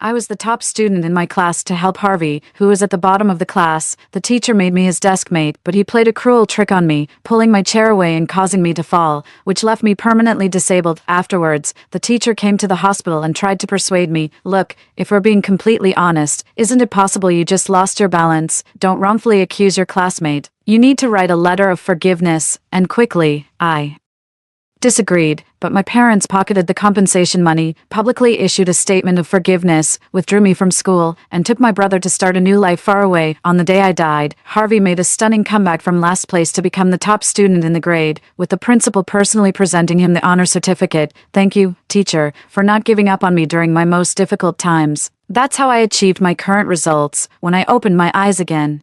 I was the top student in my class to help Harvey, who was at the bottom of the class. The teacher made me his desk mate, but he played a cruel trick on me, pulling my chair away and causing me to fall, which left me permanently disabled. Afterwards, the teacher came to the hospital and tried to persuade me, look, if we're being completely honest, isn't it possible you just lost your balance? Don't wrongfully accuse your classmate. You need to write a letter of forgiveness, and quickly. I disagreed, but my parents pocketed the compensation money, publicly issued a statement of forgiveness, withdrew me from school, and took my brother to start a new life far away. On the day I died, Harvey made a stunning comeback from last place to become the top student in the grade, with the principal personally presenting him the honor certificate. Thank you, teacher, for not giving up on me during my most difficult times. That's how I achieved my current results. When I opened my eyes again,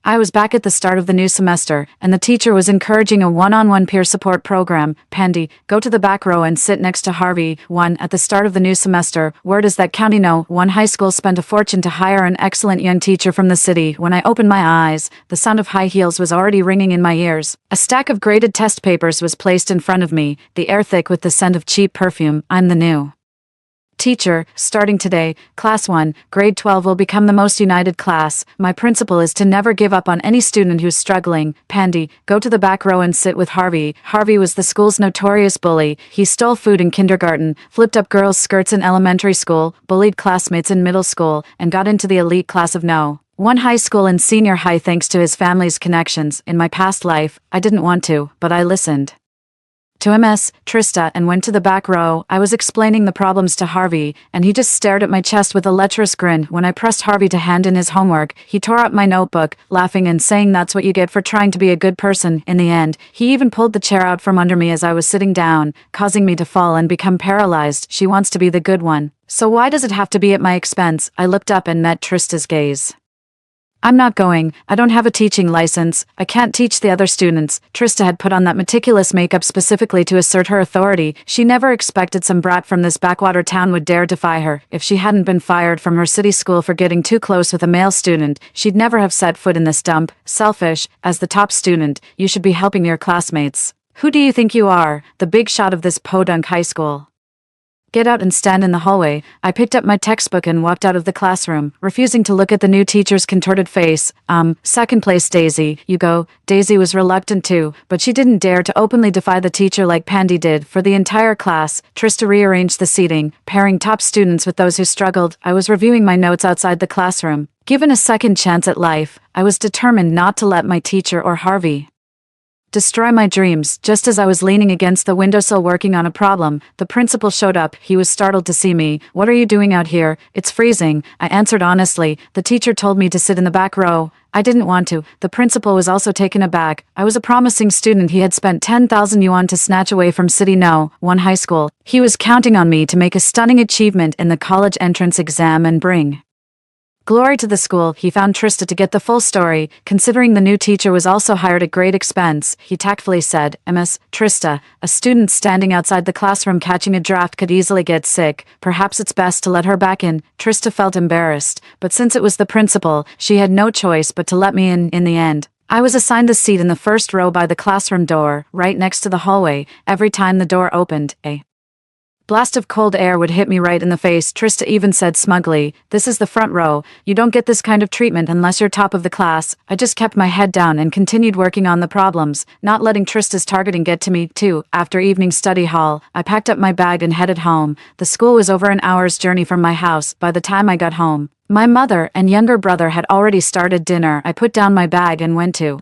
I was back at the start of the new semester, and the teacher was encouraging a one-on-one peer support program. Pandy, go to the back row and sit next to Harvey. 1. At the start of the new semester, word is that County No. 1 High School spent a fortune to hire an excellent young teacher from the city. When I opened my eyes, the sound of high heels was already ringing in my ears. A stack of graded test papers was placed in front of me, the air thick with the scent of cheap perfume. I'm the new teacher. Starting today, Class 1, Grade 12 will become the most united class. My principle is to never give up on any student who's struggling. Pandy, go to the back row and sit with Harvey. Harvey was the school's notorious bully. He stole food in kindergarten, flipped up girls' skirts in elementary school, bullied classmates in middle school, and got into the elite class of No. 1 High School and senior high thanks to his family's connections. In my past life, I didn't want to, but I listened to Ms. Trista and went to the back row. I was explaining the problems to Harvey, and he just stared at my chest with a lecherous grin. When I pressed Harvey to hand in his homework, he tore up my notebook, laughing and saying that's what you get for trying to be a good person. In the end, he even pulled the chair out from under me as I was sitting down, causing me to fall and become paralyzed. She wants to be the good one. So why does it have to be at my expense? I looked up and met Trista's gaze. I'm not going. I don't have a teaching license. I can't teach the other students. Trista had put on that meticulous makeup specifically to assert her authority. She never expected some brat from this backwater town would dare defy her. If she hadn't been fired from her city school for getting too close with a male student, she'd never have set foot in this dump. Selfish. As the top student, you should be helping your classmates. Who do you think you are? The big shot of this podunk high school. Get out and stand in the hallway. I picked up my textbook and walked out of the classroom, refusing to look at the new teacher's contorted face. Second place Daisy, you go. Daisy was reluctant too, but she didn't dare to openly defy the teacher like Pandy did. For the entire class, Trista rearranged the seating, pairing top students with those who struggled. I was reviewing my notes outside the classroom. Given a second chance at life, I was determined not to let my teacher or Harvey destroy my dreams. Just as I was leaning against the windowsill working on a problem, the principal showed up. He was startled to see me. What are you doing out here? It's freezing, I answered honestly. The teacher told me to sit in the back row. I didn't want to. The principal was also taken aback. I was a promising student he had spent 10,000 yuan to snatch away from City No. 1 High School. He was counting on me to make a stunning achievement in the college entrance exam and bring glory to the school. He found Trista to get the full story. Considering the new teacher was also hired at great expense, he tactfully said, Ms. Trista, a student standing outside the classroom catching a draft could easily get sick. Perhaps it's best to let her back in. Trista felt embarrassed, but since it was the principal, she had no choice but to let me in the end. I was assigned a seat in the first row by the classroom door, right next to the hallway. Every time the door opened, a blast of cold air would hit me right in the face. Trista even said smugly, this is the front row. You don't get this kind of treatment unless you're top of the class. I just kept my head down and continued working on the problems, not letting Trista's targeting get to me, too. After evening study hall, I packed up my bag and headed home. The school was over an hour's journey from my house. By the time I got home, my mother and younger brother had already started dinner. I put down my bag and went to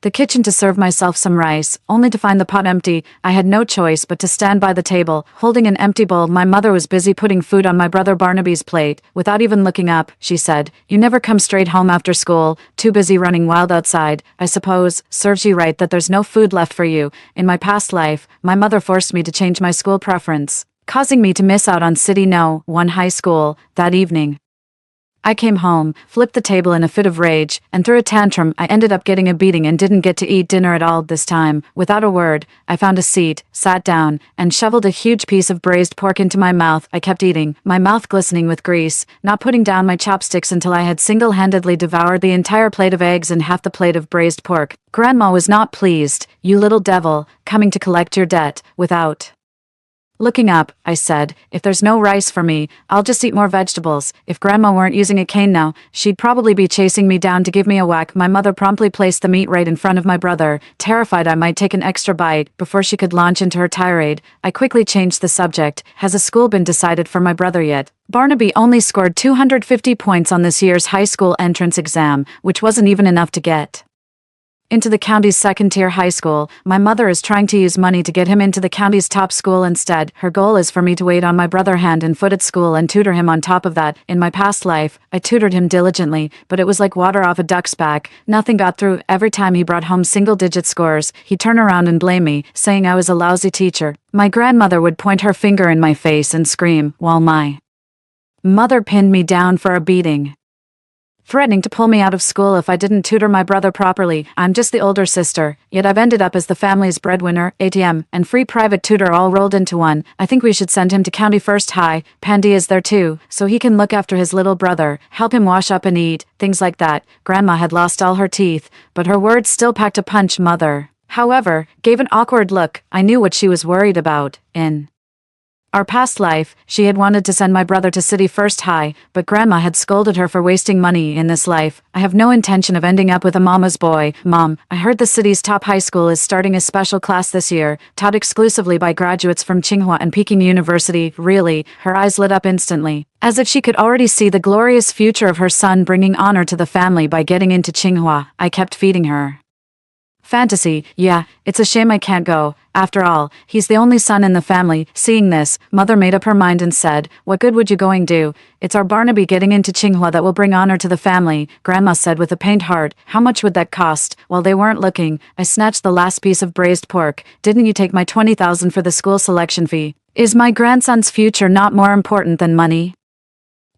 the kitchen to serve myself some rice, only to find the pot empty. I had no choice but to stand by the table, holding an empty bowl. My mother was busy putting food on my brother Barnaby's plate. Without even looking up, she said, you never come straight home after school, too busy running wild outside. I suppose, serves you right that there's no food left for you. In my past life, my mother forced me to change my school preference, causing me to miss out on City No. 1 High School. That evening, I came home, flipped the table in a fit of rage, and threw a tantrum. I ended up getting a beating and didn't get to eat dinner at all this time. Without a word, I found a seat, sat down, and shoveled a huge piece of braised pork into my mouth. I kept eating, my mouth glistening with grease, not putting down my chopsticks until I had single-handedly devoured the entire plate of eggs and half the plate of braised pork. Grandma was not pleased. You little devil, coming to collect your debt, without Looking up, I said, if there's no rice for me, I'll just eat more vegetables. If Grandma weren't using a cane now, she'd probably be chasing me down to give me a whack. My mother promptly placed the meat right in front of my brother, terrified I might take an extra bite. Before she could launch into her tirade, I quickly changed the subject. Has a school been decided for my brother yet? Barnaby only scored 250 points on this year's high school entrance exam, which wasn't even enough to get into the county's second-tier high school. My mother is trying to use money to get him into the county's top school instead. Her goal is for me to wait on my brother hand and foot at school and tutor him on top of that. In my past life, I tutored him diligently, but it was like water off a duck's back. Nothing got through. Every time he brought home single-digit scores, he'd turn around and blame me, saying I was a lousy teacher. My grandmother would point her finger in my face and scream, while my mother pinned me down for a beating, threatening to pull me out of school if I didn't tutor my brother properly. I'm just the older sister, yet I've ended up as the family's breadwinner, ATM, and free private tutor all rolled into one. I think we should send him to County First High. Pandy is there too, so he can look after his little brother, help him wash up and eat, things like that. Grandma had lost all her teeth, but her words still packed a punch. Mother, however, gave an awkward look. I knew what she was worried about. In our past life, she had wanted to send my brother to City First High, but Grandma had scolded her for wasting money in this life. I have no intention of ending up with a mama's boy. Mom, I heard the city's top high school is starting a special class this year, taught exclusively by graduates from Tsinghua and Peking University. Really? Her eyes lit up instantly, as if she could already see the glorious future of her son bringing honor to the family by getting into Tsinghua. I kept feeding her fantasy. Yeah, it's a shame I can't go. After all, he's the only son in the family. Seeing this, Mother made up her mind and said, what good would you going do? It's our Barnaby getting into Tsinghua that will bring honor to the family. Grandma said with a pained heart, how much would that cost? While they weren't looking, I snatched the last piece of braised pork. Didn't you take my 20,000 for the school selection fee? Is my grandson's future not more important than money?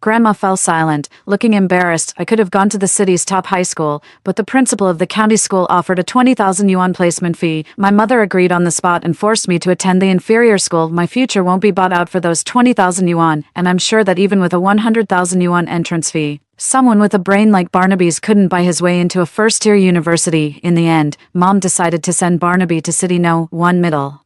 Grandma fell silent, looking embarrassed. I could have gone to the city's top high school, but the principal of the county school offered a 20,000 yuan placement fee. My mother agreed on the spot and forced me to attend the inferior school. My future won't be bought out for those 20,000 yuan, and I'm sure that even with a 100,000 yuan entrance fee, someone with a brain like Barnaby's couldn't buy his way into a first-tier university. In the end, Mom decided to send Barnaby to City No. 1 Middle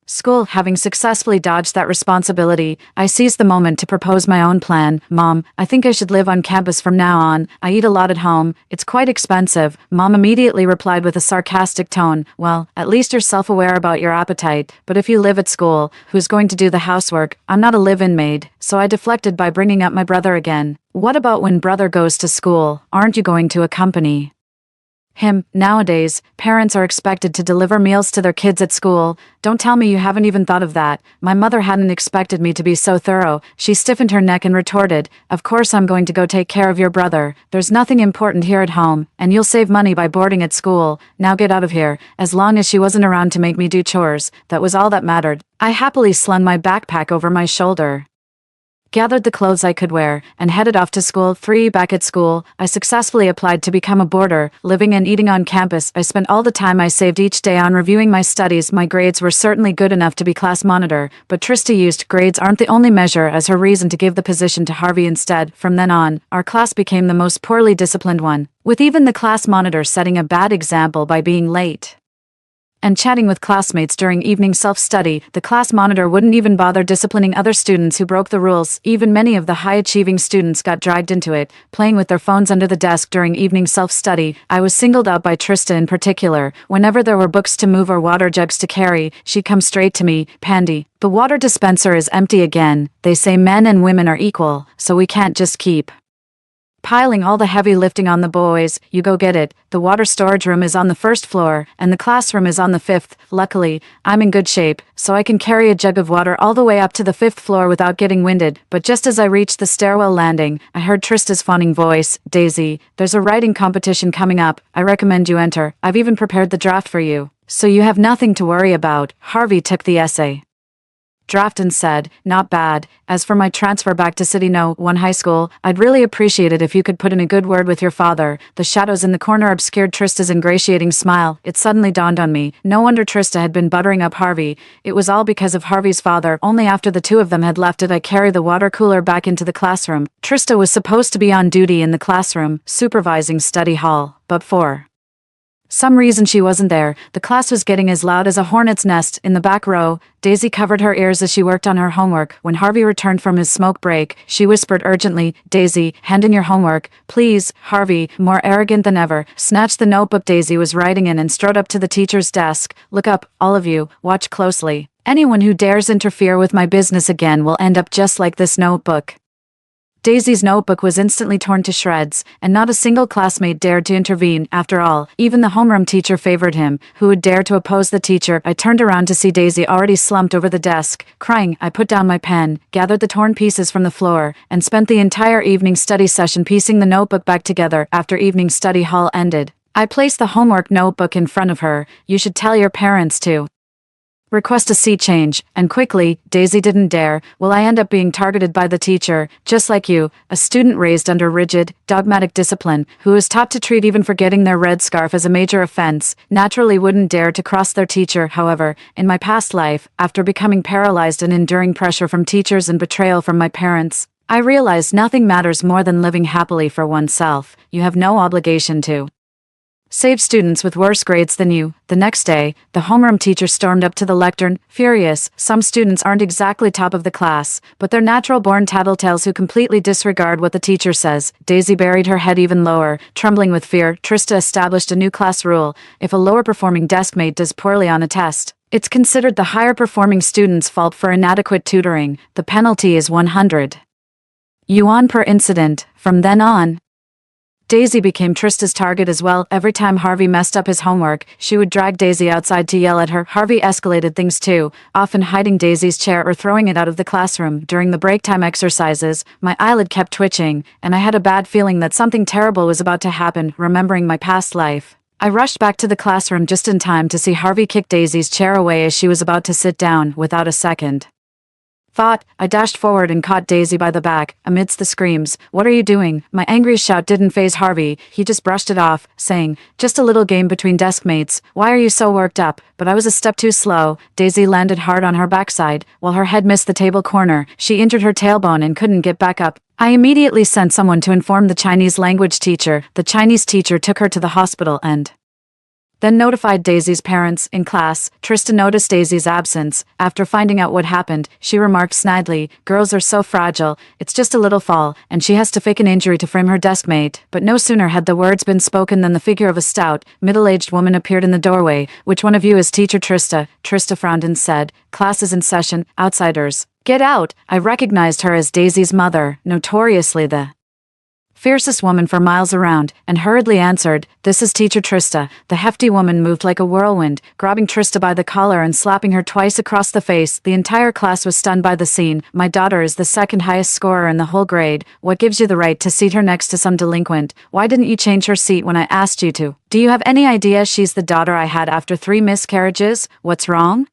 School. Having successfully dodged that responsibility, I seized the moment to propose my own plan. Mom, I think I should live on campus from now on. I eat a lot at home. It's quite expensive. Mom immediately replied with a sarcastic tone, well, at least you're self-aware about your appetite. But if you live at school, who's going to do the housework? I'm not a live-in maid. So I deflected by bringing up my brother again. What about when brother goes to school? Aren't you going to accompany him? Nowadays, parents are expected to deliver meals to their kids at school. Don't tell me you haven't even thought of that. My mother hadn't expected me to be so thorough. She stiffened her neck and retorted, of course I'm going to go take care of your brother. There's nothing important here at home, and you'll save money by boarding at school. Now get out of here. As long as she wasn't around to make me do chores, that was all that mattered. I happily slung my backpack over my shoulder, gathered the clothes I could wear, and headed off to school. Back at school, I successfully applied to become a boarder, living and eating on campus. I spent all the time I saved each day on reviewing my studies. My grades were certainly good enough to be class monitor, but Trista used grades aren't the only measure as her reason to give the position to Harvey instead. From then on, our class became the most poorly disciplined one, with even the class monitor setting a bad example by being late and chatting with classmates during evening self-study. The class monitor wouldn't even bother disciplining other students who broke the rules. Even many of the high-achieving students got dragged into it, playing with their phones under the desk during evening self-study. I was singled out by Trista in particular. Whenever there were books to move or water jugs to carry, she'd come straight to me. Pandy, the water dispenser is empty again. They say men and women are equal, so we can't just keep piling all the heavy lifting on the boys. You go get it. The water storage room is on the first floor, and the classroom is on the fifth. Luckily, I'm in good shape, so I can carry a jug of water all the way up to the fifth floor without getting winded. But just as I reached the stairwell landing, I heard Trista's fawning voice, Daisy, there's a writing competition coming up. I recommend you enter. I've even prepared the draft for you, so you have nothing to worry about. Harvey took the essay draft and said, not bad. As for my transfer back to City No. 1 High School, I'd really appreciate it if you could put in a good word with your father. The shadows in the corner obscured Trista's ingratiating smile. It suddenly dawned on me. No wonder Trista had been buttering up Harvey. It was all because of Harvey's father. Only after the two of them had left did I carry the water cooler back into the classroom. Trista was supposed to be on duty in the classroom, supervising study hall, but for some reason she wasn't there. The class was getting as loud as a hornet's nest. In the back row, Daisy covered her ears as she worked on her homework. When Harvey returned from his smoke break, she whispered urgently, "Daisy, hand in your homework, please." Harvey, more arrogant than ever, snatched the notebook Daisy was writing in and strode up to the teacher's desk. "Look up, all of you, watch closely. Anyone who dares interfere with my business again will end up just like this notebook." Daisy's notebook was instantly torn to shreds, and not a single classmate dared to intervene. After all, even the homeroom teacher favored him. Who would dare to oppose the teacher? I turned around to see Daisy already slumped over the desk, crying. I put down my pen, gathered the torn pieces from the floor, and spent the entire evening study session piecing the notebook back together. After evening study hall ended, I placed the homework notebook in front of her. "You should tell your parents to request a seat change," and quickly. Daisy didn't dare. Will I end up being targeted by the teacher, just like you, a student raised under rigid, dogmatic discipline, who is taught to treat even forgetting their red scarf as a major offense, naturally wouldn't dare to cross their teacher. However, in my past life, after becoming paralyzed and enduring pressure from teachers and betrayal from my parents, I realized nothing matters more than living happily for oneself. You have no obligation to save students with worse grades than you. The next day, the homeroom teacher stormed up to the lectern, furious. Some students aren't exactly top of the class, but they're natural-born tattletales who completely disregard what the teacher says. Daisy buried her head even lower, trembling with fear. Trista established a new class rule. If a lower-performing deskmate does poorly on a test, it's considered the higher-performing student's fault for inadequate tutoring. The penalty is 100 yuan per incident. From then on, Daisy became Trista's target as well. Every time Harvey messed up his homework, she would drag Daisy outside to yell at her. Harvey escalated things too, often hiding Daisy's chair or throwing it out of the classroom. During the break time exercises, my eyelid kept twitching, and I had a bad feeling that something terrible was about to happen. Remembering my past life, I rushed back to the classroom just in time to see Harvey kick Daisy's chair away as she was about to sit down. Without a second thought, I dashed forward and caught Daisy by the back. Amidst the screams, "What are you doing?" My angry shout didn't faze Harvey. He just brushed it off, saying, "Just a little game between deskmates. Why are you so worked up?" But I was a step too slow. Daisy landed hard on her backside, while her head missed the table corner. She injured her tailbone and couldn't get back up. I immediately sent someone to inform the Chinese language teacher. The Chinese teacher took her to the hospital and then notified Daisy's parents. In class, Trista noticed Daisy's absence. After finding out what happened, she remarked snidely, "Girls are so fragile, it's just a little fall, and she has to fake an injury to frame her deskmate." But no sooner had the words been spoken than the figure of a stout, middle-aged woman appeared in the doorway. "Which one of you is Teacher Trista?" Trista frowned and said, "Class is in session, outsiders get out." I recognized her as Daisy's mother, notoriously the fiercest woman for miles around, and hurriedly answered, "This is Teacher Trista." The hefty woman moved like a whirlwind, grabbing Trista by the collar and slapping her twice across the face. The entire class was stunned by the scene. "My daughter is the second highest scorer in the whole grade. What gives you the right to seat her next to some delinquent? Why didn't you change her seat when I asked you to? Do you have any idea she's the daughter I had after 3 miscarriages? What's wrong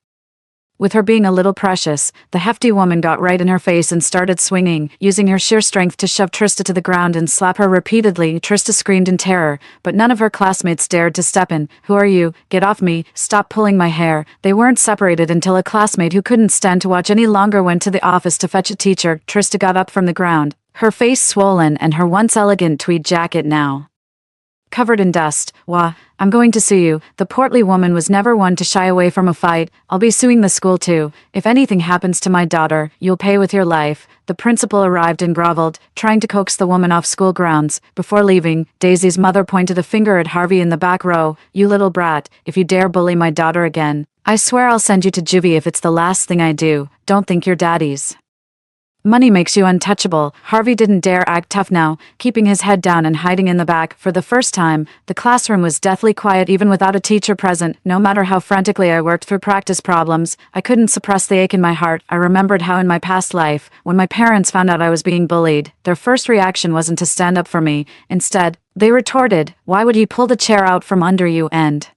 with her being a little precious?" The hefty woman got right in her face and started swinging, using her sheer strength to shove Trista to the ground and slap her repeatedly. Trista screamed in terror, but none of her classmates dared to step in. "Who are you? Get off me. Stop pulling my hair." They weren't separated until a classmate who couldn't stand to watch any longer went to the office to fetch a teacher. Trista got up from the ground, her face swollen and her once elegant tweed jacket now covered in dust. "Wah, I'm going to sue you." The portly woman was never one to shy away from a fight. "I'll be suing the school too. If anything happens to my daughter, you'll pay with your life." The principal arrived and groveled, trying to coax the woman off school grounds. Before leaving, Daisy's mother pointed a finger at Harvey in the back row. "You little brat, if you dare bully my daughter again, I swear I'll send you to juvie if it's the last thing I do. Don't think your daddy's money makes you untouchable." Harvey didn't dare act tough now, keeping his head down and hiding in the back. For the first time, the classroom was deathly quiet even without a teacher present. No matter how frantically I worked through practice problems, I couldn't suppress the ache in my heart. I remembered how in my past life, when my parents found out I was being bullied, their first reaction wasn't to stand up for me. Instead, they retorted, "Why would he pull the chair out from under you and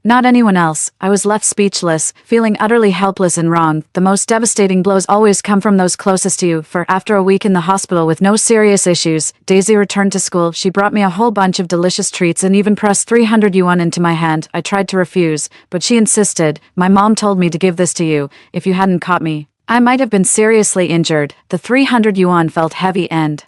not anyone else?" I was left speechless, feeling utterly helpless and wrong. The most devastating blows always come from those closest to you. For after a week in the hospital with no serious issues, Daisy returned to school. She brought me a whole bunch of delicious treats and even pressed 300 yuan into my hand. I tried to refuse, but she insisted. "My mom told me to give this to you. If you hadn't caught me, I might have been seriously injured." The 300 yuan felt heavy and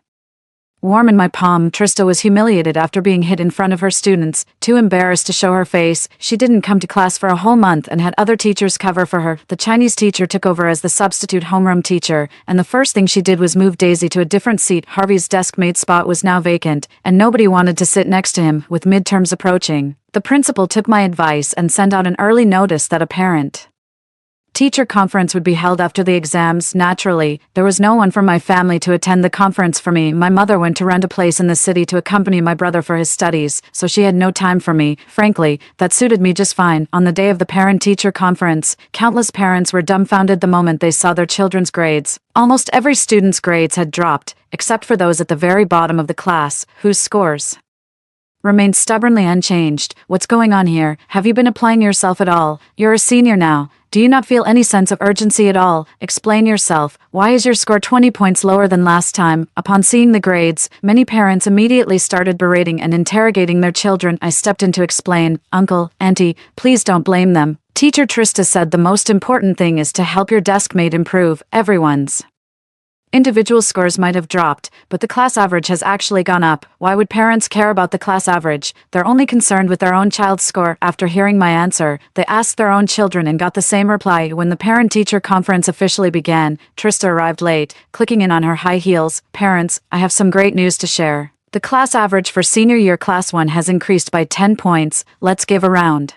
Warm in my palm, Trista was humiliated after being hit in front of her students. Too embarrassed to show her face, she didn't come to class for a whole month and had other teachers cover for her. The Chinese teacher took over as the substitute homeroom teacher, and the first thing she did was move Daisy to a different seat. Harvey's desk-mate spot was now vacant, and nobody wanted to sit next to him, with midterms approaching. The principal took my advice and sent out an early notice that a parent-teacher conference would be held after the exams. Naturally, there was no one from my family to attend the conference for me. My mother went to rent a place in the city to accompany my brother for his studies, so she had no time for me. Frankly, that suited me just fine. On the day of the parent-teacher conference, countless parents were dumbfounded the moment they saw their children's grades. Almost every student's grades had dropped, except for those at the very bottom of the class, whose scores remained stubbornly unchanged. What's going on here? Have you been applying yourself at all? You're a senior now. Do you not feel any sense of urgency at all? Explain yourself. Why is your score 20 points lower than last time? Upon seeing the grades, many parents immediately started berating and interrogating their children. I stepped in to explain. Uncle, Auntie, please don't blame them. Teacher Trista said the most important thing is to help your deskmate improve. Everyone's individual scores might have dropped, but the class average has actually gone up. Why would parents care about the class average? They're only concerned with their own child's score. After hearing my answer, they asked their own children and got the same reply. When the parent-teacher conference officially began, Trista arrived late, clicking in on her high heels. Parents, I have some great news to share. The class average for senior year class 1 has increased by 10 points. Let's give a round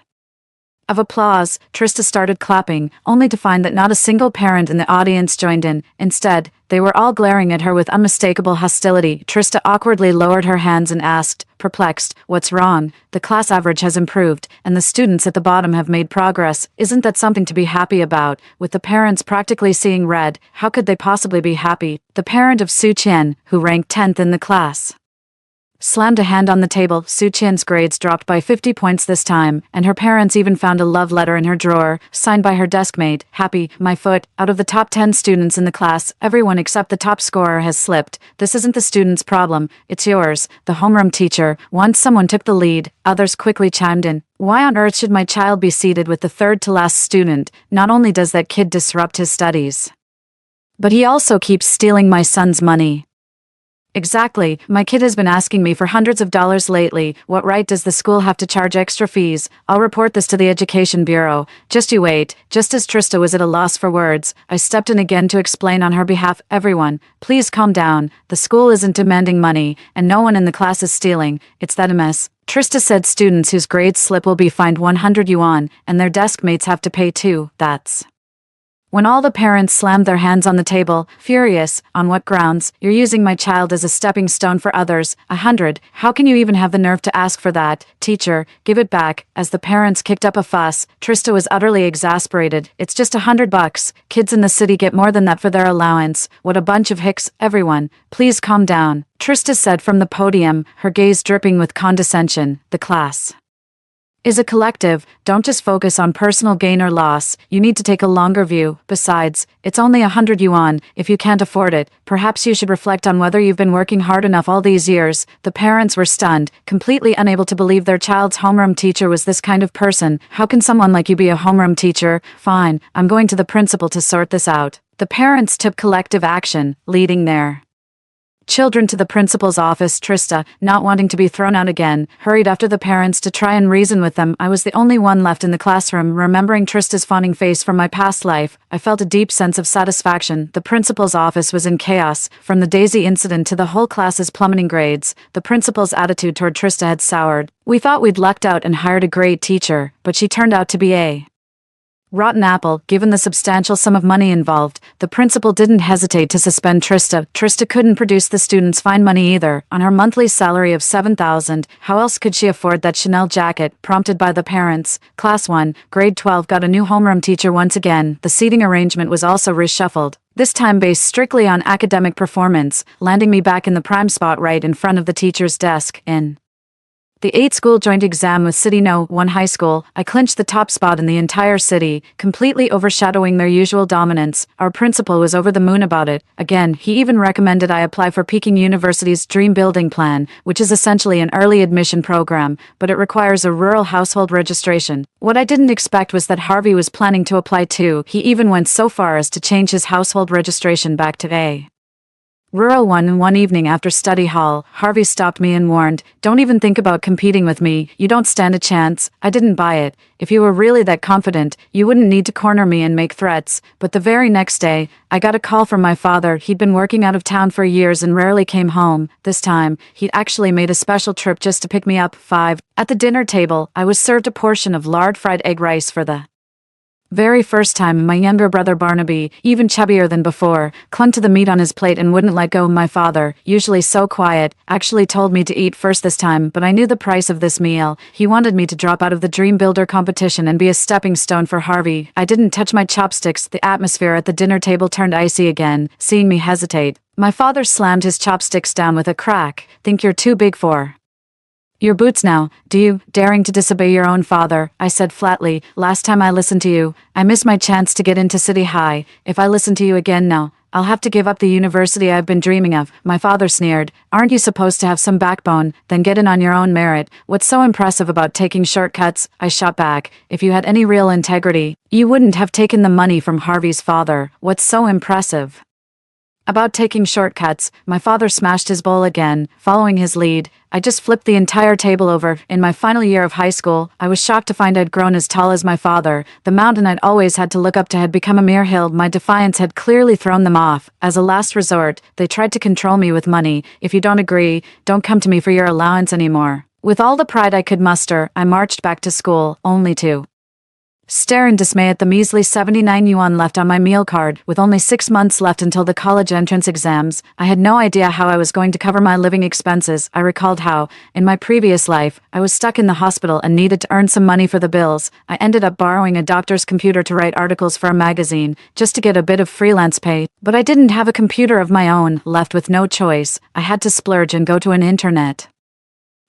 of applause. Trista started clapping, only to find that not a single parent in the audience joined in. Instead, they were all glaring at her with unmistakable hostility. Trista awkwardly lowered her hands and asked, perplexed, what's wrong? The class average has improved, and the students at the bottom have made progress. Isn't that something to be happy about? With the parents practically seeing red, how could they possibly be happy? The parent of Su Qian, who ranked 10th in the class, slammed a hand on the table. Su Qian's grades dropped by 50 points this time, and her parents even found a love letter in her drawer, signed by her deskmate. Happy, my foot. Out of the top 10 students in the class, everyone except the top scorer has slipped. This isn't the student's problem, it's yours, the homeroom teacher. Once someone took the lead, others quickly chimed in. Why on earth should my child be seated with the third to last student? Not only does that kid disrupt his studies, but he also keeps stealing my son's money. Exactly, my kid has been asking me for hundreds of dollars lately. What right does the school have to charge extra fees? I'll report this to the Education Bureau. Just you wait. Just as Trista was at a loss for words, I stepped in again to explain on her behalf. Everyone, please calm down. The school isn't demanding money, and no one in the class is stealing. It's that MS. Trista said students whose grades slip will be fined 100 yuan, and their desk mates have to pay too. That's when all the parents slammed their hands on the table, furious. On what grounds? You're using my child as a stepping stone for others. 100. How can you even have the nerve to ask for that? Teacher, give it back. As the parents kicked up a fuss, Trista was utterly exasperated. It's just $100. Kids in the city get more than that for their allowance. What a bunch of hicks. Everyone, please calm down, Trista said from the podium, her gaze dripping with condescension. The class is a collective. Don't just focus on personal gain or loss. You need to take a longer view. Besides, it's only 100 yuan. If you can't afford it, perhaps you should reflect on whether you've been working hard enough all these years. The parents were stunned, completely unable to believe their child's homeroom teacher was this kind of person. How can someone like you be a homeroom teacher? Fine, I'm going to the principal to sort this out. The parents took collective action, leading their children to the principal's office. Trista, not wanting to be thrown out again, hurried after the parents to try and reason with them. I was the only one left in the classroom. Remembering Trista's fawning face from my past life, I felt a deep sense of satisfaction. The principal's office was in chaos. From the Daisy incident to the whole class's plummeting grades, the principal's attitude toward Trista had soured. We thought we'd lucked out and hired a great teacher, but she turned out to be a rotten apple. Given the substantial sum of money involved, the principal didn't hesitate to suspend Trista. Trista couldn't produce the students' fine money either. On her monthly salary of 7,000, how else could she afford that Chanel jacket? Prompted by the parents, Class 1, Grade 12 got a new homeroom teacher once again. The seating arrangement was also reshuffled, this time based strictly on academic performance, landing me back in the prime spot right in front of the teacher's desk. In the 8-school joint exam with City No. 1 High School, I clinched the top spot in the entire city, completely overshadowing their usual dominance. Our principal was over the moon about it. Again, he even recommended I apply for Peking University's Dream Building Plan, which is essentially an early admission program, but it requires a rural household registration. What I didn't expect was that Harvey was planning to apply too. He even went so far as to change his household registration back to A Rural one evening after study hall, Harvey stopped me and warned, "Don't even think about competing with me, you don't stand a chance." I didn't buy it. If you were really that confident, you wouldn't need to corner me and make threats. But the very next day, I got a call from my father. He'd been working out of town for years and rarely came home. This time, he'd actually made a special trip just to pick me up. 5. At the dinner table, I was served a portion of lard fried egg rice for the very first time. My younger brother Barnaby, even chubbier than before, clung to the meat on his plate and wouldn't let go. My father, usually so quiet, actually told me to eat first this time, but I knew the price of this meal. He wanted me to drop out of the Dream Builder competition and be a stepping stone for Harvey. I didn't touch my chopsticks. The atmosphere at the dinner table turned icy again. Seeing me hesitate, my father slammed his chopsticks down with a crack. "Think you're too big for your boots now, do you, daring to disobey your own father?" I said flatly. "Last time I listened to you, I missed my chance to get into City High. If I listen to you again now, I'll have to give up the university I've been dreaming of." My father sneered. "Aren't you supposed to have some backbone? Then get in on your own merit. What's so impressive about taking shortcuts?" I shot back. "If you had any real integrity, you wouldn't have taken the money from Harvey's father. What's so impressive about taking shortcuts?" My father smashed his bowl again, following his lead. I just flipped the entire table over. In my final year of high school, I was shocked to find I'd grown as tall as my father. The mountain I'd always had to look up to had become a mere hill. My defiance had clearly thrown them off. As a last resort, they tried to control me with money. "If you don't agree, don't come to me for your allowance anymore." With all the pride I could muster, I marched back to school, only to stare in dismay at the measly 79 yuan left on my meal card. With only 6 months left until the college entrance exams, I had no idea how I was going to cover my living expenses. I recalled how, in my previous life, I was stuck in the hospital and needed to earn some money for the bills. I ended up borrowing a doctor's computer to write articles for a magazine, just to get a bit of freelance pay. But I didn't have a computer of my own. Left with no choice, I had to splurge and go to an internet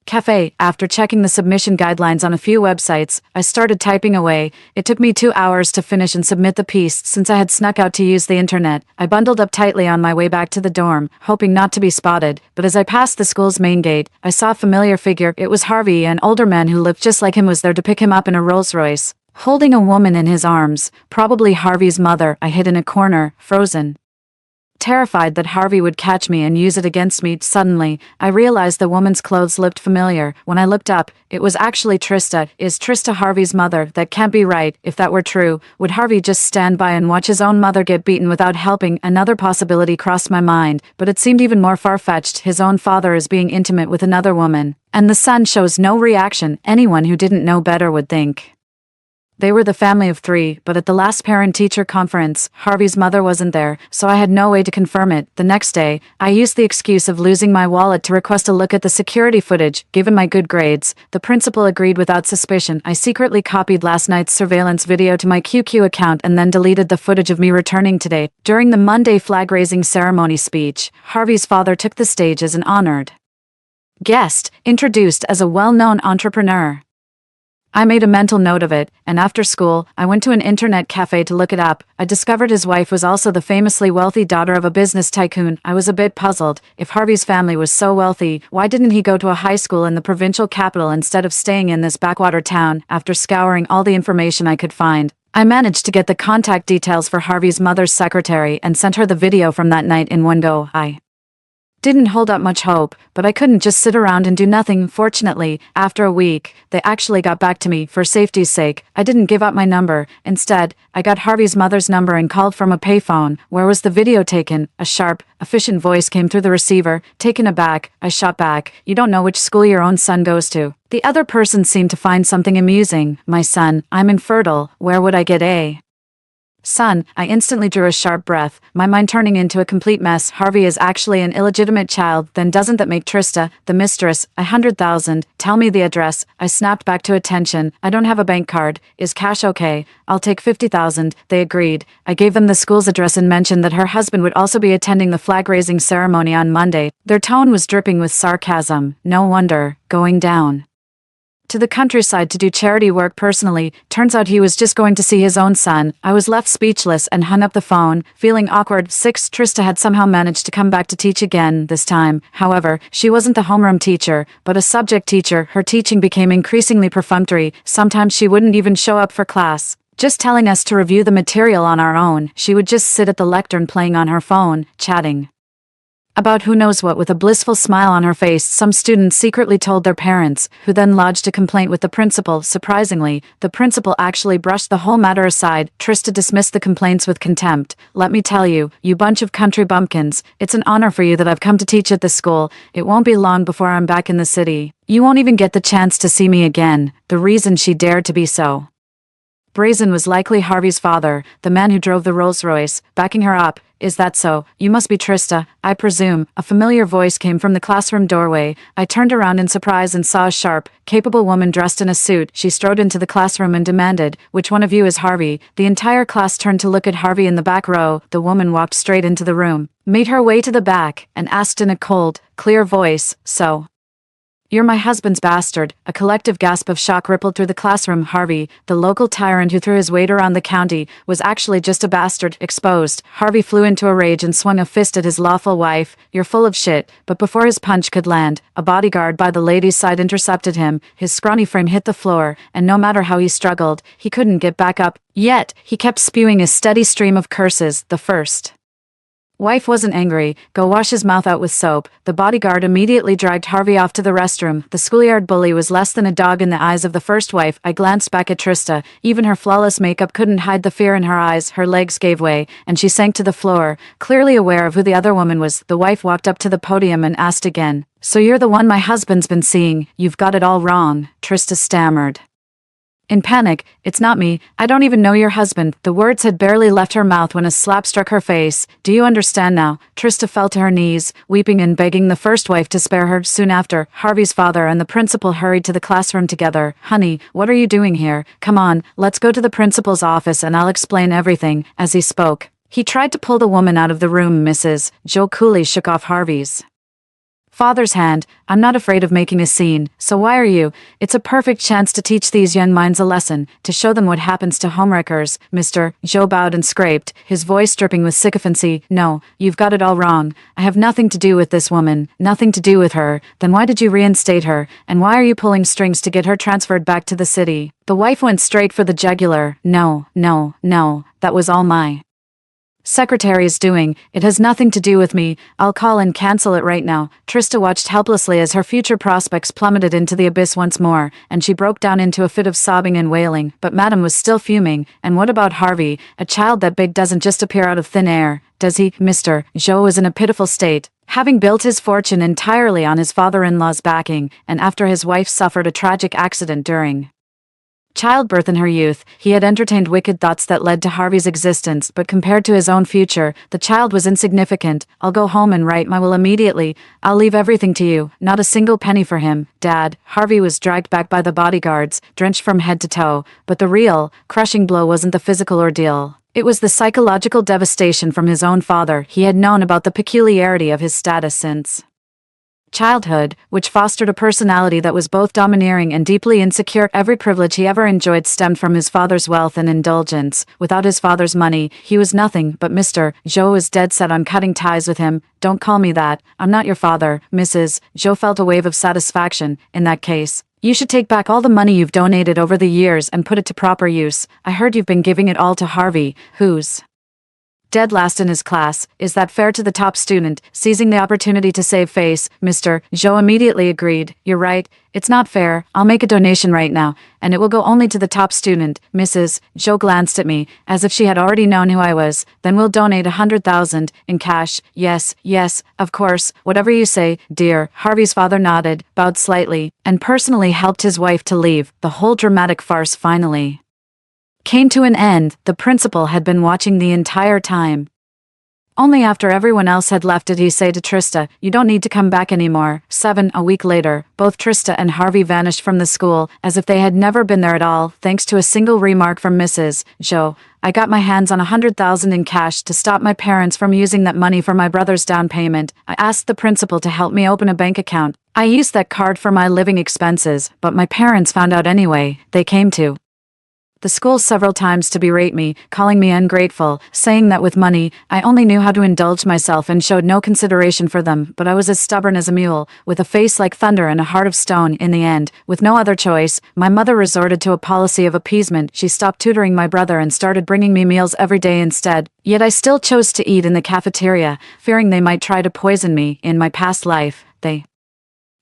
cafe. After checking the submission guidelines on a few websites, I started typing away. It took me 2 hours to finish and submit the piece. Since I had snuck out to use the internet, I bundled up tightly on my way back to the dorm, hoping not to be spotted. But as I passed the school's main gate, I saw a familiar figure. It was Harvey. An older man who looked just like him was there to pick him up in a Rolls-Royce, holding a woman in his arms, probably Harvey's mother. I hid in a corner, frozen, terrified that Harvey would catch me and use it against me. Suddenly, I realized the woman's clothes looked familiar. When I looked up, it was actually Trista. Is Trista Harvey's mother? That can't be right. If that were true, would Harvey just stand by and watch his own mother get beaten without helping? Another possibility crossed my mind, but it seemed even more far-fetched. His own father is being intimate with another woman, and the son shows no reaction. Anyone who didn't know better would think they were the family of 3, but at the last parent-teacher conference, Harvey's mother wasn't there, so I had no way to confirm it. The next day, I used the excuse of losing my wallet to request a look at the security footage. Given my good grades, the principal agreed without suspicion. I secretly copied last night's surveillance video to my QQ account and then deleted the footage of me returning today. During the Monday flag-raising ceremony speech, Harvey's father took the stage as an honored guest, introduced as a well-known entrepreneur. I made a mental note of it, and after school, I went to an internet cafe to look it up. I discovered his wife was also the famously wealthy daughter of a business tycoon. I was a bit puzzled. If Harvey's family was so wealthy, why didn't he go to a high school in the provincial capital instead of staying in this backwater town? After scouring all the information I could find, I managed to get the contact details for Harvey's mother's secretary and sent her the video from that night in one go. I didn't hold up much hope, but I couldn't just sit around and do nothing. Fortunately, after a week, they actually got back to me. For safety's sake, I didn't give up my number. Instead, I got Harvey's mother's number and called from a payphone. "Where was the video taken?" A sharp, efficient voice came through the receiver. Taken aback, I shot back. "You don't know which school your own son goes to." The other person seemed to find something amusing. "My son, I'm infertile. Where would I get a son?" I instantly drew a sharp breath, my mind turning into a complete mess. Harvey is actually an illegitimate child. Then doesn't that make Trista the mistress? 100,000. Tell me the address. I snapped back to attention. "I don't have a bank card. Is cash okay?" "I'll take 50,000. They agreed. I gave them the school's address and mentioned that her husband would also be attending the flag-raising ceremony on Monday. Their tone was dripping with sarcasm. No wonder. Going down to the countryside to do charity work personally. Turns out he was just going to see his own son. I was left speechless and hung up the phone, feeling awkward. 6. Trista had somehow managed to come back to teach again. This time, however, she wasn't the homeroom teacher, but a subject teacher. Her teaching became increasingly perfunctory. Sometimes she wouldn't even show up for class, just telling us to review the material on our own. She would just sit at the lectern playing on her phone, chatting About who knows what. With a blissful smile on her face, some students secretly told their parents, who then lodged a complaint with the principal. Surprisingly, the principal actually brushed the whole matter aside. Trista dismissed the complaints with contempt. "Let me tell you, you bunch of country bumpkins, it's an honor for you that I've come to teach at this school. It won't be long before I'm back in the city. You won't even get the chance to see me again." The reason she dared to be so brazen was likely Harvey's father, the man who drove the Rolls-Royce, backing her up. "Is that so? You must be Trista, I presume." A familiar voice came from the classroom doorway. I turned around in surprise and saw a sharp, capable woman dressed in a suit. She strode into the classroom and demanded, "Which one of you is Harvey?" The entire class turned to look at Harvey in the back row. The woman walked straight into the room, made her way to the back, and asked in a cold, clear voice, "So you're my husband's bastard?" A collective gasp of shock rippled through the classroom. Harvey, the local tyrant who threw his weight around the county, was actually just a bastard. Exposed. Harvey flew into a rage and swung a fist at his lawful wife. "You're full of shit." But before his punch could land, a bodyguard by the lady's side intercepted him. His scrawny frame hit the floor, and no matter how he struggled, he couldn't get back up. Yet, he kept spewing a steady stream of curses. The first wife wasn't angry. "Go wash his mouth out with soap." The bodyguard immediately dragged Harvey off to the restroom. The schoolyard bully was less than a dog in the eyes of the first wife. I glanced back at Trista. Even her flawless makeup couldn't hide the fear in her eyes. Her legs gave way, and she sank to the floor, clearly aware of who the other woman was. The wife walked up to the podium and asked again, "So you're the one my husband's been seeing?" "You've got it all wrong," Trista stammered. In panic, "It's not me. I don't even know your husband." The words had barely left her mouth when a slap struck her face. "Do you understand now?" Trista fell to her knees, weeping and begging the first wife to spare her. Soon after, Harvey's father and the principal hurried to the classroom together. "Honey, what are you doing here? Come on, let's go to the principal's office and I'll explain everything." As he spoke, he tried to pull the woman out of the room. Mrs. Joe coolly shook off Harvey's father's hand. "I'm not afraid of making a scene, so why are you? It's a perfect chance to teach these young minds a lesson, to show them what happens to homewreckers." Mr. Joe bowed and scraped, his voice dripping with sycophancy. "No, you've got it all wrong. I have nothing to do with this woman, nothing to do with her." "Then why did you reinstate her, and why are you pulling strings to get her transferred back to the city?" The wife went straight for the jugular. "No, no, no, that was all my secretary's doing. It has nothing to do with me. I'll call and cancel it right now." Trista watched helplessly as her future prospects plummeted into the abyss once more, and she broke down into a fit of sobbing and wailing. But Madam was still fuming. "And what about Harvey? A child that big doesn't just appear out of thin air, does he?" Mr. Joe was in a pitiful state, having built his fortune entirely on his father-in-law's backing, and after his wife suffered a tragic accident during childbirth in her youth, he had entertained wicked thoughts that led to Harvey's existence, but compared to his own future, the child was insignificant. "I'll go home and write my will immediately. I'll leave everything to you, not a single penny for him." "Dad." Harvey was dragged back by the bodyguards, drenched from head to toe, but the real, crushing blow wasn't the physical ordeal. It was the psychological devastation from his own father. He had known about the peculiarity of his status since childhood, which fostered a personality that was both domineering and deeply insecure. Every privilege he ever enjoyed stemmed from his father's wealth and indulgence. Without his father's money, he was nothing, but Mr. Joe was dead set on cutting ties with him. "Don't call me that. I'm not your father." Mrs. Joe felt a wave of satisfaction. "In that case, you should take back all the money you've donated over the years and put it to proper use. I heard you've been giving it all to Harvey, who's dead last in his class. Is that fair to the top student?" Seizing the opportunity to save face, Mr. Joe immediately agreed. "You're right. It's not fair. I'll make a donation right now, and it will go only to the top student." Mrs. Joe glanced at me, as if she had already known who I was. "Then we'll donate 100,000 in cash." "Yes, yes, of course, whatever you say, dear." Harvey's father nodded, bowed slightly, and personally helped his wife to leave. The whole dramatic farce finally came to an end. The principal had been watching the entire time. Only after everyone else had left did he say to Trista, "You don't need to come back anymore." A week later, both Trista and Harvey vanished from the school, as if they had never been there at all, thanks to a single remark from Mrs. Joe. "I got my hands on 100,000 in cash to stop my parents from using that money for my brother's down payment. I asked the principal to help me open a bank account. I used that card for my living expenses, but my parents found out anyway. They came to the school several times to berate me, calling me ungrateful, saying that with money, I only knew how to indulge myself and showed no consideration for them, but I was as stubborn as a mule, with a face like thunder and a heart of stone. In the end, with no other choice, my mother resorted to a policy of appeasement. She stopped tutoring my brother and started bringing me meals every day instead. Yet I still chose to eat in the cafeteria, fearing they might try to poison me. In my past life, they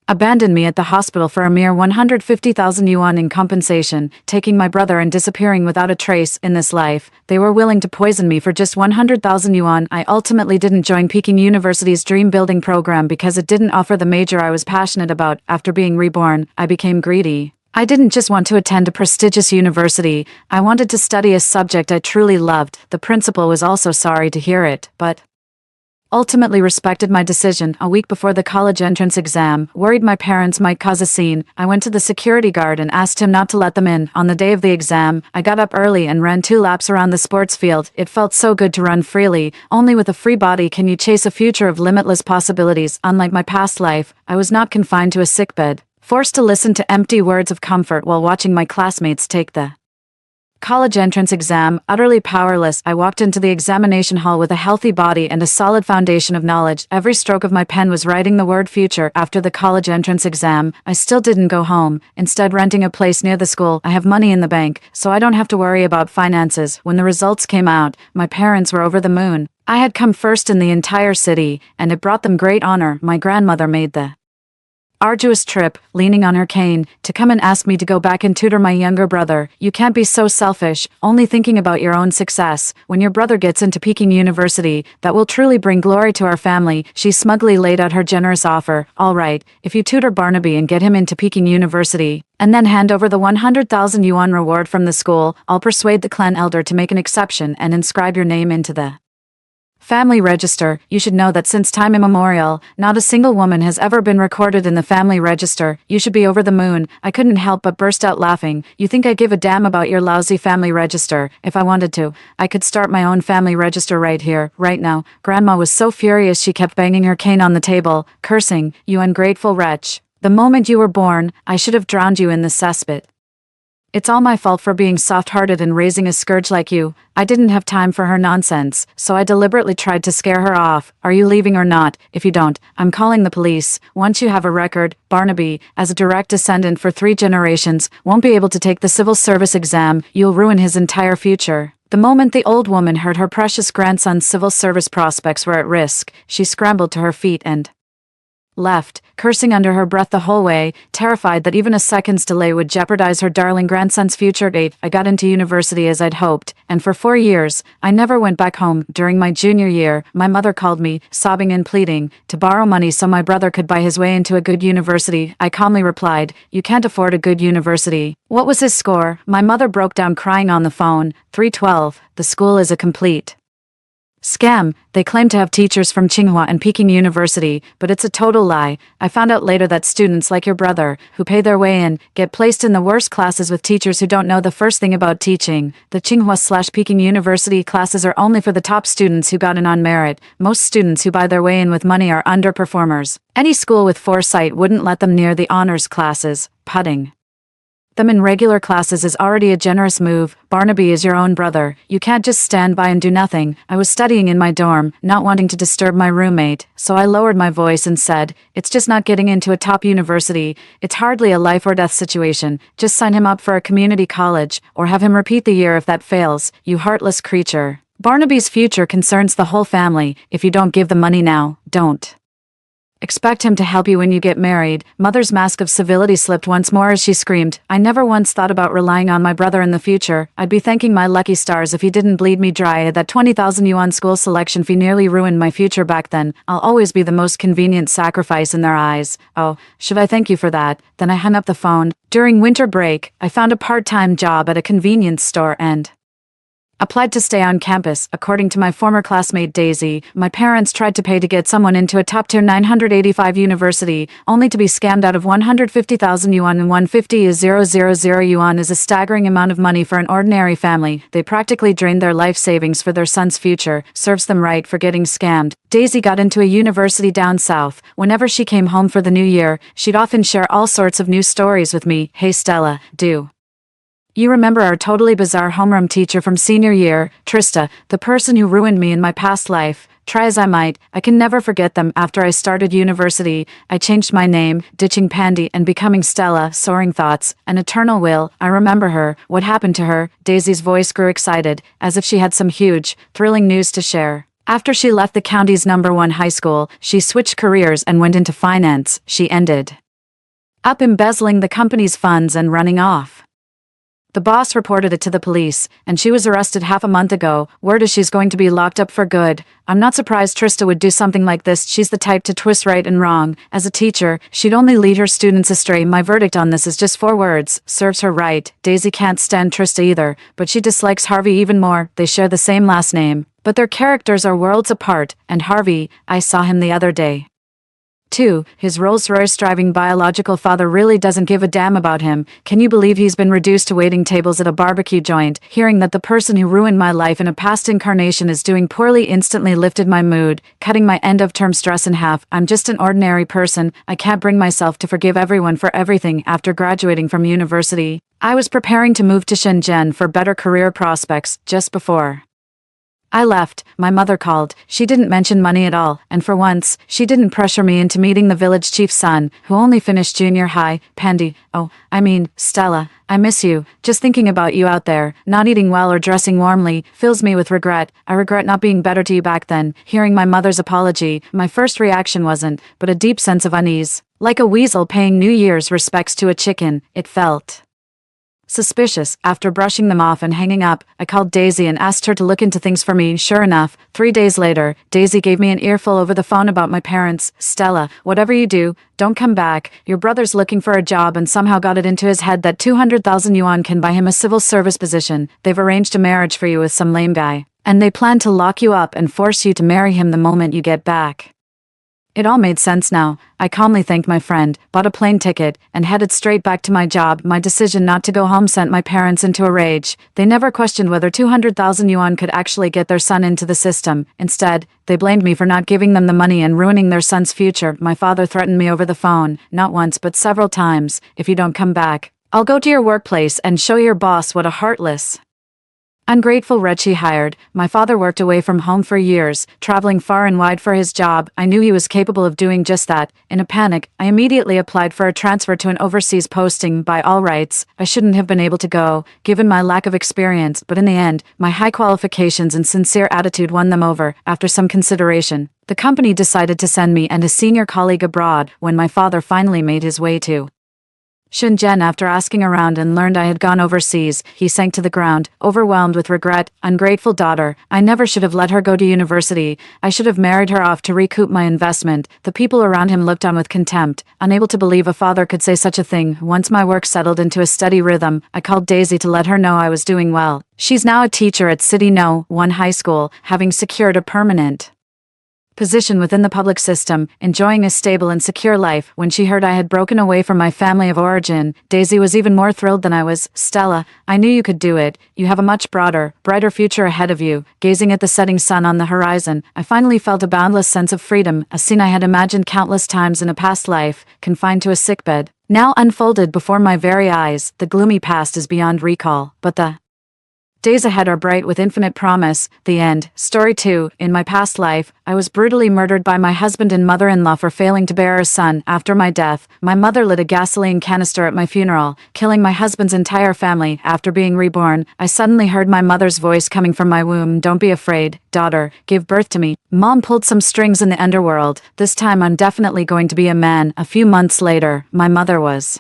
abandoned me at the hospital for a mere 150,000 yuan in compensation, taking my brother and disappearing without a trace. In this life, they were willing to poison me for just 100,000 yuan. I ultimately didn't join Peking University's dream building program because it didn't offer the major I was passionate about. After being reborn, I became greedy. I didn't just want to attend a prestigious university, I wanted to study a subject I truly loved. The principal was also sorry to hear it, but ultimately respected my decision. A week before the college entrance exam, worried my parents might cause a scene, I went to the security guard and asked him not to let them in. On the day of the exam, I got up early and ran 2 laps around the sports field. It felt so good to run freely. Only with a free body can you chase a future of limitless possibilities. Unlike my past life, I was not confined to a sickbed, forced to listen to empty words of comfort while watching my classmates take the college entrance exam. Utterly powerless, I walked into the examination hall with a healthy body and a solid foundation of knowledge. Every stroke of my pen was writing the word future. After the college entrance exam, I still didn't go home, instead renting a place near the school. I have money in the bank, so I don't have to worry about finances. When the results came out, my parents were over the moon. I had come first in the entire city, and it brought them great honor. My grandmother made the arduous trip, leaning on her cane, to come and ask me to go back and tutor my younger brother. You can't be so selfish, only thinking about your own success. When your brother gets into Peking University, that will truly bring glory to our family. She smugly laid out her generous offer. All right, if you tutor Barnaby and get him into Peking University, and then hand over the 100,000 yuan reward from the school, I'll persuade the clan elder to make an exception and inscribe your name into the family register. You should know that since time immemorial, not a single woman has ever been recorded in the family register. You should be over the moon. I couldn't help but burst out laughing. You think I give a damn about your lousy family register? If I wanted to, I could start my own family register right here, right now. Grandma was so furious she kept banging her cane on the table, cursing, "You ungrateful wretch. The moment you were born, I should have drowned you in the cesspit. It's all my fault for being soft-hearted and raising a scourge like you." I didn't have time for her nonsense, so I deliberately tried to scare her off. "Are you leaving or not? If you don't, I'm calling the police. Once you have a record, Barnaby, as a direct descendant for 3 generations, won't be able to take the civil service exam. You'll ruin his entire future." The moment the old woman heard her precious grandson's civil service prospects were at risk, she scrambled to her feet and left, cursing under her breath the whole way, terrified that even a second's delay would jeopardize her darling grandson's future. I got into university as I'd hoped, and for 4 years, I never went back home. During my junior year, my mother called me, sobbing and pleading, to borrow money so my brother could buy his way into a good university. I calmly replied, "You can't afford a good university." What was his score? My mother broke down crying on the phone. 312. The school is a complete scam. They claim to have teachers from Tsinghua and Peking University, but it's a total lie. I found out later that students like your brother, who pay their way in, get placed in the worst classes with teachers who don't know the first thing about teaching. The Tsinghua/Peking University classes are only for the top students who got in on merit. Most students who buy their way in with money are underperformers. Any school with foresight wouldn't let them near the honors classes. Putting them in regular classes is already a generous move. Barnaby is your own brother. You can't just stand by and do nothing. I was studying in my dorm, not wanting to disturb my roommate, so I lowered my voice and said, "It's just not getting into a top university. It's hardly a life or death situation. Just sign him up for a community college, or have him repeat the year if that fails, you heartless creature. Barnaby's future concerns the whole family. If you don't give the money now, don't expect him to help you when you get married." Mother's mask of civility slipped once more as she screamed, "I never once thought about relying on my brother in the future. I'd be thanking my lucky stars if he didn't bleed me dry. That 20,000 yuan school selection fee nearly ruined my future back then. I'll always be the most convenient sacrifice in their eyes. Oh, should I thank you for that?" Then I hung up the phone. During winter break, I found a part-time job at a convenience store and applied to stay on campus. According to my former classmate Daisy, my parents tried to pay to get someone into a top-tier 985 university, only to be scammed out of 150,000 yuan, and 150,000 yuan is a staggering amount of money for an ordinary family. They practically drained their life savings for their son's future. Serves them right for getting scammed. Daisy got into a university down south. Whenever she came home for the new year, she'd often share all sorts of new stories with me. "Hey Stella, do You remember our totally bizarre homeroom teacher from senior year, Trista, the person who ruined me in my past life. Try as I might, I can never forget them. After I started university, I changed my name, ditching Pandy and becoming Stella, soaring thoughts, an eternal will. I remember her. What happened to her? Daisy's voice grew excited, as if she had some huge, thrilling news to share. After she left the county's #1 high school, she switched careers and went into finance. She ended up embezzling the company's funds and running off. The boss reported it to the police, and she was arrested half a month ago. Word is she's going to be locked up for good. I'm not surprised Trista would do something like this. She's the type to twist right and wrong. As a teacher, she'd only lead her students astray. My verdict on this is just 4 words. Serves her right. Daisy can't stand Trista either, but she dislikes Harvey even more. They share the same last name, but their characters are worlds apart. And Harvey, I saw him the other day. 2. His Rolls-Royce driving biological father really doesn't give a damn about him. Can you believe he's been reduced to waiting tables at a barbecue joint? Hearing that the person who ruined my life in a past incarnation is doing poorly instantly lifted my mood, cutting my end-of-term stress in half. I'm just an ordinary person. I can't bring myself to forgive everyone for everything. After graduating from university, I was preparing to move to Shenzhen for better career prospects. Just before I left, my mother called. She didn't mention money at all, and for once, she didn't pressure me into meeting the village chief's son, who only finished junior high. Pandy, Stella, I miss you. Just thinking about you out there, not eating well or dressing warmly, fills me with regret. I regret not being better to you back then. Hearing my mother's apology, my first reaction wasn't, but a deep sense of unease. Like a weasel paying New Year's respects to a chicken, it felt suspicious. After brushing them off and hanging up, I called Daisy and asked her to look into things for me. Sure enough, 3 days later, Daisy gave me an earful over the phone about my parents. Stella, whatever you do, don't come back. Your brother's looking for a job and somehow got it into his head that 200,000 yuan can buy him a civil service position. They've arranged a marriage for you with some lame guy, and they plan to lock you up and force you to marry him the moment you get back. It all made sense now. I calmly thanked my friend, bought a plane ticket, and headed straight back to my job. My decision not to go home sent my parents into a rage. They never questioned whether 200,000 yuan could actually get their son into the system. Instead, they blamed me for not giving them the money and ruining their son's future. My father threatened me over the phone, not once but several times. If you don't come back, I'll go to your workplace and show your boss what a heartless, ungrateful wretch he hired. My father worked away from home for years, traveling far and wide for his job. I knew he was capable of doing just that. In a panic, I immediately applied for a transfer to an overseas posting. By all rights, I shouldn't have been able to go, given my lack of experience, but in the end, my high qualifications and sincere attitude won them over. After some consideration, the company decided to send me and a senior colleague abroad. When my father finally made his way to Shenzhen after asking around and learned I had gone overseas, he sank to the ground, overwhelmed with regret. Ungrateful daughter, I never should have let her go to university. I should have married her off to recoup my investment. The people around him looked on with contempt, unable to believe a father could say such a thing. Once my work settled into a steady rhythm, I called Daisy to let her know I was doing well. She's now a teacher at City No. 1 High School, having secured a permanent position within the public system, enjoying a stable and secure life. When she heard I had broken away from my family of origin, Daisy was even more thrilled than I was. Stella, I knew you could do it. You have a much broader, brighter future ahead of you. Gazing at the setting sun on the horizon, I finally felt a boundless sense of freedom, a scene I had imagined countless times in a past life, confined to a sickbed, now unfolded before my very eyes. The gloomy past is beyond recall, but the days ahead are bright with infinite promise. The end. Story 2. In my past life, I was brutally murdered by my husband and mother-in-law for failing to bear a son. After my death, my mother lit a gasoline canister at my funeral, killing my husband's entire family. After being reborn, I suddenly heard my mother's voice coming from my womb. Don't be afraid, daughter. Give birth to me. Mom pulled some strings in the underworld. This time I'm definitely going to be a man. A few months later, my mother was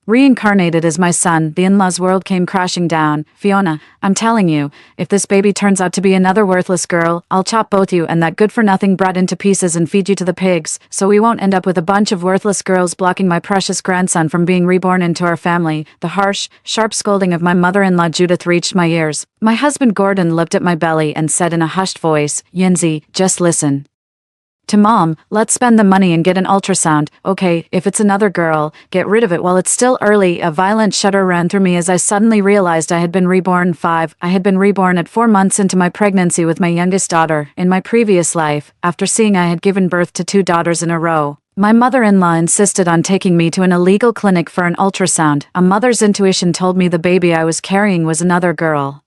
reincarnated as my son. The in-laws world came crashing down. Fiona, I'm telling you, if this baby turns out to be another worthless girl, I'll chop both you and that good-for-nothing brat into pieces and feed you to the pigs, so we won't end up with a bunch of worthless girls blocking my precious grandson from being reborn into our family. The harsh, sharp scolding of my mother-in-law Judith reached my ears. My husband Gordon looked at my belly and said in a hushed voice, Yinzi, just listen to Mom. Let's spend the money and get an ultrasound. Okay, if it's another girl, get rid of it while it's still early. A violent shudder ran through me as I suddenly realized I had been reborn. I had been reborn at 4 months into my pregnancy with my youngest daughter. In my previous life, after seeing I had given birth to 2 daughters in a row, My mother-in-law insisted on taking me to an illegal clinic for an ultrasound. A mother's intuition told me the baby I was carrying was another girl.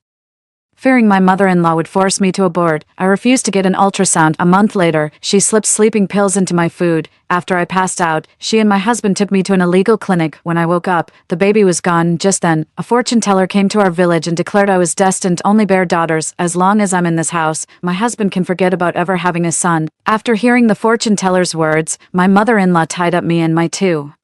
Fearing my mother-in-law would force me to abort, I refused to get an ultrasound. A month later, she slipped sleeping pills into my food. After I passed out, she and my husband took me to an illegal clinic. When I woke up, the baby was gone. Just then, a fortune teller came to our village and declared I was destined to only bear daughters. As long as I'm in this house, my husband can forget about ever having a son. After hearing the fortune teller's words, my mother-in-law tied up me and my two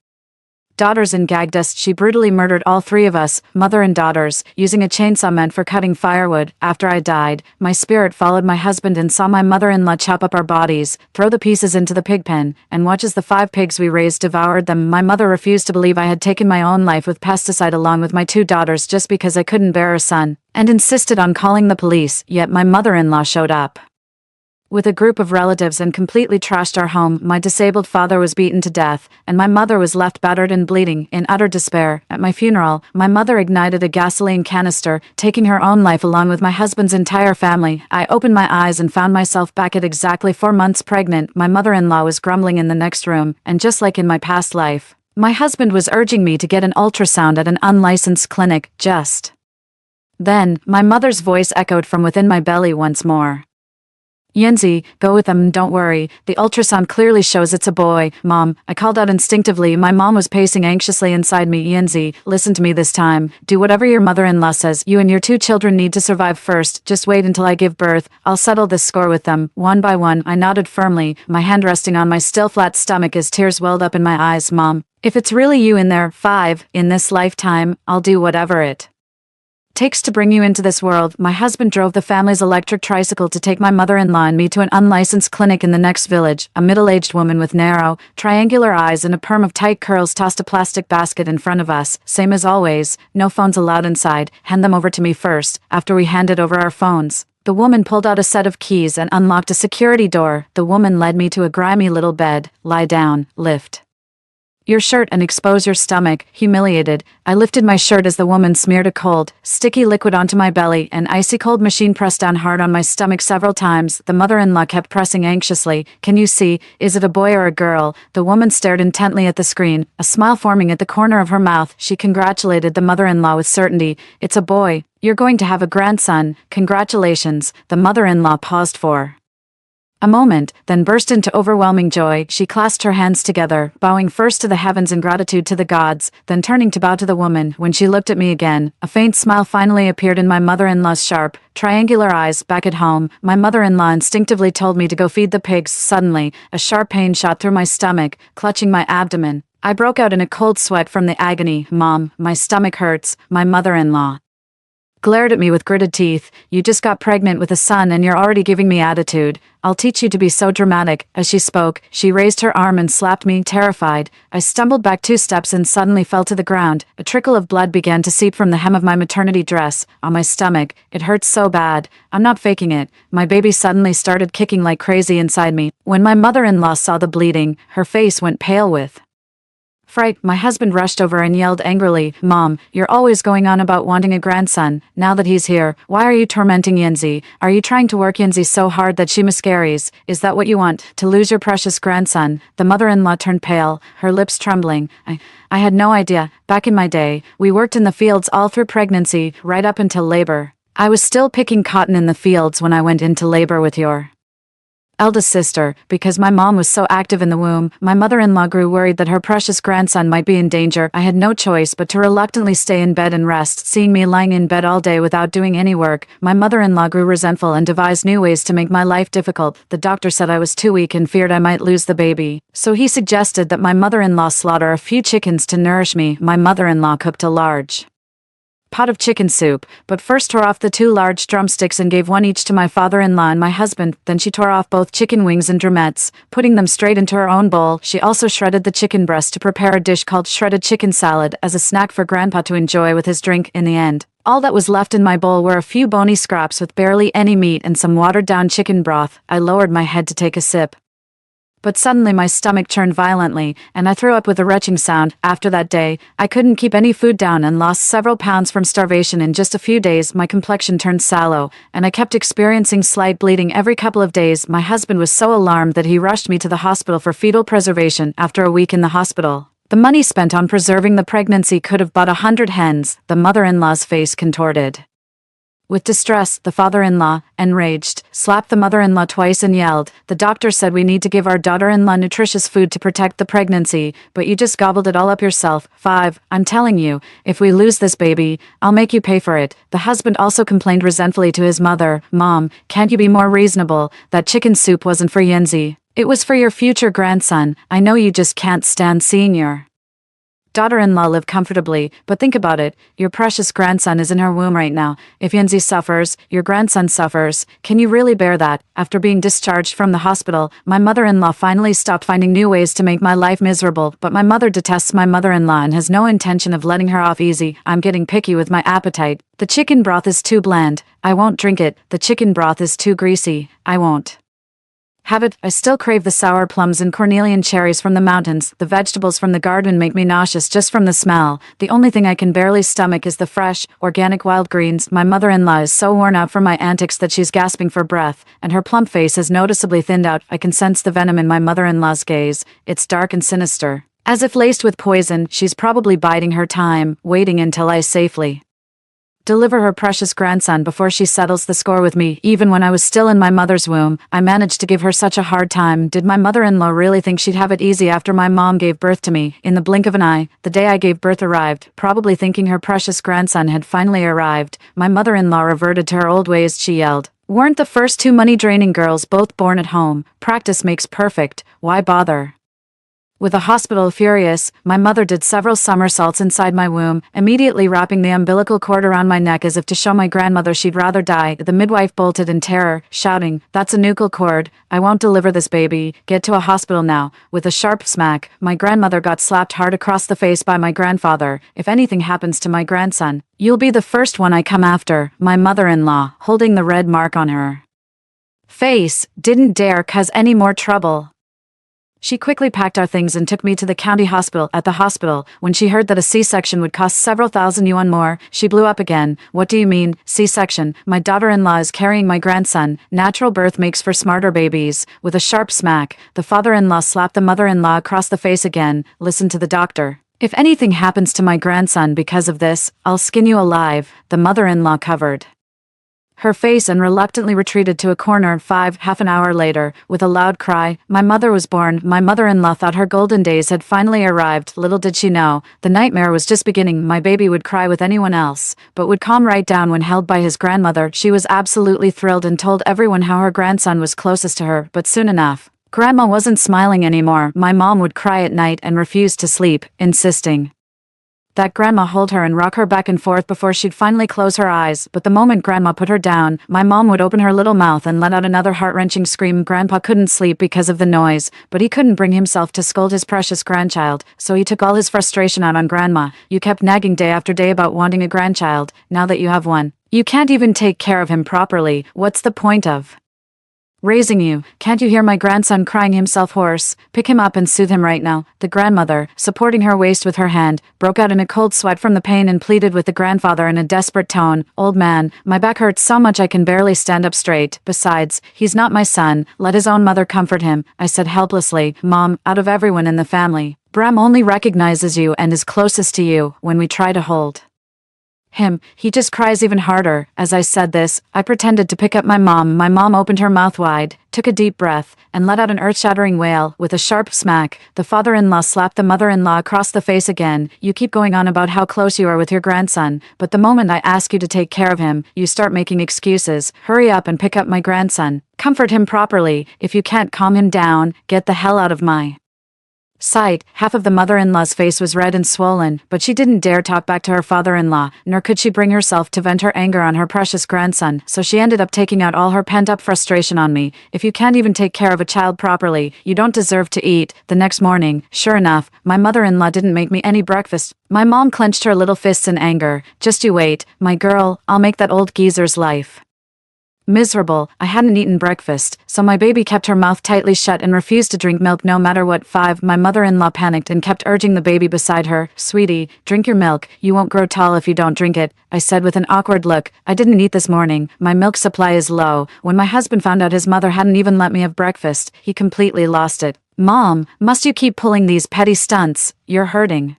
daughters and gagged us. She brutally murdered all three of us, mother and daughters, using a chainsaw meant for cutting firewood. After I died, my spirit followed my husband and saw my mother-in-law chop up our bodies, throw the pieces into the pig pen, and watch as the 5 pigs we raised devoured them. My mother refused to believe I had taken my own life with pesticide along with my 2 daughters just because I couldn't bear a son, and insisted on calling the police, yet my mother-in-law showed up with a group of relatives and completely trashed our home. My disabled father was beaten to death, and my mother was left battered and bleeding. In utter despair, at my funeral, my mother ignited a gasoline canister, taking her own life along with my husband's entire family. I opened my eyes and found myself back at exactly 4 months pregnant. My mother-in-law was grumbling in the next room, and just like in my past life, my husband was urging me to get an ultrasound at an unlicensed clinic. Just then, my mother's voice echoed from within my belly once more. Yenzi, go with them, don't worry. The ultrasound clearly shows it's a boy. Mom, I called out instinctively. My mom was pacing anxiously inside me. Yenzi, listen to me this time. Do whatever your mother-in-law says. You and your 2 children need to survive first. Just wait until I give birth. I'll settle this score with them. One by one, I nodded firmly, my hand resting on my still flat stomach as tears welled up in my eyes. Mom, if it's really you in there, 5, in this lifetime, I'll do whatever it takes to bring you into this world. My husband drove the family's electric tricycle to take my mother-in-law and me to an unlicensed clinic in the next village. A middle-aged woman with narrow, triangular eyes and a perm of tight curls tossed a plastic basket in front of us. Same as always, no phones allowed inside. Hand them over to me first. After we handed over our phones, the woman pulled out a set of keys and unlocked a security door. The woman led me to a grimy little bed. Lie down, lift your shirt and expose your stomach. Humiliated, I lifted my shirt as the woman smeared a cold, sticky liquid onto my belly. An icy cold machine pressed down hard on my stomach several times. The mother-in-law kept pressing anxiously. Can you see? Is it a boy or a girl? The woman stared intently at the screen, a smile forming at the corner of her mouth. She congratulated the mother-in-law with certainty. It's a boy. You're going to have a grandson. Congratulations. The mother-in-law paused for a moment, then burst into overwhelming joy. She clasped her hands together, bowing first to the heavens in gratitude to the gods, then turning to bow to the woman. When she looked at me again, a faint smile finally appeared in my mother-in-law's sharp, triangular eyes. Back at home, my mother-in-law instinctively told me to go feed the pigs. Suddenly, a sharp pain shot through my stomach, clutching my abdomen. I broke out in a cold sweat from the agony. Mom, my stomach hurts. My mother-in-law glared at me with gritted teeth. You just got pregnant with a son and you're already giving me attitude. I'll teach you to be so dramatic. As she spoke, she raised her arm and slapped me. Terrified, I stumbled back 2 steps and suddenly fell to the ground. A trickle of blood began to seep from the hem of my maternity dress. On my stomach, it hurt so bad. I'm not faking it. My baby suddenly started kicking like crazy inside me. When my mother-in-law saw the bleeding, her face went pale with fright. My husband rushed over and yelled angrily, Mom, you're always going on about wanting a grandson. Now that he's here, why are you tormenting Yenzi? Are you trying to work Yenzi so hard that she miscarries? Is that what you want, to lose your precious grandson? The mother-in-law turned pale, her lips trembling. I had no idea. Back in my day, we worked in the fields all through pregnancy, right up until labor. I was still picking cotton in the fields when I went into labor with your eldest sister. Because my mom was so active in the womb, my mother-in-law grew worried that her precious grandson might be in danger. I had no choice but to reluctantly stay in bed and rest. Seeing me lying in bed all day without doing any work, my mother-in-law grew resentful and devised new ways to make my life difficult. The doctor said I was too weak and feared I might lose the baby, so he suggested that my mother-in-law slaughter a few chickens to nourish me. My mother-in-law cooked a large pot of chicken soup, but first tore off the 2 large drumsticks and gave one each to my father-in-law and my husband. Then she tore off both chicken wings and drumettes, putting them straight into her own bowl. She also shredded the chicken breast to prepare a dish called shredded chicken salad as a snack for Grandpa to enjoy with his drink. In the end, all that was left in my bowl were a few bony scraps with barely any meat and some watered-down chicken broth. I lowered my head to take a sip But suddenly my stomach churned violently, and I threw up with a retching sound. After that day, I couldn't keep any food down and lost several pounds from starvation. In just a few days, my complexion turned sallow, and I kept experiencing slight bleeding every couple of days. My husband was so alarmed that he rushed me to the hospital for fetal preservation. After a week in the hospital, the money spent on preserving the pregnancy could have bought 100 hens. The mother-in-law's face contorted with distress. The father-in-law, enraged, slapped the mother-in-law twice and yelled, "The doctor said we need to give our daughter-in-law nutritious food to protect the pregnancy, but you just gobbled it all up yourself." 5. I'm telling you, if we lose this baby, I'll make you pay for it. The husband also complained resentfully to his mother, "Mom, can't you be more reasonable? That chicken soup wasn't for Yenzi. It was for your future grandson. I know you just can't stand seeing your daughter-in-law live comfortably, but think about it. Your precious grandson is in her womb right now. If Yenzi suffers, your grandson suffers. Can you really bear that?" After being discharged from the hospital, my mother-in-law finally stopped finding new ways to make my life miserable, but my mother detests my mother-in-law and has no intention of letting her off easy. I'm getting picky with my appetite. The chicken broth is too bland. I won't drink it. The chicken broth is too greasy. I won't have it. I still crave the sour plums and cornelian cherries from the mountains. The vegetables from the garden make me nauseous just from the smell. The only thing I can barely stomach is the fresh, organic wild greens. My mother-in-law is so worn out from my antics that she's gasping for breath, and her plump face has noticeably thinned out. I can sense the venom in my mother-in-law's gaze. It's dark and sinister, as if laced with poison. She's probably biding her time, waiting until I safely deliver her precious grandson before she settles the score with me. Even when I was still in my mother's womb, I managed to give her such a hard time. Did my mother-in-law really think she'd have it easy after my mom gave birth to me? In the blink of an eye, the day I gave birth arrived. Probably thinking her precious grandson had finally arrived, my mother-in-law reverted to her old ways. She yelled, "Weren't the first two money-draining girls both born at home? Practice makes perfect. Why bother?" With the hospital furious, my mother did several somersaults inside my womb, immediately wrapping the umbilical cord around my neck as if to show my grandmother she'd rather die. The midwife bolted in terror, shouting, "That's a nuchal cord. I won't deliver this baby. Get to a hospital now." With a sharp smack, my grandmother got slapped hard across the face by my grandfather. "If anything happens to my grandson, you'll be the first one I come after." My mother-in-law, holding the red mark on her face, didn't dare cause any more trouble. She quickly packed our things and took me to the county hospital. At the hospital, when she heard that a C-section would cost several thousand yuan more, she blew up again. "What do you mean, C-section? My daughter-in-law is carrying my grandson. Natural birth makes for smarter babies." With a sharp smack, the father-in-law slapped the mother-in-law across the face again. "Listen to the doctor. If anything happens to my grandson because of this, I'll skin you alive." The mother-in-law covered her face and reluctantly retreated to a corner. 5. Half an hour later, with a loud cry, my mother was born. My mother-in-law thought her golden days had finally arrived. Little did she know, the nightmare was just beginning. My baby would cry with anyone else, but would calm right down when held by his grandmother. She was absolutely thrilled and told everyone how her grandson was closest to her. But soon enough, Grandma wasn't smiling anymore. My mom would cry at night and refuse to sleep, insisting that Grandma hold her and rock her back and forth before she'd finally close her eyes. But the moment Grandma put her down, my mom would open her little mouth and let out another heart-wrenching scream. Grandpa couldn't sleep because of the noise, but he couldn't bring himself to scold his precious grandchild, so he took all his frustration out on Grandma. "You kept nagging day after day about wanting a grandchild. Now that you have one, you can't even take care of him properly. What's the point of raising you? Can't you hear my grandson crying himself hoarse? Pick him up and soothe him right now." The grandmother, supporting her waist with her hand, broke out in a cold sweat from the pain and pleaded with the grandfather in a desperate tone, "Old man, my back hurts so much I can barely stand up straight. Besides, he's not my son. Let his own mother comfort him." I said helplessly, "Mom, out of everyone in the family, Bram only recognizes you and is closest to you. When we try to hold him, he just cries even harder." As I said this, I pretended to pick up my mom. My mom opened her mouth wide, took a deep breath, and let out an earth-shattering wail. With a sharp smack, the father-in-law slapped the mother-in-law across the face again. "You keep going on about how close you are with your grandson, but the moment I ask you to take care of him, you start making excuses. Hurry up and pick up my grandson. Comfort him properly. If you can't calm him down, get the hell out of my sight." Half of the mother-in-law's face was red and swollen, but she didn't dare talk back to her father-in-law, nor could she bring herself to vent her anger on her precious grandson, so she ended up taking out all her pent-up frustration on me. "If you can't even take care of a child properly, you don't deserve to eat." The next morning, sure enough, my mother-in-law didn't make me any breakfast. My mom clenched her little fists in anger. "Just you wait, my girl, I'll make that old geezer's life Miserable, I hadn't eaten breakfast, so my baby kept her mouth tightly shut and refused to drink milk no matter what. 5. My mother-in-law panicked and kept urging the baby beside her. Sweetie, drink your milk, you won't grow tall if you don't drink it, I said with an awkward look. I didn't eat this morning, my milk supply is low. When my husband found out his mother hadn't even let me have breakfast, he completely lost it. Mom, must you keep pulling these petty stunts? You're hurting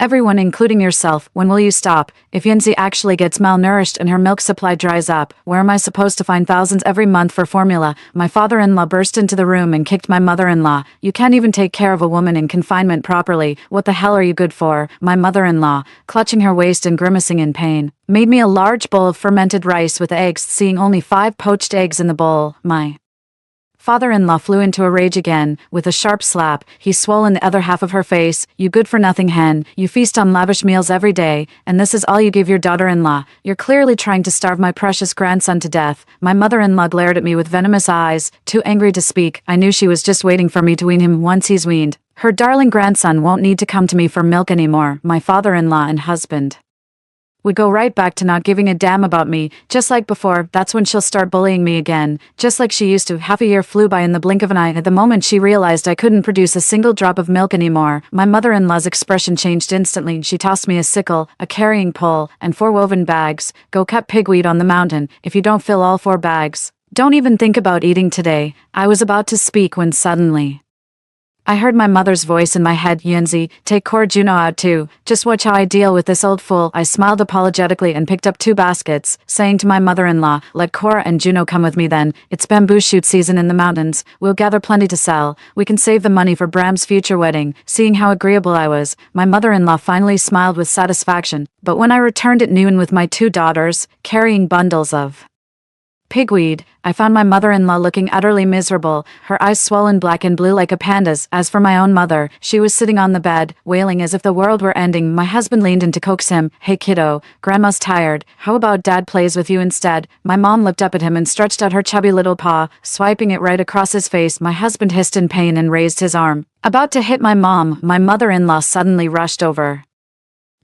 everyone, including yourself. When will you stop? If Yanzi actually gets malnourished and her milk supply dries up, where am I supposed to find thousands every month for formula? My father-in-law burst into the room and kicked my mother-in-law. You can't even take care of a woman in confinement properly. What the hell are you good for? My mother-in-law, clutching her waist and grimacing in pain, made me a large bowl of fermented rice with eggs, seeing only 5 poached eggs in the bowl. My father-in-law flew into a rage again. With a sharp slap, he swollen the other half of her face. You good-for-nothing hen, you feast on lavish meals every day, and this is all you give your daughter-in-law. You're clearly trying to starve my precious grandson to death. My mother-in-law glared at me with venomous eyes, too angry to speak. I knew she was just waiting for me to wean him. Once he's weaned, her darling grandson won't need to come to me for milk anymore. My father-in-law and husband would go right back to not giving a damn about me, just like before. That's when she'll start bullying me again, just like she used to. Half a year flew by in the blink of an eye. At the moment she realized I couldn't produce a single drop of milk anymore, my mother-in-law's expression changed instantly. She tossed me a sickle, a carrying pole, and 4 woven bags. Go cut pigweed on the mountain, if you don't fill all 4 bags. Don't even think about eating today. I was about to speak when suddenly I heard my mother's voice in my head. Yanzi, take Cora Juno out too. Just watch how I deal with this old fool. I smiled apologetically and picked up 2 baskets, saying to my mother-in-law, let Cora and Juno come with me then. It's bamboo shoot season in the mountains. We'll gather plenty to sell. We can save the money for Bram's future wedding. Seeing how agreeable I was, my mother-in-law finally smiled with satisfaction. But when I returned at noon with my 2 daughters, carrying bundles of pigweed, I found my mother-in-law looking utterly miserable, her eyes swollen black and blue like a panda's. As for my own mother, she was sitting on the bed, wailing as if the world were ending. My husband leaned in to coax him. Hey kiddo, grandma's tired. How about dad plays with you instead? My mom looked up at him and stretched out her chubby little paw, swiping it right across his face. My husband hissed in pain and raised his arm, about to hit my mom. My mother-in-law suddenly rushed over,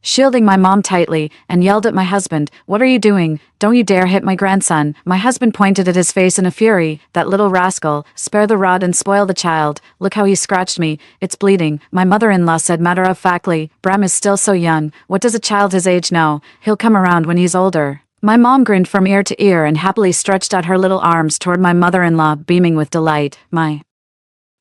shielding my mom tightly, and yelled at my husband, what are you doing? Don't you dare hit my grandson. My husband pointed at his face in a fury. That little rascal, spare the rod and spoil the child. Look how he scratched me. It's bleeding. My mother-in-law said matter-of-factly, Bram is still so young. What does a child his age know? He'll come around when he's older. My mom grinned from ear to ear and happily stretched out her little arms toward my mother-in-law, beaming with delight. My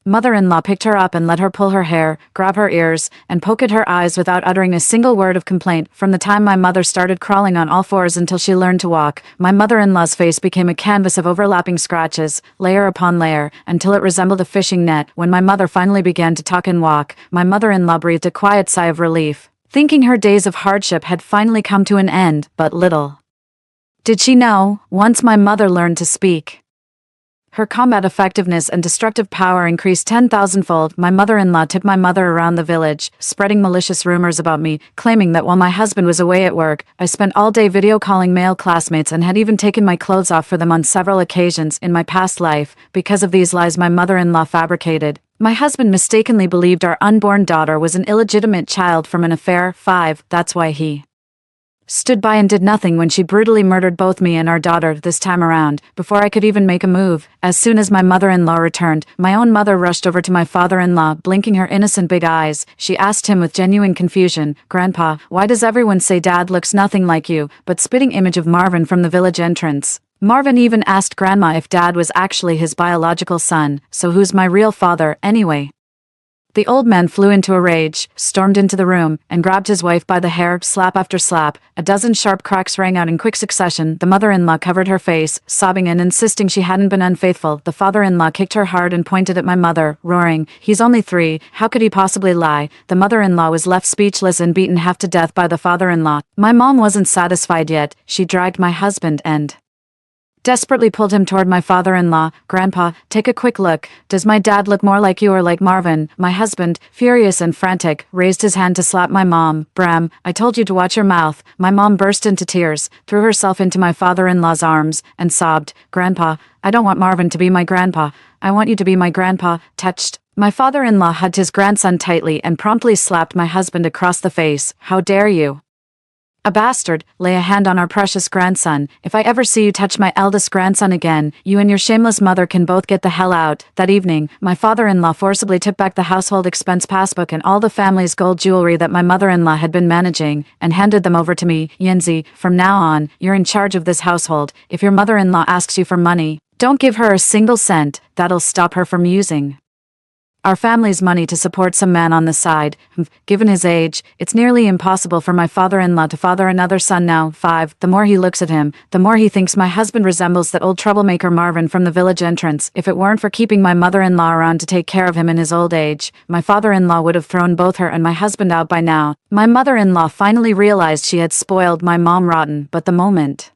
mother-in-law picked her up and let her pull her hair, grab her ears, and poke at her eyes without uttering a single word of complaint. From the time my mother started crawling on all 4s until she learned to walk, my mother-in-law's face became a canvas of overlapping scratches, layer upon layer, until it resembled a fishing net. When my mother finally began to talk and walk, my mother-in-law breathed a quiet sigh of relief, thinking her days of hardship had finally come to an end. But little did she know, once my mother learned to speak, her combat effectiveness and destructive power increased 10,000-fold. My mother-in-law tipped my mother around the village, spreading malicious rumors about me, claiming that while my husband was away at work, I spent all day video calling male classmates and had even taken my clothes off for them on several occasions in my past life. Because of these lies my mother-in-law fabricated, my husband mistakenly believed our unborn daughter was an illegitimate child from an affair. 5. That's why he stood by and did nothing when she brutally murdered both me and our daughter this time around, before I could even make a move. As soon as my mother-in-law returned, my own mother rushed over to my father-in-law, blinking her innocent big eyes. She asked him with genuine confusion, Grandpa, why does everyone say Dad looks nothing like you? But spitting image of Marvin from the village entrance. Marvin even asked Grandma if Dad was actually his biological son, so who's my real father, anyway? The old man flew into a rage, stormed into the room, and grabbed his wife by the hair, slap after slap. A dozen sharp cracks rang out in quick succession. The mother-in-law covered her face, sobbing and insisting she hadn't been unfaithful. The father-in-law kicked her hard and pointed at my mother, roaring, he's only 3, how could he possibly lie? The mother-in-law was left speechless and beaten half to death by the father-in-law. My mom wasn't satisfied yet. She dragged my husband and desperately pulled him toward my father-in-law. Grandpa, take a quick look. Does my dad look more like you or like Marvin? My husband, furious and frantic, raised his hand to slap my mom. Bram, I told you to watch your mouth. My mom burst into tears, threw herself into my father-in-law's arms, and sobbed, Grandpa, I don't want Marvin to be my grandpa. I want you to be my grandpa. Touched. My father-in-law hugged his grandson tightly and promptly slapped my husband across the face. How dare you? A bastard, lay a hand on our precious grandson. If I ever see you touch my eldest grandson again, you and your shameless mother can both get the hell out. That evening, my father-in-law forcibly took back the household expense passbook and all the family's gold jewelry that my mother-in-law had been managing, and handed them over to me. Yenzi, from now on, you're in charge of this household. If your mother-in-law asks you for money, don't give her a single cent. That'll stop her from using our family's money to support some man on the side. Given his age, it's nearly impossible for my father-in-law to father another son now. 5. The more he looks at him, the more he thinks my husband resembles that old troublemaker Marvin from the village entrance. If it weren't for keeping my mother-in-law around to take care of him in his old age, my father-in-law would have thrown both her and my husband out by now. My mother-in-law finally realized she had spoiled my mom rotten, but the moment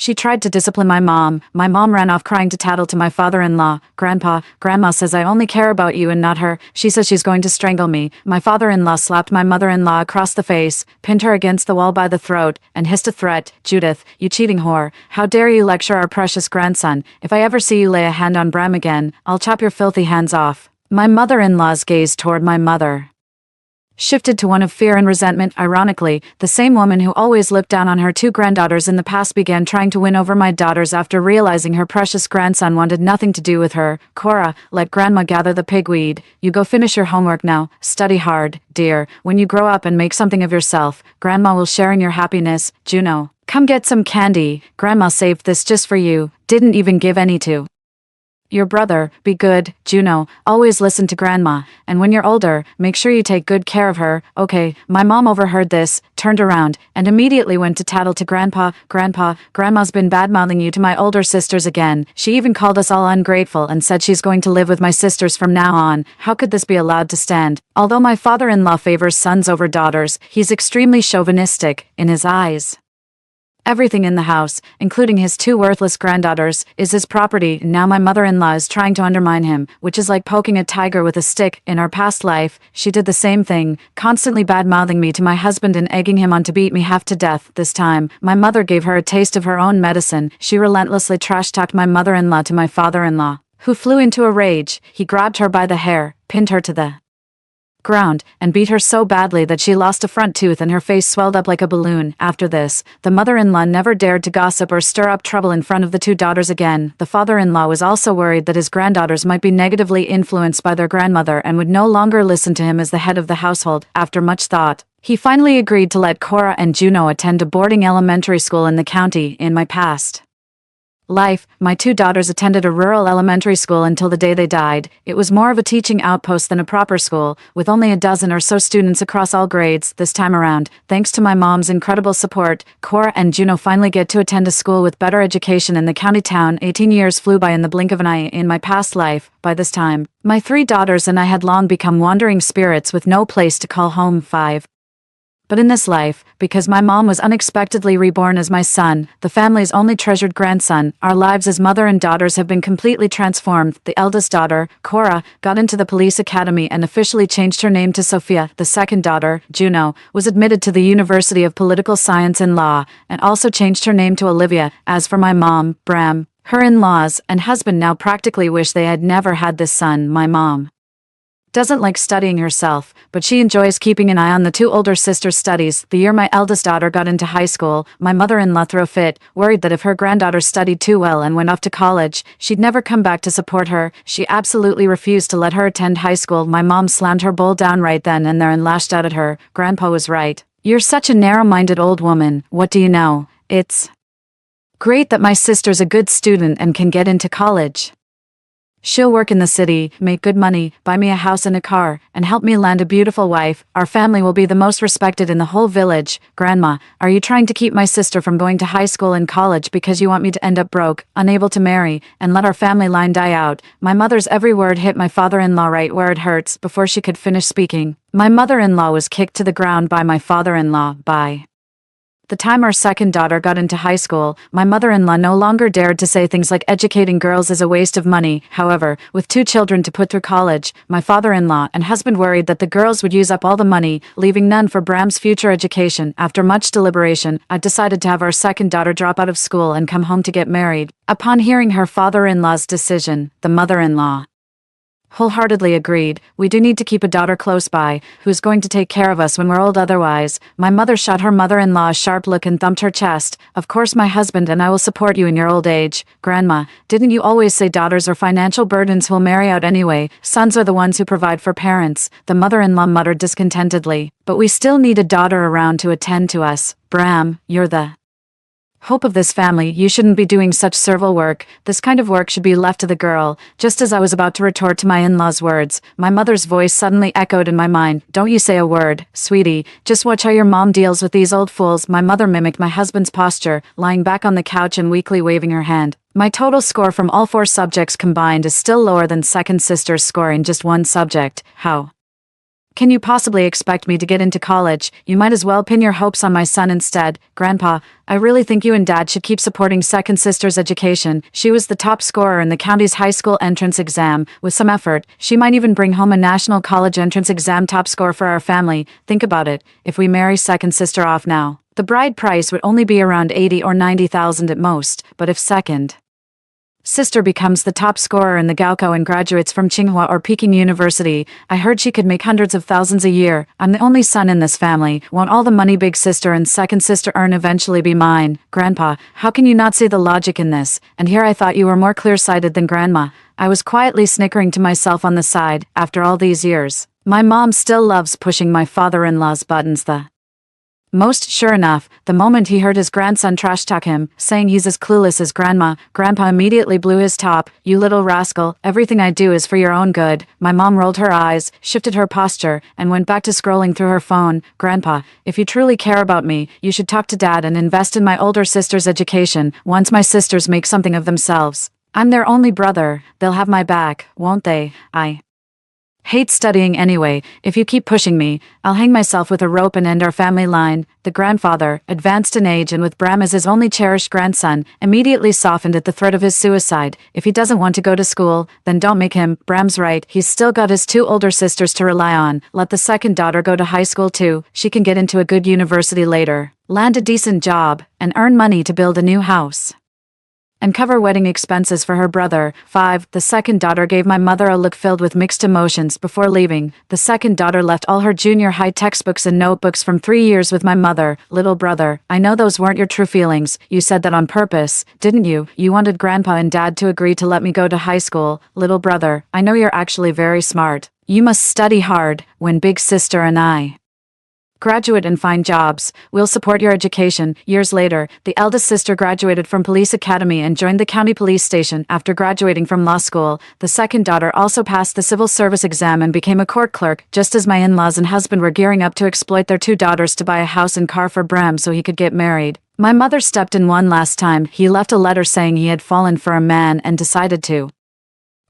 she tried to discipline my mom ran off crying to tattle to my father-in-law. Grandma says I only care about you and not her. She says she's going to strangle me. My father-in-law slapped my mother-in-law across the face, pinned her against the wall by the throat, and hissed a threat. Judith, you cheating whore. How dare you lecture our precious grandson. If I ever see you lay a hand on Bram again, I'll chop your filthy hands off. My mother-in-law's gaze toward my mother shifted to one of fear and resentment. Ironically, the same woman who always looked down on her two granddaughters in the past began trying to win over my daughters after realizing her precious grandson wanted nothing to do with her. Cora, let grandma gather the pigweed. You go finish your homework now. Study hard, dear. When you grow up and make something of yourself, grandma will share in your happiness. Juno, come get some candy. Grandma saved this just for you. Didn't even give any to your brother. Be good, Juno. Always listen to grandma, and when you're older, make sure you take good care of her. Okay. My mom overheard this, turned around, and immediately went to tattle to Grandpa. Grandma's been bad-mouthing you to my older sisters again. She even called us all ungrateful and said she's going to live with my sisters from now on. How could this be allowed to stand? Although my father-in-law favors sons over daughters, he's extremely chauvinistic in his eyes. Everything in the house, including his two worthless granddaughters, is his property, and now my mother-in-law is trying to undermine him, which is like poking a tiger with a stick. In our past life, she did the same thing, constantly bad-mouthing me to my husband and egging him on to beat me half to death. This time, my mother gave her a taste of her own medicine. She relentlessly trash-talked my mother-in-law to my father-in-law, who flew into a rage. He grabbed her by the hair, pinned her to the ground, and beat her so badly that she lost a front tooth and her face swelled up like a balloon. After this, the mother-in-law never dared to gossip or stir up trouble in front of the two daughters again. The father-in-law was also worried that his granddaughters might be negatively influenced by their grandmother and would no longer listen to him as the head of the household. After much thought, he finally agreed to let Cora and Juno attend a boarding elementary school in the county. In my past life, my two daughters attended a rural elementary school until the day they died. It was more of a teaching outpost than a proper school, with only a dozen or so students across all grades. This time around, thanks to my mom's incredible support, Cora and Juno finally get to attend a school with better education in the county town. 18 years flew by in the blink of an eye. In my past life, by this time, my three daughters and I had long become wandering spirits with no place to call home. 5. But in this life, because my mom was unexpectedly reborn as my son, the family's only treasured grandson, our lives as mother and daughters have been completely transformed. The eldest daughter, Cora, got into the police academy and officially changed her name to Sophia. The second daughter, Juno, was admitted to the University of Political Science and Law, and also changed her name to Olivia. As for my mom, Bram, her in-laws and husband now practically wish they had never had this son. My mom doesn't like studying herself, but she enjoys keeping an eye on the two older sisters' studies. The year my eldest daughter got into high school, my mother-in-law threw a fit, worried that if her granddaughter studied too well and went off to college, she'd never come back to support her. She absolutely refused to let her attend high school. My mom slammed her bowl down right then and there and lashed out at her. Grandpa was right. You're such a narrow-minded old woman. What do you know? It's great that my sister's a good student and can get into college. She'll work in the city, make good money, buy me a house and a car, and help me land a beautiful wife. Our family will be the most respected in the whole village. Grandma, are you trying to keep my sister from going to high school and college because you want me to end up broke, unable to marry, and let our family line die out? My mother's every word hit my father-in-law right where it hurts. Before she could finish speaking, my mother-in-law was kicked to the ground by my father-in-law. By the time our second daughter got into high school, my mother-in-law no longer dared to say things like educating girls is a waste of money. However, with two children to put through college, my father-in-law and husband worried that the girls would use up all the money, leaving none for Bram's future education. After much deliberation, I decided to have our second daughter drop out of school and come home to get married. Upon hearing her father-in-law's decision, the mother-in-law Wholeheartedly agreed. We do need to keep a daughter close by, who's going to take care of us when we're old otherwise. My mother shot her mother-in-law a sharp look and thumped her chest. Of course my husband and I will support you in your old age. Grandma, didn't you always say daughters are financial burdens who'll marry out anyway? Sons are the ones who provide for parents, the mother-in-law muttered discontentedly. But we still need a daughter around to attend to us. Bram, you're the hope of this family. You shouldn't be doing such servile work. This kind of work should be left to the girl. Just as I was about to retort to my in-laws' words, my mother's voice suddenly echoed in my mind. Don't you say a word, sweetie. Just watch how your mom deals with these old fools. My mother mimicked my husband's posture, lying back on the couch and weakly waving her hand. My total score from all 4 subjects combined is still lower than second sister's score in just one subject. How can you possibly expect me to get into college? You might as well pin your hopes on my son instead. Grandpa, I really think you and Dad should keep supporting second sister's education. She was the top scorer in the county's high school entrance exam. With some effort, she might even bring home a national college entrance exam top score for our family. Think about it. If we marry second sister off now, the bride price would only be around 80 or 90,000 at most. But if second sister becomes the top scorer in the Gaokao and graduates from Tsinghua or Peking University, I heard she could make hundreds of thousands a year. I'm the only son in this family. Won't all the money big sister and second sister earn eventually be mine? Grandpa, how can you not see the logic in this? And here I thought you were more clear-sighted than Grandma. I was quietly snickering to myself on the side. After all these years, my mom still loves pushing my father-in-law's buttons. Most sure enough, the moment he heard his grandson trash-talk him, saying he's as clueless as Grandma, Grandpa immediately blew his top. You little rascal, everything I do is for your own good. My mom rolled her eyes, shifted her posture, and went back to scrolling through her phone. Grandpa, if you truly care about me, you should talk to Dad and invest in my older sister's education, once my sisters make something of themselves. I'm their only brother. They'll have my back, won't they? I hate studying anyway. If you keep pushing me, I'll hang myself with a rope and end our family line. The grandfather, advanced in age and with Bram as his only cherished grandson, immediately softened at the threat of his suicide. If he doesn't want to go to school, then don't make him. Bram's right. He's still got his 2 older sisters to rely on. Let the second daughter go to high school too. She can get into a good university later, land a decent job, and earn money to build a new house and cover wedding expenses for her brother. 5. The second daughter gave my mother a look filled with mixed emotions before leaving. The second daughter left all her junior high textbooks and notebooks from 3 years with my mother. Little brother, I know those weren't your true feelings. You said that on purpose, didn't you? You wanted Grandpa and Dad to agree to let me go to high school. Little brother, I know you're actually very smart. You must study hard. When big sister and I graduate and find jobs, we'll support your education. Years later, the eldest sister graduated from police academy and joined the county police station. After graduating from law school, the second daughter also passed the civil service exam and became a court clerk, just as my in-laws and husband were gearing up to exploit their 2 daughters to buy a house and car for Bram so he could get married. My mother stepped in one last time. He left a letter saying he had fallen for a man and decided to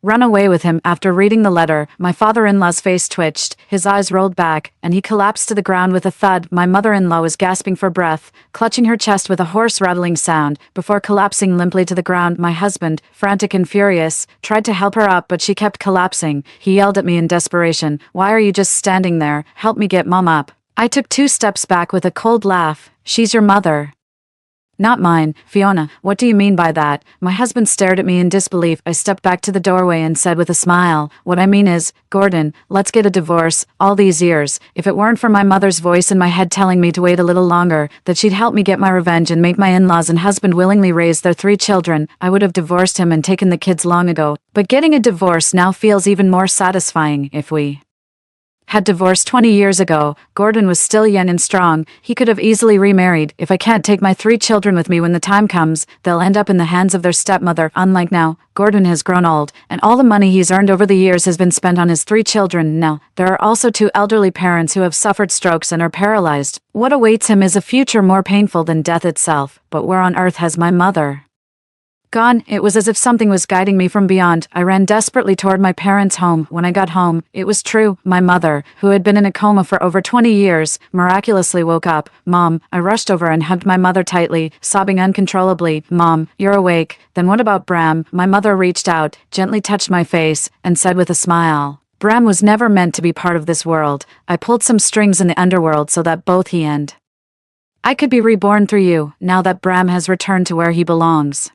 run away with him. After reading the letter, my father-in-law's face twitched, his eyes rolled back, and he collapsed to the ground with a thud. My mother-in-law was gasping for breath, clutching her chest with a hoarse rattling sound, before collapsing limply to the ground. My husband, frantic and furious, tried to help her up but she kept collapsing. He yelled at me in desperation, "Why are you just standing there? Help me get Mom up." I took 2 steps back with a cold laugh. "She's your mother, not mine." "Fiona, what do you mean by that?" My husband stared at me in disbelief. I stepped back to the doorway and said with a smile, "What I mean is, Gordon, let's get a divorce. All these years, if it weren't for my mother's voice in my head telling me to wait a little longer, that she'd help me get my revenge and make my in-laws and husband willingly raise their 3 children, I would have divorced him and taken the kids long ago. But getting a divorce now feels even more satisfying. If we had divorced 20 years ago, Gordon was still young and strong. He could have easily remarried. If I can't take my 3 children with me when the time comes, they'll end up in the hands of their stepmother. Unlike now, Gordon has grown old, and all the money he's earned over the years has been spent on his 3 children. Now, there are also 2 elderly parents who have suffered strokes and are paralyzed. What awaits him is a future more painful than death itself. But where on earth has my mother gone? It was as if something was guiding me from beyond. I ran desperately toward my parents' home. When I got home, it was true. My mother, who had been in a coma for over 20 years, miraculously woke up. "Mom," I rushed over and hugged my mother tightly, sobbing uncontrollably. "Mom, you're awake. Then what about Bram?" My mother reached out, gently touched my face, and said with a smile, "Bram was never meant to be part of this world. I pulled some strings in the underworld so that both he and I could be reborn through you, now that Bram has returned to where he belongs."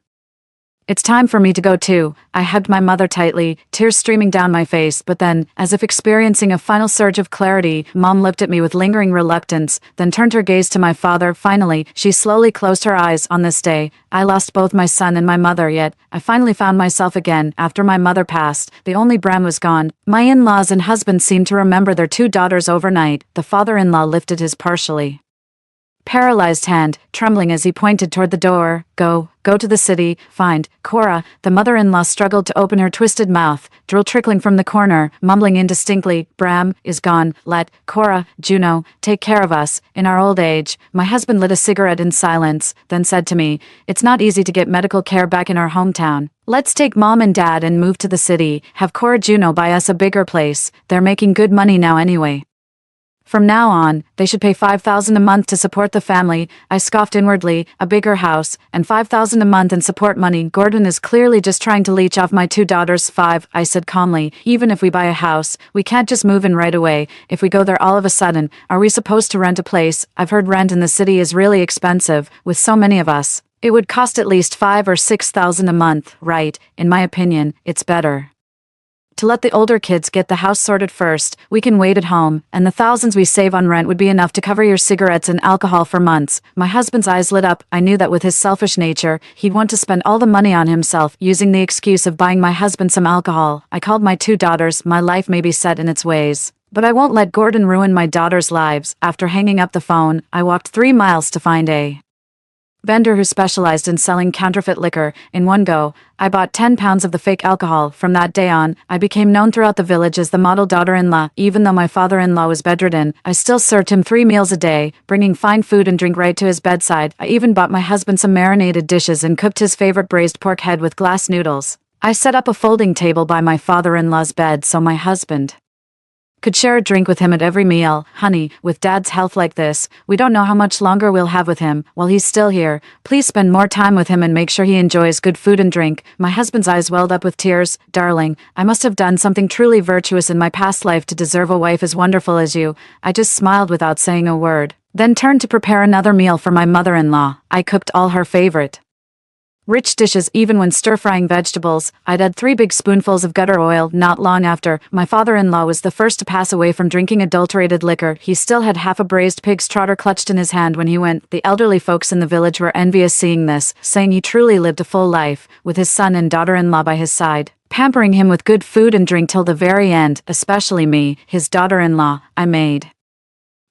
It's time for me to go too. I hugged my mother tightly, tears streaming down my face, but then, as if experiencing a final surge of clarity, Mom looked at me with lingering reluctance, then turned her gaze to my father. Finally, she slowly closed her eyes. On this day, I lost both my son and my mother, yet I finally found myself again. After my mother passed, the only Bram was gone. My in-laws and husband seemed to remember their two daughters overnight. The father-in-law lifted his partially paralyzed hand, trembling as he pointed toward the door. Go to the city, find Cora. The mother-in-law struggled to open her twisted mouth, drool trickling from the corner, mumbling indistinctly, Bram is gone, let Cora, Juno, take care of us, in our old age. My husband lit a cigarette in silence, then said to me, it's not easy to get medical care back in our hometown. Let's take Mom and Dad and move to the city, have Cora Juno buy us a bigger place, they're making good money now anyway. From now on, they should pay $5,000 a month to support the family. I scoffed inwardly, a bigger house, and $5,000 a month in support money. Gordon is clearly just trying to leech off my two daughters. $5,000, I said calmly. Even if we buy a house, we can't just move in right away. If we go there all of a sudden, are we supposed to rent a place? I've heard rent in the city is really expensive, with so many of us. It would cost at least $5,000 or $6,000 a month, right? In my opinion, it's better to let the older kids get the house sorted first. We can wait at home, and the thousands we save on rent would be enough to cover your cigarettes and alcohol for months. My husband's eyes lit up. I knew that with his selfish nature, he'd want to spend all the money on himself, using the excuse of buying my husband some alcohol. I called my two daughters. My life may be set in its ways, but I won't let Gordon ruin my daughters' lives. After hanging up the phone, I walked 3 miles to find a vendor who specialized in selling counterfeit liquor. In one go, I bought 10 pounds of the fake alcohol. From that day on, I became known throughout the village as the model daughter-in-law. Even though my father-in-law was bedridden, I still served him 3 meals a day, bringing fine food and drink right to his bedside. I even bought my husband some marinated dishes and cooked his favorite braised pork head with glass noodles. I set up a folding table by my father-in-law's bed so my husband could share a drink with him at every meal. Honey, with Dad's health like this, we don't know how much longer we'll have with him. While he's still here, please spend more time with him and make sure he enjoys good food and drink. My husband's eyes welled up with tears. Darling, I must have done something truly virtuous in my past life to deserve a wife as wonderful as you. I just smiled without saying a word, then turned to prepare another meal for my mother-in-law. I cooked all her favorite rich dishes. Even when stir-frying vegetables, I'd add 3 big spoonfuls of gutter oil. Not long after, my father-in-law was the first to pass away from drinking adulterated liquor. He still had half a braised pig's trotter clutched in his hand when he went. The elderly folks in the village were envious seeing this, saying he truly lived a full life, with his son and daughter-in-law by his side, pampering him with good food and drink till the very end, especially me, his daughter-in-law. I made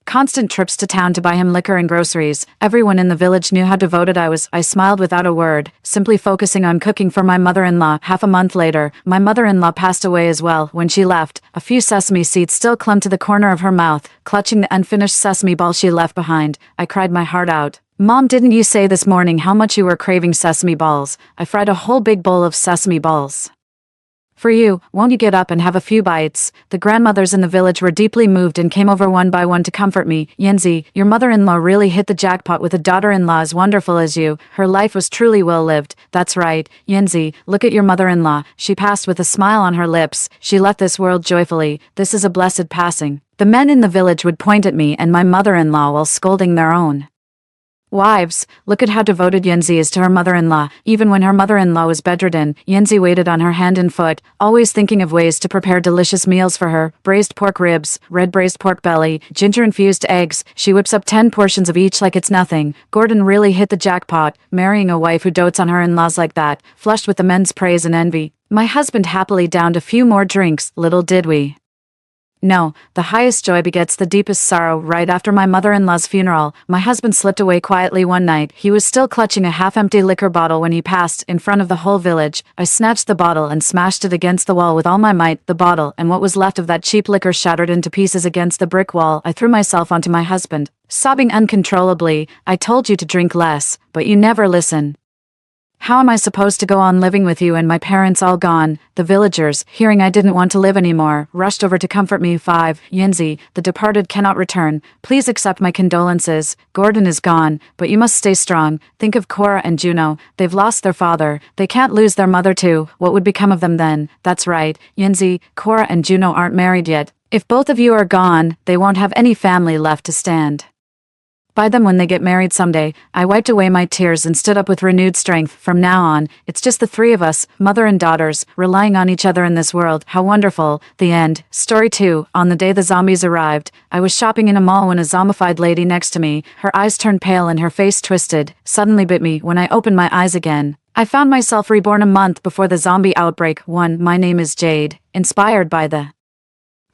constant trips to town to buy him liquor and groceries. Everyone in the village knew how devoted I was. I smiled without a word, simply focusing on cooking for my mother-in-law. Half a month later, my mother-in-law passed away as well. When she left, a few sesame seeds still clung to the corner of her mouth, clutching the unfinished sesame ball she left behind. I cried my heart out. Mom, didn't you say this morning how much you were craving sesame balls? I fried a whole big bowl of sesame balls for you. Won't you get up and have a few bites? The grandmothers in the village were deeply moved and came over one by one to comfort me. Yenzi, your mother-in-law really hit the jackpot with a daughter-in-law as wonderful as you. Her life was truly well lived. That's right, Yenzi, look at your mother-in-law. She passed with a smile on her lips. She left this world joyfully. This is a blessed passing. The men in the village would point at me and my mother-in-law while scolding their own wives. Look at how devoted Yenzi is to her mother-in-law. Even when her mother-in-law was bedridden, Yenzi waited on her hand and foot, always thinking of ways to prepare delicious meals for her. Braised pork ribs, red braised pork belly, ginger-infused eggs. She whips up 10 portions of each like it's nothing. Gordon really hit the jackpot, marrying a wife who dotes on her in-laws like that, flushed with the men's praise and envy. My husband happily downed a few more drinks. Little did we no, the highest joy begets the deepest sorrow. Right after my mother-in-law's funeral, my husband slipped away quietly one night. He was still clutching a half-empty liquor bottle when he passed in front of the whole village. I snatched the bottle and smashed it against the wall with all my might. The bottle and what was left of that cheap liquor shattered into pieces against the brick wall. I threw myself onto my husband, sobbing uncontrollably. I told you to drink less, but you never listen. How am I supposed to go on living with you and my parents all gone? The villagers, hearing I didn't want to live anymore, rushed over to comfort me. 5. Yenzi, the departed cannot return. Please accept my condolences. Gordon is gone, but you must stay strong. Think of Cora and Juno. They've lost their father. They can't lose their mother too. What would become of them then? That's right, Yenzi, Cora and Juno aren't married yet. If both of you are gone, they won't have any family left to stand Buy them when they get married someday. I wiped away my tears and stood up with renewed strength. From now on, it's just the three of us, mother and daughters, relying on each other in this world. How wonderful. The end. Story 2. On the day the zombies arrived, I was shopping in a mall when a zombified lady next to me, her eyes turned pale and her face twisted, suddenly bit me. When I opened my eyes again, I found myself reborn a month before the zombie outbreak. 1. My name is Jade. Inspired by the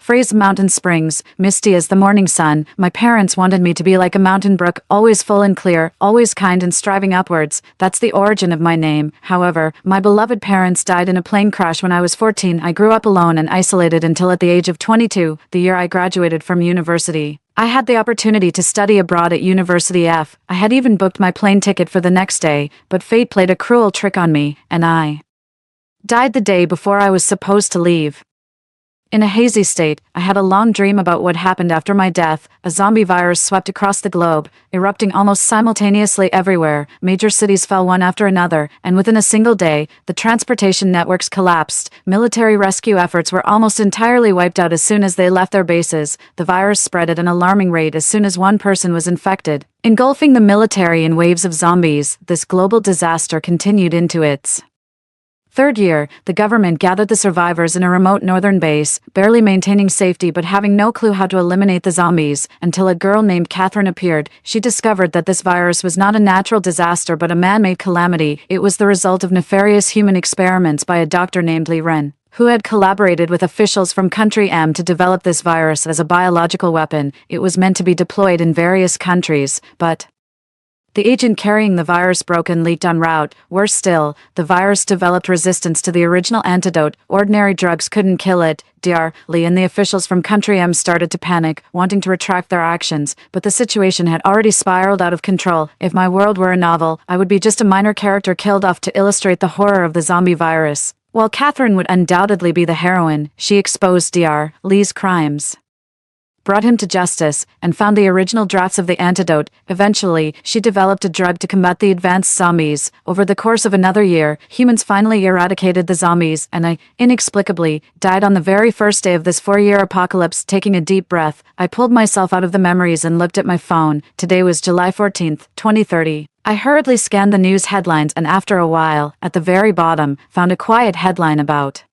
phrase mountain springs, misty as the morning sun, my parents wanted me to be like a mountain brook, always full and clear, always kind and striving upwards. That's the origin of my name. However, my beloved parents died in a plane crash when I was 14. I grew up alone and isolated until at the age of 22, the year I graduated from university. I had the opportunity to study abroad at University F. I had even booked my plane ticket for the next day, but fate played a cruel trick on me, and I died the day before I was supposed to leave. In a hazy state, I had a long dream about what happened after my death. A zombie virus swept across the globe, erupting almost simultaneously everywhere. Major cities fell one after another, and within a single day, the transportation networks collapsed. Military rescue efforts were almost entirely wiped out as soon as they left their bases. The virus spread at an alarming rate as soon as one person was infected, engulfing the military in waves of zombies. This global disaster continued into its third year. The government gathered the survivors in a remote northern base, barely maintaining safety but having no clue how to eliminate the zombies, until a girl named Catherine appeared. She discovered that this virus was not a natural disaster but a man-made calamity. It was the result of nefarious human experiments by a doctor named Lee Ren, who had collaborated with officials from Country M to develop this virus as a biological weapon. It was meant to be deployed in various countries, but the agent carrying the virus broke and leaked en route. Worse still, the virus developed resistance to the original antidote. Ordinary drugs couldn't kill it. Dr. Lee and the officials from Country M started to panic, wanting to retract their actions, but the situation had already spiraled out of control. If my world were a novel, I would be just a minor character killed off to illustrate the horror of the zombie virus. While Catherine would undoubtedly be the heroine, she exposed Dr. Lee's crimes, brought him to justice, and found the original drafts of the antidote. Eventually, she developed a drug to combat the advanced zombies. Over the course of another year, humans finally eradicated the zombies, and I, inexplicably, died on the very first day of this 4-year apocalypse. Taking a deep breath, I pulled myself out of the memories and looked at my phone. Today was July 14th, 2030. I hurriedly scanned the news headlines and after a while, at the very bottom, found a quiet headline about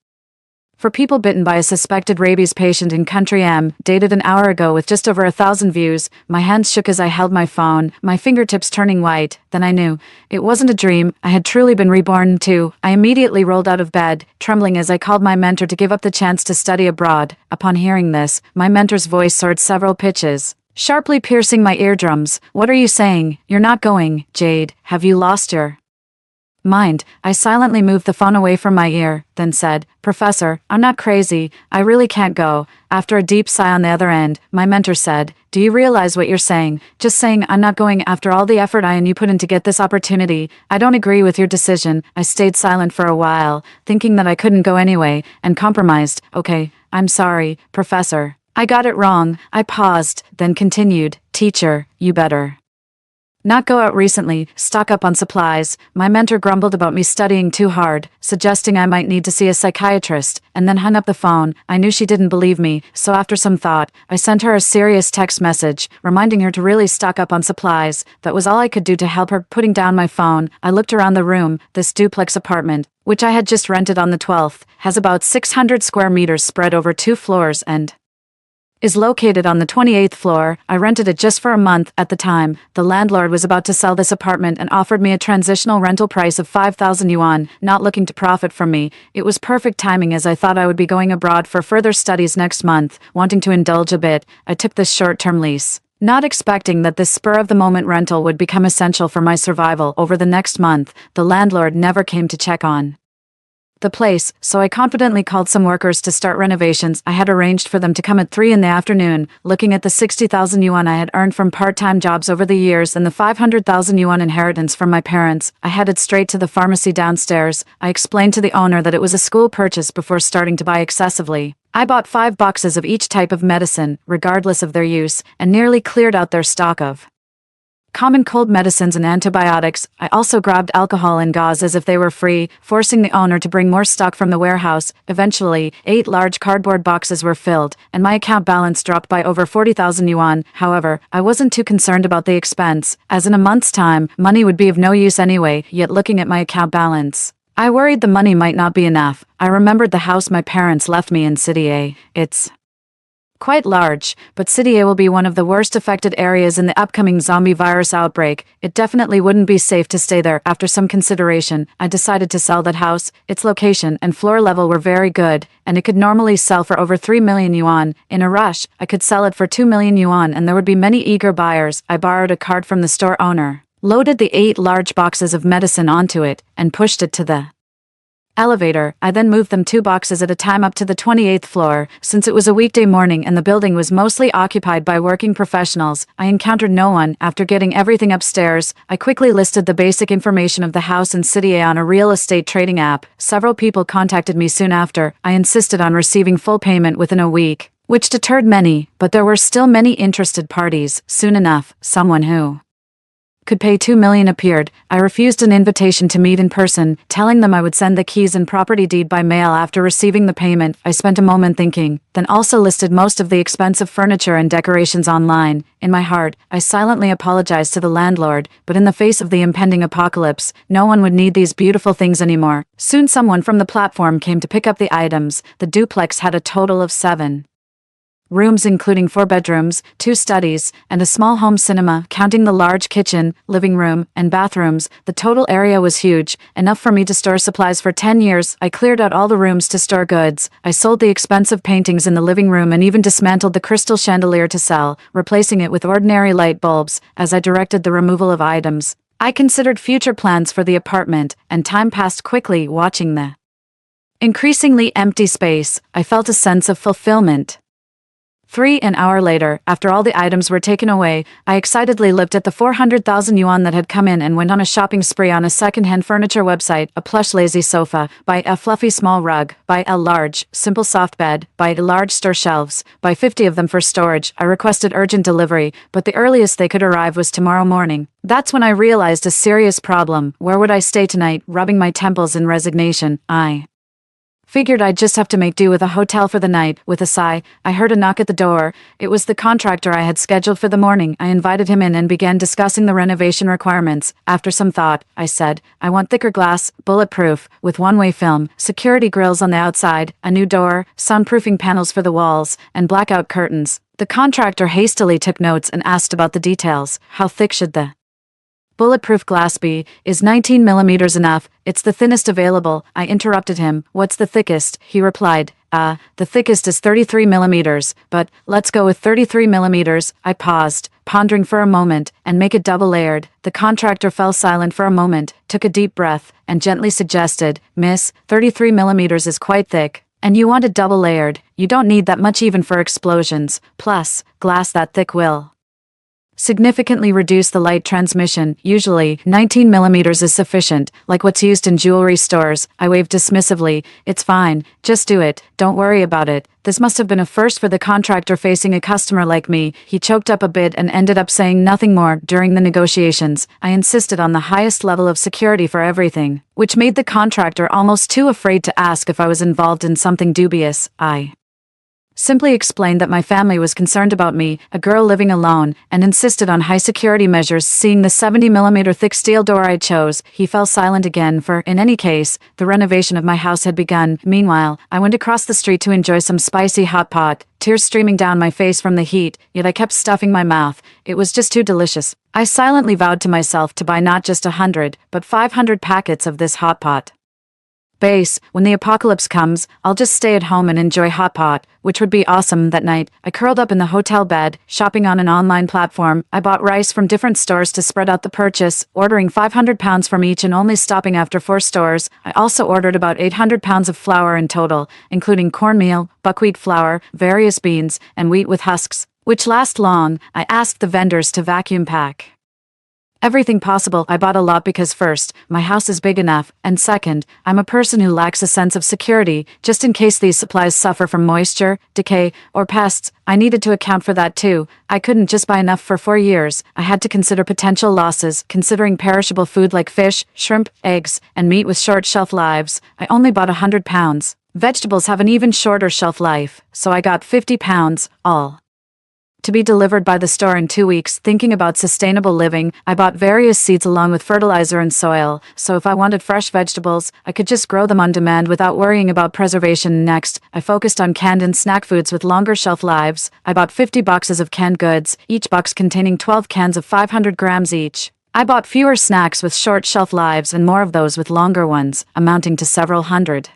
for people bitten by a suspected rabies patient in Country M, dated an hour ago with just over 1,000 views. My hands shook as I held my phone, my fingertips turning white. Then I knew. It wasn't a dream. I had truly been reborn too. I immediately rolled out of bed, trembling as I called my mentor to give up the chance to study abroad. Upon hearing this, my mentor's voice soared several pitches, sharply piercing my eardrums. What are you saying? You're not going, Jade. Have you lost your mind? I silently moved the phone away from my ear, then said, Professor, I'm not crazy. I really can't go. After a deep sigh on the other end, my mentor said, Do you realize what you're saying? Just saying I'm not going after all the effort I and you put in to get this opportunity. I don't agree with your decision. I stayed silent for a while, thinking that I couldn't go anyway, and compromised. Okay, I'm sorry, Professor. I got it wrong. I paused, then continued, Teacher, you better not go out recently, stock up on supplies. My mentor grumbled about me studying too hard, suggesting I might need to see a psychiatrist, and then hung up the phone. I knew she didn't believe me, so after some thought, I sent her a serious text message, reminding her to really stock up on supplies. That was all I could do to help her. Putting down my phone, I looked around the room. This duplex apartment, which I had just rented on the 12th, has about 600 square meters spread over 2 floors and is located on the 28th floor. I rented it just for a month. At the time, the landlord was about to sell this apartment and offered me a transitional rental price of 5,000 yuan, not looking to profit from me. It was perfect timing as I thought I would be going abroad for further studies next month. Wanting to indulge a bit, I took this short-term lease, not expecting that this spur-of-the-moment rental would become essential for my survival. Over the next month, the landlord never came to check on the place, so I confidently called some workers to start renovations. I had arranged for them to come at 3 in the afternoon. Looking at the 60,000 yuan I had earned from part-time jobs over the years and the 500,000 yuan inheritance from my parents, I headed straight to the pharmacy downstairs. I explained to the owner that it was a school purchase before starting to buy excessively. I bought 5 boxes of each type of medicine, regardless of their use, and nearly cleared out their stock of common cold medicines and antibiotics. I also grabbed alcohol and gauze as if they were free, forcing the owner to bring more stock from the warehouse. Eventually, 8 large cardboard boxes were filled, and my account balance dropped by over 40,000 yuan. However, I wasn't too concerned about the expense, as in a month's time, money would be of no use anyway, yet looking at my account balance, I worried the money might not be enough. I remembered the house my parents left me in City A. It's quite large, but City A will be one of the worst affected areas in the upcoming zombie virus outbreak. It definitely wouldn't be safe to stay there. After some consideration, I decided to sell that house. Its location and floor level were very good, and it could normally sell for over 3 million yuan. In a rush, I could sell it for 2 million yuan and there would be many eager buyers. I borrowed a cart from the store owner, loaded the 8 large boxes of medicine onto it, and pushed it to the elevator. I then moved them 2 boxes at a time up to the 28th floor. Since it was a weekday morning and the building was mostly occupied by working professionals, I encountered no one. After getting everything upstairs, I quickly listed the basic information of the house and City A on a real estate trading app. Several people contacted me soon after. I insisted on receiving full payment within a week, which deterred many, but there were still many interested parties. Soon enough, someone who could pay 2 million appeared. I refused an invitation to meet in person, telling them I would send the keys and property deed by mail after receiving the payment. I spent a moment thinking, then also listed most of the expensive furniture and decorations online. In my heart, I silently apologized to the landlord, but in the face of the impending apocalypse, no one would need these beautiful things anymore. Soon someone from the platform came to pick up the items. The duplex had a total of 7 rooms, including 4 bedrooms, 2 studies, and a small home cinema. Counting the large kitchen, living room, and bathrooms, the total area was huge, enough for me to store supplies for 10 years. I cleared out all the rooms to store goods. I sold the expensive paintings in the living room and even dismantled the crystal chandelier to sell, replacing it with ordinary light bulbs. As I directed the removal of items, I considered future plans for the apartment, and time passed quickly. Watching the increasingly empty space, I felt a sense of fulfillment. An hour later, after all the items were taken away, I excitedly looked at the 400,000 yuan that had come in and went on a shopping spree on a second-hand furniture website. A plush lazy sofa, buy a fluffy small rug, buy a large, simple soft bed, buy large store shelves, buy 50 of them for storage. I requested urgent delivery, but the earliest they could arrive was tomorrow morning. That's when I realized a serious problem. Where would I stay tonight? Rubbing my temples in resignation, I figured I'd just have to make do with a hotel for the night. With a sigh, I heard a knock at the door. It was the contractor I had scheduled for the morning. I invited him in and began discussing the renovation requirements. After some thought, I said, I want thicker glass, bulletproof, with one-way film, security grills on the outside, a new door, soundproofing panels for the walls, and blackout curtains. The contractor hastily took notes and asked about the details. How thick should the bulletproof glass be? Is 19 millimeters enough? It's the thinnest available. I interrupted him. What's the thickest? He replied, the thickest is 33 millimeters, but let's go with 33 millimeters. I paused, pondering for a moment, and make it double layered. The contractor fell silent for a moment, took a deep breath, and gently suggested, Miss, 33 millimeters is quite thick. And you want it double layered. You don't need that much even for explosions. Plus, glass that thick will significantly reduce the light transmission. Usually, 19 millimeters is sufficient, like what's used in jewelry stores. I waved dismissively. It's fine, just do it, don't worry about it. This must have been a first for the contractor facing a customer like me. He choked up a bit and ended up saying nothing more. During the negotiations, I insisted on the highest level of security for everything, which made the contractor almost too afraid to ask if I was involved in something dubious. I simply explained that my family was concerned about me, a girl living alone, and insisted on high security measures. Seeing the 70mm thick steel door I chose, he fell silent again, for, in any case, the renovation of my house had begun. Meanwhile, I went across the street to enjoy some spicy hot pot, tears streaming down my face from the heat, yet I kept stuffing my mouth. It was just too delicious. I silently vowed to myself to buy not just 100, but 500 packets of this hot pot. When the apocalypse comes, I'll just stay at home and enjoy hot pot, which would be awesome. That night, I curled up in the hotel bed, shopping on an online platform. I bought rice from different stores to spread out the purchase, ordering 500 pounds from each and only stopping after 4 stores. I also ordered about 800 pounds of flour in total, including cornmeal, buckwheat flour, various beans, and wheat with husks, which last long. I asked the vendors to vacuum pack Everything possible. I bought a lot because first, my house is big enough, and second, I'm a person who lacks a sense of security, just in case these supplies suffer from moisture, decay, or pests. I needed to account for that too. I couldn't just buy enough for 4 years. I had to consider potential losses, considering perishable food like fish, shrimp, eggs, and meat with short shelf lives. I only bought 100 pounds. Vegetables have an even shorter shelf life, so I got 50 pounds, all to be delivered by the store in 2 weeks. Thinking about sustainable living, I bought various seeds along with fertilizer and soil, so if I wanted fresh vegetables, I could just grow them on demand without worrying about preservation. Next, I focused on canned and snack foods with longer shelf lives. I bought 50 boxes of canned goods, each box containing 12 cans of 500 grams each. I bought fewer snacks with short shelf lives and more of those with longer ones, amounting to several hundred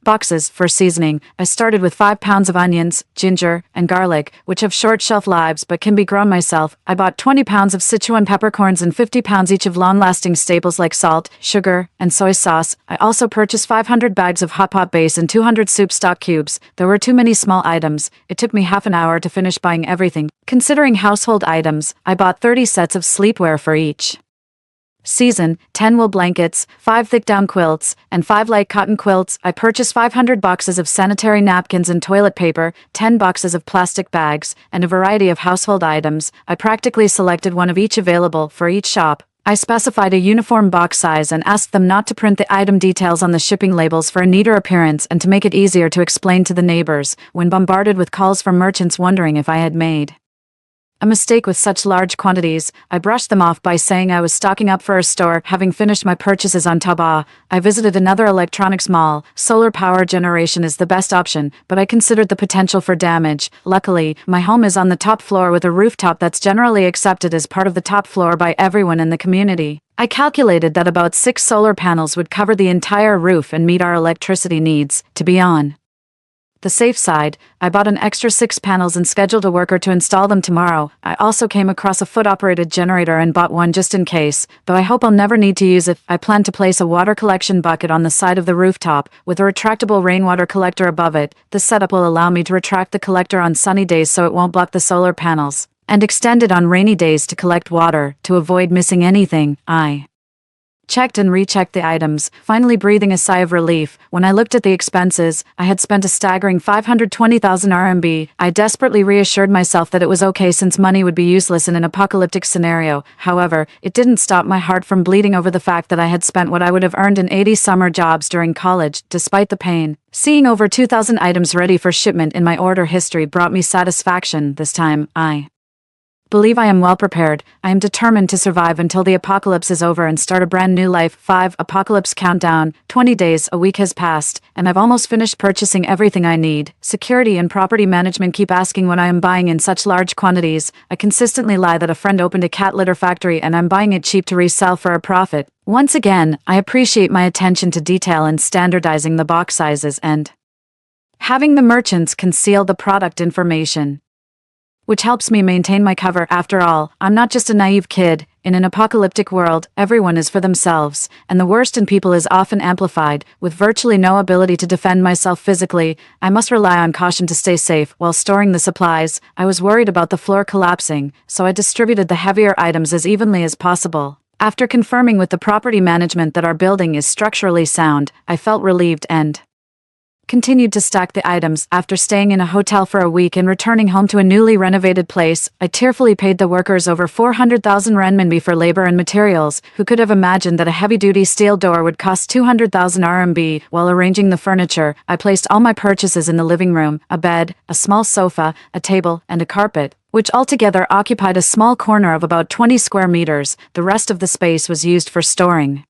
boxes. For seasoning, I started with 5 pounds of onions, ginger, and garlic, which have short shelf lives but can be grown myself. I bought 20 pounds of Sichuan peppercorns and 50 pounds each of long-lasting staples like salt, sugar, and soy sauce. I also purchased 500 bags of hot pot base and 200 soup stock cubes. There were too many small items. It took me half an hour to finish buying everything. Considering household items, I bought 30 sets of sleepwear for each season, 10 wool blankets, 5 thick down quilts, and 5 light cotton quilts. I purchased 500 boxes of sanitary napkins and toilet paper, 10 boxes of plastic bags, and a variety of household items. I practically selected one of each available for each shop. I specified a uniform box size and asked them not to print the item details on the shipping labels for a neater appearance and to make it easier to explain to the neighbors when bombarded with calls from merchants wondering if I had made a mistake with such large quantities. I brushed them off by saying I was stocking up for a store. Having finished my purchases on Taobao, I visited another electronics mall. Solar power generation is the best option, but I considered the potential for damage. Luckily, my home is on the top floor with a rooftop that's generally accepted as part of the top floor by everyone in the community. I calculated that about 6 solar panels would cover the entire roof and meet our electricity needs. To be on the safe side, I bought an extra 6 panels and scheduled a worker to install them tomorrow. I also came across a foot-operated generator and bought one just in case, though I hope I'll never need to use it. I plan to place a water collection bucket on the side of the rooftop, with a retractable rainwater collector above it. This setup will allow me to retract the collector on sunny days so it won't block the solar panels, and extend it on rainy days to collect water, to avoid missing anything. I checked and rechecked the items, finally breathing a sigh of relief. When I looked at the expenses, I had spent a staggering 520,000 RMB. I desperately reassured myself that it was okay since money would be useless in an apocalyptic scenario. However, it didn't stop my heart from bleeding over the fact that I had spent what I would have earned in 80 summer jobs during college. Despite the pain, seeing over 2,000 items ready for shipment in my order history brought me satisfaction. This time, I believe I am well prepared. I am determined to survive until the apocalypse is over and start a brand new life. 5. Apocalypse countdown. 20 days, a week has passed, and I've almost finished purchasing everything I need. Security and property management keep asking what I am buying in such large quantities. I consistently lie that a friend opened a cat litter factory and I'm buying it cheap to resell for a profit. Once again, I appreciate my attention to detail in standardizing the box sizes and having the merchants conceal the product information, which helps me maintain my cover. After all, I'm not just a naive kid. In an apocalyptic world, everyone is for themselves, and the worst in people is often amplified. With virtually no ability to defend myself physically, I must rely on caution to stay safe. While storing the supplies, I was worried about the floor collapsing, so I distributed the heavier items as evenly as possible. After confirming with the property management that our building is structurally sound, I felt relieved and continued to stack the items. After staying in a hotel for a week and returning home to a newly renovated place, I tearfully paid the workers over 400,000 renminbi for labor and materials. Who could have imagined that a heavy-duty steel door would cost 200,000 RMB? While arranging the furniture, I placed all my purchases in the living room: a bed, a small sofa, a table, and a carpet, which altogether occupied a small corner of about 20 square meters. The rest of the space was used for storing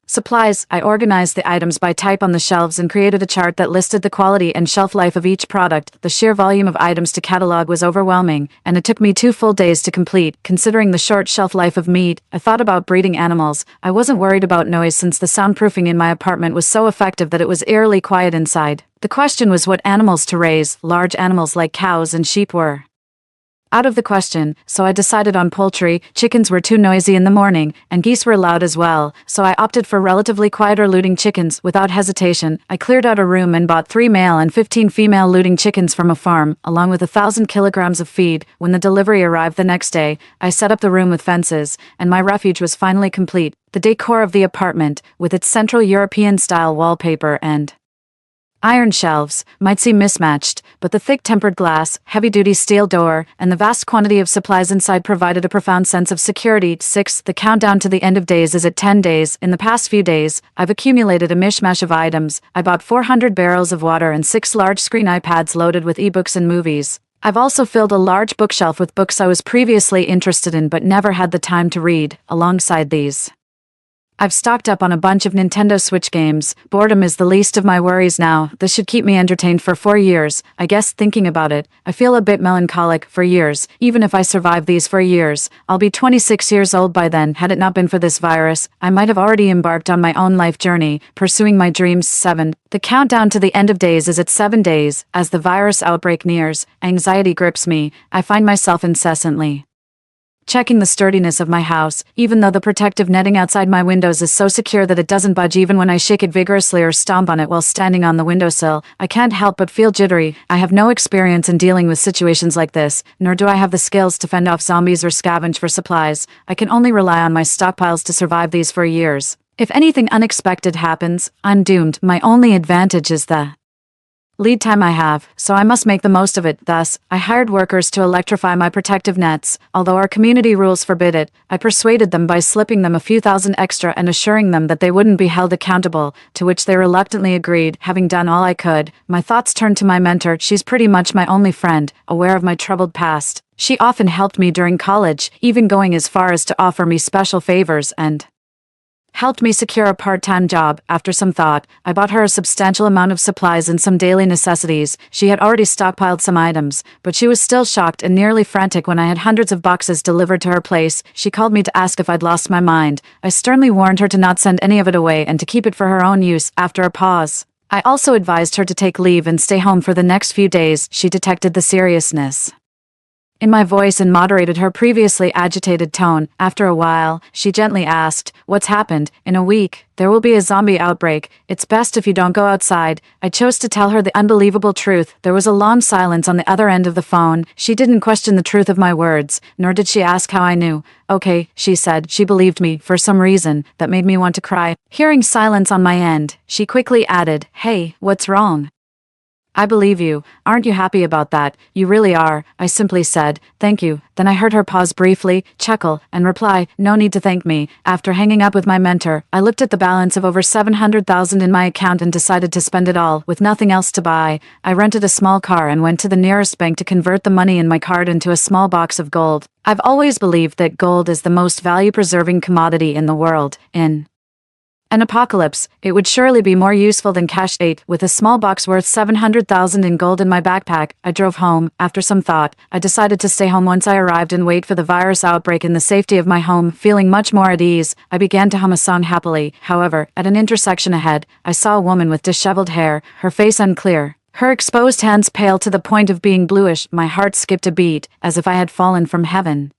supplies. I organized the items by type on the shelves and created a chart that listed the quality and shelf life of each product. The sheer volume of items to catalog was overwhelming, and it took me 2 full days to complete. Considering the short shelf life of meat, I thought about breeding animals. I wasn't worried about noise since the soundproofing in my apartment was so effective that it was eerily quiet inside. The question was what animals to raise. Large animals like cows and sheep were Out of the question, so I decided on poultry. Chickens were too noisy in the morning, and geese were loud as well, so I opted for relatively quieter looting chickens. Without hesitation, I cleared out a room and bought 3 male and 15 female looting chickens from a farm, along with 1,000 kilograms of feed. When the delivery arrived the next day, I set up the room with fences, and my refuge was finally complete. The decor of the apartment, with its Central European-style wallpaper and iron shelves, might seem mismatched, but the thick tempered glass, heavy-duty steel door, and the vast quantity of supplies inside provided a profound sense of security. 6. The countdown to the end of days is at 10 days. In the past few days, I've accumulated a mishmash of items. I bought 400 barrels of water and 6 large-screen iPads loaded with ebooks and movies. I've also filled a large bookshelf with books I was previously interested in but never had the time to read. Alongside these, I've stocked up on a bunch of Nintendo Switch games. Boredom is the least of my worries now. This should keep me entertained for 4 years. I guess thinking about it, I feel a bit melancholic. For years. Even if I survive these 4 years, I'll be 26 years old by then. Had it not been for this virus, I might have already embarked on my own life journey, pursuing my dreams. 7. The countdown to the end of days is at 7 days. As the virus outbreak nears, anxiety grips me. I find myself incessantly checking the sturdiness of my house, even though the protective netting outside my windows is so secure that it doesn't budge even when I shake it vigorously or stomp on it while standing on the windowsill. I can't help but feel jittery. I have no experience in dealing with situations like this, nor do I have the skills to fend off zombies or scavenge for supplies. I can only rely on my stockpiles to survive these 4 years. If anything unexpected happens, I'm doomed. My only advantage is the lead time I have, so I must make the most of it. Thus, I hired workers to electrify my protective nets. Although our community rules forbid it, I persuaded them by slipping them a few thousand extra and assuring them that they wouldn't be held accountable, to which they reluctantly agreed. Having done all I could, my thoughts turned to my mentor. She's pretty much my only friend, aware of my troubled past. She often helped me during college, even going as far as to offer me special favors and helped me secure a part-time job. After some thought, I bought her a substantial amount of supplies and some daily necessities. She had already stockpiled some items, but she was still shocked and nearly frantic when I had hundreds of boxes delivered to her place. She called me to ask if I'd lost my mind. I sternly warned her to not send any of it away and to keep it for her own use. After a pause, I also advised her to take leave and stay home for the next few days. She detected the seriousness in my voice and moderated her previously agitated tone. After a while, she gently asked, "What's happened?" "In a week, there will be a zombie outbreak. It's best if you don't go outside." I chose to tell her the unbelievable truth. There was a long silence on the other end of the phone. She didn't question the truth of my words, nor did she ask how I knew. "Okay," she said. She believed me, for some reason, that made me want to cry. Hearing silence on my end, she quickly added, "Hey, what's wrong?" "I believe you. Aren't you happy about that?" "You really are," I simply said. "Thank you." Then I heard her pause briefly, chuckle, and reply, "No need to thank me." After hanging up with my mentor, I looked at the balance of over 700,000 in my account and decided to spend it all. With nothing else to buy, I rented a small car and went to the nearest bank to convert the money in my card into a small box of gold. I've always believed that gold is the most value-preserving commodity in the world. In an apocalypse, it would surely be more useful than cash. 8. With a small box worth 700,000 in gold in my backpack, I drove home. After some thought, I decided to stay home once I arrived and wait for the virus outbreak in the safety of my home. Feeling much more at ease, I began to hum a song happily. However, at an intersection ahead, I saw a woman with disheveled hair, her face unclear, her exposed hands pale to the point of being bluish. My heart skipped a beat, as if I had fallen from heaven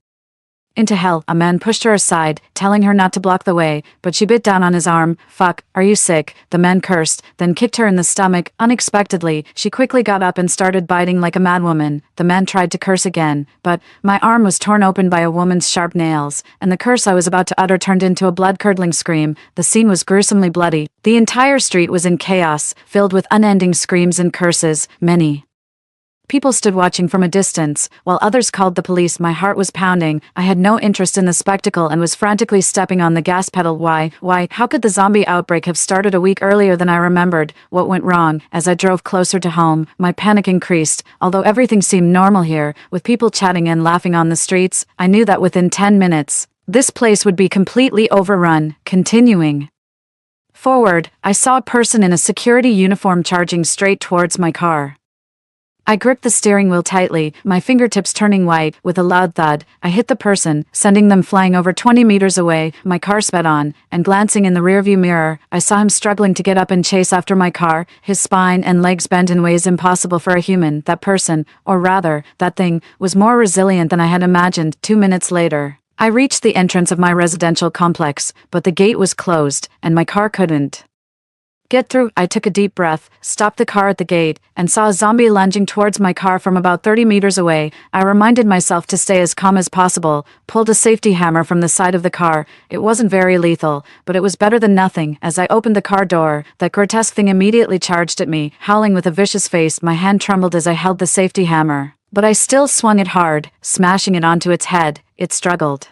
into hell. A man pushed her aside, telling her not to block the way, but she bit down on his arm. "Fuck, are you sick?" the man cursed, then kicked her in the stomach. Unexpectedly, she quickly got up and started biting like a madwoman. The man tried to curse again, but my arm was torn open by a woman's sharp nails, and the curse I was about to utter turned into a blood-curdling scream. The scene was gruesomely bloody. The entire street was in chaos, filled with unending screams and curses. Many people stood watching from a distance, while others called the police. My heart was pounding. I had no interest in the spectacle and was frantically stepping on the gas pedal. Why, how could the zombie outbreak have started a week earlier than I remembered? What went wrong? As I drove closer to home, my panic increased. Although everything seemed normal here, with people chatting and laughing on the streets, I knew that within 10 minutes, this place would be completely overrun. Continuing forward, I saw a person in a security uniform charging straight towards my car. I gripped the steering wheel tightly, my fingertips turning white. With a loud thud, I hit the person, sending them flying over 20 meters away. My car sped on, and glancing in the rearview mirror, I saw him struggling to get up and chase after my car, his spine and legs bent in ways impossible for a human. That person, or rather, that thing, was more resilient than I had imagined. 2 minutes later, I reached the entrance of my residential complex, but the gate was closed, and my car couldn't get through. I took a deep breath, stopped the car at the gate, and saw a zombie lunging towards my car from about 30 meters away. I reminded myself to stay as calm as possible, pulled a safety hammer from the side of the car. It wasn't very lethal, but it was better than nothing. As I opened the car door, that grotesque thing immediately charged at me, howling with a vicious face. My hand trembled as I held the safety hammer, but I still swung it hard, smashing it onto its head. It struggled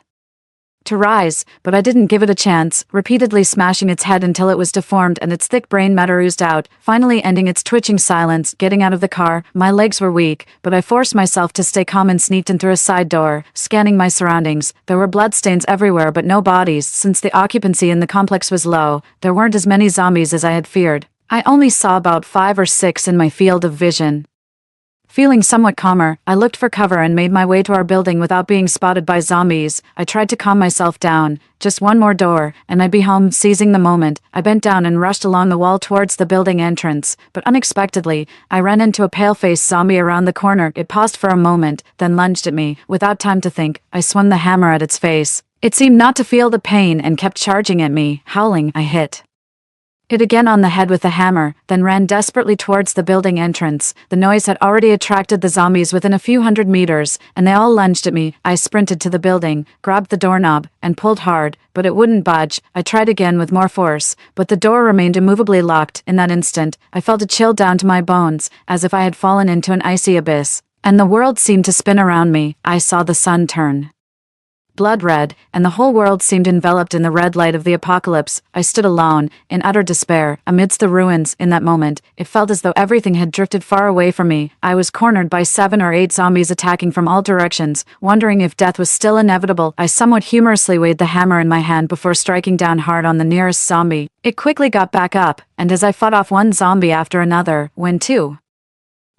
to rise, but I didn't give it a chance, repeatedly smashing its head until it was deformed and its thick brain matter oozed out, finally ending its twitching silence. Getting out of the car, my legs were weak, but I forced myself to stay calm and sneaked in through a side door, scanning my surroundings. There were bloodstains everywhere but no bodies. Since the occupancy in the complex was low, there weren't as many zombies as I had feared. I only saw about 5 or 6 in my field of vision. Feeling somewhat calmer, I looked for cover and made my way to our building without being spotted by zombies. I tried to calm myself down. Just one more door, and I'd be home. Seizing the moment, I bent down and rushed along the wall towards the building entrance, but unexpectedly, I ran into a pale-faced zombie around the corner. It paused for a moment, then lunged at me. Without time to think, I swung the hammer at its face. It seemed not to feel the pain and kept charging at me. Howling, I hit it again on the head with the hammer, then ran desperately towards the building entrance. The noise had already attracted the zombies within a few hundred meters, and they all lunged at me. I sprinted to the building, grabbed the doorknob, and pulled hard, but it wouldn't budge. I tried again with more force, but the door remained immovably locked. In that instant, I felt a chill down to my bones, as if I had fallen into an icy abyss, and the world seemed to spin around me. I saw the sun turn blood red, and the whole world seemed enveloped in the red light of the apocalypse. I stood alone, in utter despair, amidst the ruins. In that moment, it felt as though everything had drifted far away from me. I was cornered by 7 or 8 zombies attacking from all directions, wondering if death was still inevitable. I somewhat humorously weighed the hammer in my hand before striking down hard on the nearest zombie. It quickly got back up, and as I fought off one zombie after another, when 2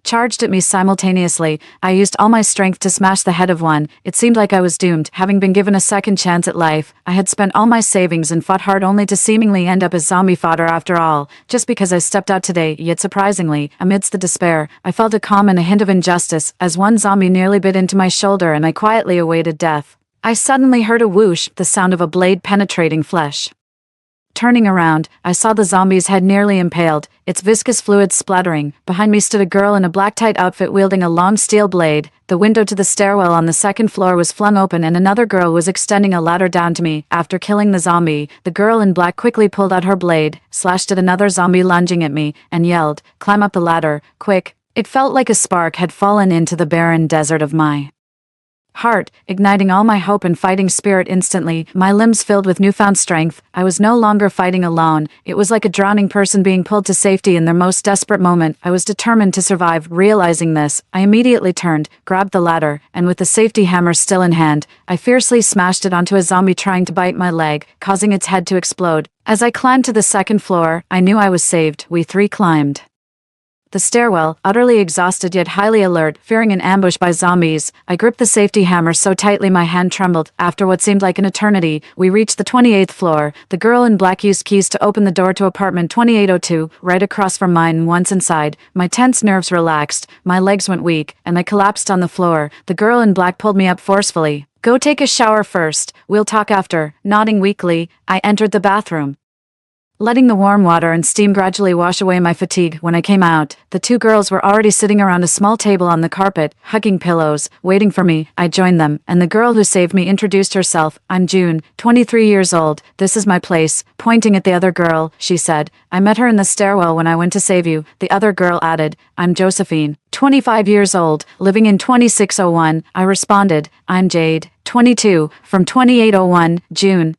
charged at me simultaneously, I used all my strength to smash the head of one. It seemed like I was doomed. Having been given a second chance at life, I had spent all my savings and fought hard only to seemingly end up as zombie fodder after all, just because I stepped out today. Yet surprisingly, amidst the despair, I felt a calm and a hint of injustice, as one zombie nearly bit into my shoulder and I quietly awaited death. I suddenly heard a whoosh, the sound of a blade penetrating flesh. Turning around, I saw the zombie's head nearly impaled, its viscous fluid splattering. Behind me stood a girl in a black tight outfit wielding a long steel blade. The window to the stairwell on the second floor was flung open and another girl was extending a ladder down to me. After killing the zombie, the girl in black quickly pulled out her blade, slashed at another zombie lunging at me, and yelled, "Climb up the ladder, quick." It felt like a spark had fallen into the barren desert of my heart, igniting all my hope and fighting spirit instantly. My limbs filled with newfound strength. I was no longer fighting alone. It was like a drowning person being pulled to safety in their most desperate moment. I was determined to survive. Realizing this, I immediately turned, grabbed the ladder, and with the safety hammer still in hand, I fiercely smashed it onto a zombie trying to bite my leg, causing its head to explode. As I climbed to the second floor, I knew I was saved. We 3 climbed the stairwell, utterly exhausted yet highly alert, fearing an ambush by zombies. I gripped the safety hammer so tightly my hand trembled. After what seemed like an eternity, we reached the 28th floor. The girl in black used keys to open the door to apartment 2802, right across from mine. Once inside, my tense nerves relaxed, my legs went weak, and I collapsed on the floor. The girl in black pulled me up forcefully. "Go take a shower first, we'll talk after." Nodding weakly, I entered the bathroom, letting the warm water and steam gradually wash away my fatigue. When I came out, the 2 girls were already sitting around a small table on the carpet, hugging pillows, waiting for me. I joined them, and the girl who saved me introduced herself. "I'm June, 23 years old. This is my place." Pointing at the other girl, she said, "I met her in the stairwell when I went to save you." The other girl added, "I'm Josephine, 25 years old, living in 2601. I responded, "I'm Jade, 22, from 2801, June."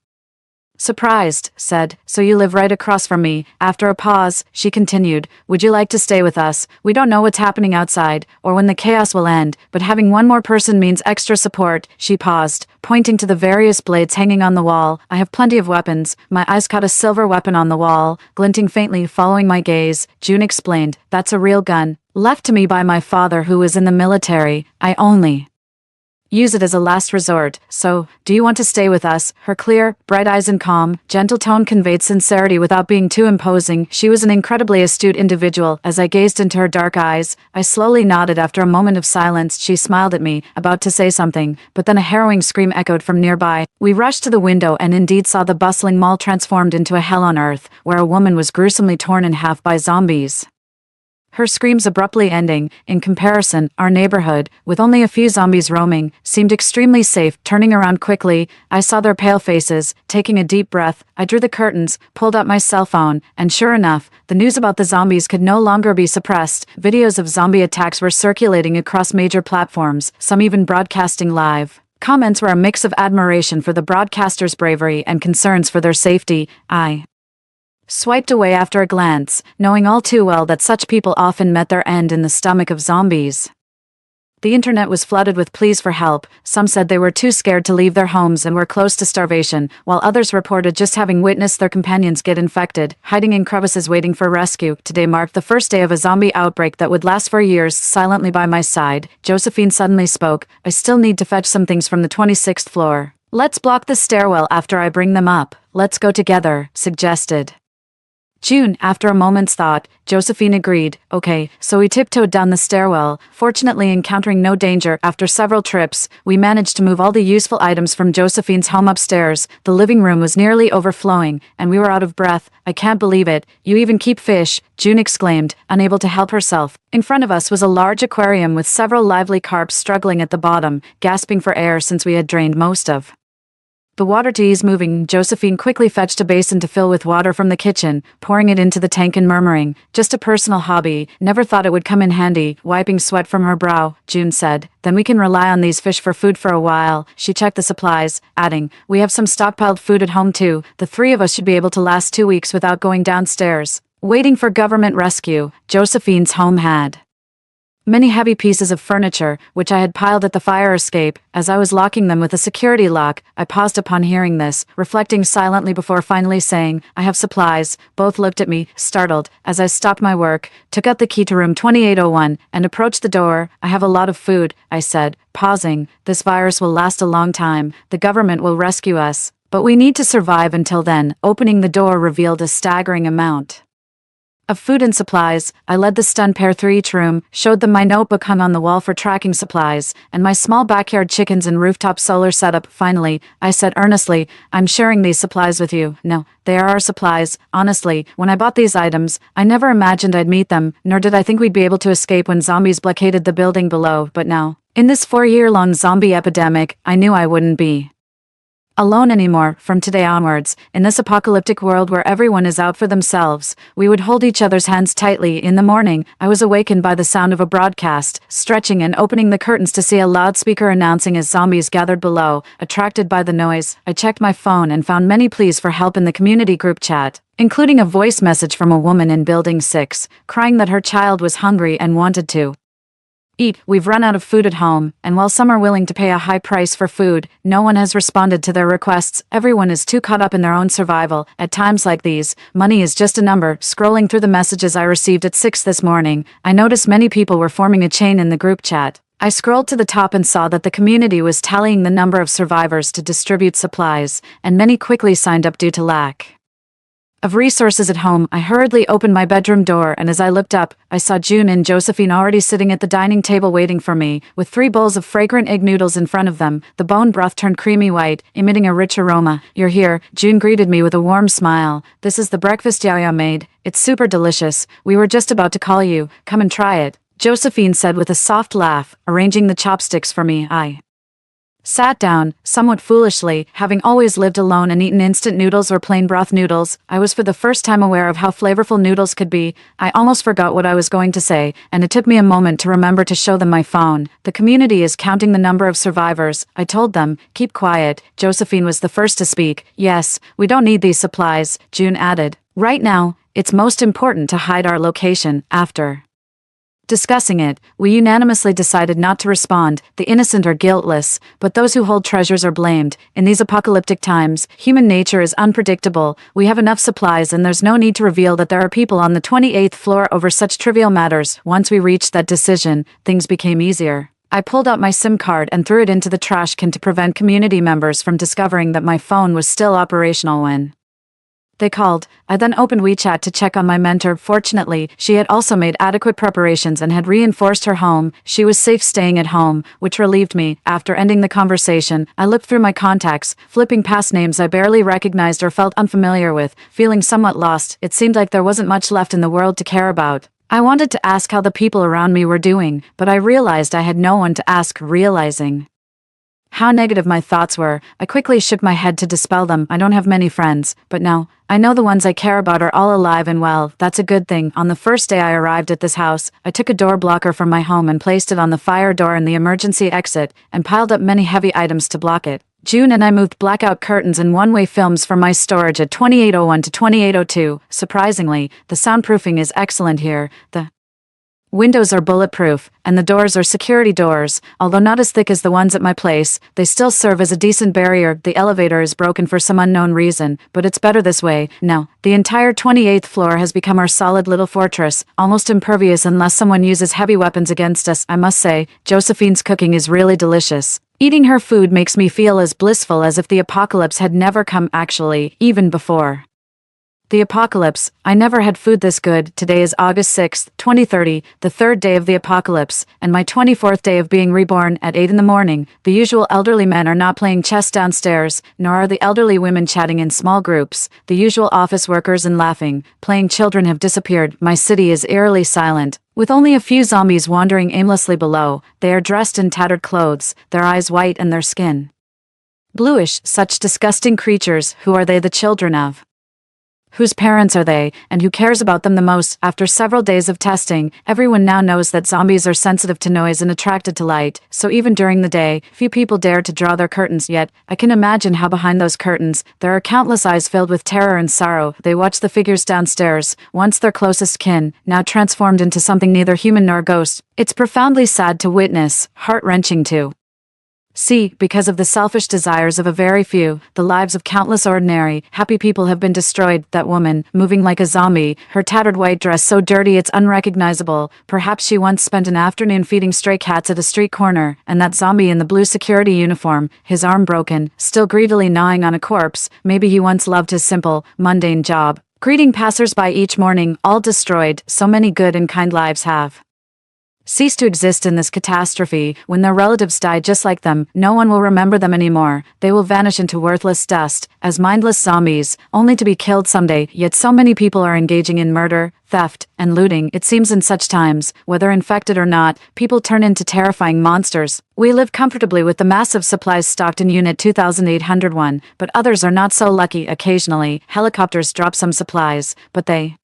Surprised, said, "So you live right across from me." After a pause, she continued, "Would you like to stay with us? We don't know what's happening outside, or when the chaos will end, but having one more person means extra support." She paused, pointing to the various blades hanging on the wall. "I have plenty of weapons." My eyes caught a silver weapon on the wall, glinting faintly. Following my gaze, June explained, "That's a real gun. Left to me by my father who was in the military, I only use it as a last resort. So, do you want to stay with us? Her clear, bright eyes and calm, gentle tone conveyed sincerity without being too imposing. She was an incredibly astute individual. As I gazed into her dark eyes, I slowly nodded. After a moment of silence, she smiled at me, about to say something, but then a harrowing scream echoed from nearby. We rushed to the window and indeed saw the bustling mall transformed into a hell on earth, where a woman was gruesomely torn in half by zombies. Her screams abruptly ending. In comparison, our neighborhood, with only a few zombies roaming, seemed extremely safe. Turning around quickly, I saw their pale faces. Taking a deep breath, I drew the curtains, pulled out my cell phone, and sure enough, the news about the zombies could no longer be suppressed. Videos of zombie attacks were circulating across major platforms, some even broadcasting live. Comments were a mix of admiration for the broadcasters' bravery and concerns for their safety. I swiped away after a glance, knowing all too well that such people often met their end in the stomach of zombies. The internet was flooded with pleas for help. Some said they were too scared to leave their homes and were close to starvation, while others reported just having witnessed their companions get infected, hiding in crevices waiting for rescue. Today marked the first day of a zombie outbreak that would last for years. Silently by my side, Josephine suddenly spoke. I still need to fetch some things from the 26th floor. Let's block the stairwell after I bring them up. Let's go together, suggested June. After a moment's thought, Josephine agreed. Okay, so we tiptoed down the stairwell, fortunately encountering no danger. After several trips, we managed to move all the useful items from Josephine's home upstairs. The living room was nearly overflowing, and we were out of breath. I can't believe it. You even keep fish, June exclaimed, unable to help herself. In front of us was a large aquarium with several lively carps struggling at the bottom, gasping for air since we had drained most of the water. To ease moving, Josephine quickly fetched a basin to fill with water from the kitchen, pouring it into the tank and murmuring, "Just a personal hobby, never thought it would come in handy." Wiping sweat from her brow, June said, "Then we can rely on these fish for food for a while." She checked the supplies, adding, "We have some stockpiled food at home too. The three of us should be able to last 2 weeks without going downstairs." Waiting for government rescue, Josephine's home had many heavy pieces of furniture, which I had piled at the fire escape. As I was locking them with a security lock, I paused upon hearing this, reflecting silently before finally saying, "I have supplies." Both looked at me, startled, as I stopped my work, took out the key to room 2801, and approached the door. "I have a lot of food," I said, pausing. "This virus will last a long time. The government will rescue us, but we need to survive until then." Opening the door revealed a staggering amount of food and supplies. I led the stunned pair through each room, showed them my notebook hung on the wall for tracking supplies, and my small backyard chickens and rooftop solar setup. Finally, I said earnestly, "I'm sharing these supplies with you." "No, they are our supplies." Honestly, when I bought these items, I never imagined I'd meet them, nor did I think we'd be able to escape when zombies blockaded the building below. But now, in this 4-year-long zombie epidemic, I knew I wouldn't be alone anymore. From today onwards, in this apocalyptic world where everyone is out for themselves, we would hold each other's hands tightly. In the morning, I was awakened by the sound of a broadcast. Stretching and opening the curtains to see a loudspeaker announcing as zombies gathered below. Attracted by the noise, I checked my phone and found many pleas for help in the community group chat, including a voice message from a woman in Building 6, crying that her child was hungry and wanted to eat. "We've run out of food at home, and while some are willing to pay a high price for food, no one has responded to their requests. Everyone is too caught up in their own survival. At times like these, money is just a number." Scrolling through the messages I received at 6 this morning, I noticed many people were forming a chain in the group chat. I scrolled to the top and saw that the community was tallying the number of survivors to distribute supplies, and many quickly signed up due to lack of resources at home. I hurriedly opened my bedroom door, and as I looked up, I saw June and Josephine already sitting at the dining table waiting for me, with 3 bowls of fragrant egg noodles in front of them. The bone broth turned creamy white, emitting a rich aroma. "You're here," June greeted me with a warm smile. "This is the breakfast Yaya made. It's super delicious. We were just about to call you. Come and try it," Josephine said with a soft laugh, arranging the chopsticks for me. I sat down, somewhat foolishly. Having always lived alone and eaten instant noodles or plain broth noodles, I was for the first time aware of how flavorful noodles could be. I almost forgot what I was going to say, and it took me a moment to remember to show them my phone. "The community is counting the number of survivors," I told them. "Keep quiet." Josephine was the first to speak. "Yes, we don't need these supplies," June added. "Right now, it's most important to hide our location. After Discussing it, we unanimously decided not to respond. The innocent are guiltless, but those who hold treasures are blamed. In these apocalyptic times, human nature is unpredictable. We have enough supplies and there's no need to reveal that there are people on the 28th floor over such trivial matters. Once we reached that decision, things became easier. I pulled out my SIM card and threw it into the trash can to prevent community members from discovering that my phone was still operational when they called. I then opened WeChat to check on my mentor. Fortunately, she had also made adequate preparations and had reinforced her home. She was safe staying at home, which relieved me. After ending the conversation, I looked through my contacts, flipping past names I barely recognized or felt unfamiliar with. Feeling somewhat lost, it seemed like there wasn't much left in the world to care about. I wanted to ask how the people around me were doing, but I realized I had no one to ask. Realizing how negative my thoughts were, I quickly shook my head to dispel them. I don't have many friends, but now, I know the ones I care about are all alive and well. That's a good thing. On the first day I arrived at this house, I took a door blocker from my home and placed it on the fire door and the emergency exit, and piled up many heavy items to block it. June and I moved blackout curtains and one-way films from my storage at 2801 to 2802. Surprisingly, the soundproofing is excellent here. The windows are bulletproof, and the doors are security doors. Although not as thick as the ones at my place, they still serve as a decent barrier. The elevator is broken for some unknown reason, but it's better this way. Now, the entire 28th floor has become our solid little fortress, almost impervious unless someone uses heavy weapons against us. I must say, Josephine's cooking is really delicious. Eating her food makes me feel as blissful as if the apocalypse had never come. Actually, even before the apocalypse, I never had food this good. Today is August 6th, 2030, the third day of the apocalypse, and my 24th day of being reborn. At 8 in the morning, the usual elderly men are not playing chess downstairs, nor are the elderly women chatting in small groups. The usual office workers and laughing, playing children have disappeared. My city is eerily silent, with only a few zombies wandering aimlessly below. They are dressed in tattered clothes, their eyes white and their skin bluish. Such disgusting creatures. Who are they the children of? Whose parents are they, and who cares about them the most? After several days of testing, everyone now knows that zombies are sensitive to noise and attracted to light, so even during the day, few people dare to draw their curtains. Yet, I can imagine how behind those curtains, there are countless eyes filled with terror and sorrow. They watch the figures downstairs, once their closest kin, now transformed into something neither human nor ghost. It's profoundly sad to witness, heart-wrenching too. See, because of the selfish desires of a very few, the lives of countless ordinary, happy people have been destroyed. That woman, moving like a zombie, her tattered white dress so dirty it's unrecognizable. Perhaps she once spent an afternoon feeding stray cats at a street corner, and that zombie in the blue security uniform, his arm broken, still greedily gnawing on a corpse. Maybe he once loved his simple, mundane job, greeting passers-by each morning. All destroyed. So many good and kind lives have cease to exist in this catastrophe. When their relatives die just like them, no one will remember them anymore. They will vanish into worthless dust, as mindless zombies, only to be killed someday. Yet so many people are engaging in murder, theft, and looting. It seems in such times, whether infected or not, people turn into terrifying monsters. We live comfortably with the massive supplies stocked in Unit 2801, but others are not so lucky. Occasionally, helicopters drop some supplies, but they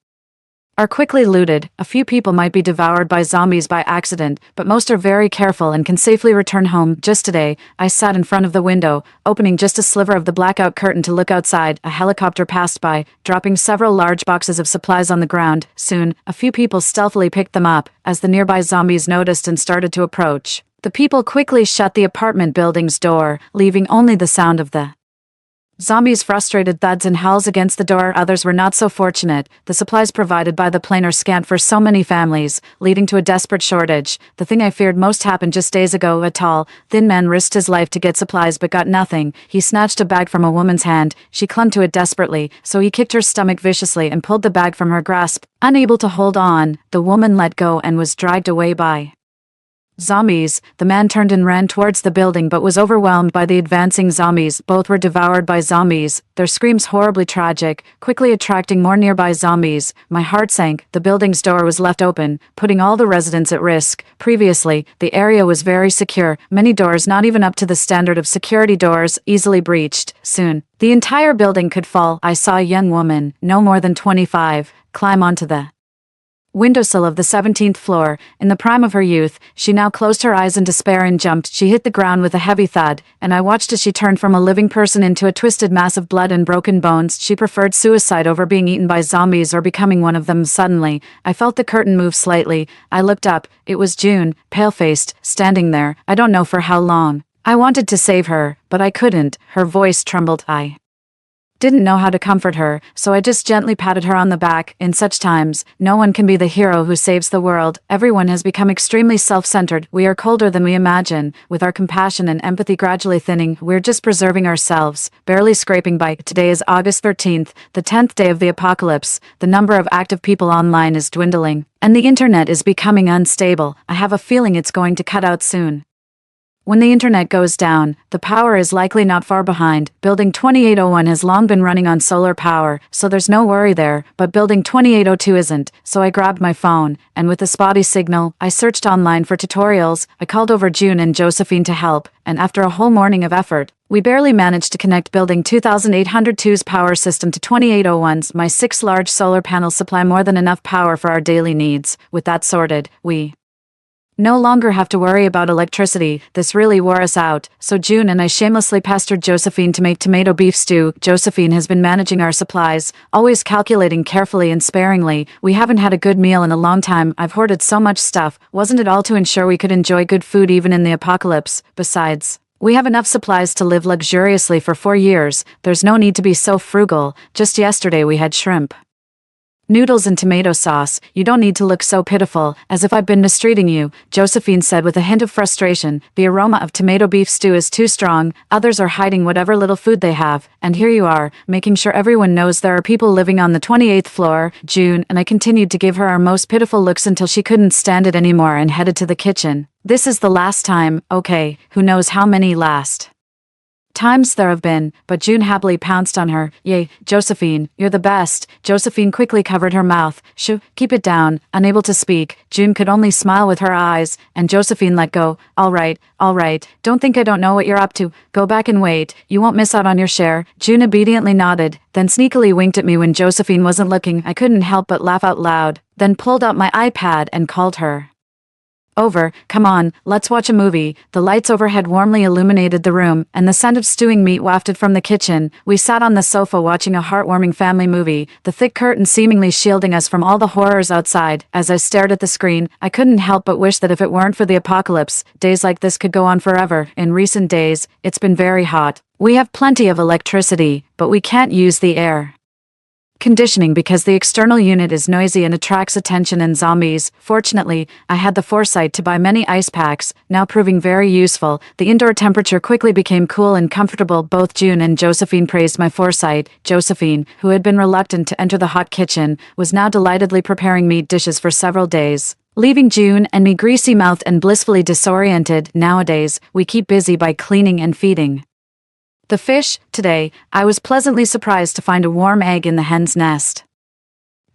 are quickly looted. A few people might be devoured by zombies by accident, but most are very careful and can safely return home. Just today, I sat in front of the window, opening just a sliver of the blackout curtain to look outside. A helicopter passed by, dropping several large boxes of supplies on the ground. Soon, a few people stealthily picked them up, as the nearby zombies noticed and started to approach. The people quickly shut the apartment building's door, leaving only the sound of the zombies' frustrated thuds and howls against the door. Others were not so fortunate. The supplies provided by the plane are scant for so many families, leading to a desperate shortage. The thing I feared most happened just days ago. A tall, thin man risked his life to get supplies but got nothing. He snatched a bag from a woman's hand. She clung to it desperately, so he kicked her stomach viciously and pulled the bag from her grasp. Unable to hold on, the woman let go and was dragged away by zombies. The man turned and ran towards the building but was overwhelmed by the advancing zombies. Both were devoured by zombies, their screams horribly tragic, quickly attracting more nearby zombies. My heart sank. The building's door was left open, putting all the residents at risk. Previously, the area was very secure, many doors not even up to the standard of security doors, easily breached. Soon, the entire building could fall. I saw a young woman, no more than 25, climb onto the windowsill of the 17th floor. In the prime of her youth, she now closed her eyes in despair and jumped. She hit the ground with a heavy thud, and I watched as she turned from a living person into a twisted mass of blood and broken bones. She preferred suicide over being eaten by zombies or becoming one of them. Suddenly, I felt the curtain move slightly. I looked up. It was June, pale-faced, standing there. I don't know for how long. I wanted to save her, but I couldn't. Her voice trembled. I didn't know how to comfort her, so I just gently patted her on the back. In such times, no one can be the hero who saves the world. Everyone has become extremely self-centered. We are colder than we imagine. With our compassion and empathy gradually thinning, we're just preserving ourselves, barely scraping by. Today is August 13th, the 10th day of the apocalypse. The number of active people online is dwindling, and the internet is becoming unstable. I have a feeling it's going to cut out soon. When the internet goes down, the power is likely not far behind. Building 2801 has long been running on solar power, so there's no worry there, but Building 2802 isn't. So I grabbed my phone, and with a spotty signal, I searched online for tutorials. I called over June and Josephine to help, and after a whole morning of effort, we barely managed to connect Building 2802's power system to 2801's. My 6 large solar panels supply more than enough power for our daily needs. With that sorted, we no longer have to worry about electricity. This really wore us out, so June and I shamelessly pestered Josephine to make tomato beef stew. Josephine has been managing our supplies, always calculating carefully and sparingly. We haven't had a good meal in a long time. I've hoarded so much stuff. Wasn't it all to ensure we could enjoy good food even in the apocalypse? Besides, we have enough supplies to live luxuriously for 4 years. There's no need to be so frugal. Just yesterday we had shrimp, noodles and tomato sauce. You don't need to look so pitiful, as if I've been mistreating you, Josephine said with a hint of frustration. The aroma of tomato beef stew is too strong. Others are hiding whatever little food they have, and here you are, making sure everyone knows there are people living on the 28th floor. June and I continued to give her our most pitiful looks until she couldn't stand it anymore and headed to the kitchen. This is the last time, okay, who knows how many last times there have been, but June happily pounced on her. Yay, Josephine, you're the best. Josephine quickly covered her mouth. Shoo, keep it down. Unable to speak, June could only smile with her eyes, and Josephine let go. All right, don't think I don't know what you're up to. Go back and wait. You won't miss out on your share. June obediently nodded, then sneakily winked at me when Josephine wasn't looking. I couldn't help but laugh out loud, then pulled out my iPad and called her over. Come on, let's watch a movie. The lights overhead warmly illuminated the room, and the scent of stewing meat wafted from the kitchen. We sat on the sofa watching a heartwarming family movie, the thick curtain seemingly shielding us from all the horrors outside. As I stared at the screen, I couldn't help but wish that if it weren't for the apocalypse, days like this could go on forever. In recent days, it's been very hot. We have plenty of electricity, but we can't use the air conditioning because the external unit is noisy and attracts attention and zombies. Fortunately, I had the foresight to buy many ice packs, now proving very useful. The indoor temperature quickly became cool and comfortable. Both June and Josephine praised my foresight. Josephine, who had been reluctant to enter the hot kitchen, was now delightedly preparing meat dishes for several days, leaving June and me greasy-mouthed and blissfully disoriented. Nowadays, we keep busy by cleaning and feeding the fish. Today, I was pleasantly surprised to find a warm egg in the hen's nest.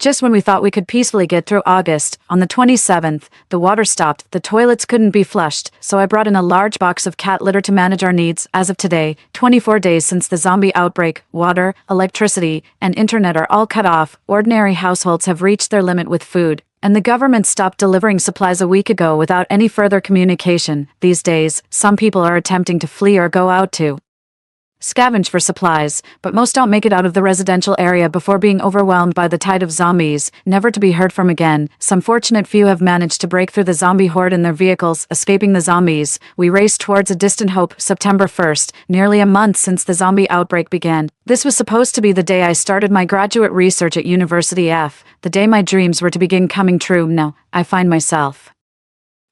Just when we thought we could peacefully get through August, on the 27th, the water stopped. The toilets couldn't be flushed, so I brought in a large box of cat litter to manage our needs. As of today, 24 days since the zombie outbreak, water, electricity, and internet are all cut off. Ordinary households have reached their limit with food, and the government stopped delivering supplies a week ago without any further communication. These days, some people are attempting to flee or go out to scavenge for supplies, but most don't make it out of the residential area before being overwhelmed by the tide of zombies, never to be heard from again. Some fortunate few have managed to break through the zombie horde in their vehicles, escaping the zombies. We race towards a distant hope. September 1st, nearly a month since the zombie outbreak began. This was supposed to be the day I started my graduate research at University F, the day my dreams were to begin coming true. Now, I find myself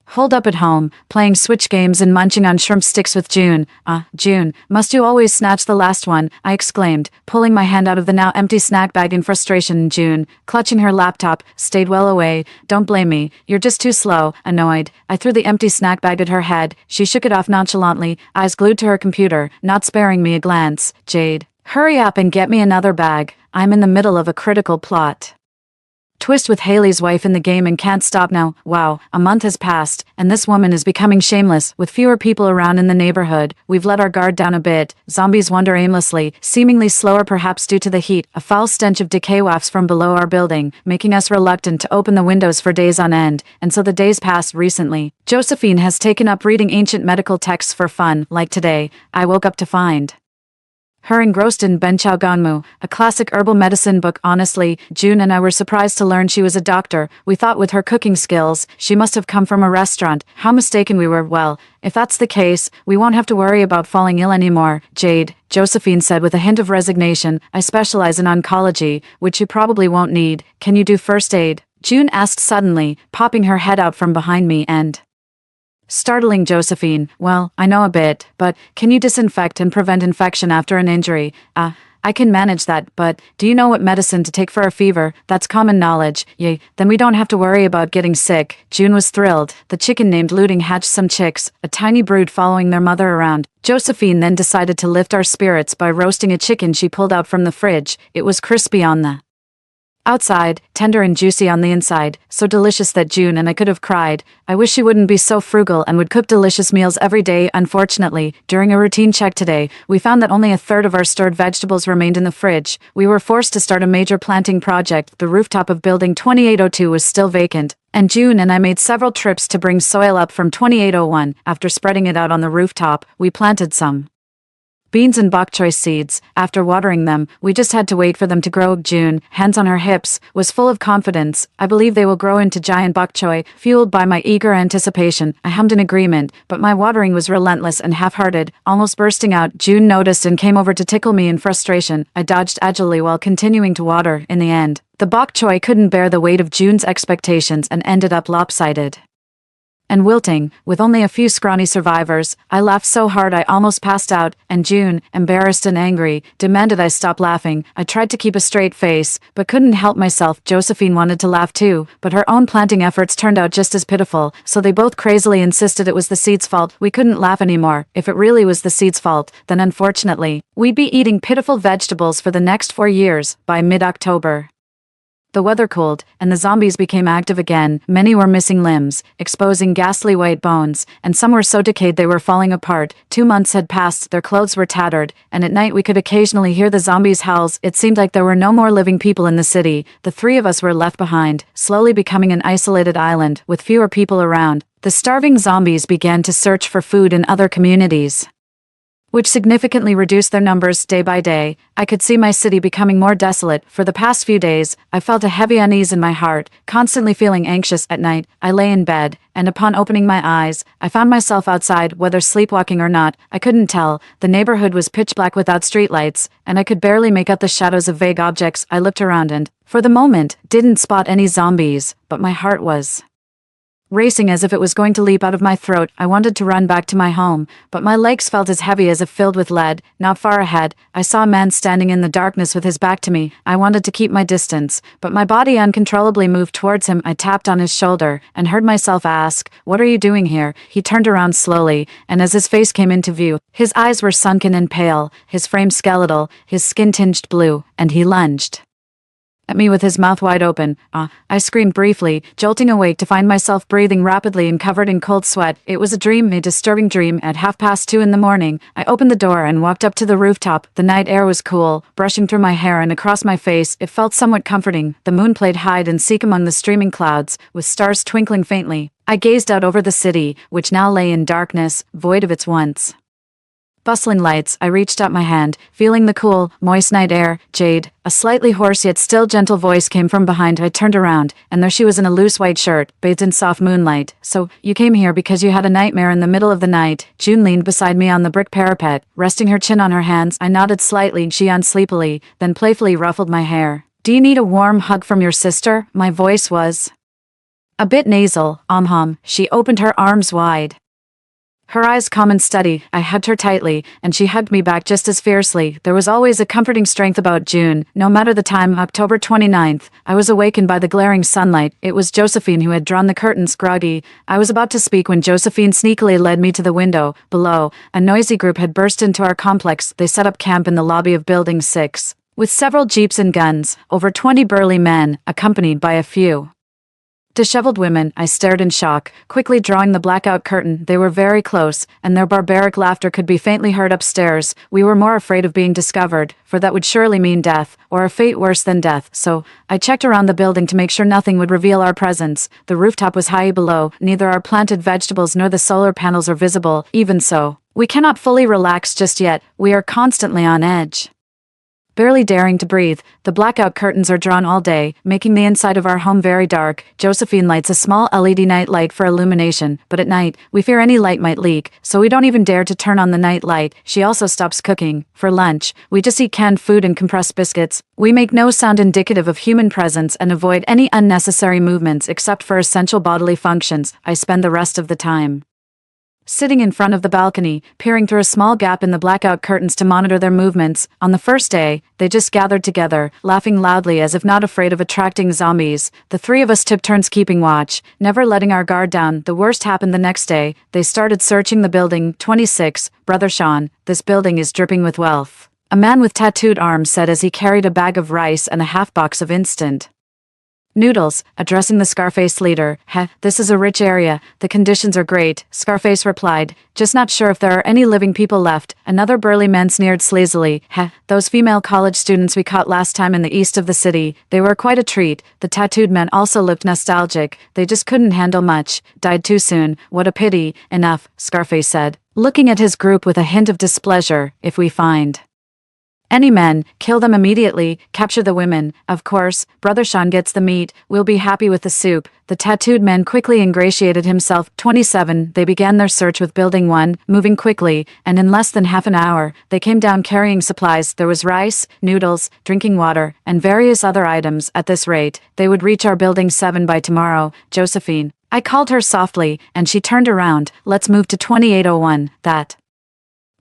holed up at home, playing Switch games and munching on shrimp sticks with June. June, must you always snatch the last one? I exclaimed, pulling my hand out of the now empty snack bag in frustration. June, clutching her laptop, stayed well away. Don't blame me, you're just too slow. Annoyed, I threw the empty snack bag at her head. She shook it off nonchalantly, eyes glued to her computer, not sparing me a glance. Jade, hurry up and get me another bag. I'm in the middle of a critical plot Twist with Haley's wife in the game and can't stop now. Wow, a month has passed, and this woman is becoming shameless. With fewer people around in the neighborhood, we've let our guard down a bit. Zombies wander aimlessly, seemingly slower perhaps due to the heat. A foul stench of decay wafts from below our building, making us reluctant to open the windows for days on end, and so the days pass recently. Josephine has taken up reading ancient medical texts for fun, like today. I woke up to find her engrossed in Ben Chao Gongmu, a classic herbal medicine book. Honestly, June and I were surprised to learn she was a doctor. We thought with her cooking skills, she must have come from a restaurant. How mistaken we were. Well, if that's the case, we won't have to worry about falling ill anymore. Jade, Josephine said with a hint of resignation, I specialize in oncology, which you probably won't need. Can you do first aid? June asked suddenly, popping her head out from behind me and startling Josephine. Well, I know a bit, but can you disinfect and prevent infection after an injury? I can manage that, but do you know what medicine to take for a fever? That's common knowledge. Yay, then we don't have to worry about getting sick. June was thrilled. The chicken named Looting hatched some chicks, a tiny brood following their mother around. Josephine then decided to lift our spirits by roasting a chicken she pulled out from the fridge. It was crispy on the outside, tender and juicy on the inside, so delicious that June and I could have cried. I wish she wouldn't be so frugal and would cook delicious meals every day. Unfortunately, during a routine check today, we found that only a third of our stored vegetables remained in the fridge. We were forced to start a major planting project. The rooftop of building 2802 was still vacant, and June and I made several trips to bring soil up from 2801. After spreading it out on the rooftop, we planted some beans and bok choy seeds. After watering them, we just had to wait for them to grow. June, hands on her hips, was full of confidence. I believe they will grow into giant bok choy. Fueled by my eager anticipation, I hummed in agreement, but my watering was relentless and half-hearted, almost bursting out. June noticed and came over to tickle me in frustration. I dodged agilely while continuing to water. In the end, the bok choy couldn't bear the weight of June's expectations and ended up lopsided and wilting, with only a few scrawny survivors. I laughed so hard I almost passed out, and June, embarrassed and angry, demanded I stop laughing. I tried to keep a straight face, but couldn't help myself. Josephine wanted to laugh too, but her own planting efforts turned out just as pitiful, so they both crazily insisted it was the seed's fault. We couldn't laugh anymore. If it really was the seed's fault, then unfortunately, we'd be eating pitiful vegetables for the next 4 years. By mid-October, the weather cooled, and the zombies became active again. Many were missing limbs, exposing ghastly white bones, and some were so decayed they were falling apart. 2 months had passed, their clothes were tattered, and at night we could occasionally hear the zombies' howls. It seemed like there were no more living people in the city. The three of us were left behind, slowly becoming an isolated island, with fewer people around. The starving zombies began to search for food in other communities, which significantly reduced their numbers day by day. I could see my city becoming more desolate. For the past few days, I felt a heavy unease in my heart, constantly feeling anxious. At night, I lay in bed, and upon opening my eyes, I found myself outside. Whether sleepwalking or not, I couldn't tell. The neighborhood was pitch black without streetlights, and I could barely make out the shadows of vague objects. I looked around and, for the moment, didn't spot any zombies, but my heart was racing as if it was going to leap out of my throat. I wanted to run back to my home, but my legs felt as heavy as if filled with lead. Not far ahead, I saw a man standing in the darkness with his back to me. I wanted to keep my distance, but my body uncontrollably moved towards him. I tapped on his shoulder and heard myself ask, "What are you doing here?" He turned around slowly, and as his face came into view, his eyes were sunken and pale, his frame skeletal, his skin tinged blue, and he lunged at me with his mouth wide open. I screamed briefly, jolting awake to find myself breathing rapidly and covered in cold sweat. It was a dream, a disturbing dream. At 2:30 in the morning, I opened the door and walked up to the rooftop. The night air was cool, brushing through my hair and across my face. It felt somewhat comforting. The moon played hide and seek among the streaming clouds, with stars twinkling faintly. I gazed out over the city, which now lay in darkness, void of its once bustling lights. I reached out my hand, feeling the cool, moist night air. "Jade," a slightly hoarse yet still gentle voice came from behind. I turned around, and there she was in a loose white shirt, bathed in soft moonlight. "So, you came here because you had a nightmare in the middle of the night." June leaned beside me on the brick parapet, resting her chin on her hands. I nodded slightly. She yawned sleepily, then playfully ruffled my hair. "Do you need a warm hug from your sister?" My voice was a bit nasal. She opened her arms wide, her eyes calm and steady. I hugged her tightly, and she hugged me back just as fiercely. There was always a comforting strength about June. No matter the time, October 29th, I was awakened by the glaring sunlight. It was Josephine who had drawn the curtains. Groggy, I was about to speak when Josephine sneakily led me to the window. Below, a noisy group had burst into our complex. They set up camp in the lobby of Building 6. with several jeeps and guns, over 20 burly men, accompanied by a few disheveled women. I stared in shock, quickly drawing the blackout curtain. They were very close, and their barbaric laughter could be faintly heard upstairs. We were more afraid of being discovered, for that would surely mean death, or a fate worse than death, so I checked around the building to make sure nothing would reveal our presence. The rooftop was high below, neither our planted vegetables nor the solar panels are visible. Even so, we cannot fully relax just yet. We are constantly on edge. Barely daring to breathe, the blackout curtains are drawn all day, making the inside of our home very dark. Josephine lights a small LED night light for illumination, but at night, we fear any light might leak, so we don't even dare to turn on the night light. She also stops cooking. For lunch, we just eat canned food and compressed biscuits. We make no sound indicative of human presence and avoid any unnecessary movements except for essential bodily functions. I spend the rest of the time sitting in front of the balcony, peering through a small gap in the blackout curtains to monitor their movements. On the first day, they just gathered together, laughing loudly as if not afraid of attracting zombies. The three of us took turns keeping watch, never letting our guard down. The worst happened the next day. They started searching the building. 26, Brother Sean, this building is dripping with wealth, a man with tattooed arms said as he carried a bag of rice and a half box of instant noodles, addressing the Scarface leader. This is a rich area. The conditions are great, Scarface replied. Just not sure if there are any living people left. Another burly man sneered sleazily. Those female college students we caught last time in the east of the city. They were quite a treat. The tattooed men also looked nostalgic. They just couldn't handle much. Died too soon. What a pity. Enough, Scarface said, looking at his group with a hint of displeasure. If we find any men, kill them immediately, capture the women. Of course, Brother Sean gets the meat. We'll be happy with the soup. The tattooed man quickly ingratiated himself. 27, they began their search with Building 1, moving quickly, and in less than half an hour, they came down carrying supplies. There was rice, noodles, drinking water, and various other items. At this rate, they would reach our Building 7 by tomorrow. Josephine, I called her softly, and she turned around. Let's move to 2801. That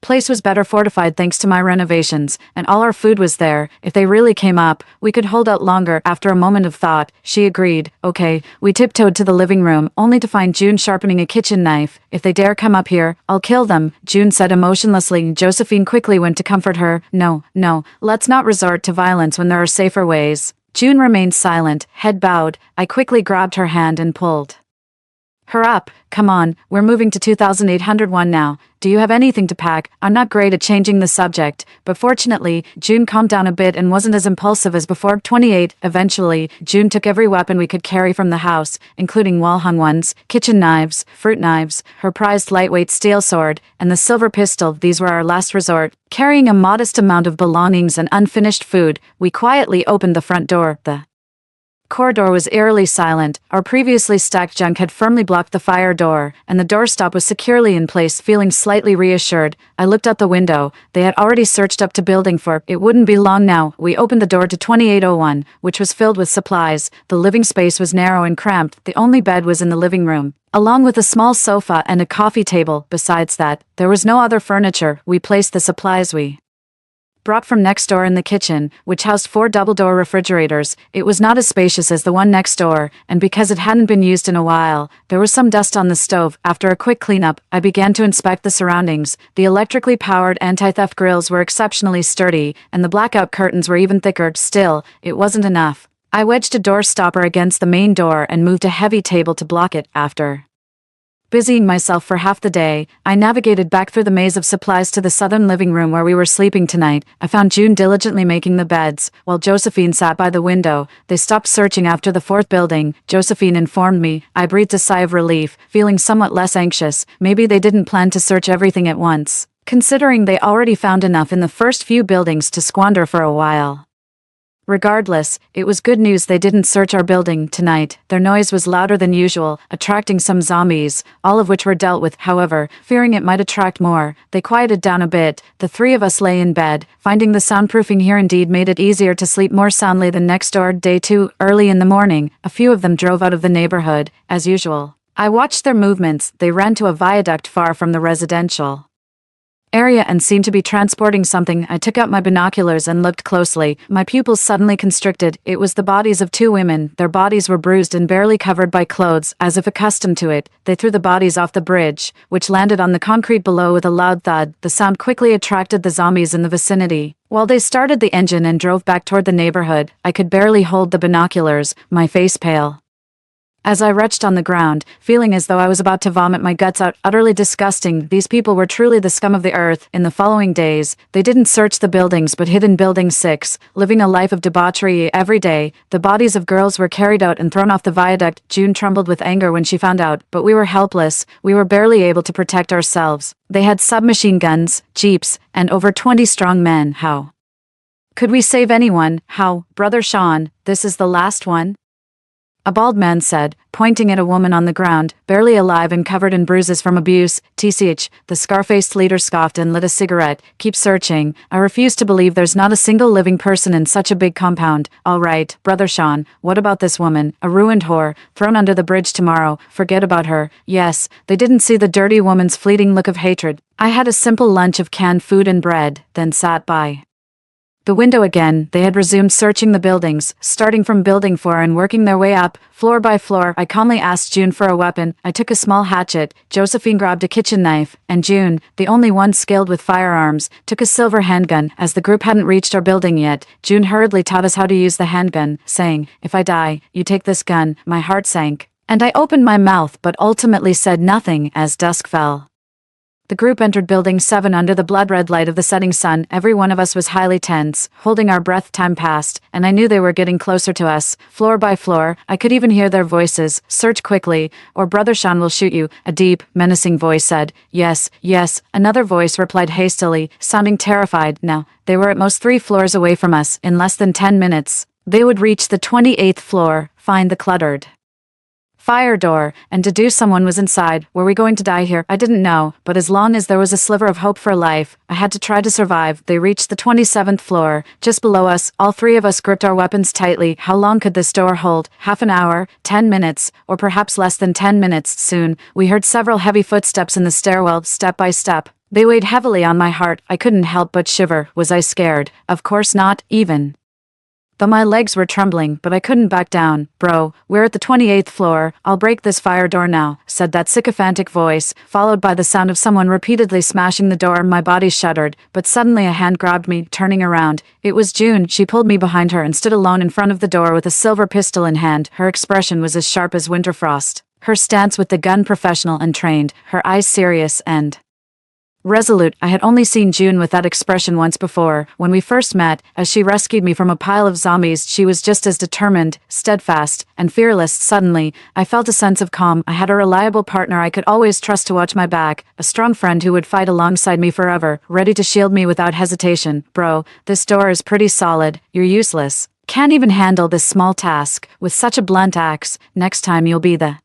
place was better fortified thanks to my renovations, and all our food was there. If they really came up, we could hold out longer. After a moment of thought, she agreed. Okay, we tiptoed to the living room, only to find June sharpening a kitchen knife. If they dare come up here, I'll kill them, June said emotionlessly. Josephine quickly went to comfort her. No, let's not resort to violence when there are safer ways. June remained silent, head bowed. I quickly grabbed her hand and pulled her up. Come on, we're moving to 2801 now. Do you have anything to pack? I'm not great at changing the subject, but fortunately, June calmed down a bit and wasn't as impulsive as before. 28. Eventually, June took every weapon we could carry from the house, including wall-hung ones, kitchen knives, fruit knives, her prized lightweight steel sword, and the silver pistol. These were our last resort. Carrying a modest amount of belongings and unfinished food, we quietly opened the front door. The corridor was eerily silent. Our previously stacked junk had firmly blocked the fire door, and the doorstop was securely in place. Feeling slightly reassured, I looked out the window. They had already searched up to Building 4. It wouldn't be long now. We opened the door to 2801, which was filled with supplies. The living space was narrow and cramped. The only bed was in the living room, along with a small sofa and a coffee table. Besides that, there was no other furniture. We placed the supplies we brought from next door in the kitchen, which housed 4 double-door refrigerators. It was not as spacious as the one next door, and because it hadn't been used in a while, there was some dust on the stove. After a quick cleanup, I began to inspect the surroundings. The electrically powered anti-theft grills were exceptionally sturdy, and the blackout curtains were even thicker. Still, it wasn't enough. I wedged a door stopper against the main door and moved a heavy table to block it. After busying myself for half the day, I navigated back through the maze of supplies to the southern living room where we were sleeping tonight. I found June diligently making the beds, while Josephine sat by the window. They stopped searching after the 4th building, Josephine informed me. I breathed a sigh of relief, feeling somewhat less anxious. Maybe they didn't plan to search everything at once, considering they already found enough in the first few buildings to squander for a while. Regardless, it was good news they didn't search our building tonight. Their noise was louder than usual, attracting some zombies, all of which were dealt with. However, fearing it might attract more, they quieted down a bit. The 3 of us lay in bed. Finding the soundproofing here indeed made it easier to sleep more soundly than next door. Day 2, early in the morning, a few of them drove out of the neighborhood, as usual. I watched their movements. They ran to a viaduct far from the residential area and seemed to be transporting something. I took out my binoculars and looked closely. My pupils suddenly constricted. It was the bodies of two women. Their bodies were bruised and barely covered by clothes. As if accustomed to it, they threw the bodies off the bridge, which landed on the concrete below with a loud thud. The sound quickly attracted the zombies in the vicinity. While they started the engine and drove back toward the neighborhood, I could barely hold the binoculars, my face pale. As I retched on the ground, feeling as though I was about to vomit my guts out, utterly disgusting, these people were truly the scum of the earth. In the following days, they didn't search the buildings but hid in Building 6, living a life of debauchery every day. The bodies of girls were carried out and thrown off the viaduct. June trembled with anger when she found out, but we were helpless. We were barely able to protect ourselves. They had submachine guns, jeeps, and over 20 strong men. How could we save anyone? How, Brother Sean, this is the last one? A bald man said, pointing at a woman on the ground, barely alive and covered in bruises from abuse. TCH, the scar-faced leader scoffed and lit a cigarette. Keep searching. I refuse to believe there's not a single living person in such a big compound. All right, Brother Sean, what about this woman? A ruined whore, thrown under the bridge tomorrow. Forget about her. Yes, they didn't see the dirty woman's fleeting look of hatred. I had a simple lunch of canned food and bread, then sat by the window again. They had resumed searching the buildings, starting from Building 4 and working their way up, floor by floor. I calmly asked June for a weapon. I took a small hatchet, Josephine grabbed a kitchen knife, and June, the only one skilled with firearms, took a silver handgun. As the group hadn't reached our building yet, June hurriedly taught us how to use the handgun, saying, "If I die, you take this gun." My heart sank, and I opened my mouth but ultimately said nothing. As dusk fell, the group entered Building 7 under the blood-red light of the setting sun. Every one of us was highly tense, holding our breath. Time passed, and I knew they were getting closer to us, floor by floor. I could even hear their voices. "Search quickly, or Brother Sean will shoot you," a deep, menacing voice said. "Yes, yes," another voice replied hastily, sounding terrified. Now, they were at most 3 floors away from us. In less than 10 minutes, they would reach the 28th floor, find the cluttered fire door, and deduce someone was inside. Were we going to die here? I didn't know, but as long as there was a sliver of hope for life, I had to try to survive. They reached the 27th floor, just below us. All 3 of us gripped our weapons tightly. How long could this door hold? Half an hour? 10 minutes? Or perhaps less than 10 minutes? Soon, we heard several heavy footsteps in the stairwell, step by step. They weighed heavily on my heart. I couldn't help but shiver. Was I scared? Of course not, even though my legs were trembling, but I couldn't back down. "Bro, we're at the 28th floor. I'll break this fire door now," said that sycophantic voice, followed by the sound of someone repeatedly smashing the door. My body shuddered, but suddenly a hand grabbed me, turning around. It was June. She pulled me behind her and stood alone in front of the door with a silver pistol in hand. Her expression was as sharp as winter frost. Her stance with the gun professional and trained, her eyes serious and resolute. I had only seen June with that expression once before, when we first met. As she rescued me from a pile of zombies, she was just as determined, steadfast, and fearless. Suddenly, I felt a sense of calm. I had a reliable partner I could always trust to watch my back, a strong friend who would fight alongside me forever, ready to shield me without hesitation. "Bro, this door is pretty solid. You're useless. Can't even handle this small task with such a blunt axe. Next time you'll be the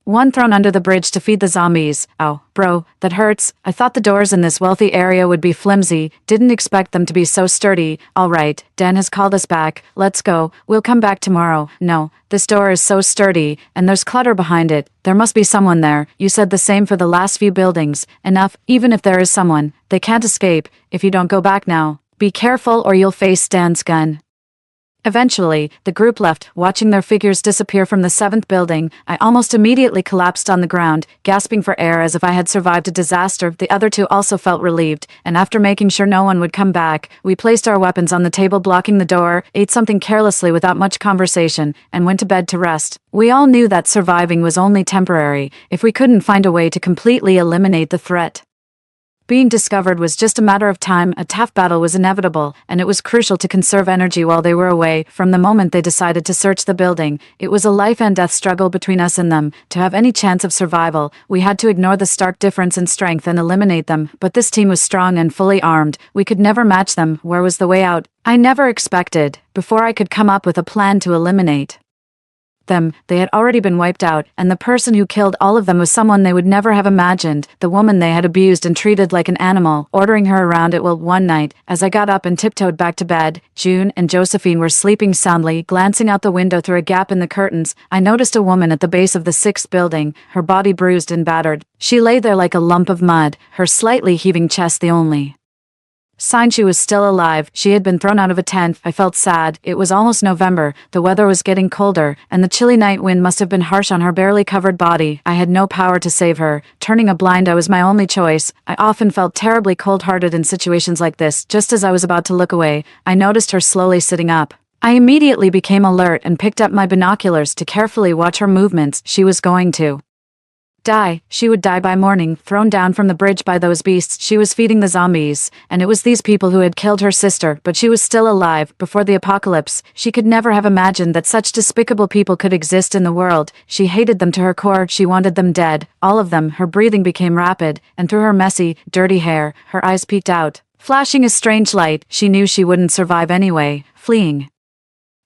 one thrown under the bridge to feed the zombies." "Ow, bro, that hurts. I thought the doors in this wealthy area would be flimsy. Didn't expect them to be so sturdy." "All right, Dan has called us back. Let's go. We'll come back tomorrow." "No, this door is so sturdy, and there's clutter behind it. There must be someone there. You said the same for the last few buildings. Enough. Even if there is someone, they can't escape if you don't go back now. Be careful or you'll face Dan's gun." Eventually, the group left, watching their figures disappear from the 7th building. I almost immediately collapsed on the ground, gasping for air as if I had survived a disaster. The other 2 also felt relieved, and after making sure no one would come back, we placed our weapons on the table blocking the door, ate something carelessly without much conversation, and went to bed to rest. We all knew that surviving was only temporary, if we couldn't find a way to completely eliminate the threat. Being discovered was just a matter of time. A tough battle was inevitable, and it was crucial to conserve energy while they were away. From the moment they decided to search the building, it was a life-and-death struggle between us and them. To have any chance of survival, we had to ignore the stark difference in strength and eliminate them. But this team was strong and fully armed. We could never match them. Where was the way out? I never expected, before I could come up with a plan to eliminate They had already been wiped out, and the person who killed all of them was someone they would never have imagined, the woman they had abused and treated like an animal, ordering her around at will. One night, as I got up and tiptoed back to bed, June and Josephine were sleeping soundly. Glancing out the window through a gap in the curtains, I noticed a woman at the base of the 6th building, her body bruised and battered. She lay there like a lump of mud, her slightly heaving chest the only sign she was still alive. She had been thrown out of a tent. I felt sad. It was almost November, the weather was getting colder, and the chilly night wind must have been harsh on her barely covered body. I had no power to save her. Turning a blind eye was my only choice. I often felt terribly cold-hearted in situations like this. Just as I was about to look away, I noticed her slowly sitting up. I immediately became alert and picked up my binoculars to carefully watch her movements. She was going to die. She would die by morning, thrown down from the bridge by those beasts she was feeding the zombies, and it was these people who had killed her sister, but she was still alive. Before the apocalypse, she could never have imagined that such despicable people could exist in the world. She hated them to her core. She wanted them dead. All of them. Her breathing became rapid, and through her messy, dirty hair, her eyes peeked out, flashing a strange light. She knew she wouldn't survive anyway. Fleeing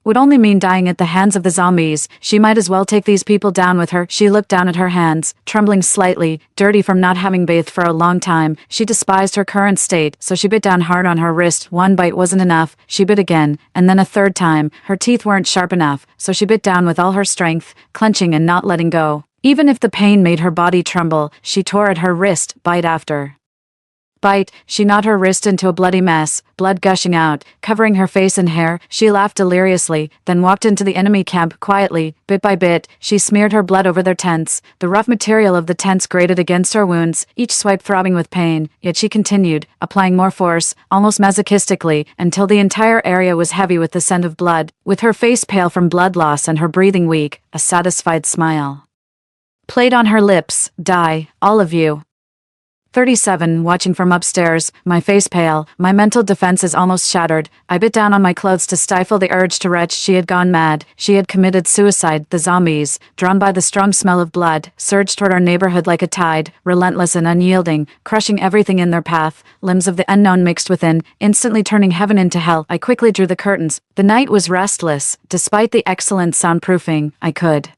would only mean dying at the hands of the zombies. She might as well take these people down with her. She looked down at her hands, trembling slightly, dirty from not having bathed for a long time. She despised her current state, so she bit down hard on her wrist. One bite wasn't enough. She bit again, and then a third time. Her teeth weren't sharp enough, so she bit down with all her strength, clenching and not letting go. Even if the pain made her body tremble, she tore at her wrist, bite after bite. She gnawed her wrist into a bloody mess, blood gushing out, covering her face and hair. She laughed deliriously, then walked into the enemy camp quietly. Bit by bit, she smeared her blood over their tents. The rough material of the tents grated against her wounds, each swipe throbbing with pain. Yet she continued, applying more force, almost masochistically, until the entire area was heavy with the scent of blood. With her face pale from blood loss and her breathing weak, a satisfied smile played on her lips. Die, all of you. 37, watching from upstairs, my face pale, my mental defenses almost shattered. I bit down on my clothes to stifle the urge to retch. She had gone mad. She had committed suicide. The zombies, drawn by the strong smell of blood, surged toward our neighborhood like a tide, relentless and unyielding, crushing everything in their path. Limbs of the unknown mixed within, instantly turning heaven into hell. I quickly drew the curtains. The night was restless. Despite the excellent soundproofing, I could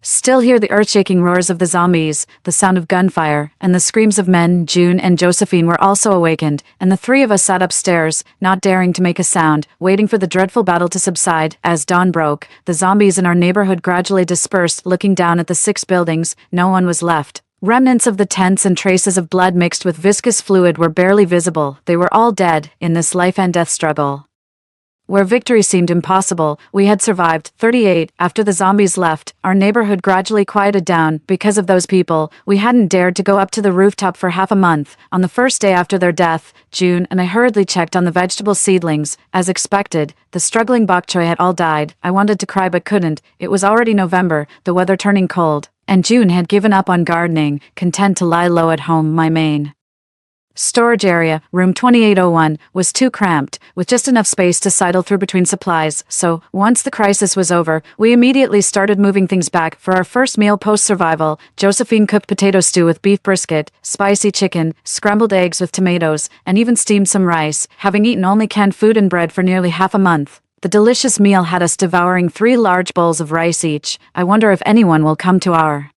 still hear the earth-shaking roars of the zombies, the sound of gunfire, and the screams of men. June and Josephine were also awakened, and the three of us sat upstairs, not daring to make a sound, waiting for the dreadful battle to subside. As dawn broke, the zombies in our neighborhood gradually dispersed. Looking down at the 6 buildings, no one was left. Remnants of the tents and traces of blood mixed with viscous fluid were barely visible. They were all dead, in this life-and-death struggle where victory seemed impossible. We had survived. 38. After the zombies left, our neighborhood gradually quieted down. Because of those people, we hadn't dared to go up to the rooftop for half a month. On the first day after their death, June and I hurriedly checked on the vegetable seedlings. As expected, the struggling bok choy had all died. I wanted to cry but couldn't. It was already November, the weather turning cold, and June had given up on gardening, content to lie low at home. My main storage area, room 2801, was too cramped, with just enough space to sidle through between supplies, so, once the crisis was over, we immediately started moving things back. For our first meal post-survival, Josephine cooked potato stew with beef brisket, spicy chicken, scrambled eggs with tomatoes, and even steamed some rice. Having eaten only canned food and bread for nearly half a month, the delicious meal had us devouring 3 large bowls of rice each. I wonder if anyone will come to our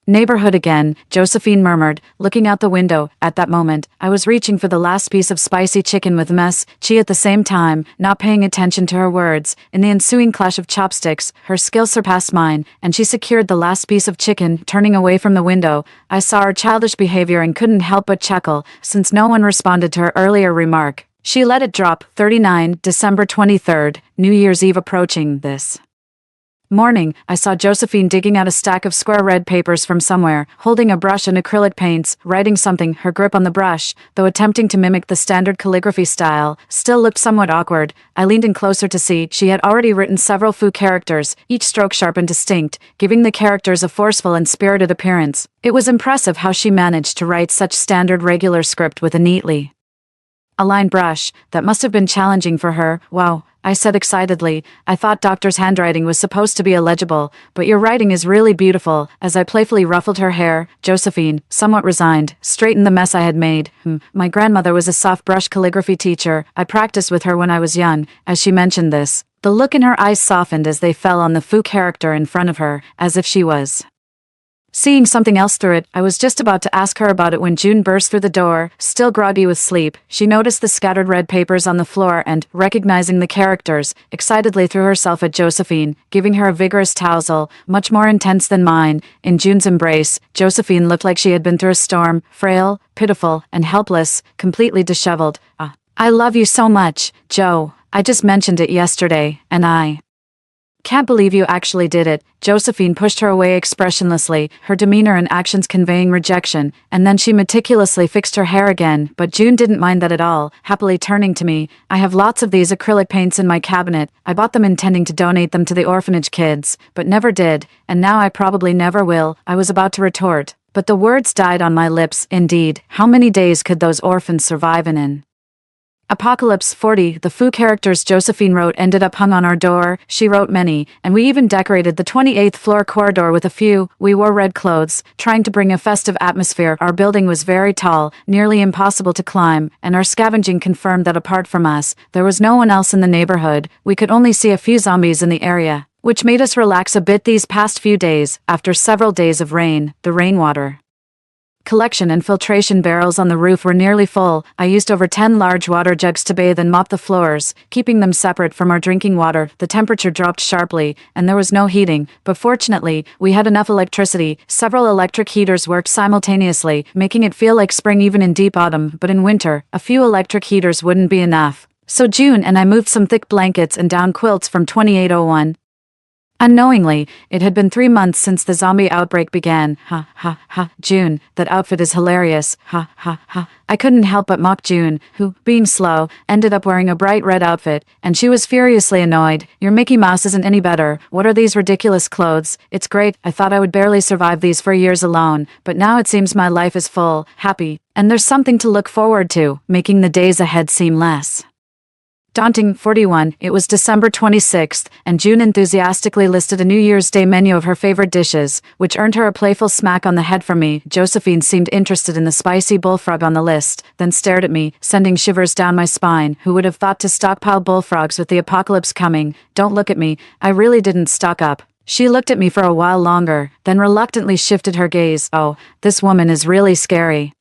neighborhood again, Josephine murmured, looking out the window. At that moment, I was reaching for the last piece of spicy chicken with mess, she at the same time, not paying attention to her words. In the ensuing clash of chopsticks, her skill surpassed mine, and she secured the last piece of chicken. Turning away from the window, I saw her childish behavior and couldn't help but chuckle, since no one responded to her earlier remark. She let it drop. 39, December 23rd, New Year's Eve approaching. This morning, I saw Josephine digging out a stack of square red papers from somewhere, holding a brush and acrylic paints, writing something. Her grip on the brush, though attempting to mimic the standard calligraphy style, still looked somewhat awkward. I leaned in closer to see. She had already written several Fu characters, each stroke sharp and distinct, giving the characters a forceful and spirited appearance. It was impressive how she managed to write such standard regular script with a neatly aligned brush. That must have been challenging for her. Wow. I said excitedly. I thought Doctor's handwriting was supposed to be illegible, but your writing is really beautiful. As I playfully ruffled her hair, Josephine, somewhat resigned, straightened the mess I had made. My grandmother was a soft brush calligraphy teacher. I practiced with her when I was young. As she mentioned this, the look in her eyes softened as they fell on the Fu character in front of her, as if she was seeing something else through it. I was just about to ask her about it when June burst through the door, still groggy with sleep. She noticed the scattered red papers on the floor and, recognizing the characters, excitedly threw herself at Josephine, giving her a vigorous tousle, much more intense than mine. In June's embrace, Josephine looked like she had been through a storm, frail, pitiful, and helpless, completely disheveled. I love you so much, Joe. I just mentioned it yesterday, and I can't believe you actually did it. Josephine pushed her away expressionlessly, her demeanor and actions conveying rejection, and then she meticulously fixed her hair again, but June didn't mind that at all, happily turning to me. I have lots of these acrylic paints in my cabinet. I bought them intending to donate them to the orphanage kids, but never did, and now I probably never will. I was about to retort, but the words died on my lips. Indeed, how many days could those orphans survive in? Apocalypse 40, the Fu characters Josephine wrote ended up hung on our door. She wrote many, and we even decorated the 28th floor corridor with a few. We wore red clothes, trying to bring a festive atmosphere. Our building was very tall, nearly impossible to climb, and our scavenging confirmed that apart from us, there was no one else in the neighborhood. We could only see a few zombies in the area, which made us relax a bit these past few days. After several days of rain, the rainwater collection and filtration barrels on the roof were nearly full. I used over 10 large water jugs to bathe and mop the floors, keeping them separate from our drinking water. The temperature dropped sharply, and there was no heating, but fortunately, we had enough electricity. Several electric heaters worked simultaneously, making it feel like spring even in deep autumn, but in winter, a few electric heaters wouldn't be enough. So June and I moved some thick blankets and down quilts from 2801. Unknowingly, it had been 3 months since the zombie outbreak began. Ha ha ha, June, that outfit is hilarious. Ha ha ha. I couldn't help but mock June, who, being slow, ended up wearing a bright red outfit, and she was furiously annoyed. Your Mickey Mouse isn't any better. What are these ridiculous clothes? It's great. I thought I would barely survive these 4 years alone, but now it seems my life is full, happy, and there's something to look forward to, making the days ahead seem less daunting. 41. It was December 26th, and June enthusiastically listed a New Year's Day menu of her favorite dishes, which earned her a playful smack on the head from me. Josephine seemed interested in the spicy bullfrog on the list, then stared at me, sending shivers down my spine. Who would have thought to stockpile bullfrogs with the apocalypse coming? Don't look at me. I really didn't stock up. She looked at me for a while longer, then reluctantly shifted her gaze. Oh, this woman is really scary.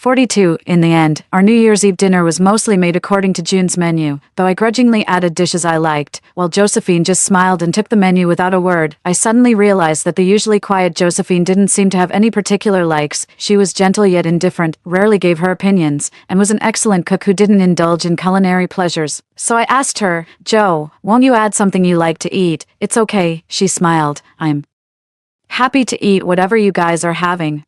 42. In the end, our New Year's Eve dinner was mostly made according to June's menu, though I grudgingly added dishes I liked, while Josephine just smiled and took the menu without a word. I suddenly realized that the usually quiet Josephine didn't seem to have any particular likes. She was gentle yet indifferent, rarely gave her opinions, and was an excellent cook who didn't indulge in culinary pleasures. So I asked her, Joe, won't you add something you like to eat? It's okay, she smiled. I'm happy to eat whatever you guys are having.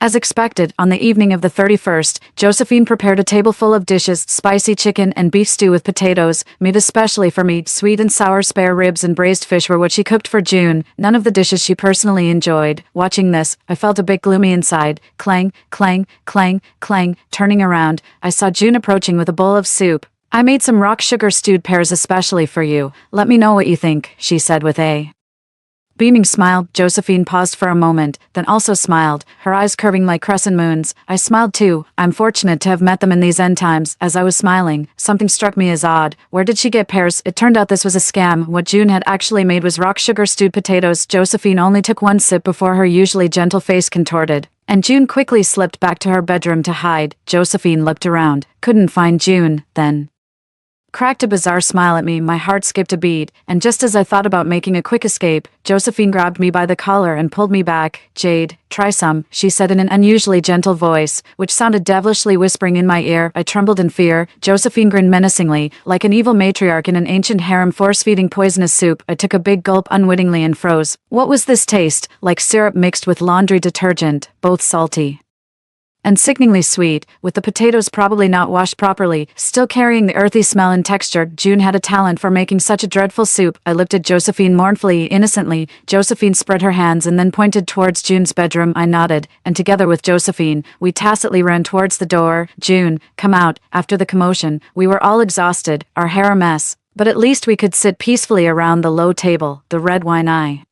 As expected, on the evening of the 31st, Josephine prepared a table full of dishes: spicy chicken and beef stew with potatoes, made especially for me. Sweet and sour spare ribs and braised fish were what she cooked for June, none of the dishes she personally enjoyed. Watching this, I felt a bit gloomy inside. Clang, clang, clang, clang. Turning around, I saw June approaching with a bowl of soup. I made some rock sugar stewed pears especially for you. Let me know what you think, she said with a beaming smile. Josephine paused for a moment, then also smiled, her eyes curving like crescent moons. I smiled too. I'm fortunate to have met them in these end times. As I was smiling, something struck me as odd. Where did she get pears? It turned out this was a scam. What June had actually made was rock sugar stewed potatoes. Josephine only took one sip before her usually gentle face contorted, and June quickly slipped back to her bedroom to hide. Josephine looked around, couldn't find June, then cracked a bizarre smile at me. My heart skipped a beat, and just as I thought about making a quick escape, Josephine grabbed me by the collar and pulled me back. Jade, try some, she said in an unusually gentle voice, which sounded devilishly whispering in my ear. I trembled in fear. Josephine grinned menacingly, like an evil matriarch in an ancient harem force-feeding poisonous soup. I took a big gulp unwittingly and froze. What was this taste? Like syrup mixed with laundry detergent, both salty and sickeningly sweet, with the potatoes probably not washed properly, still carrying the earthy smell and texture. June had a talent for making such a dreadful soup. I looked at Josephine mournfully, innocently. Josephine spread her hands and then pointed towards June's bedroom. I nodded, and together with Josephine, we tacitly ran towards the door. June, come out. After the commotion, we were all exhausted, our hair a mess, But at least we could sit peacefully around the low table. The red wine I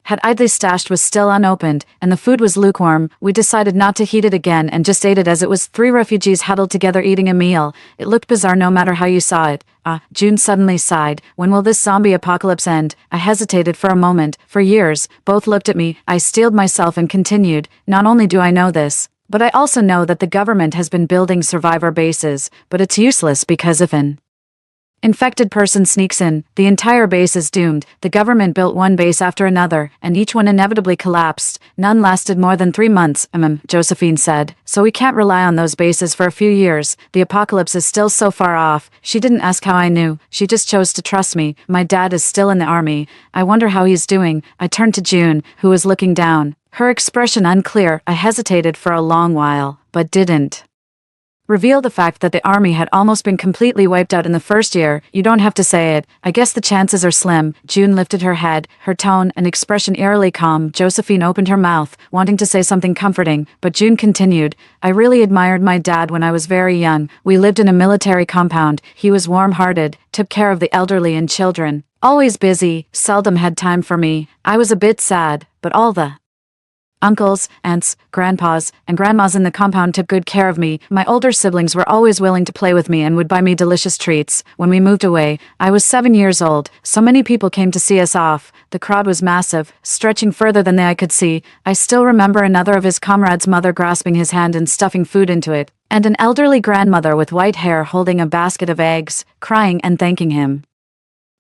had idly stashed was still unopened, and the food was lukewarm. We decided not to heat it again and just ate it as it was. 3 refugees huddled together eating a meal. It looked bizarre no matter how you saw it. June suddenly sighed. When will this zombie apocalypse end? I hesitated for a moment. For years, both looked at me. I steeled myself and continued. Not only do I know this, but I also know that the government has been building survivor bases, but it's useless because if an infected person sneaks in, the entire base is doomed. The government built one base after another, and each one inevitably collapsed. None lasted more than 3 months, Josephine said. So we can't rely on those bases for a few years. The apocalypse is still so far off. She didn't ask how I knew. She just chose to trust me. My dad is still in the army. I wonder how he's doing. I turned to June, who was looking down. Her expression unclear. I hesitated for a long while, but didn't reveal the fact that the army had almost been completely wiped out in the first year. You don't have to say it. I guess the chances are slim. June lifted her head, her tone and expression eerily calm. Josephine opened her mouth, wanting to say something comforting, but June continued. I really admired my dad when I was very young. We lived in a military compound. He was warm-hearted, took care of the elderly and children. Always busy, seldom had time for me. I was a bit sad, but all the uncles, aunts, grandpas, and grandmas in the compound took good care of me. My older siblings were always willing to play with me and would buy me delicious treats. When we moved away, I was 7 years old. So many people came to see us off. The crowd was massive, stretching further than the eye could see. I still remember another of his comrades' mother grasping his hand and stuffing food into it, and an elderly grandmother with white hair holding a basket of eggs, crying and thanking him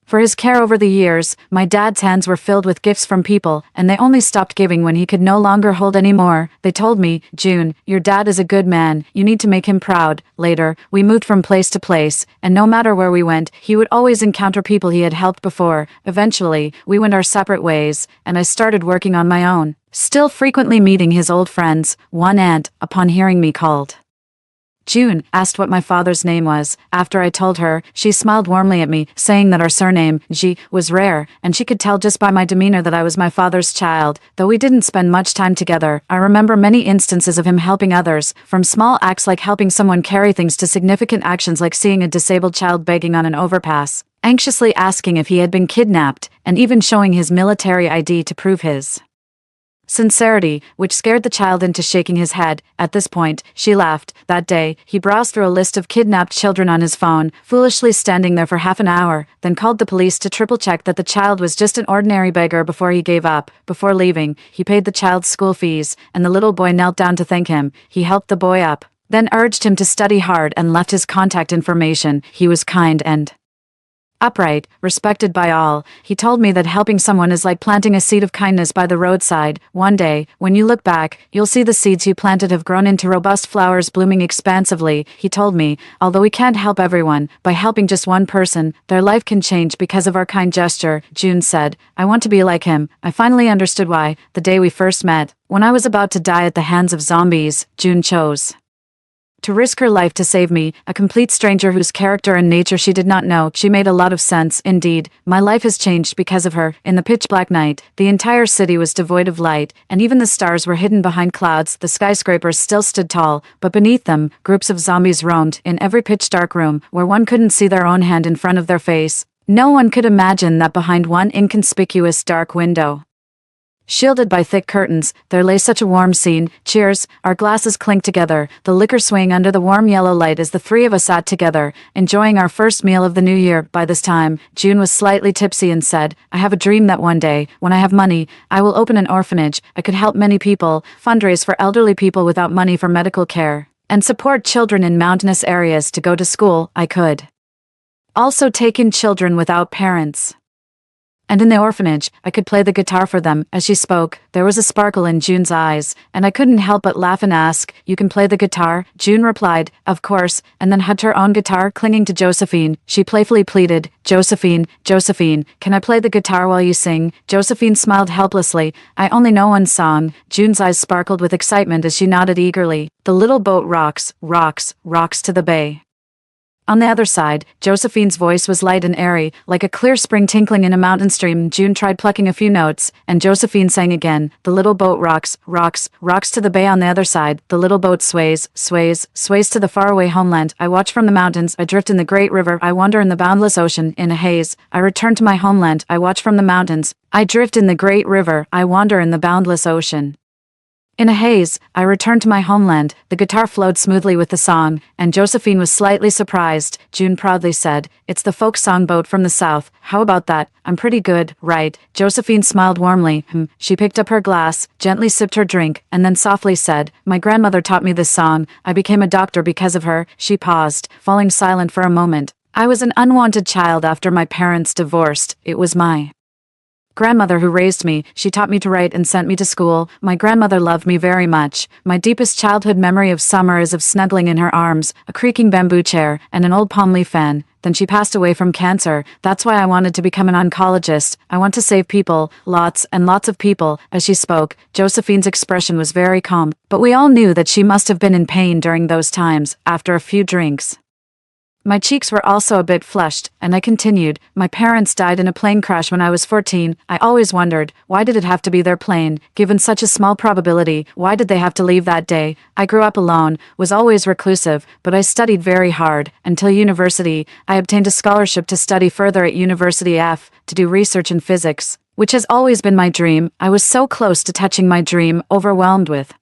for his care over the years. My dad's hands were filled with gifts from people, and they only stopped giving when he could no longer hold any more. They told me, June, your dad is a good man, you need to make him proud. Later, we moved from place to place, and no matter where we went, he would always encounter people he had helped before. Eventually, we went our separate ways, and I started working on my own, still frequently meeting his old friends. One aunt, upon hearing me called June, asked what my father's name was. After I told her, she smiled warmly at me, saying that our surname, G, was rare, and she could tell just by my demeanor that I was my father's child. Though we didn't spend much time together, I remember many instances of him helping others, from small acts like helping someone carry things to significant actions like seeing a disabled child begging on an overpass, anxiously asking if he had been kidnapped, and even showing his military ID to prove his sincerity, which scared the child into shaking his head. At this point, she laughed. That day, he browsed through a list of kidnapped children on his phone, foolishly standing there for half an hour, then called the police to triple-check that the child was just an ordinary beggar before he gave up. Before leaving, he paid the child's school fees, and the little boy knelt down to thank him. He helped the boy up, then urged him to study hard and left his contact information. He was kind and upright, respected by all. He told me that helping someone is like planting a seed of kindness by the roadside. One day, when you look back, you'll see the seeds you planted have grown into robust flowers blooming expansively. He told me, although we can't help everyone, by helping just one person, their life can change because of our kind gesture. June said, I want to be like him. I finally understood why, the day we first met, when I was about to die at the hands of zombies, June chose to risk her life to save me, a complete stranger whose character and nature she did not know. She made a lot of sense. Indeed, my life has changed because of her. In the pitch-black night, the entire city was devoid of light, and even the stars were hidden behind clouds. The skyscrapers still stood tall, but beneath them, groups of zombies roamed. In every pitch-dark room, where one couldn't see their own hand in front of their face, no one could imagine that behind one inconspicuous dark window, shielded by thick curtains, there lay such a warm scene. Cheers. Our glasses clinked together, the liquor swaying under the warm yellow light as the three of us sat together, enjoying our first meal of the new year. By this time, June was slightly tipsy and said, I have a dream that one day, when I have money, I will open an orphanage. I could help many people, fundraise for elderly people without money for medical care, and support children in mountainous areas to go to school. I could also take in children without parents, and in the orphanage, I could play the guitar for them. As she spoke, there was a sparkle in June's eyes, and I couldn't help but laugh and ask, You can play the guitar? June replied, Of course, and then hugged her own guitar, clinging to Josephine. She playfully pleaded, Josephine, Josephine, can I play the guitar while you sing? Josephine smiled helplessly. I only know one song. June's eyes sparkled with excitement as she nodded eagerly. The little boat rocks, rocks, rocks to the bay. On the other side, Josephine's voice was light and airy, like a clear spring tinkling in a mountain stream. June tried plucking a few notes, and Josephine sang again. The little boat rocks, rocks, rocks to the bay on the other side. The little boat sways, sways, sways to the faraway homeland. I watch from the mountains. I drift in the great river. I wander in the boundless ocean. In a haze, I return to my homeland. I watch from the mountains. I drift in the great river. I wander in the boundless ocean. In a haze, I returned to my homeland. The guitar flowed smoothly with the song, and Josephine was slightly surprised. June proudly said, "It's the folk song boat from the south. How about that? I'm pretty good, right?" Josephine smiled warmly. She picked up her glass, gently sipped her drink, and then softly said, "My grandmother taught me this song. I became a doctor because of her." She paused, falling silent for a moment. "I was an unwanted child after my parents divorced. It was my grandmother who raised me. She taught me to write and sent me to school. My grandmother loved me very much. My deepest childhood memory of summer is of snuggling in her arms, a creaking bamboo chair, and an old palm leaf fan. Then she passed away from cancer. That's why I wanted to become an oncologist. I want to save people, lots and lots of people." As she spoke, Josephine's expression was very calm, but we all knew that she must have been in pain during those times. After a few drinks, my cheeks were also a bit flushed, and I continued, "My parents died in a plane crash when I was 14. I always wondered, why did it have to be their plane? Given such a small probability, why did they have to leave that day? I grew up alone, was always reclusive, but I studied very hard. Until university, I obtained a scholarship to study further at University F, to do research in physics, which has always been my dream. I was so close to touching my dream, overwhelmed with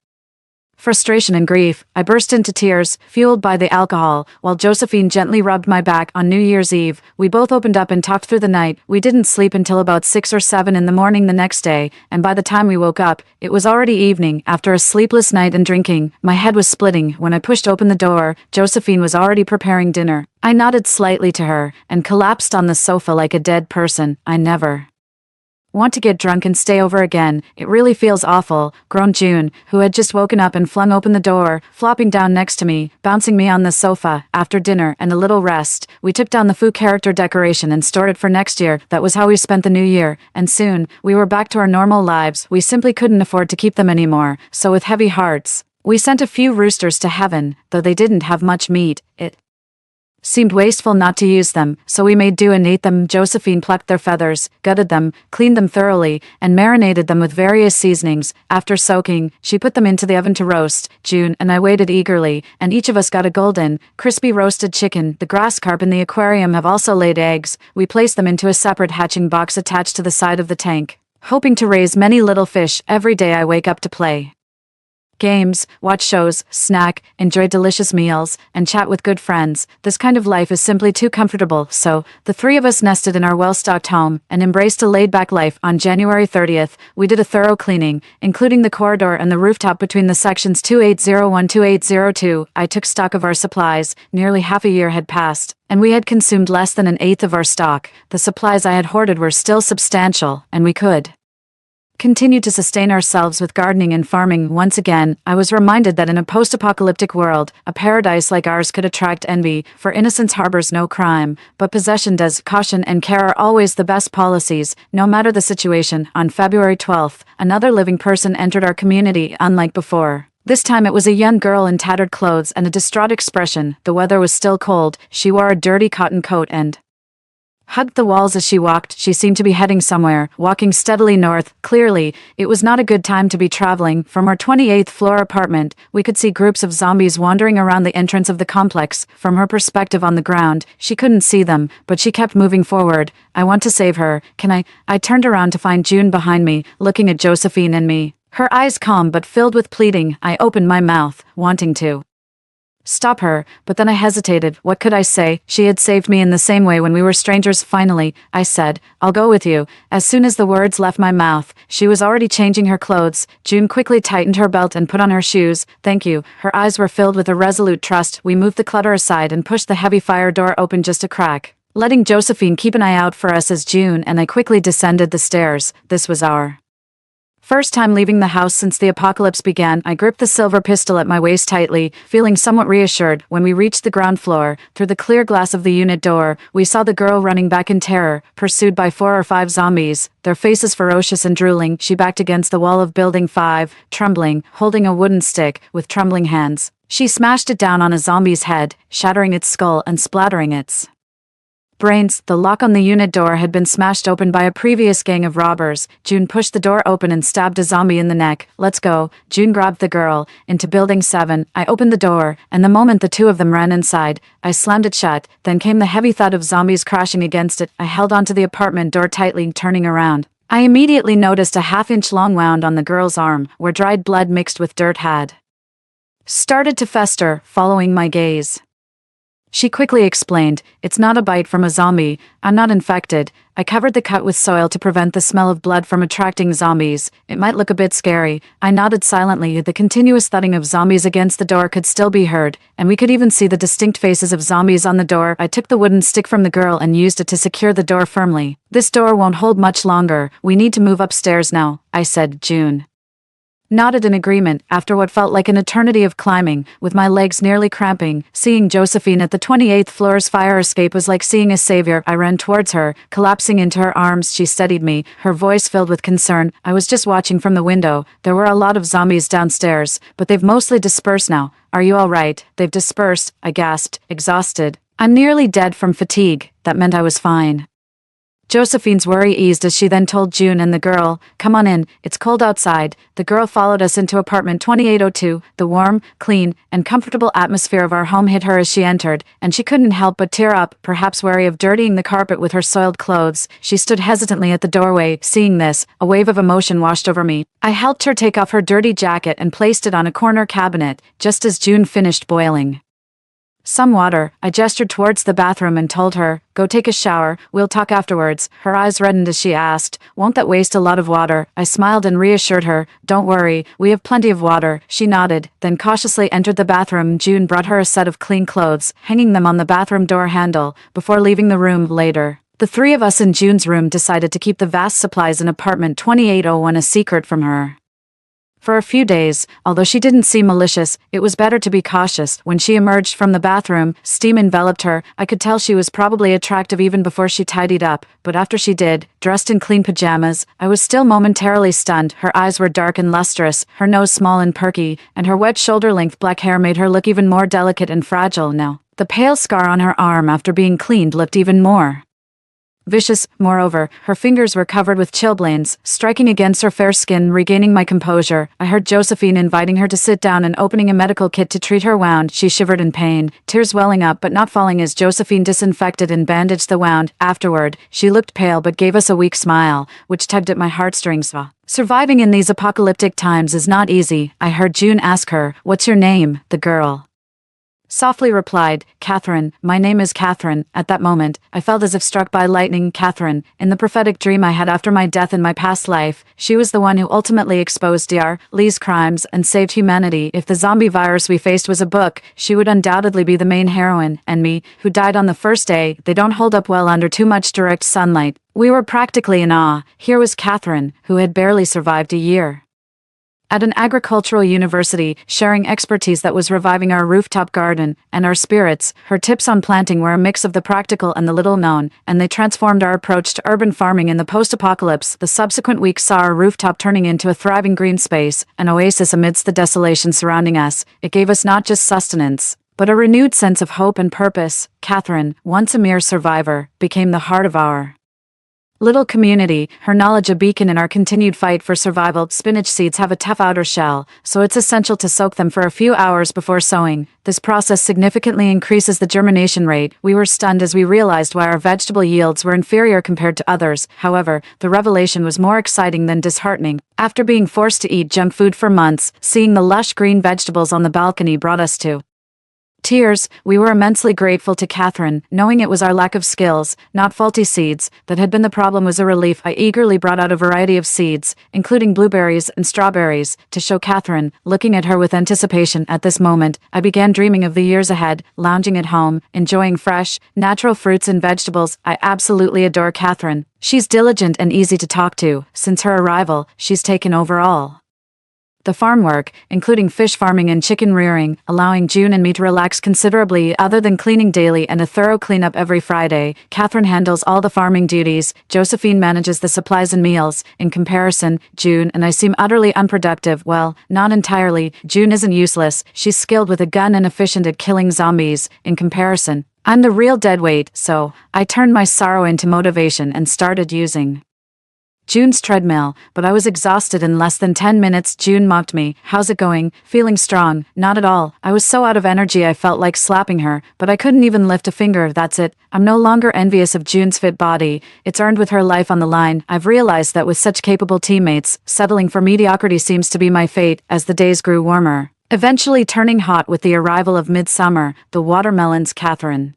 frustration and grief. I burst into tears, fueled by the alcohol, while Josephine gently rubbed my back. On New Year's Eve, we both opened up and talked through the night. We didn't sleep until about 6 or 7 in the morning the next day, and by the time we woke up, it was already evening. After a sleepless night and drinking, my head was splitting. When I pushed open the door, Josephine was already preparing dinner. I nodded slightly to her, and collapsed on the sofa like a dead person. "I never want to get drunk and stay over again. It really feels awful," groaned June, who had just woken up and flung open the door, flopping down next to me, bouncing me on the sofa. After dinner and a little rest, we took down the Foo character decoration and stored it for next year. That was how we spent the new year, and soon, we were back to our normal lives. We simply couldn't afford to keep them anymore, so with heavy hearts, we sent a few roosters to heaven. Though they didn't have much meat, it seemed wasteful not to use them, so we made do and ate them. Josephine plucked their feathers, gutted them, cleaned them thoroughly, and marinated them with various seasonings. After soaking, she put them into the oven to roast. June and I waited eagerly, and each of us got a golden, crispy roasted chicken. The grass carp in the aquarium have also laid eggs. We placed them into a separate hatching box attached to the side of the tank, hoping to raise many little fish. Every day I wake up to play games, watch shows, snack, enjoy delicious meals, and chat with good friends. This kind of life is simply too comfortable, so the three of us nested in our well-stocked home and embraced a laid-back life. On January 30th, we did a thorough cleaning, including the corridor and the rooftop between the sections 2801-2802. I took stock of our supplies. Nearly half a year had passed, and we had consumed less than an eighth of our stock. The supplies I had hoarded were still substantial, and we could continue to sustain ourselves with gardening and farming. Once again, I was reminded that in a post-apocalyptic world, a paradise like ours could attract envy, for innocence harbors no crime, but possession does. Caution and care are always the best policies, no matter the situation. On February 12th, another living person entered our community, unlike before. This time it was a young girl in tattered clothes and a distraught expression. The weather was still cold. She wore a dirty cotton coat and hugged the walls as she walked. She seemed to be heading somewhere, walking steadily north. Clearly, it was not a good time to be traveling. From our 28th floor apartment, we could see groups of zombies wandering around the entrance of the complex. From her perspective on the ground, she couldn't see them, but she kept moving forward. "I want to save her. Can I?" I turned around to find June behind me, looking at Josephine and me. Her eyes calm but filled with pleading. I opened my mouth, wanting to stop her, but then I hesitated. What could I say? She had saved me in the same way when we were strangers. Finally, I said, "I'll go with you." As soon as the words left my mouth, she was already changing her clothes. June quickly tightened her belt and put on her shoes. "Thank you." Her eyes were filled with a resolute trust. We moved the clutter aside and pushed the heavy fire door open just a crack, letting Josephine keep an eye out for us as June and I quickly descended the stairs. This was our first time leaving the house since the apocalypse began. I gripped the silver pistol at my waist tightly, feeling somewhat reassured. When we reached the ground floor, through the clear glass of the unit door, we saw the girl running back in terror, pursued by 4 or 5 zombies, their faces ferocious and drooling. She backed against the wall of Building 5, trembling, holding a wooden stick, with trembling hands. She smashed it down on a zombie's head, shattering its skull and splattering its brains. The lock on the unit door had been smashed open by a previous gang of robbers. June pushed the door open and stabbed a zombie in the neck. Let's go. June grabbed the girl. Into Building 7. I opened the door, and the moment the two of them ran inside, I slammed it shut. Then came the heavy thud of zombies crashing against it. I held onto the apartment door tightly, turning around. I immediately noticed a half-inch long wound on the girl's arm, where dried blood mixed with dirt had started to fester, following my gaze. She quickly explained, "It's not a bite from a zombie. I'm not infected." I covered the cut with soil to prevent the smell of blood from attracting zombies. It might look a bit scary. I nodded silently. The continuous thudding of zombies against the door could still be heard, and we could even see the distinct faces of zombies on the door. I took the wooden stick from the girl and used it to secure the door firmly. "This door won't hold much longer. We need to move upstairs now," I said. June nodded in agreement. After what felt like an eternity of climbing, with my legs nearly cramping, seeing Josephine at the 28th floor's fire escape was like seeing a savior. I ran towards her, collapsing into her arms. She steadied me, her voice filled with concern. "I was just watching from the window. There were a lot of zombies downstairs, but they've mostly dispersed now. Are you all right?" "They've dispersed," I gasped, exhausted. "I'm nearly dead from fatigue." That meant I was fine. Josephine's worry eased as she then told June and the girl, "Come on in, it's cold outside." The girl followed us into apartment 2802. The warm, clean, and comfortable atmosphere of our home hit her as she entered, and she couldn't help but tear up, perhaps wary of dirtying the carpet with her soiled clothes. She stood hesitantly at the doorway. Seeing this, a wave of emotion washed over me. I helped her take off her dirty jacket and placed it on a corner cabinet, just as June finished boiling some water. I gestured towards the bathroom and told her, "Go take a shower, we'll talk afterwards." Her eyes reddened as she asked, "Won't that waste a lot of water?" I smiled and reassured her, "Don't worry, we have plenty of water." She nodded, then cautiously entered the bathroom. June brought her a set of clean clothes, hanging them on the bathroom door handle, before leaving the room. Later, the three of us in June's room decided to keep the vast supplies in apartment 2801 a secret from her. For a few days, although she didn't seem malicious, it was better to be cautious. When she emerged from the bathroom, steam enveloped her. I could tell she was probably attractive even before she tidied up, but after she did, dressed in clean pajamas, I was still momentarily stunned. Her eyes were dark and lustrous, her nose small and perky, and her wet shoulder-length black hair made her look even more delicate and fragile now. The pale scar on her arm after being cleaned looked even more vicious. Moreover, her fingers were covered with chilblains, striking against her fair skin. Regaining my composure, I heard Josephine inviting her to sit down and opening a medical kit to treat her wound. She shivered in pain, tears welling up but not falling as Josephine disinfected and bandaged the wound. Afterward, she looked pale but gave us a weak smile, which tugged at my heartstrings. Surviving in these apocalyptic times is not easy. I heard June ask her, "What's your name?" The girl softly replied, "Catherine, my name is Catherine." At that moment, I felt as if struck by lightning. Catherine, in the prophetic dream I had after my death in my past life, she was the one who ultimately exposed Dr. Lee's crimes and saved humanity. If the zombie virus we faced was a book, she would undoubtedly be the main heroine, and me, who died on the first day, they don't hold up well under too much direct sunlight. We were practically in awe. Here was Catherine, who had barely survived a year at an agricultural university, sharing expertise that was reviving our rooftop garden and our spirits. Her tips on planting were a mix of the practical and the little known, and they transformed our approach to urban farming in the post-apocalypse. The subsequent weeks saw our rooftop turning into a thriving green space, an oasis amidst the desolation surrounding us. It gave us not just sustenance, but a renewed sense of hope and purpose. Catherine, once a mere survivor, became the heart of our little community, her knowledge a beacon in our continued fight for survival. Spinach seeds have a tough outer shell, so it's essential to soak them for a few hours before sowing. This process significantly increases the germination rate. We were stunned as we realized why our vegetable yields were inferior compared to others. However, the revelation was more exciting than disheartening. After being forced to eat junk food for months, seeing the lush green vegetables on the balcony brought us to tears. We were immensely grateful to Catherine, knowing it was our lack of skills, not faulty seeds, that had been the problem was a relief. I eagerly brought out a variety of seeds, including blueberries and strawberries, to show Catherine. Looking at her with anticipation at this moment, I began dreaming of the years ahead, lounging at home, enjoying fresh, natural fruits and vegetables. I absolutely adore Catherine. She's diligent and easy to talk to. Since her arrival, she's taken over all The farm work, including fish farming and chicken rearing, allowing June and me to relax considerably other than cleaning daily and a thorough cleanup every Friday. Catherine handles all the farming duties, Josephine manages the supplies and meals. In comparison, June and I seem utterly unproductive. Well, not entirely. June isn't useless, she's skilled with a gun and efficient at killing zombies. In comparison, I'm the real deadweight, so I turned my sorrow into motivation and started using June's treadmill, but I was exhausted in less than 10 minutes. June mocked me. How's it going? Feeling strong? Not at all. I was so out of energy I felt like slapping her, but I couldn't even lift a finger. That's it. I'm no longer envious of June's fit body. It's earned with her life on the line. I've realized that with such capable teammates, settling for mediocrity seems to be my fate. As the days grew warmer, eventually turning hot with the arrival of midsummer, the watermelons Catherine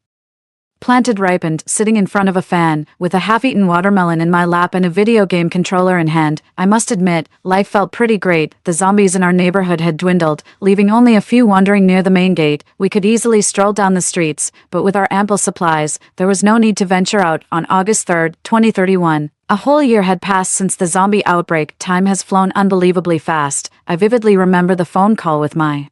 planted ripened, sitting in front of a fan, with a half-eaten watermelon in my lap and a video game controller in hand. I must admit, life felt pretty great. The zombies in our neighborhood had dwindled, leaving only a few wandering near the main gate. We could easily stroll down the streets, but with our ample supplies, there was no need to venture out. On August 3, 2031, a whole year had passed since the zombie outbreak. Time has flown unbelievably fast. I vividly remember the phone call with my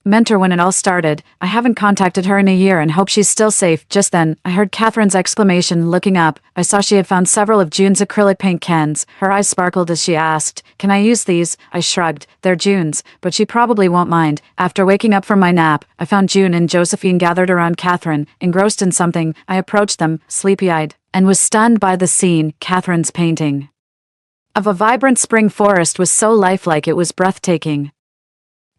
mentor when it all started. I haven't contacted her in a year and hope she's still safe. Just then, I heard Catherine's exclamation. Looking up, I saw she had found several of June's acrylic paint cans. Her eyes sparkled as she asked, "Can I use these?" I shrugged. "They're June's, but she probably won't mind." After waking up from my nap, I found June and Josephine gathered around Catherine, engrossed in something. I approached them, sleepy-eyed, and was stunned by the scene. Catherine's painting of a vibrant spring forest was so lifelike it was breathtaking.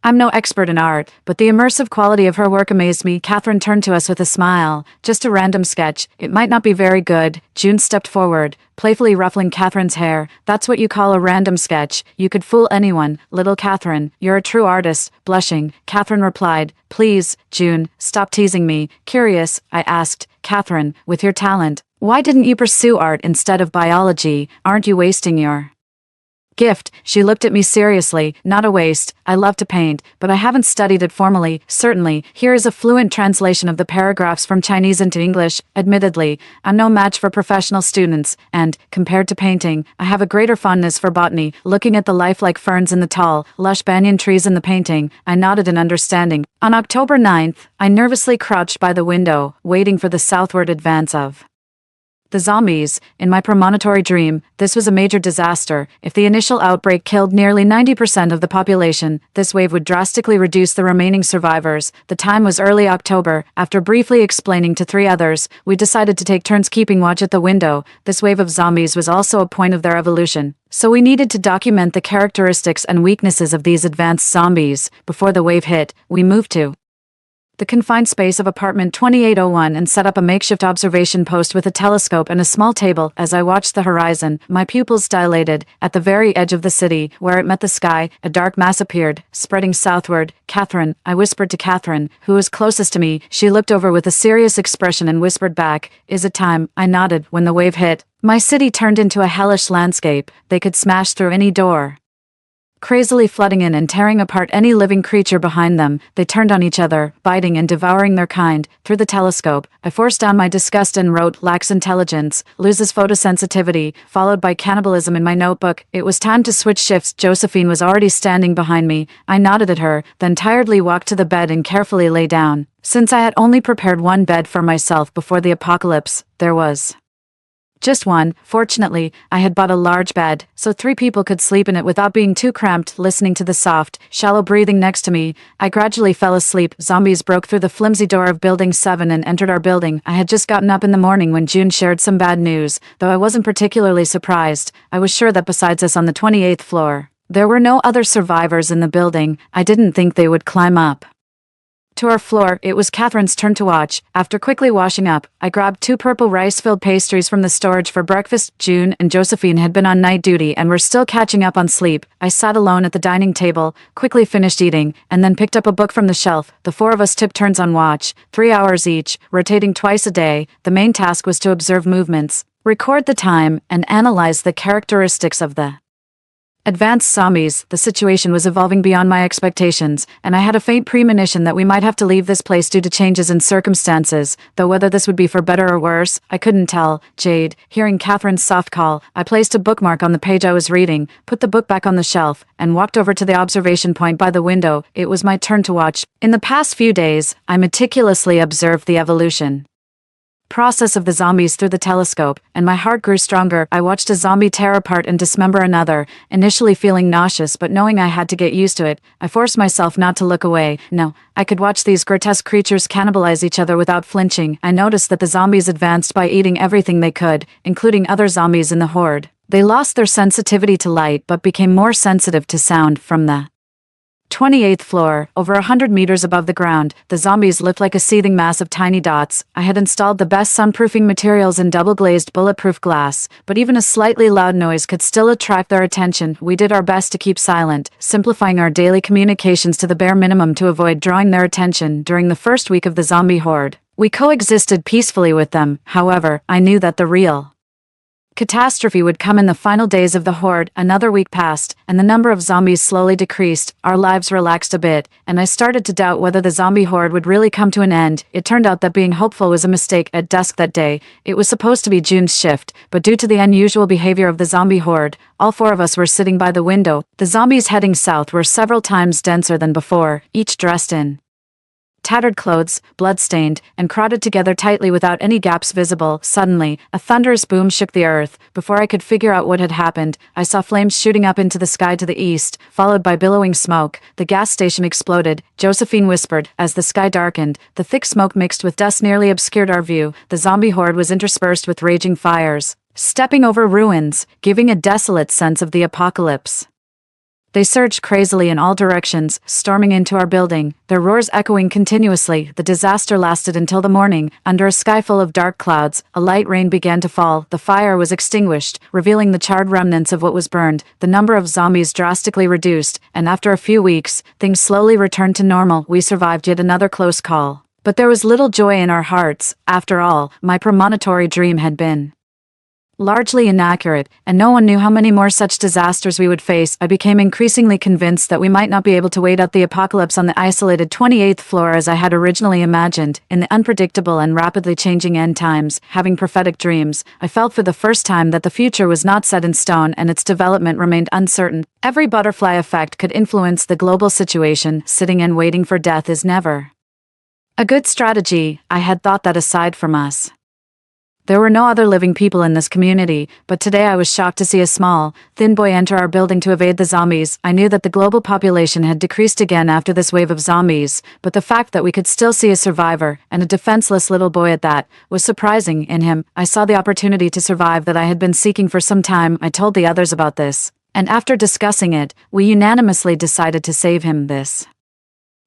I'm no expert in art, but the immersive quality of her work amazed me. Catherine turned to us with a smile. "Just a random sketch. It might not be very good." June stepped forward, playfully ruffling Catherine's hair. "That's what you call a random sketch. You could fool anyone. Little Catherine, you're a true artist." Blushing, Catherine replied, "Please, June, stop teasing me." Curious, I asked, "Catherine, with your talent, why didn't you pursue art instead of biology? Aren't you wasting your gift?" She looked at me seriously. "Not a waste. I love to paint, but I haven't studied it formally." "Certainly, here is a fluent translation of the paragraphs from Chinese into English. Admittedly, I'm no match for professional students, and, compared to painting, I have a greater fondness for botany." Looking at the lifelike ferns in the tall, lush banyan trees in the painting, I nodded in understanding. On October 9th, I nervously crouched by the window, waiting for the southward advance of the zombies. In my premonitory dream, this was a major disaster. If the initial outbreak killed nearly 90% of the population, this wave would drastically reduce the remaining survivors. The time was early October. After briefly explaining to 3 others, we decided to take turns keeping watch at the window. This wave of zombies was also a point of their evolution, so we needed to document the characteristics and weaknesses of these advanced zombies. Before the wave hit, we moved to the confined space of apartment 2801 and set up a makeshift observation post with a telescope and a small table. As I watched the horizon, my pupils dilated. At the very edge of the city, where it met the sky, a dark mass appeared, spreading southward. "Catherine," I whispered to Catherine, who was closest to me. She looked over with a serious expression and whispered back, "Is it time?" I nodded. When the wave hit, my city turned into a hellish landscape. They could smash through any door, crazily flooding in and tearing apart any living creature behind them. They turned on each other, biting and devouring their kind. Through the telescope, I forced down my disgust and wrote, "Lacks intelligence, loses photosensitivity," followed by cannibalism in my notebook. It was time to switch shifts. Josephine was already standing behind me. I nodded at her, then tiredly walked to the bed and carefully lay down. Since I had only prepared one bed for myself before the apocalypse, there was just one. Fortunately, I had bought a large bed, so 3 people could sleep in it without being too cramped. Listening to the soft, shallow breathing next to me, I gradually fell asleep. Zombies broke through the flimsy door of Building 7 and entered our building. I had just gotten up in the morning when June shared some bad news. Though I wasn't particularly surprised, I was sure that besides us on the 28th floor, there were no other survivors in the building. I didn't think they would climb up to our floor. It was Catherine's turn to watch. After quickly washing up, I grabbed 2 purple rice-filled pastries from the storage for breakfast. June and Josephine had been on night duty and were still catching up on sleep. I sat alone at the dining table, quickly finished eating, and then picked up a book from the shelf. The 4 of us took turns on watch, 3 hours each, rotating twice a day. The main task was to observe movements, record the time, and analyze the characteristics of the Advanced zombies, the situation was evolving beyond my expectations, and I had a faint premonition that we might have to leave this place due to changes in circumstances, though whether this would be for better or worse, I couldn't tell. Jade, hearing Catherine's soft call, I placed a bookmark on the page I was reading, put the book back on the shelf, and walked over to the observation point by the window. It was my turn to watch. In the past few days, I meticulously observed the evolution process of the zombies through the telescope, and my heart grew stronger. I watched a zombie tear apart and dismember another, initially feeling nauseous but knowing I had to get used to it. I forced myself not to look away. No, I could watch these grotesque creatures cannibalize each other without flinching. I noticed that the zombies advanced by eating everything they could, including other zombies in the horde. They lost their sensitivity to light but became more sensitive to sound. From the 28th floor, over 100 meters above the ground, the zombies looked like a seething mass of tiny dots. I had installed the best soundproofing materials in double-glazed bulletproof glass, but even a slightly loud noise could still attract their attention. We did our best to keep silent, simplifying our daily communications to the bare minimum to avoid drawing their attention. During the first week of the zombie horde, we coexisted peacefully with them. However, I knew that the real catastrophe would come in the final days of the horde. Another week passed, and the number of zombies slowly decreased. Our lives relaxed a bit, and I started to doubt whether the zombie horde would really come to an end. It turned out that being hopeful was a mistake. At dusk that day, it was supposed to be June's shift, but due to the unusual behavior of the zombie horde, all four of us were sitting by the window. The zombies heading south were several times denser than before, each dressed in tattered clothes, blood-stained, and crowded together tightly without any gaps visible. Suddenly, a thunderous boom shook the earth. Before I could figure out what had happened, I saw flames shooting up into the sky to the east, followed by billowing smoke. The gas station exploded, Josephine whispered. As the sky darkened, the thick smoke mixed with dust nearly obscured our view. The zombie horde was interspersed with raging fires, stepping over ruins, giving a desolate sense of the apocalypse. They surged crazily in all directions, storming into our building, their roars echoing continuously. The disaster lasted until the morning. Under a sky full of dark clouds, a light rain began to fall. The fire was extinguished, revealing the charred remnants of what was burned. The number of zombies drastically reduced, and after a few weeks, things slowly returned to normal. We survived yet another close call. But there was little joy in our hearts. After all, my premonitory dream had been largely inaccurate, and no one knew how many more such disasters we would face. I became increasingly convinced that we might not be able to wait out the apocalypse on the isolated 28th floor as I had originally imagined. In the unpredictable and rapidly changing end times, having prophetic dreams, I felt for the first time that the future was not set in stone and its development remained uncertain. Every butterfly effect could influence the global situation. Sitting and waiting for death is never a good strategy. I had thought that aside from us, there were no other living people in this community, but today I was shocked to see a small, thin boy enter our building to evade the zombies. I knew that the global population had decreased again after this wave of zombies, but the fact that we could still see a survivor, and a defenseless little boy at that, was surprising. In him, I saw the opportunity to survive that I had been seeking for some time. I told the others about this, and after discussing it, we unanimously decided to save him. This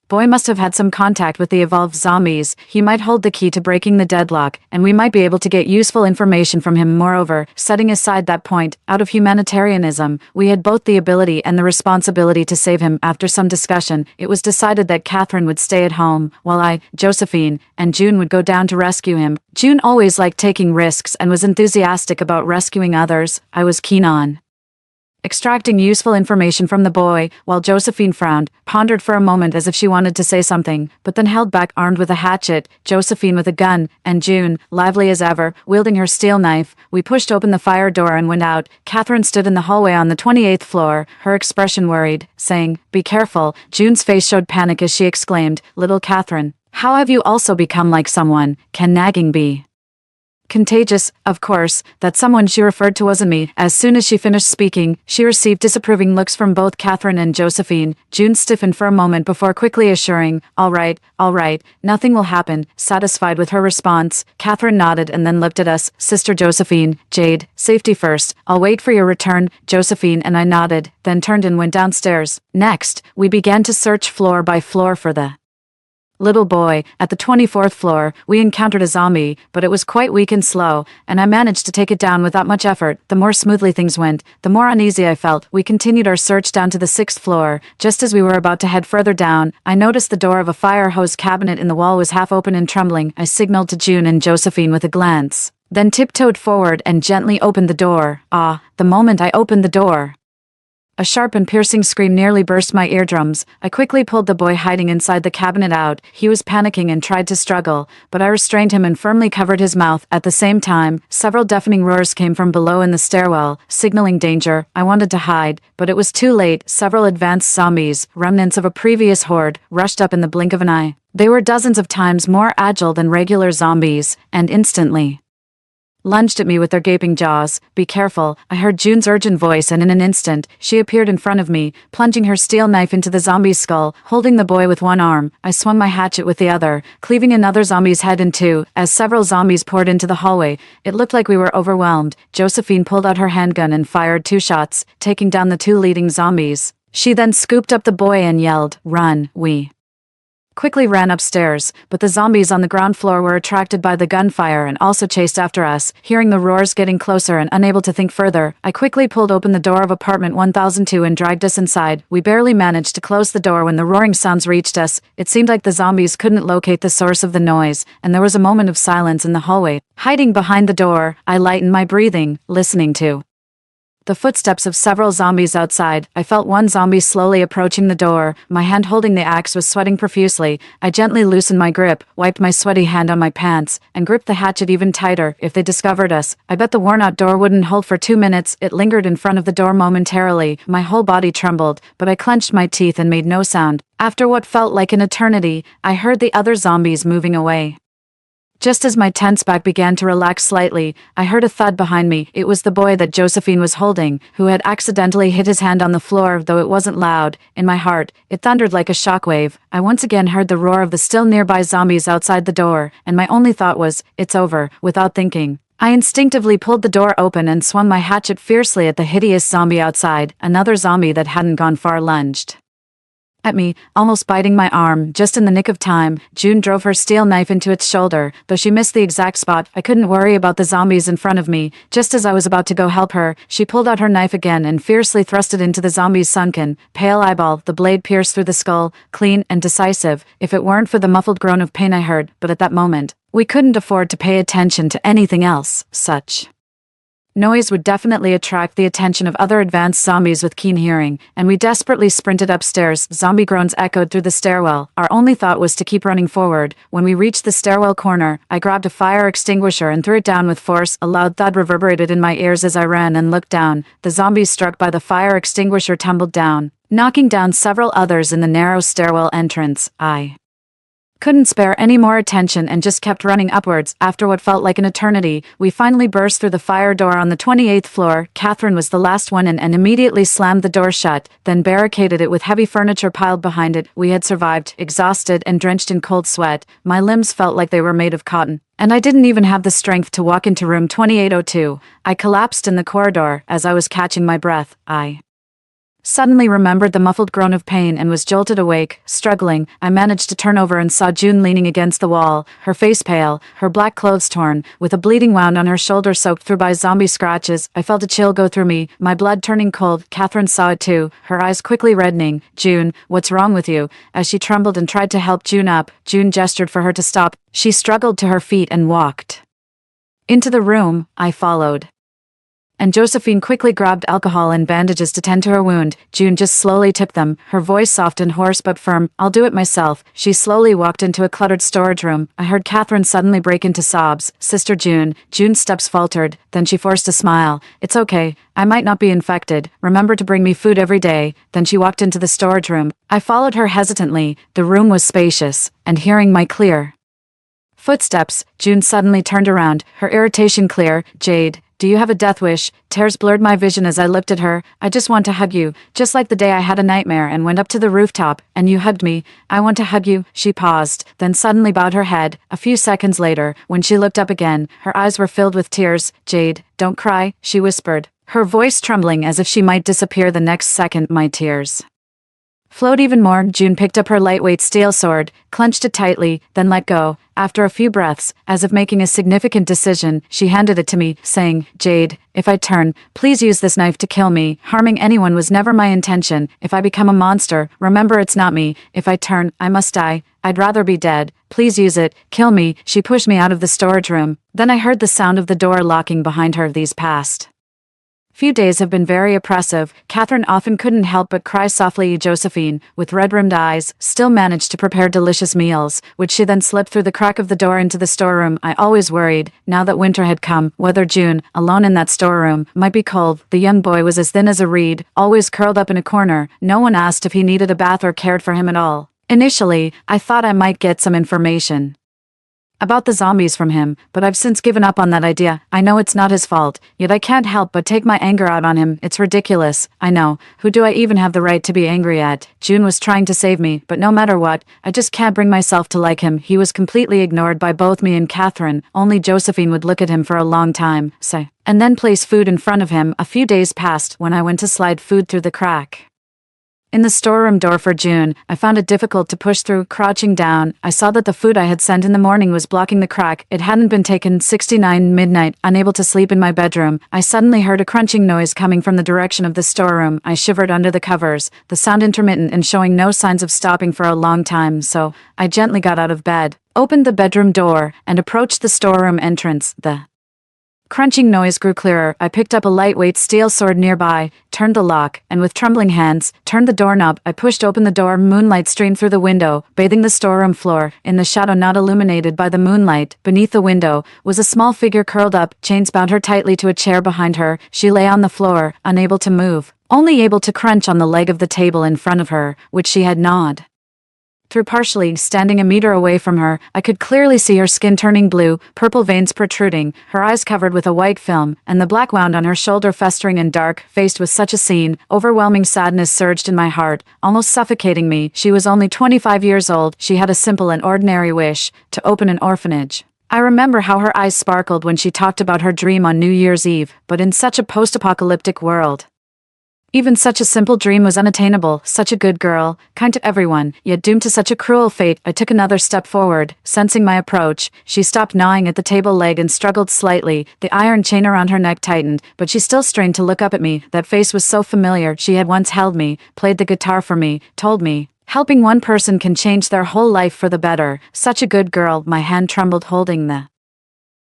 boy must have had some contact with the evolved zombies. He might hold the key to breaking the deadlock, and we might be able to get useful information from him. Moreover, setting aside that point, out of humanitarianism, we had both the ability and the responsibility to save him. After some discussion, it was decided that Catherine would stay at home, while I, Josephine, and June would go down to rescue him. June always liked taking risks and was enthusiastic about rescuing others. I was keen on extracting useful information from the boy, while Josephine frowned, pondered for a moment as if she wanted to say something, but then held back, armed with a hatchet, Josephine with a gun, and June, lively as ever, wielding her steel knife. We pushed open the fire door and went out. Catherine stood in the hallway on the 28th floor, her expression worried, saying, "Be careful." June's face showed panic as she exclaimed, "Little Catherine, how have you also become like someone? Can nagging be contagious?" Of course, that someone she referred to wasn't me. As soon as she finished speaking, she received disapproving looks from both Catherine and Josephine. June stiffened for a moment before quickly assuring, all right, nothing will happen." Satisfied with her response, Catherine nodded and then looked at us. "Sister Josephine, Jade, safety first. I'll wait for your return." Josephine and I nodded, then turned and went downstairs. Next, we began to search floor by floor for the little boy. At the 24th floor, we encountered a zombie, but it was quite weak and slow, and I managed to take it down without much effort. The more smoothly things went, the more uneasy I felt. We continued our search down to the 6th floor. Just as we were about to head further down, I noticed the door of a fire hose cabinet in the wall was half open and trembling. I signaled to June and Josephine with a glance, then tiptoed forward and gently opened the door. The moment I opened the door, A sharp and piercing scream nearly burst my eardrums. I quickly pulled the boy hiding inside the cabinet out. He was panicking and tried to struggle, but I restrained him and firmly covered his mouth. At the same time, several deafening roars came from below in the stairwell, signaling danger. I wanted to hide, but it was too late. Several advanced zombies, remnants of a previous horde, rushed up in the blink of an eye. They were dozens of times more agile than regular zombies, and instantly lunged at me with their gaping jaws. "Be careful," I heard June's urgent voice, and in an instant, she appeared in front of me, plunging her steel knife into the zombie's skull. Holding the boy with one arm, I swung my hatchet with the other, cleaving another zombie's head in two. As several zombies poured into the hallway, it looked like we were overwhelmed. Josephine pulled out her handgun and fired 2 shots, taking down the 2 leading zombies. She then scooped up the boy and yelled, "Run!" We quickly ran upstairs, but the zombies on the ground floor were attracted by the gunfire and also chased after us. Hearing the roars getting closer and unable to think further, I quickly pulled open the door of apartment 1002 and dragged us inside. We barely managed to close the door when the roaring sounds reached us. It seemed like the zombies couldn't locate the source of the noise, and there was a moment of silence in the hallway. Hiding behind the door, I lightened my breathing, listening to the footsteps of several zombies outside. I felt one zombie slowly approaching the door. My hand holding the axe was sweating profusely. I gently loosened my grip, wiped my sweaty hand on my pants, and gripped the hatchet even tighter. If they discovered us, I bet the worn-out door wouldn't hold for 2 minutes. It lingered in front of the door momentarily. My whole body trembled, but I clenched my teeth and made no sound. After what felt like an eternity, I heard the other zombies moving away. Just as my tense back began to relax slightly, I heard a thud behind me. It was the boy that Josephine was holding, who had accidentally hit his hand on the floor, though it wasn't loud. In my heart, it thundered like a shockwave. I once again heard the roar of the still nearby zombies outside the door, and my only thought was, "It's over." Without thinking, I instinctively pulled the door open and swung my hatchet fiercely at the hideous zombie outside. Another zombie that hadn't gone far lunged at me, almost biting my arm. Just in the nick of time, June drove her steel knife into its shoulder. Though she missed the exact spot, I couldn't worry about the zombies in front of me. Just as I was about to go help her, she pulled out her knife again and fiercely thrust it into the zombie's sunken, pale eyeball. The blade pierced through the skull, clean and decisive, if it weren't for the muffled groan of pain I heard. But at that moment, we couldn't afford to pay attention to anything else. Such noise would definitely attract the attention of other advanced zombies with keen hearing, and we desperately sprinted upstairs. Zombie groans echoed through the stairwell. Our only thought was to keep running forward. When we reached the stairwell corner, I grabbed a fire extinguisher and threw it down with force. A loud thud reverberated in my ears as I ran and looked down. The zombies struck by the fire extinguisher tumbled down, knocking down several others in the narrow stairwell entrance. I couldn't spare any more attention and just kept running upwards. After what felt like an eternity, we finally burst through the fire door on the 28th floor. Catherine was the last one in and immediately slammed the door shut, then barricaded it with heavy furniture piled behind it. We had survived, exhausted and drenched in cold sweat. My limbs felt like they were made of cotton, and I didn't even have the strength to walk into room 2802. I collapsed in the corridor. As I was catching my breath, I suddenly remembered the muffled groan of pain and was jolted awake. Struggling, I managed to turn over and saw June leaning against the wall, her face pale, her black clothes torn, with a bleeding wound on her shoulder soaked through by zombie scratches. I felt a chill go through me, my blood turning cold. Catherine saw it too, her eyes quickly reddening. "June, what's wrong with you?" As she trembled and tried to help June up, June gestured for her to stop. She struggled to her feet and walked into the room. I followed, and Josephine quickly grabbed alcohol and bandages to tend to her wound. June just slowly tipped them, her voice soft and hoarse but firm. "I'll do it myself." She slowly walked into a cluttered storage room. I heard Catherine suddenly break into sobs. "Sister June." June's steps faltered, then she forced a smile. "It's okay. I might not be infected. Remember to bring me food every day." Then she walked into the storage room. I followed her hesitantly. The room was spacious, and hearing my clear footsteps, June suddenly turned around, her irritation clear. "Jade, do you have a death wish?" Tears blurred my vision as I looked at her. "I just want to hug you, just like the day I had a nightmare and went up to the rooftop, and you hugged me. I want to hug you." She paused, then suddenly bowed her head. A few seconds later, when she looked up again, her eyes were filled with tears. "Jade, don't cry," she whispered, her voice trembling as if she might disappear the next second. My tears flowed even more. June picked up her lightweight steel sword, clenched it tightly, then let go. After a few breaths, as if making a significant decision, she handed it to me, saying, "Jade, if I turn, please use this knife to kill me. Harming anyone was never my intention. If I become a monster, remember it's not me. If I turn, I must die. I'd rather be dead. Please use it. Kill me." She pushed me out of the storage room. Then I heard the sound of the door locking behind her. These past Few days have been very oppressive. Catherine often couldn't help but cry softly. Josephine, with red-rimmed eyes, still managed to prepare delicious meals, which she then slipped through the crack of the door into the storeroom. I always worried, now that winter had come, whether June, alone in that storeroom, might be cold. The young boy was as thin as a reed, always curled up in a corner. No one asked if he needed a bath or cared for him at all. Initially, I thought I might get some information about the zombies from him, but I've since given up on that idea. I know it's not his fault, yet I can't help but take my anger out on him. It's ridiculous. I know. Who do I even have the right to be angry at? June was trying to save me, but no matter what, I just can't bring myself to like him. He was completely ignored by both me and Catherine. Only Josephine would look at him for a long time, and then place food in front of him. A few days passed when I went to slide food through the crack in the storeroom door for June. I found it difficult to push through. Crouching down, I saw that the food I had sent in the morning was blocking the crack. It hadn't been taken. 69 midnight. Unable to sleep in my bedroom, I suddenly heard a crunching noise coming from the direction of the storeroom. I shivered under the covers, the sound intermittent and showing no signs of stopping for a long time, so I gently got out of bed, opened the bedroom door, and approached the storeroom entrance. The crunching noise grew clearer. I picked up a lightweight steel sword nearby, turned the lock, and with trembling hands, turned the doorknob. I pushed open the door. Moonlight streamed through the window, bathing the storeroom floor. In the shadow not illuminated by the moonlight, beneath the window, was a small figure curled up. Chains bound her tightly to a chair behind her. She lay on the floor, unable to move, only able to crunch on the leg of the table in front of her, which she had gnawed through. Partially standing a meter away from her, I could clearly see her skin turning blue, purple veins protruding, her eyes covered with a white film, and the black wound on her shoulder festering and dark. Faced with such a scene, overwhelming sadness surged in my heart, almost suffocating me. She was only 25 years old. She had a simple and ordinary wish: to open an orphanage. I remember how her eyes sparkled when she talked about her dream on New Year's Eve, but in such a post-apocalyptic world, even such a simple dream was unattainable. Such a good girl, kind to everyone, yet doomed to such a cruel fate. I took another step forward. Sensing my approach, she stopped gnawing at the table leg and struggled slightly. The iron chain around her neck tightened, but she still strained to look up at me. That face was so familiar. She had once held me, played the guitar for me, told me, helping one person can change their whole life for the better. Such a good girl. My hand trembled holding the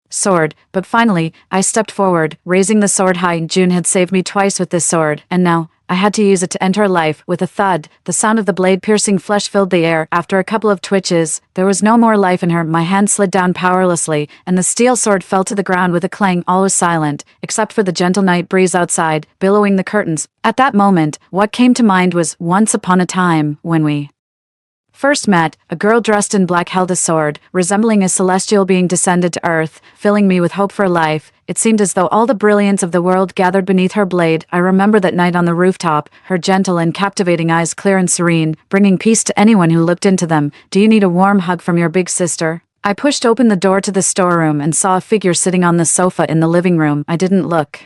sword, but finally, I stepped forward, raising the sword high. June had saved me twice with this sword, and now I had to use it to end her life. With a thud, the sound of the blade piercing flesh filled the air. After a couple of twitches, there was no more life in her. My hand slid down powerlessly, and the steel sword fell to the ground with a clang. All was silent, except for the gentle night breeze outside, billowing the curtains. At that moment, what came to mind was, once upon a time, when we first met, a girl dressed in black held a sword, resembling a celestial being descended to earth, filling me with hope for life. It seemed as though all the brilliance of the world gathered beneath her blade. I remember that night on the rooftop, her gentle and captivating eyes clear and serene, bringing peace to anyone who looked into them. Do you need a warm hug from your big sister? I pushed open the door to the storeroom and saw a figure sitting on the sofa in the living room. I didn't look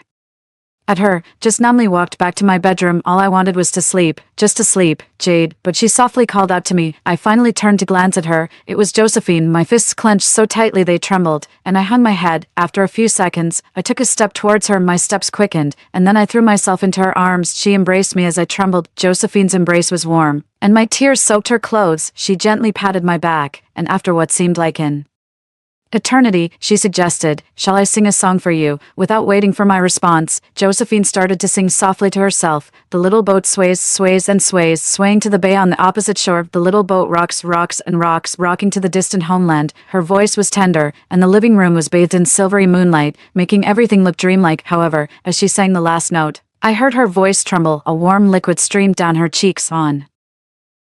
at her, just numbly walked back to my bedroom. All I wanted was to sleep, just to sleep, Jade. But she softly called out to me. I finally turned to glance at her. It was Josephine. My fists clenched so tightly they trembled, and I hung my head. After a few seconds, I took a step towards her. My steps quickened, and then I threw myself into her arms. She embraced me as I trembled. Josephine's embrace was warm, and my tears soaked her clothes. She gently patted my back, and after what seemed like an eternity, she suggested, "Shall I sing a song for you?" Without waiting for my response, Josephine started to sing softly to herself. The little boat sways and sways, swaying to the bay on the opposite shore. The little boat rocks and rocks, rocking to the distant homeland. Her voice was tender, and the living room was bathed in silvery moonlight, making everything look dreamlike. However, as she sang the last note, I heard her voice tremble. A warm liquid streamed down her cheeks. On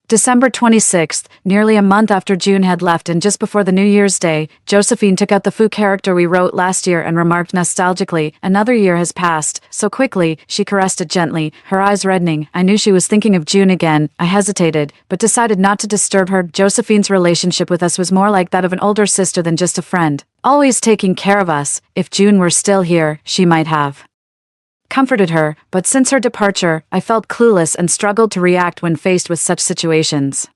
December 26th, nearly a month after June had left and just before the New Year's Day, Josephine took out the foo character we wrote last year and remarked nostalgically, "Another year has passed so quickly." She caressed it gently, her eyes reddening. I knew she was thinking of June again. I hesitated, but decided not to disturb her. Josephine's relationship with us was more like that of an older sister than just a friend, always taking care of us. If June were still here, she might have comforted her, but since her departure, I felt clueless and struggled to react when faced with such situations.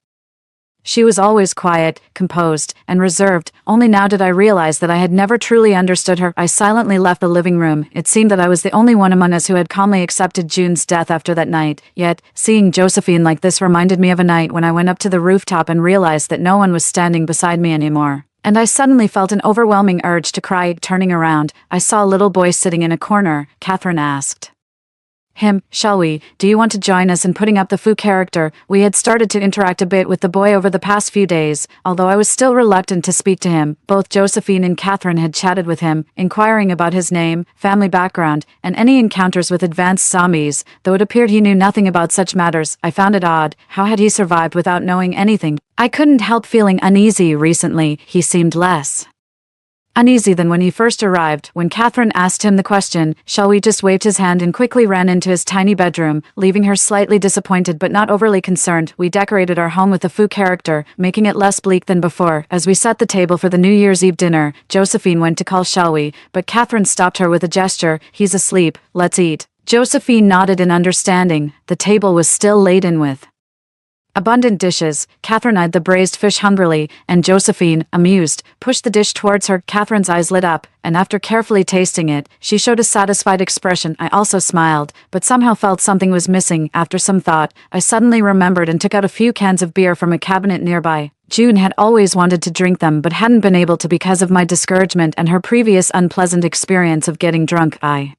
She was always quiet, composed, and reserved. Only now did I realize that I had never truly understood her. I silently left the living room. It seemed that I was the only one among us who had calmly accepted June's death after that night. Yet, seeing Josephine like this reminded me of a night when I went up to the rooftop and realized that no one was standing beside me anymore. And I suddenly felt an overwhelming urge to cry. Turning around, I saw a little boy sitting in a corner. Catherine asked, Shall we, do you want to join us in putting up the Fu character? We had started to interact a bit with the boy over the past few days, although I was still reluctant to speak to him. Both Josephine and Catherine had chatted with him, inquiring about his name, family background, and any encounters with advanced zombies. Though it appeared he knew nothing about such matters, I found it odd. How had he survived without knowing anything? I couldn't help feeling uneasy recently. He seemed less uneasy than when he first arrived. When Catherine asked him the question, shall we, just waved his hand and quickly ran into his tiny bedroom, leaving her slightly disappointed but not overly concerned. We decorated our home with the Fu character, making it less bleak than before. As we set the table for the New Year's Eve dinner, Josephine went to call shall we, but Catherine stopped her with a gesture. He's asleep, let's eat. Josephine nodded in understanding. The table was still laden with abundant dishes. Catherine eyed the braised fish hungrily, and Josephine, amused, pushed the dish towards her. Catherine's eyes lit up, and after carefully tasting it, she showed a satisfied expression. I also smiled, but somehow felt something was missing. After some thought, I suddenly remembered and took out a few cans of beer from a cabinet nearby. June had always wanted to drink them but hadn't been able to because of my discouragement and her previous unpleasant experience of getting drunk. I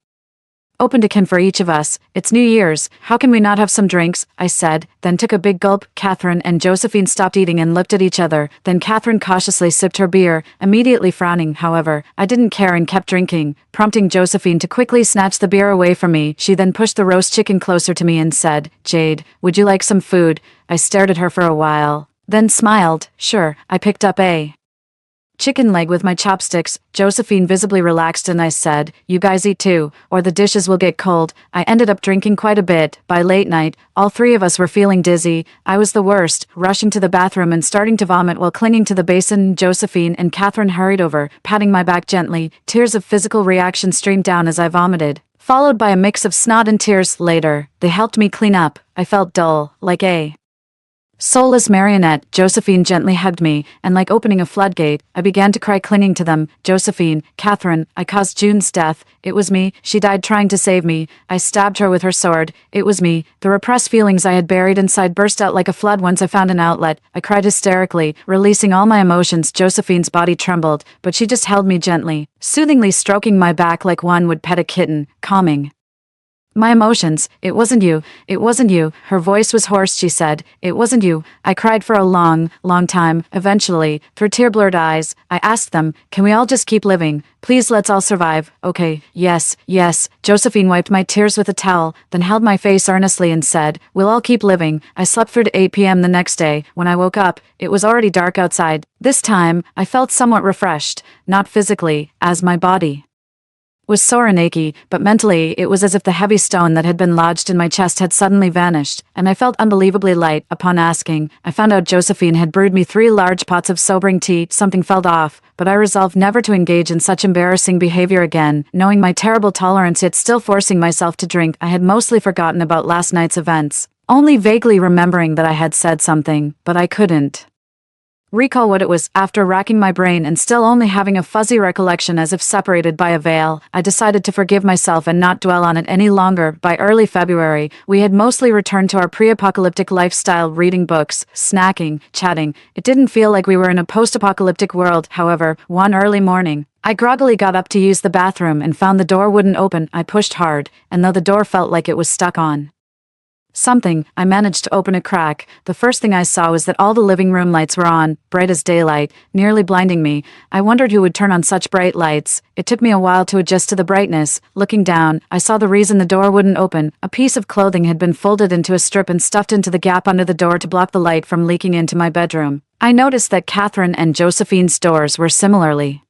opened a can for each of us. It's New Year's, how can we not have some drinks? I said, then took a big gulp. Catherine and Josephine stopped eating and looked at each other. Then Catherine cautiously sipped her beer, immediately frowning. However, I didn't care and kept drinking, prompting Josephine to quickly snatch the beer away from me. She then pushed the roast chicken closer to me and said, Jade, would you like some food? I stared at her for a while, then smiled. Sure. I picked up a chicken leg with my chopsticks. Josephine visibly relaxed and I said, you guys eat too, or the dishes will get cold. I ended up drinking quite a bit. By late night, all three of us were feeling dizzy. I was the worst, rushing to the bathroom and starting to vomit while clinging to the basin. Josephine and Catherine hurried over, patting my back gently. Tears of physical reaction streamed down as I vomited, followed by a mix of snot and tears. Later, they helped me clean up. I felt dull, like a soulless marionette. Josephine gently hugged me, and like opening a floodgate, I began to cry, clinging to them. Josephine, Catherine, I caused June's death. It was me. She died trying to save me. I stabbed her with her sword. It was me. The repressed feelings I had buried inside burst out like a flood once I found an outlet. I cried hysterically, releasing all my emotions. Josephine's body trembled, but she just held me gently, soothingly stroking my back like one would pet a kitten, calming my emotions. It wasn't you. It wasn't you. Her voice was hoarse. She said, it wasn't you. I cried for a long time. Eventually, through tear-blurred eyes, I asked them, can we all just keep living? Please, let's all survive. Okay, yes. Josephine wiped my tears with a towel, then held my face earnestly and said, we'll all keep living. I slept through to 8 p.m. the next day. When I woke up, it was already dark outside. This time, I felt somewhat refreshed, not physically, as my body was sore and achy, but mentally it was as if the heavy stone that had been lodged in my chest had suddenly vanished, and I felt unbelievably light. Upon asking, I found out Josephine had brewed me 3 large pots of sobering tea. Something felt off, but I resolved never to engage in such embarrassing behavior again. Knowing my terrible tolerance yet still forcing myself to drink, I had mostly forgotten about last night's events, only vaguely remembering that I had said something, but I couldn't recall what it was. After racking my brain and still only having a fuzzy recollection as if separated by a veil, I decided to forgive myself and not dwell on it any longer. By early February, we had mostly returned to our pre-apocalyptic lifestyle, reading books, snacking, chatting. It didn't feel like we were in a post-apocalyptic world. However, one early morning, I groggily got up to use the bathroom and found the door wouldn't open. I pushed hard, and though the door felt like it was stuck on something, I managed to open a crack. The first thing I saw was that all the living room lights were on, bright as daylight, nearly blinding me. I wondered who would turn on such bright lights. It took me a while to adjust to the brightness. Looking down, I saw the reason the door wouldn't open. A piece of clothing had been folded into a strip and stuffed into the gap under the door to block the light from leaking into my bedroom. I noticed that Catherine and Josephine's doors were similarly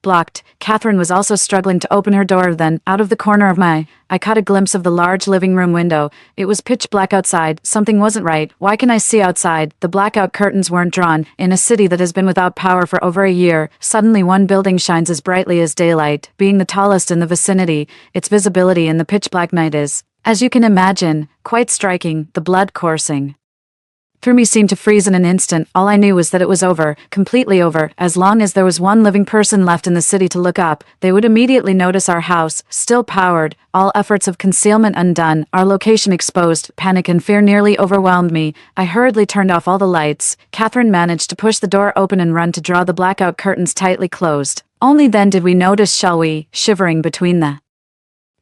blocked. Catherine was also struggling to open her door. Then, out of the corner of my eye, I caught a glimpse of the large living room window. It was pitch black outside. Something wasn't right. Why can I see outside? The blackout curtains weren't drawn. In a city that has been without power for over a year, suddenly one building shines as brightly as daylight. Being the tallest in the vicinity, its visibility in the pitch black night is, as you can imagine, quite striking. The blood coursing through me seemed to freeze in an instant. All I knew was that it was over, completely over. As long as there was one living person left in the city to look up, they would immediately notice our house, still powered, all efforts of concealment undone, our location exposed. Panic and fear nearly overwhelmed me. I hurriedly turned off all the lights. Catherine managed to push the door open and run to draw the blackout curtains tightly closed. Only then did we notice Shelby, shivering between the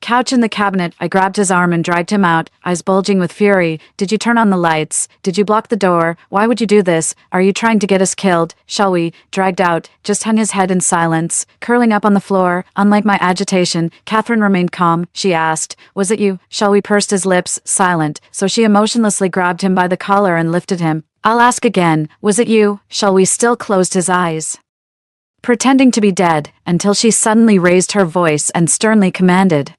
couch in the cabinet. I grabbed his arm and dragged him out, eyes bulging with fury. Did you turn on the lights? Did you block the door? Why would you do this? Are you trying to get us killed? Shall we? Dragged out, just hung his head in silence, curling up on the floor. Unlike my agitation, Catherine remained calm. She asked, was it you? Shall we? Pursed his lips, silent, so she emotionlessly grabbed him by the collar and lifted him. I'll ask again, was it you? Shall we? Still closed his eyes, pretending to be dead, until she suddenly raised her voice and sternly commanded,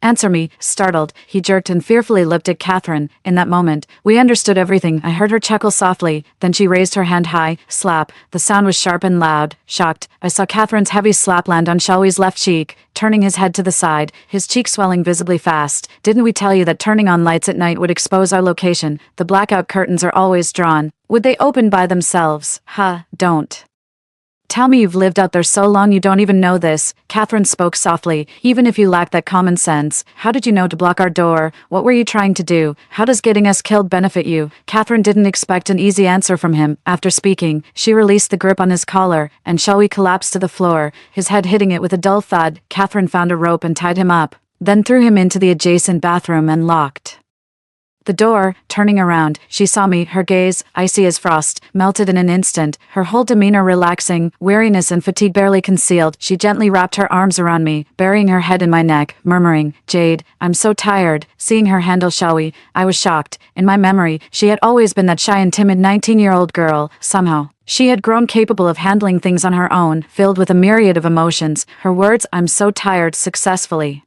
answer me. Startled, he jerked and fearfully looked at Catherine. In that moment, we understood everything. I heard her chuckle softly, then she raised her hand high. Slap. The sound was sharp and loud. Shocked, I saw Catherine's heavy slap land on Shelby's left cheek, turning his head to the side, his cheek swelling visibly fast. Didn't we tell you that turning on lights at night would expose our location? The blackout curtains are always drawn. Would they open by themselves? Don't tell me you've lived out there so long you don't even know this. Catherine spoke softly. Even if you lack that common sense, how did you know to block our door? What were you trying to do? How does getting us killed benefit you? Catherine didn't expect an easy answer from him. After speaking, she released the grip on his collar, and Shelby collapsed to the floor, his head hitting it with a dull thud. Catherine found a rope and tied him up, then threw him into the adjacent bathroom and locked the door. Turning around, she saw me, her gaze, icy as frost, melted in an instant, her whole demeanor relaxing, weariness and fatigue barely concealed. She gently wrapped her arms around me, burying her head in my neck, murmuring, Jade, I'm so tired. Seeing her handle Shelby, I was shocked. In my memory, she had always been that shy and timid 19-year-old girl. Somehow, she had grown capable of handling things on her own, filled with a myriad of emotions. Her words, I'm so tired, successfully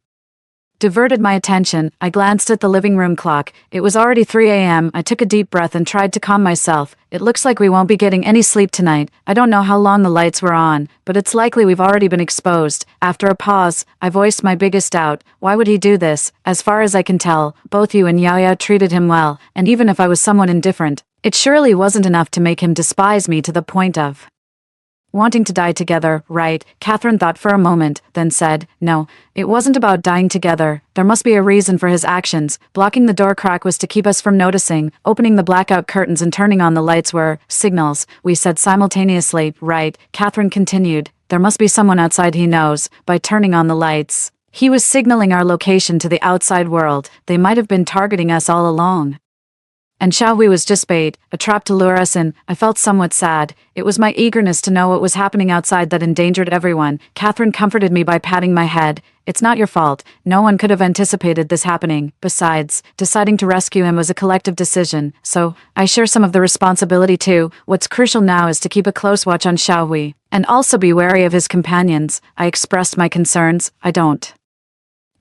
diverted my attention. I glanced at the living room clock. It was already 3 a.m. I took a deep breath and tried to calm myself. It looks like we won't be getting any sleep tonight. I don't know how long the lights were on, but it's likely we've already been exposed. After a pause, I voiced my biggest doubt. Why would he do this? As far as I can tell, both you and Yaya treated him well, and even if I was somewhat indifferent, it surely wasn't enough to make him despise me to the point of wanting to die together, right? Catherine thought for a moment, then said, no, it wasn't about dying together. There must be a reason for his actions. Blocking the door crack was to keep us from noticing. Opening the blackout curtains and turning on the lights were signals, we said simultaneously. Right, Catherine continued. There must be someone outside he knows. By turning on the lights, he was signaling our location to the outside world. They might have been targeting us all along. And Xiaohui was just bait, a trap to lure us in. I felt somewhat sad. It was my eagerness to know what was happening outside that endangered everyone. Catherine comforted me by patting my head. It's not your fault. No one could have anticipated this happening. Besides, deciding to rescue him was a collective decision, so I share some of the responsibility too. What's crucial now is to keep a close watch on Xiaohui, and also be wary of his companions. I expressed my concerns. I don't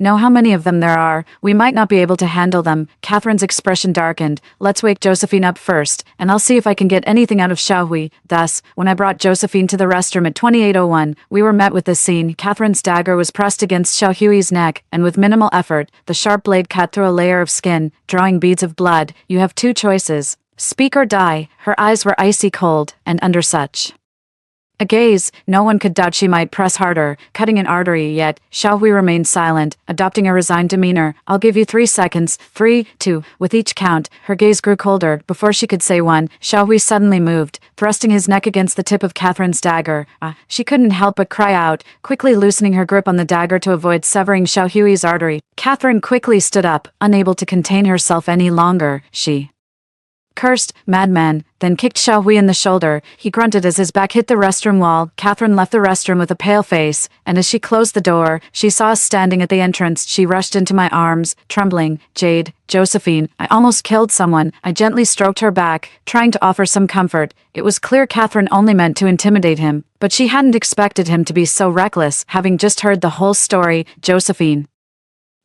know how many of them there are. We might not be able to handle them. Catherine's expression darkened. Let's wake Josephine up first, and I'll see if I can get anything out of Xiaohui. Thus, when I brought Josephine to the restroom at 2801, we were met with this scene. Catherine's dagger was pressed against Xiaohui's neck, and with minimal effort, the sharp blade cut through a layer of skin, drawing beads of blood. You have two choices. Speak or die. Her eyes were icy cold, and under such a gaze, no one could doubt she might press harder, cutting an artery. Yet Xiaohui remained silent, adopting a resigned demeanor. I'll give you 3 seconds. 3, 2. With each count, her gaze grew colder. Before she could say 1, Xiaohui suddenly moved, thrusting his neck against the tip of Catherine's dagger. She couldn't help but cry out, quickly loosening her grip on the dagger to avoid severing Xiaohui's artery. Catherine quickly stood up, unable to contain herself any longer. She cursed, madman, then kicked Xiaohui in the shoulder. He grunted as his back hit the restroom wall. Catherine left the restroom with a pale face, and as she closed the door, she saw us standing at the entrance. She rushed into my arms, trembling. Jade, Josephine, I almost killed someone. I gently stroked her back, trying to offer some comfort. It was clear Catherine only meant to intimidate him, but she hadn't expected him to be so reckless, having just heard the whole story. Josephine,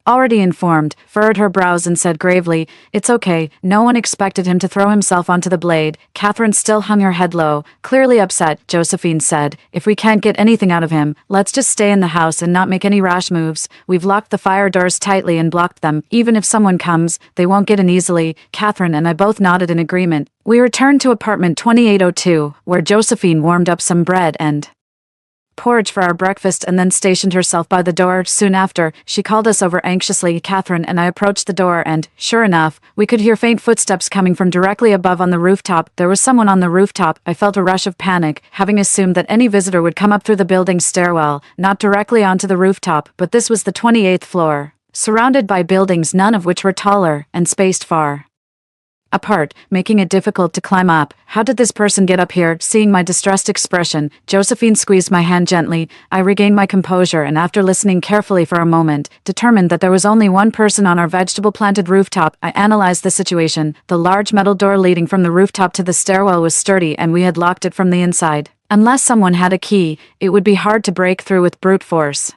already informed, furrowed her brows and said gravely, it's okay, no one expected him to throw himself onto the blade. Catherine still hung her head low, clearly upset. Josephine said, if we can't get anything out of him, let's just stay in the house and not make any rash moves. We've locked the fire doors tightly and blocked them. Even if someone comes, they won't get in easily. Catherine and I both nodded in agreement. We returned to apartment 2802, where Josephine warmed up some bread and porridge for our breakfast and then stationed herself by the door. Soon after, she called us over anxiously. Catherine and I approached the door and, sure enough, we could hear faint footsteps coming from directly above on the rooftop. There was someone on the rooftop. I felt a rush of panic, having assumed that any visitor would come up through the building's stairwell, not directly onto the rooftop, but this was the 28th floor, surrounded by buildings, none of which were taller, and spaced far apart, making it difficult to climb up. How did this person get up here? Seeing my distressed expression, Josephine squeezed my hand gently. I regained my composure and, after listening carefully for a moment, determined that there was only one person on our vegetable-planted rooftop. I analyzed the situation. The large metal door leading from the rooftop to the stairwell was sturdy and we had locked it from the inside. Unless someone had a key, it would be hard to break through with brute force.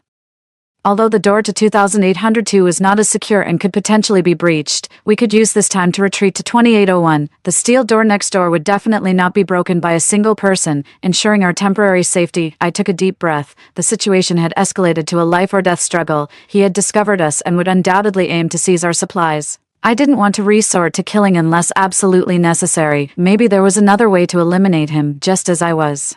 Although the door to 2802 was not as secure and could potentially be breached, we could use this time to retreat to 2801. The steel door next door would definitely not be broken by a single person, ensuring our temporary safety. I took a deep breath. The situation had escalated to a life-or-death struggle. He had discovered us and would undoubtedly aim to seize our supplies. I didn't want to resort to killing unless absolutely necessary. Maybe there was another way to eliminate him, just as I was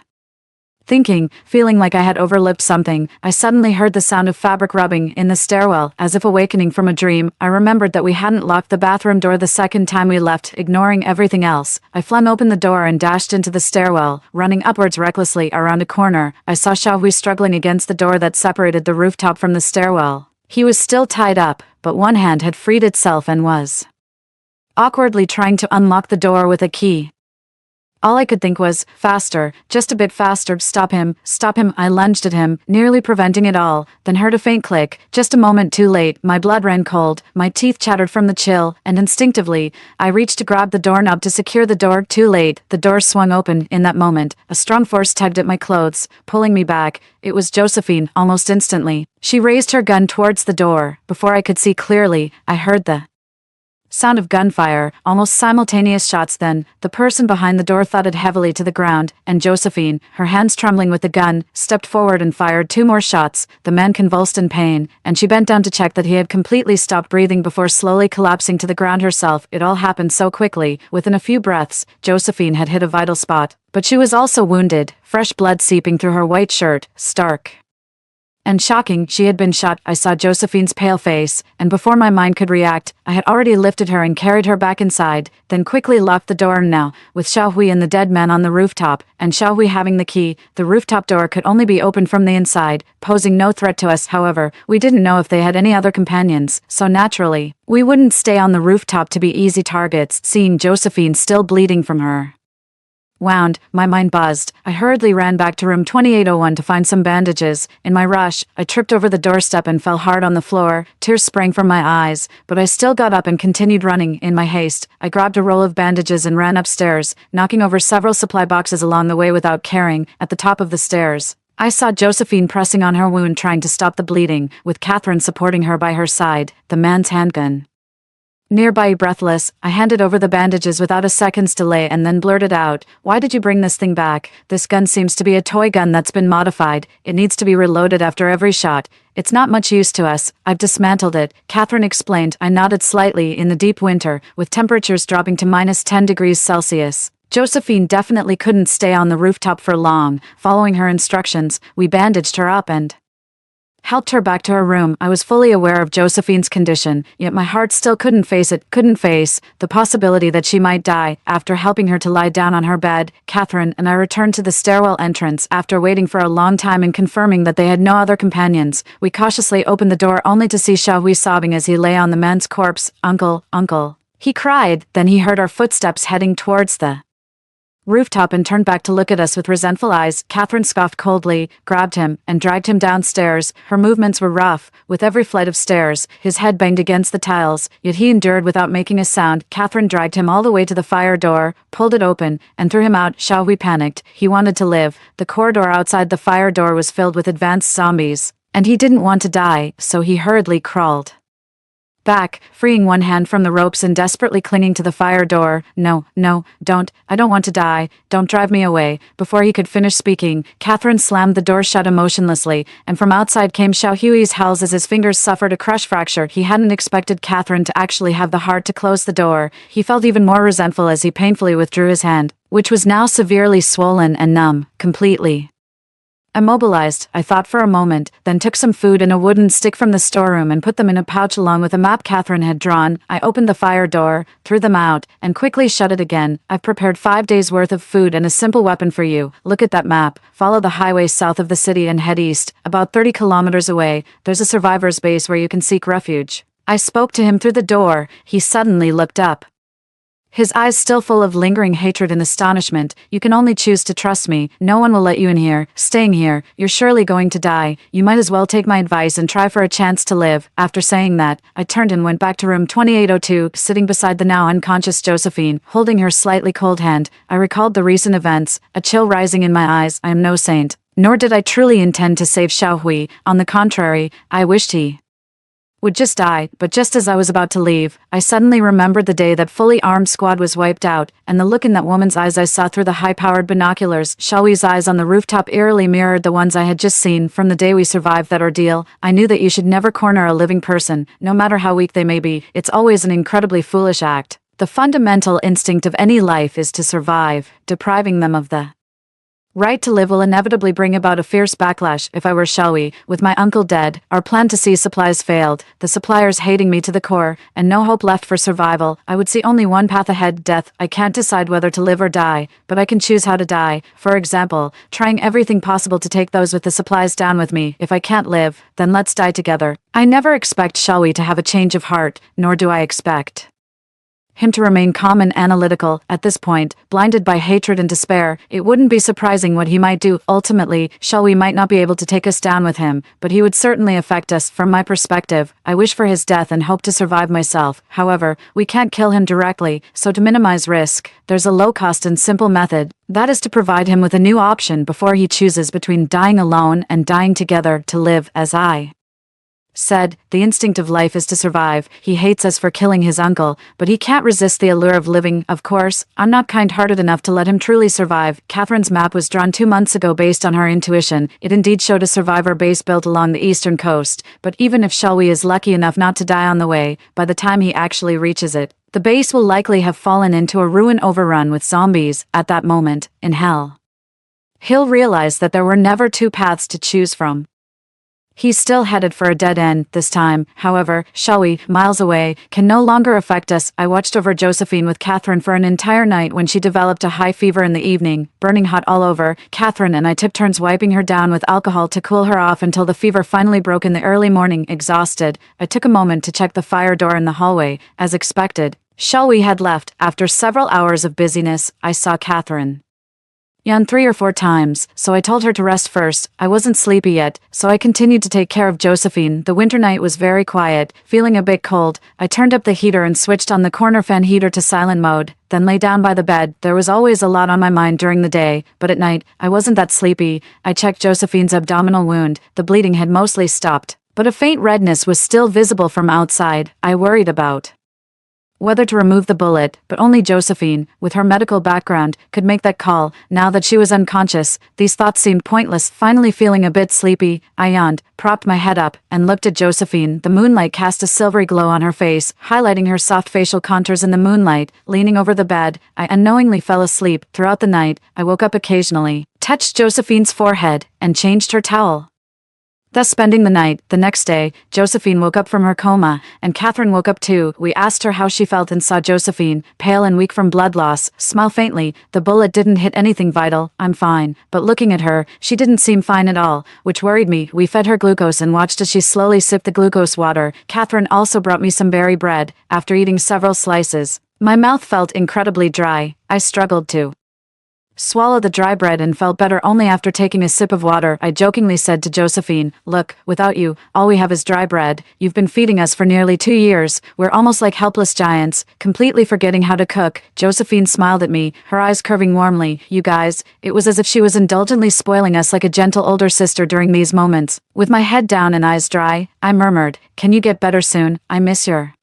thinking, feeling like I had overlooked something. I suddenly heard the sound of fabric rubbing in the stairwell. As if awakening from a dream, I remembered that we hadn't locked the bathroom door the second time we left. Ignoring everything else, I flung open the door and dashed into the stairwell. Running upwards recklessly around a corner, I saw Xiaohui struggling against the door that separated the rooftop from the stairwell. He was still tied up, but one hand had freed itself and was awkwardly trying to unlock the door with a key. All I could think was, faster, just a bit faster, stop him, I lunged at him, nearly preventing it all, then heard a faint click. Just a moment too late, my blood ran cold, my teeth chattered from the chill, and instinctively, I reached to grab the doorknob to secure the door. Too late, the door swung open. In that moment, a strong force tugged at my clothes, pulling me back. It was Josephine. Almost instantly, she raised her gun towards the door. Before I could see clearly, I heard the sound of gunfire, almost simultaneous shots. Then, the person behind the door thudded heavily to the ground, and Josephine, her hands trembling with the gun, stepped forward and fired 2 more shots. The man convulsed in pain, and she bent down to check that he had completely stopped breathing before slowly collapsing to the ground herself. It all happened so quickly. Within a few breaths, Josephine had hit a vital spot, but she was also wounded, fresh blood seeping through her white shirt. Stark and shocking, she had been shot. I saw Josephine's pale face, and before my mind could react, I had already lifted her and carried her back inside, then quickly locked the door. Now, with Xiaohui and the dead man on the rooftop, and Xiaohui having the key, the rooftop door could only be opened from the inside, posing no threat to us. However, we didn't know if they had any other companions, so naturally, we wouldn't stay on the rooftop to be easy targets. Seeing Josephine still bleeding from her wound, my mind buzzed. I hurriedly ran back to room 2801 to find some bandages. In my rush, I tripped over the doorstep and fell hard on the floor. Tears sprang from my eyes, but I still got up and continued running. In my haste, I grabbed a roll of bandages and ran upstairs, knocking over several supply boxes along the way without caring. At the top of the stairs, I saw Josephine pressing on her wound, trying to stop the bleeding, with Catherine supporting her by her side, the man's handgun nearby. Breathless, I handed over the bandages without a second's delay and then blurted out, "Why did you bring this thing back? This gun seems to be a toy gun that's been modified. It needs to be reloaded after every shot. It's not much use to us. I've dismantled it," Catherine explained. I nodded slightly. In the deep winter, with temperatures dropping to -10 degrees Celsius, Josephine definitely couldn't stay on the rooftop for long. Following her instructions, we bandaged her up and helped her back to her room. I was fully aware of Josephine's condition, yet my heart still couldn't face the possibility that she might die. After helping her to lie down on her bed, Catherine and I returned to the stairwell entrance. After waiting for a long time and confirming that they had no other companions, we cautiously opened the door only to see Xiaohui sobbing as he lay on the man's corpse. "Uncle, uncle," he cried. Then he heard our footsteps heading towards the rooftop and turned back to look at us with resentful eyes. Catherine scoffed coldly, grabbed him, and dragged him downstairs. Her movements were rough. With every flight of stairs, his head banged against the tiles, yet he endured without making a sound. Catherine dragged him all the way to the fire door, pulled it open, and threw him out. Xiaohui panicked. He wanted to live. The corridor outside the fire door was filled with advanced zombies, and he didn't want to die, so he hurriedly crawled back, freeing one hand from the ropes and desperately clinging to the fire door. "No, no, don't. I don't want to die. Don't drive me away." Before he could finish speaking, Catherine slammed the door shut emotionlessly, and from outside came Xiaohui's howls as his fingers suffered a crush fracture. He hadn't expected Catherine to actually have the heart to close the door. He felt even more resentful as he painfully withdrew his hand, which was now severely swollen and numb, completely Immobilized, I thought for a moment, then took some food and a wooden stick from the storeroom and put them in a pouch along with a map Catherine had drawn. I opened the fire door, threw them out, and quickly shut it again. I've prepared 5 days' worth of food and a simple weapon for you. Look at that map. Follow the highway south of the city and head east. About 30 kilometers away, there's a survivor's base where you can seek refuge. I spoke to him through the door. He suddenly looked up, his eyes still full of lingering hatred and astonishment. You can only choose to trust me. No one will let you in here. Staying here, you're surely going to die. You might as well take my advice and try for a chance to live. After saying that, I turned and went back to room 2802, sitting beside the now unconscious Josephine, holding her slightly cold hand. I recalled the recent events, a chill rising in my eyes. I am no saint. Nor did I truly intend to save Xiaohui. On the contrary, I wished he would just die, but just as I was about to leave, I suddenly remembered the day that fully armed squad was wiped out, and the look in that woman's eyes I saw through the high-powered binoculars. Xiaohui's eyes on the rooftop eerily mirrored the ones I had just seen. From the day we survived that ordeal, I knew that you should never corner a living person, no matter how weak they may be. It's always an incredibly foolish act. The fundamental instinct of any life is to survive. Depriving them of the right to live will inevitably bring about a fierce backlash. If I were Xiaohui, with my uncle dead, our plan to seize supplies failed, the suppliers hating me to the core, and no hope left for survival, I would see only one path ahead: death. I can't decide whether to live or die, but I can choose how to die. For example, trying everything possible to take those with the supplies down with me. If I can't live, then let's die together. I never expect Xiaohui to have a change of heart, nor do I expect him to remain calm and analytical. At this point, blinded by hatred and despair, it wouldn't be surprising what he might do. Ultimately, Xiaohui might not be able to take us down with him, but he would certainly affect us. From my perspective, I wish for his death and hope to survive myself. However, we can't kill him directly, so to minimize risk, there's a low-cost and simple method. That is to provide him with a new option before he chooses between dying alone and dying together. To live, as I said, the instinct of life is to survive. He hates us for killing his uncle, but he can't resist the allure of living. Of course, I'm not kind-hearted enough to let him truly survive. Catherine's map was drawn 2 months ago based on her intuition. It indeed showed a survivor base built along the eastern coast, but even if Xiaohui is lucky enough not to die on the way, by the time he actually reaches it, the base will likely have fallen into a ruin overrun with zombies. At that moment, in hell, he'll realize that there were never two paths to choose from. He's still headed for a dead end. This time, however, Xiaohui, miles away, can no longer affect us. I watched over Josephine with Catherine for an entire night. When she developed a high fever in the evening, burning hot all over, Catherine and I took turns wiping her down with alcohol to cool her off until the fever finally broke in the early morning. Exhausted, I took a moment to check the fire door in the hallway. As expected, Xiaohui had left. After several hours of busyness, I saw Catherine yawn 3 or 4 times, so I told her to rest first. I wasn't sleepy yet, so I continued to take care of Josephine. The winter night was very quiet. Feeling a bit cold, I turned up the heater and switched on the corner fan heater to silent mode, then lay down by the bed. There was always a lot on my mind during the day, but at night, I wasn't that sleepy. I checked Josephine's abdominal wound. The bleeding had mostly stopped, but a faint redness was still visible from outside. I worried about whether to remove the bullet, but only Josephine, with her medical background, could make that call. Now that she was unconscious, these thoughts seemed pointless. Finally feeling a bit sleepy, I yawned, propped my head up, and looked at Josephine. The moonlight cast a silvery glow on her face, highlighting her soft facial contours in the moonlight. Leaning over the bed, I unknowingly fell asleep. Throughout the night, I woke up occasionally, touched Josephine's forehead, and changed her towel, thus spending the night. The next day, Josephine woke up from her coma, and Catherine woke up too. We asked her how she felt and saw Josephine, pale and weak from blood loss, smile faintly. The bullet didn't hit anything vital. I'm fine. But looking at her, she didn't seem fine at all, which worried me. We fed her glucose and watched as she slowly sipped the glucose water. Catherine also brought me some berry bread. After eating several slices, my mouth felt incredibly dry. I struggled to swallow the dry bread and felt better only after taking a sip of water. I jokingly said to Josephine, "Look, without you, all we have is dry bread. You've been feeding us for nearly 2 years. We're almost like helpless giants, completely forgetting how to cook." Josephine smiled at me, her eyes curving warmly. You guys, it was as if she was indulgently spoiling us like a gentle older sister during these moments. With my head down and eyes dry, I murmured, "Can you get better soon? I miss your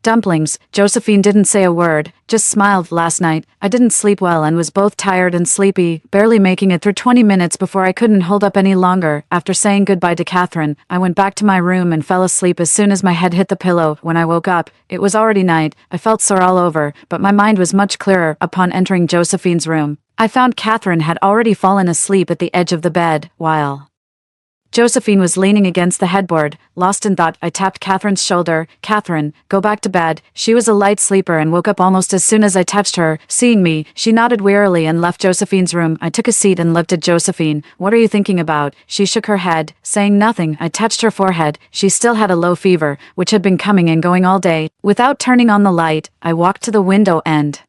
dumplings." Josephine didn't say a word, just smiled. Last night, I didn't sleep well and was both tired and sleepy, barely making it through 20 minutes before I couldn't hold up any longer. After saying goodbye to Catherine, I went back to my room and fell asleep as soon as my head hit the pillow. When I woke up, it was already night. I felt sore all over, but my mind was much clearer. Upon entering Josephine's room, I found Catherine had already fallen asleep at the edge of the bed, while Josephine was leaning against the headboard. Lost in thought, I tapped Catherine's shoulder. "Catherine, go back to bed." She was a light sleeper and woke up almost as soon as I touched her. Seeing me, she nodded wearily and left Josephine's room. I took a seat and looked at Josephine. "What are you thinking about?" She shook her head, saying nothing. I touched her forehead. She still had a low fever, which had been coming and going all day. Without turning on the light, I walked to the window and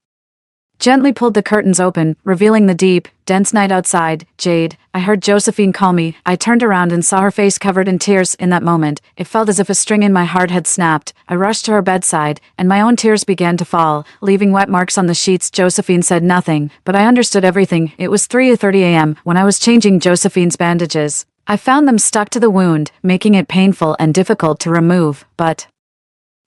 gently pulled the curtains open, revealing the deep, dense night outside. "Jade." I heard Josephine call me. I turned around and saw her face covered in tears. In that moment, it felt as if a string in my heart had snapped. I rushed to her bedside, and my own tears began to fall, leaving wet marks on the sheets. Josephine said nothing, but I understood everything. It was 3:30 a.m. when I was changing Josephine's bandages. I found them stuck to the wound, making it painful and difficult to remove, but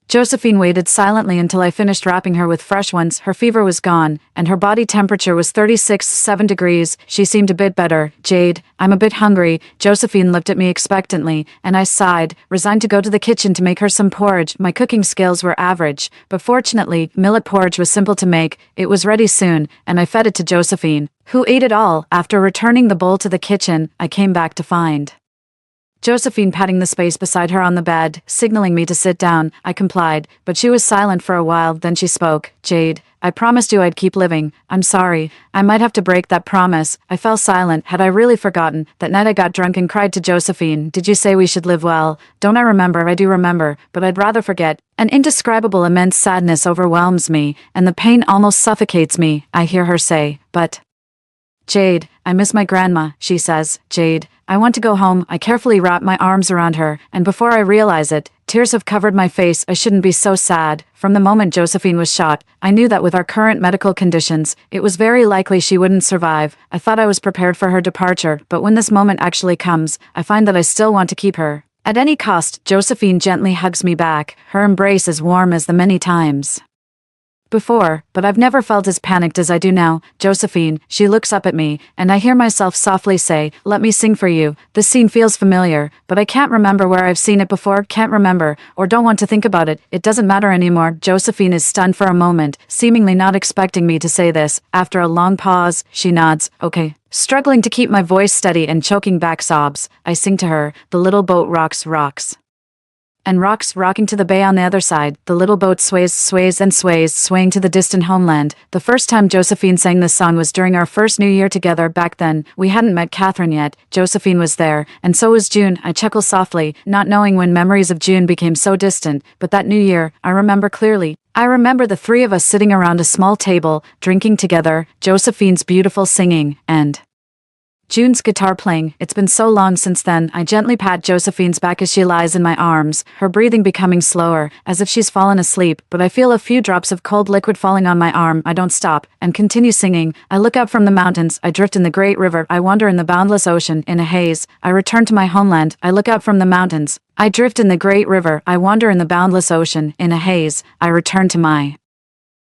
Josephine waited silently until I finished wrapping her with fresh ones. Her fever was gone, and her body temperature was 36.7 degrees. She seemed a bit better. "Jade, I'm a bit hungry." Josephine looked at me expectantly, and I sighed, resigned to go to the kitchen to make her some porridge. My cooking skills were average, but fortunately, millet porridge was simple to make. It was ready soon, and I fed it to Josephine, who ate it all. After returning the bowl to the kitchen, I came back to find Josephine patting the space beside her on the bed, signaling me to sit down. I complied, but she was silent for a while, then she spoke. "Jade, I promised you I'd keep living. I'm sorry. I might have to break that promise." I fell silent. Had I really forgotten? That night I got drunk and cried to Josephine. "Did you say we should live well?" "Don't I remember?" "I do remember, but I'd rather forget." An indescribable immense sadness overwhelms me, and the pain almost suffocates me. I hear her say, "But Jade, I miss my grandma," she says. "Jade, I want to go home." I carefully wrap my arms around her, and before I realize it, tears have covered my face. I shouldn't be so sad. From the moment Josephine was shot, I knew that with our current medical conditions, it was very likely she wouldn't survive. I thought I was prepared for her departure, but when this moment actually comes, I find that I still want to keep her at any cost. Josephine gently hugs me back, her embrace as warm as the many times before, but I've never felt as panicked as I do now. "Josephine," she looks up at me, and I hear myself softly say, "Let me sing for you." This scene feels familiar, but I can't remember where I've seen it before. Can't remember, or don't want to think about it. It doesn't matter anymore. Josephine is stunned for a moment, seemingly not expecting me to say this. After a long pause, she nods. "Okay." Struggling to keep my voice steady and choking back sobs, I sing to her. The little boat rocks, and rocks, rocking to the bay on the other side. The little boat sways, sways and sways, swaying to the distant homeland. The first time Josephine sang this song was during our first New Year together. Back then, we hadn't met Catherine yet. Josephine was there, and so was June. I chuckle softly, not knowing when memories of June became so distant, but that New Year, I remember clearly. I remember the three of us sitting around a small table, drinking together, Josephine's beautiful singing, and June's guitar playing. It's been so long since then. I gently pat Josephine's back as she lies in my arms, her breathing becoming slower, as if she's fallen asleep, but I feel a few drops of cold liquid falling on my arm. I don't stop, and continue singing. I look up from the mountains, I drift in the great river, I wander in the boundless ocean, in a haze. I return to my homeland, I look up from the mountains, I drift in the great river, I wander in the boundless ocean, in a haze. I return to my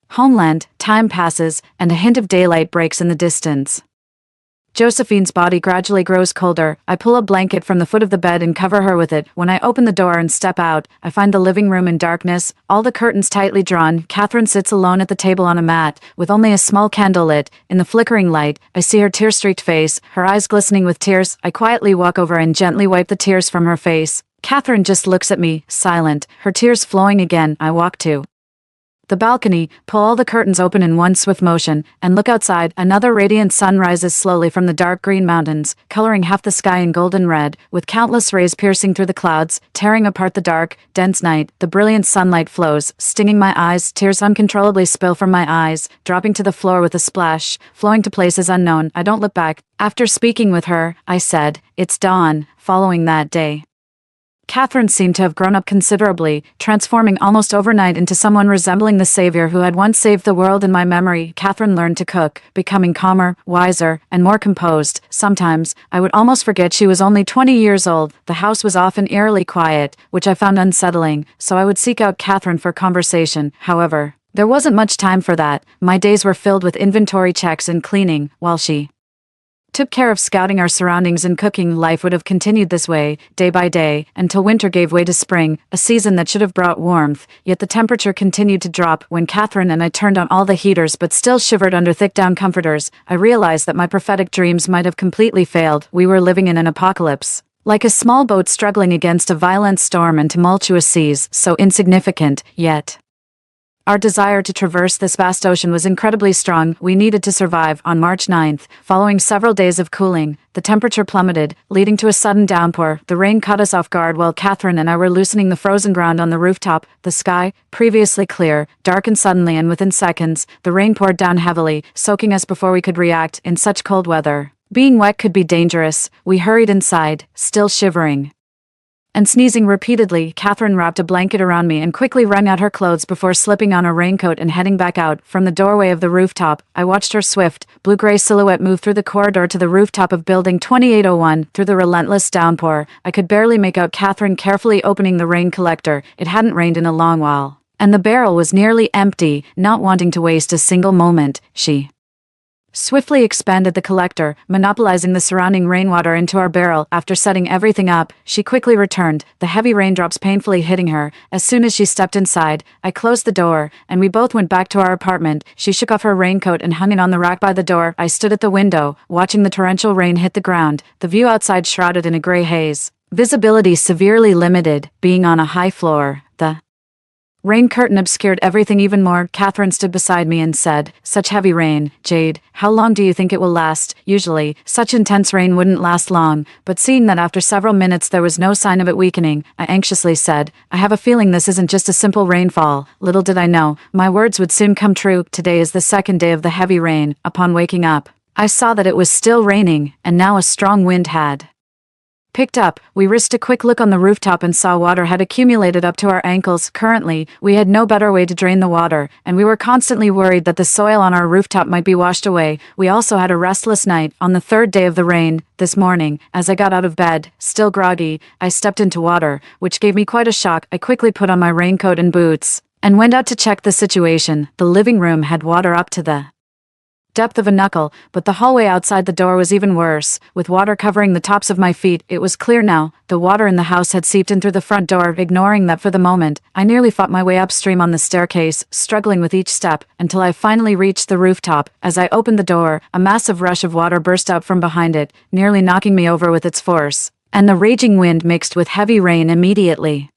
homeland. Time passes, and a hint of daylight breaks in the distance. Josephine's body gradually grows colder. I pull a blanket from the foot of the bed and cover her with it. When I open the door and step out, I find the living room in darkness, all the curtains tightly drawn. Catherine sits alone at the table on a mat, with only a small candle lit. In the flickering light, I see her tear-streaked face, her eyes glistening with tears. I quietly walk over and gently wipe the tears from her face. Catherine just looks at me, silent, her tears flowing again. I walk to the balcony, pull all the curtains open in one swift motion, and look outside. Another radiant sun rises slowly from the dark green mountains, coloring half the sky in golden red, with countless rays piercing through the clouds, tearing apart the dark, dense night. The brilliant sunlight flows, stinging my eyes. Tears uncontrollably spill from my eyes, dropping to the floor with a splash, flowing to places unknown. I don't look back. After speaking with her, I said, "It's dawn." Following that day, Catherine seemed to have grown up considerably, transforming almost overnight into someone resembling the savior who had once saved the world in my memory. Catherine learned to cook, becoming calmer, wiser, and more composed. Sometimes, I would almost forget she was only 20 years old. The house was often eerily quiet, which I found unsettling, so I would seek out Catherine for conversation. However, there wasn't much time for that. My days were filled with inventory checks and cleaning, while she took care of scouting our surroundings and cooking, life would have continued this way, day by day, until winter gave way to spring, a season that should have brought warmth, yet the temperature continued to drop. When Catherine and I turned on all the heaters but still shivered under thick down comforters, I realized that my prophetic dreams might have completely failed. We were living in an apocalypse. Like a small boat struggling against a violent storm and tumultuous seas, so insignificant, yet our desire to traverse this vast ocean was incredibly strong. We needed to survive. On March 9th, following several days of cooling, the temperature plummeted, leading to a sudden downpour. The rain caught us off guard while Catherine and I were loosening the frozen ground on the rooftop. The sky, previously clear, darkened suddenly, and within seconds, the rain poured down heavily, soaking us before we could react. In such cold weather, being wet could be dangerous. We hurried inside, still shivering and sneezing repeatedly. Catherine wrapped a blanket around me and quickly wrung out her clothes before slipping on a raincoat and heading back out. From the doorway of the rooftop, I watched her swift, blue-gray silhouette move through the corridor to the rooftop of Building 2801. Through the relentless downpour, I could barely make out Catherine carefully opening the rain collector. It hadn't rained in a long while, and the barrel was nearly empty. Not wanting to waste a single moment, she swiftly expanded the collector, monopolizing the surrounding rainwater into our barrel. After setting everything up, she quickly returned, the heavy raindrops painfully hitting her. As soon as she stepped inside, I closed the door, and we both went back to our apartment. She shook off her raincoat and hung it on the rack by the door. I stood at the window, watching the torrential rain hit the ground, the view outside shrouded in a gray haze. Visibility severely limited, being on a high floor. The rain curtain obscured everything even more. Catherine stood beside me and said, "Such heavy rain, Jade, how long do you think it will last?" Usually, such intense rain wouldn't last long, but seeing that after several minutes there was no sign of it weakening, I anxiously said, "I have a feeling this isn't just a simple rainfall." Little did I know, my words would soon come true. Today is the second day of the heavy rain. Upon waking up, I saw that it was still raining, and now a strong wind had picked up. We risked a quick look on the rooftop and saw water had accumulated up to our ankles. Currently, we had no better way to drain the water, and we were constantly worried that the soil on our rooftop might be washed away. We also had a restless night. On the third day of the rain, this morning, as I got out of bed, still groggy, I stepped into water, which gave me quite a shock. I quickly put on my raincoat and boots and went out to check the situation. The living room had water up to the depth of a knuckle, but the hallway outside the door was even worse, with water covering the tops of my feet. It was clear now, the water in the house had seeped in through the front door. Ignoring that for the moment, I nearly fought my way upstream on the staircase, struggling with each step, until I finally reached the rooftop. As I opened the door, a massive rush of water burst out from behind it, nearly knocking me over with its force, and the raging wind mixed with heavy rain immediately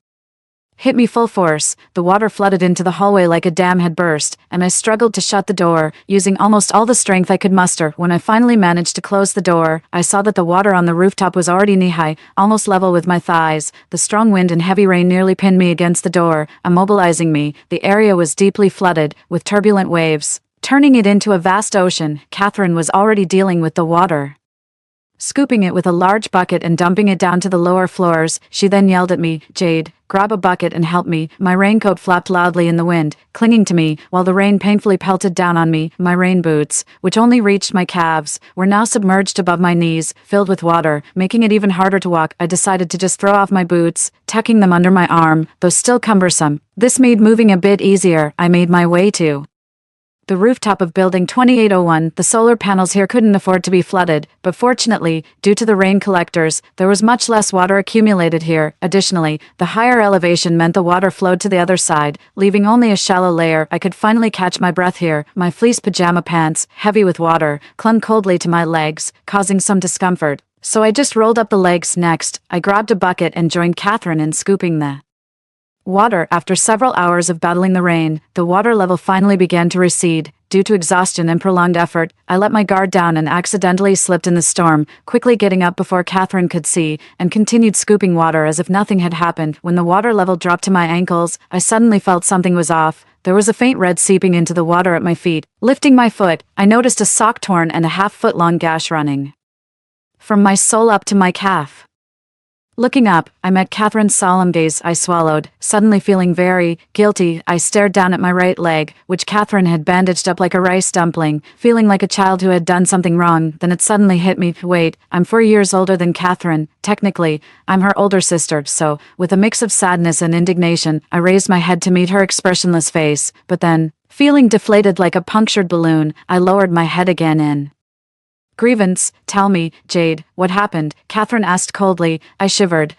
hit me full force. The water flooded into the hallway like a dam had burst, and I struggled to shut the door, using almost all the strength I could muster. When I finally managed to close the door, I saw that the water on the rooftop was already knee-high, almost level with my thighs. The strong wind and heavy rain nearly pinned me against the door, immobilizing me. The area was deeply flooded, with turbulent waves turning it into a vast ocean. Catherine was already dealing with the water, scooping it with a large bucket and dumping it down to the lower floors. She then yelled at me, "Jade, grab a bucket and help me." My raincoat flapped loudly in the wind, clinging to me, while the rain painfully pelted down on me. My rain boots, which only reached my calves, were now submerged above my knees, filled with water, making it even harder to walk. I decided to just throw off my boots, tucking them under my arm, though still cumbersome. This made moving a bit easier. I made my way to the rooftop of Building 2801. The solar panels here couldn't afford to be flooded, but fortunately, due to the rain collectors, there was much less water accumulated here. Additionally, the higher elevation meant the water flowed to the other side, leaving only a shallow layer. I could finally catch my breath here. My fleece pajama pants, heavy with water, clung coldly to my legs, causing some discomfort, so I just rolled up the legs. Next, I grabbed a bucket and joined Catherine in scooping the water. After several hours of battling the rain, the water level finally began to recede. Due to exhaustion and prolonged effort, I let my guard down and accidentally slipped in the storm, quickly getting up before Catherine could see, and continued scooping water as if nothing had happened. When the water level dropped to my ankles, I suddenly felt something was off. There was a faint red seeping into the water at my feet. Lifting my foot, I noticed a sock torn and a half-foot-long gash running from my sole up to my calf. Looking up, I met Catherine's solemn gaze. I swallowed, suddenly feeling very guilty. I stared down at my right leg, which Catherine had bandaged up like a rice dumpling, feeling like a child who had done something wrong. Then it suddenly hit me. Wait, I'm 4 years older than Catherine. Technically, I'm her older sister, so, with a mix of sadness and indignation, I raised my head to meet her expressionless face. But then, feeling deflated like a punctured balloon, I lowered my head again in Grievance, tell me, Jade, what happened? Catherine asked coldly. I shivered.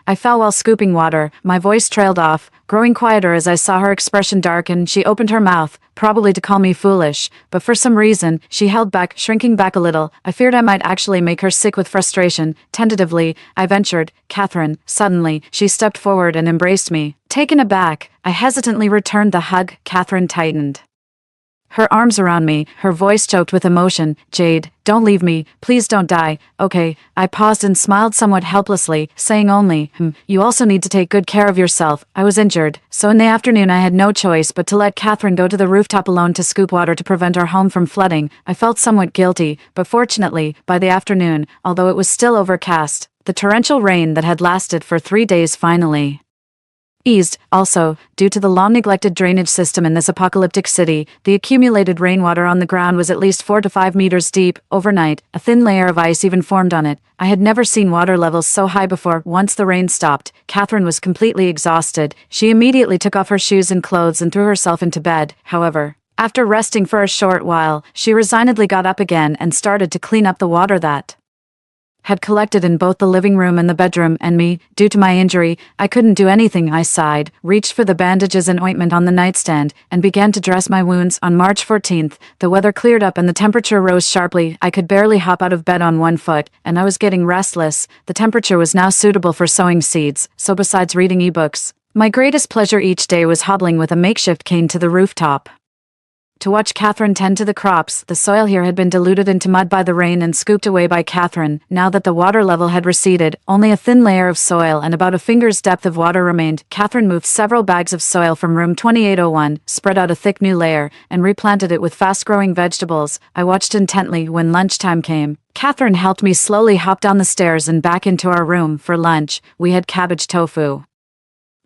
I fell while scooping water. My voice trailed off, growing quieter as I saw her expression darken. She opened her mouth, probably to call me foolish, but for some reason, she held back, shrinking back a little. I feared I might actually make her sick with frustration. Tentatively, I ventured, Catherine. Suddenly, she stepped forward and embraced me. Taken aback, I hesitantly returned the hug. Catherine tightened her arms around me, her voice choked with emotion. Jade, don't leave me, please don't die. Okay, I paused and smiled somewhat helplessly, saying only, you also need to take good care of yourself. I was injured, so in the afternoon I had no choice but to let Catherine go to the rooftop alone to scoop water to prevent our home from flooding. I felt somewhat guilty, but fortunately, by the afternoon, although it was still overcast, the torrential rain that had lasted for 3 days finally eased. Also, due to the long-neglected drainage system in this apocalyptic city, the accumulated rainwater on the ground was at least 4 to 5 meters deep. Overnight, a thin layer of ice even formed on it. I had never seen water levels so high before. Once the rain stopped, Catherine was completely exhausted. She immediately took off her shoes and clothes and threw herself into bed. However, after resting for a short while, she resignedly got up again and started to clean up the water that had collected in both the living room and the bedroom, and me, due to my injury, I couldn't do anything. I sighed, reached for the bandages and ointment on the nightstand, and began to dress my wounds. On March 14th, the weather cleared up and the temperature rose sharply. I could barely hop out of bed on one foot, and I was getting restless. The temperature was now suitable for sowing seeds, so besides reading ebooks, my greatest pleasure each day was hobbling with a makeshift cane to the rooftop to watch Catherine tend to the crops. The soil here had been diluted into mud by the rain and scooped away by Catherine. Now that the water level had receded, only a thin layer of soil and about a finger's depth of water remained. Catherine moved several bags of soil from room 2801, spread out a thick new layer, and replanted it with fast-growing vegetables. I watched intently. When lunchtime came, Catherine helped me slowly hop down the stairs and back into our room. For lunch, we had cabbage tofu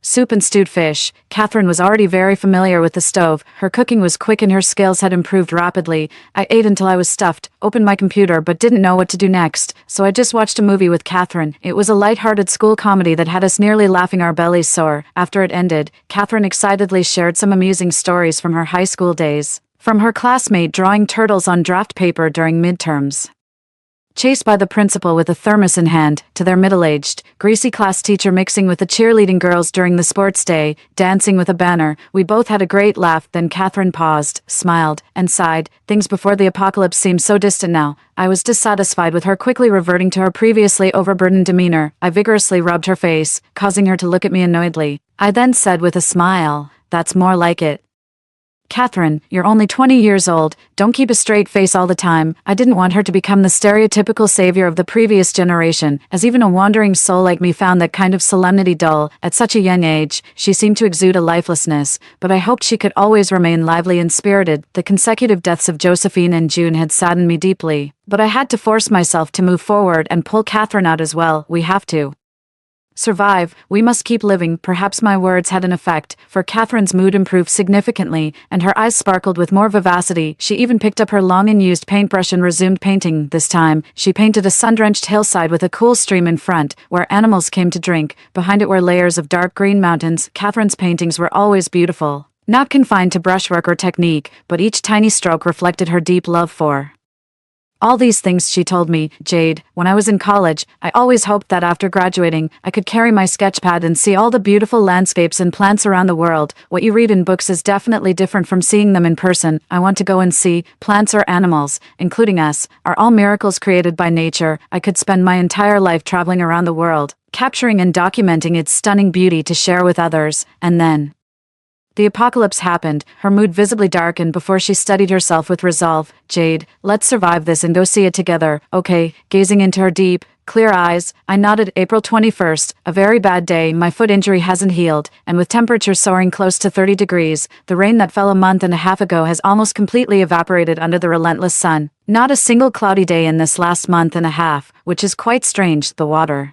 soup and stewed fish. Catherine was already very familiar with the stove. Her cooking was quick and her skills had improved rapidly. I ate until I was stuffed, opened my computer but didn't know what to do next, so I just watched a movie with Catherine. It was a light-hearted school comedy that had us nearly laughing our bellies sore. After it ended, Catherine excitedly shared some amusing stories from her high school days. From her classmate drawing turtles on draft paper during midterms, chased by the principal with a thermos in hand, to their middle-aged, greasy class teacher mixing with the cheerleading girls during the sports day, dancing with a banner. We both had a great laugh. Then Catherine paused, smiled, and sighed. Things before the apocalypse seemed so distant now. I was dissatisfied with her quickly reverting to her previously overburdened demeanor. I vigorously rubbed her face, causing her to look at me annoyedly. I then said with a smile, "That's more like it. Catherine, you're only 20 years old, don't keep a straight face all the time." I didn't want her to become the stereotypical savior of the previous generation, as even a wandering soul like me found that kind of solemnity dull. At such a young age, she seemed to exude a lifelessness, but I hoped she could always remain lively and spirited. The consecutive deaths of Josephine and June had saddened me deeply, but I had to force myself to move forward and pull Catherine out as well. We have to survive, we must keep living. Perhaps my words had an effect, for Catherine's mood improved significantly, and her eyes sparkled with more vivacity. She even picked up her long unused paintbrush and resumed painting. This time, she painted a sun-drenched hillside with a cool stream in front, where animals came to drink. Behind it were layers of dark green mountains. Catherine's paintings were always beautiful, not confined to brushwork or technique, but each tiny stroke reflected her deep love for all these things. She told me, "Jade, when I was in college, I always hoped that after graduating, I could carry my sketchpad and see all the beautiful landscapes and plants around the world. What you read in books is definitely different from seeing them in person. I want to go and see. Plants or animals, including us, are all miracles created by nature. I could spend my entire life traveling around the world, capturing and documenting its stunning beauty to share with others." And then the apocalypse happened. Her mood visibly darkened before she steadied herself with resolve. "Jade, let's survive this and go see it together, okay?" Gazing into her deep, clear eyes, I nodded. April 21st, a very bad day. My foot injury hasn't healed, and with temperatures soaring close to 30 degrees, the rain that fell a month and a half ago has almost completely evaporated under the relentless sun. Not a single cloudy day in this last month and a half, which is quite strange. The water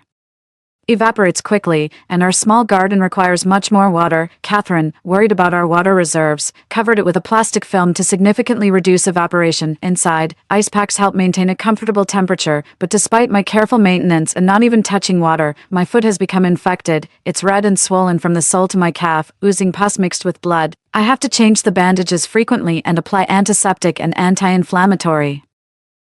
evaporates quickly, and our small garden requires much more water. Catherine, worried about our water reserves, covered it with a plastic film to significantly reduce evaporation. Inside, ice packs help maintain a comfortable temperature, but despite my careful maintenance and not even touching water, my foot has become infected. It's red and swollen from the sole to my calf, oozing pus mixed with blood. I have to change the bandages frequently and apply antiseptic and anti-inflammatory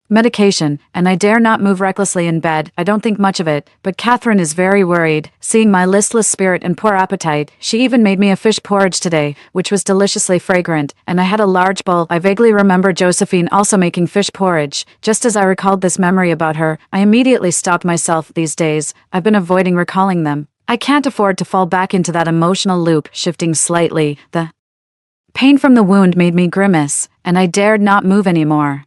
medication, and I dare not move recklessly in bed. I don't think much of it, but Catherine is very worried. Seeing my listless spirit and poor appetite, she even made me a fish porridge today, which was deliciously fragrant, and I had a large bowl. I vaguely remember Josephine also making fish porridge. Just as I recalled this memory about her, I immediately stopped myself. These days, I've been avoiding recalling them. I can't afford to fall back into that emotional loop. Shifting slightly, the pain from the wound made me grimace, and I dared not move anymore.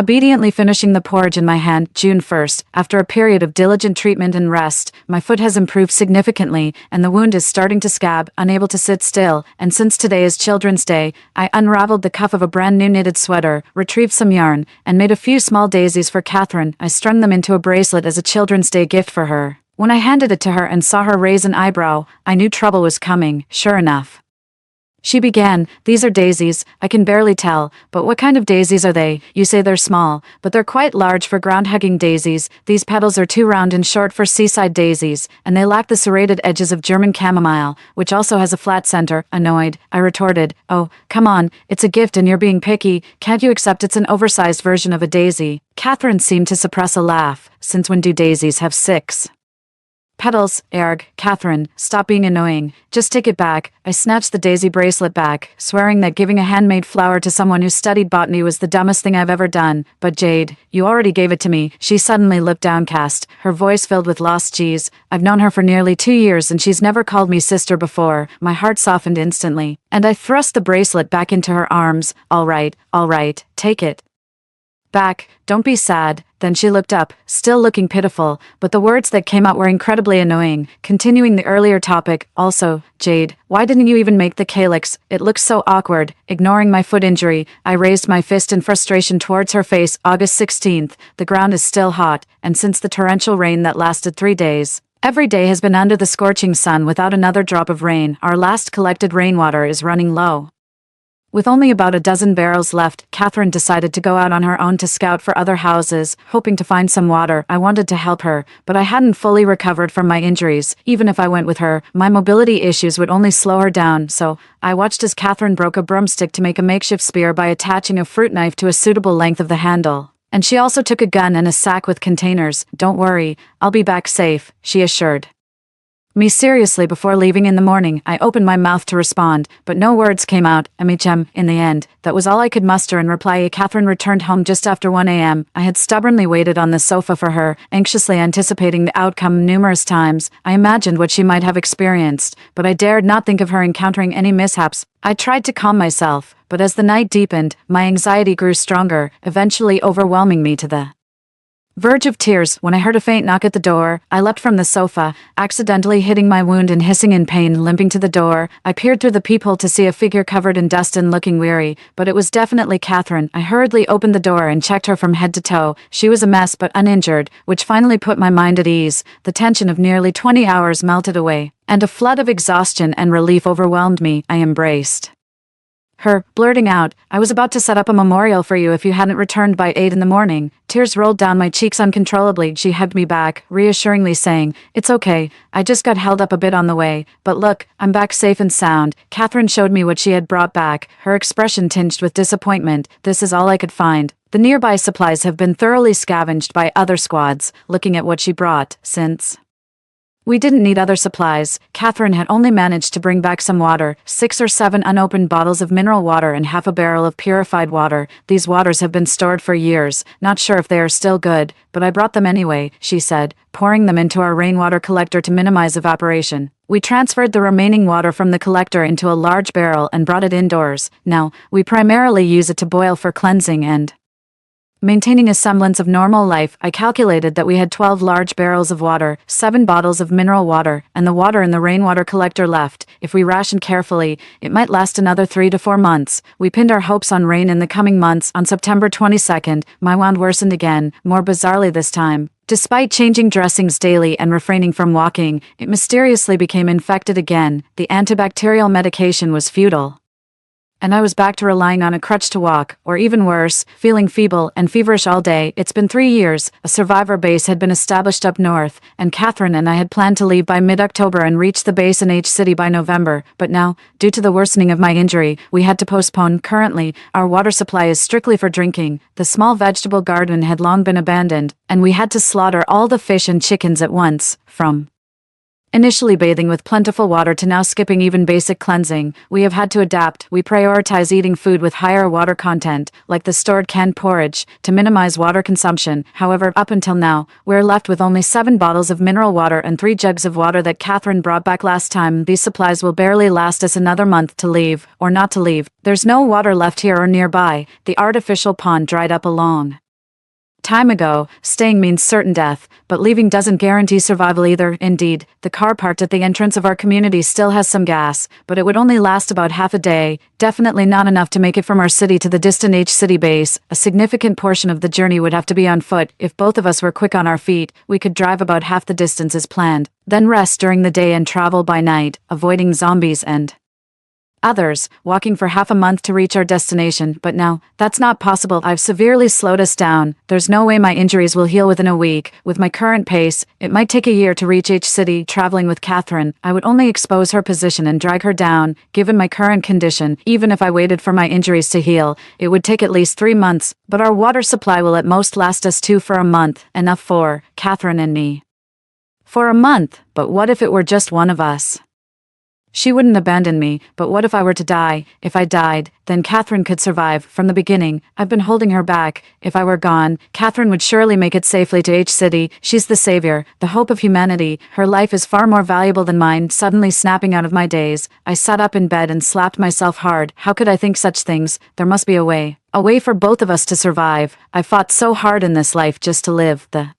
Obediently finishing the porridge in my hand, June 1st, after a period of diligent treatment and rest, my foot has improved significantly, and the wound is starting to scab, unable to sit still, and since today is Children's Day, I unraveled the cuff of a brand new knitted sweater, retrieved some yarn, and made a few small daisies for Catherine. I strung them into a bracelet as a Children's Day gift for her. When I handed it to her and saw her raise an eyebrow, I knew trouble was coming, sure enough. She began, "These are daisies, I can barely tell, but what kind of daisies are they? You say they're small, but they're quite large for ground-hugging daisies. These petals are too round and short for seaside daisies, and they lack the serrated edges of German chamomile, which also has a flat center." Annoyed, I retorted, "Oh, come on, it's a gift and you're being picky. Can't you accept it's an oversized version of a daisy?" Catherine seemed to suppress a laugh. "Since when do daisies have 6 petals? Erg, Catherine, stop being annoying. Just take it back." I snatched the daisy bracelet back, swearing that giving a handmade flower to someone who studied botany was the dumbest thing I've ever done. "But Jade, you already gave it to me." She suddenly looked downcast, her voice filled with lost cheese. "I've known her for nearly 2 years and she's never called me sister before." My heart softened instantly, and I thrust the bracelet back into her arms. All right, take it back, don't be sad." Then she looked up, still looking pitiful, but the words that came out were incredibly annoying. Continuing the earlier topic, "Also, Jade, why didn't you even make the calyx? It looks so awkward." Ignoring my foot injury, I raised my fist in frustration towards her face. August 16th, the ground is still hot, and since the torrential rain that lasted 3 days, every day has been under the scorching sun without another drop of rain. Our last collected rainwater is running low. With only about a dozen barrels left, Catherine decided to go out on her own to scout for other houses, hoping to find some water. I wanted to help her, but I hadn't fully recovered from my injuries. Even if I went with her, my mobility issues would only slow her down, so I watched as Catherine broke a broomstick to make a makeshift spear by attaching a fruit knife to a suitable length of the handle. And she also took a gun and a sack with containers. "Don't worry, I'll be back safe," she assured me seriously before leaving in the morning. I opened my mouth to respond, but no words came out. In the end, that was all I could muster in reply. Catherine returned home just after 1 a.m. I had stubbornly waited on the sofa for her, anxiously anticipating the outcome. Numerous times, I imagined what she might have experienced, but I dared not think of her encountering any mishaps. I tried to calm myself, but as the night deepened, my anxiety grew stronger, eventually overwhelming me to the verge of tears. When I heard a faint knock at the door, I leapt from the sofa, accidentally hitting my wound and hissing in pain. Limping to the door, I peered through the peephole to see a figure covered in dust and looking weary, but it was definitely Catherine. I hurriedly opened the door and checked her from head to toe. She was a mess but uninjured, which finally put my mind at ease. The tension of nearly 20 hours melted away, and a flood of exhaustion and relief overwhelmed me. I embraced her, blurting out, "I was about to set up a memorial for you if you hadn't returned by 8 in the morning." Tears rolled down my cheeks uncontrollably. She hugged me back, reassuringly saying, "It's okay, I just got held up a bit on the way, but look, I'm back safe and sound." Catherine showed me what she had brought back, her expression tinged with disappointment. "This is all I could find. The nearby supplies have been thoroughly scavenged by other squads." Looking at what she brought, since we didn't need other supplies, Catherine had only managed to bring back some water, 6 or 7 unopened bottles of mineral water and half a barrel of purified water. "These waters have been stored for years, not sure if they are still good, but I brought them anyway," she said, pouring them into our rainwater collector to minimize evaporation. We transferred the remaining water from the collector into a large barrel and brought it indoors. Now, we primarily use it to boil for cleansing and maintaining a semblance of normal life. I calculated that we had 12 large barrels of water, 7 bottles of mineral water, and the water in the rainwater collector left. If we rationed carefully, it might last another 3 to 4 months. We pinned our hopes on rain in the coming months. On September 22nd, my wound worsened again, more bizarrely this time. Despite changing dressings daily and refraining from walking, it mysteriously became infected again. The antibacterial medication was futile. And I was back to relying on a crutch to walk, or even worse, feeling feeble and feverish all day. It's been 3 years, a survivor base had been established up north, and Catherine and I had planned to leave by mid-October and reach the base in H City by November, but now, due to the worsening of my injury, we had to postpone. Currently, our water supply is strictly for drinking, the small vegetable garden had long been abandoned, and we had to slaughter all the fish and chickens at once, from initially bathing with plentiful water to now skipping even basic cleansing. We have had to adapt. We prioritize eating food with higher water content, like the stored canned porridge, to minimize water consumption. However, up until now, we're left with only 7 bottles of mineral water and 3 jugs of water that Catherine brought back last time. These supplies will barely last us another month to leave, or not to leave. There's no water left here or nearby. The artificial pond dried up a long time ago. Staying means certain death, but leaving doesn't guarantee survival either. Indeed, the car parked at the entrance of our community still has some gas, but it would only last about half a day, definitely not enough to make it from our city to the distant H City base. A significant portion of the journey would have to be on foot. If both of us were quick on our feet, we could drive about half the distance as planned, then rest during the day and travel by night, avoiding zombies and others, walking for half a month to reach our destination. But now, that's not possible. I've severely slowed us down. There's no way my injuries will heal within a week. With my current pace, it might take a year to reach H City. Traveling with Catherine, I would only expose her position and drag her down. Given my current condition, even if I waited for my injuries to heal, it would take at least 3 months, but our water supply will at most last us 2 for a month, enough for Catherine and me. For a month, but what if it were just one of us? She wouldn't abandon me, but what if I were to die? If I died, then Catherine could survive. From the beginning, I've been holding her back. If I were gone, Catherine would surely make it safely to H City. She's the savior, the hope of humanity. Her life is far more valuable than mine. Suddenly snapping out of my daze, I sat up in bed and slapped myself hard. How could I think such things? There must be a way. A way for both of us to survive. I fought so hard in this life just to live. The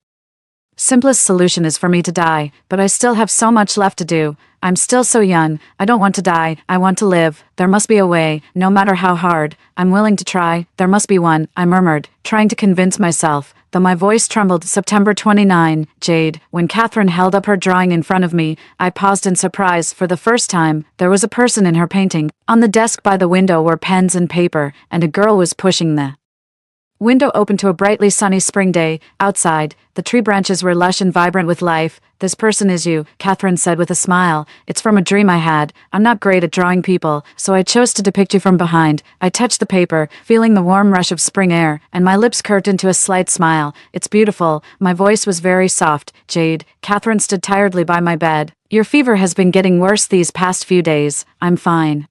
simplest solution is for me to die, but I still have so much left to do. I'm still so young. I don't want to die. I want to live. There must be a way, no matter how hard. I'm willing to try. There must be one, I murmured, trying to convince myself, though my voice trembled. September 29, Jade. When Catherine held up her drawing in front of me, I paused in surprise. For the first time, there was a person in her painting. On the desk by the window were pens and paper, and a girl was pushing the window open to a brightly sunny spring day. Outside, the tree branches were lush and vibrant with life. This person is you, Catherine said with a smile. It's from a dream I had. I'm not great at drawing people, so I chose to depict you from behind. I touched the paper, feeling the warm rush of spring air, and my lips curved into a slight smile. It's beautiful. My voice was very soft. Jade. Catherine stood tiredly by my bed. Your fever has been getting worse these past few days. I'm fine.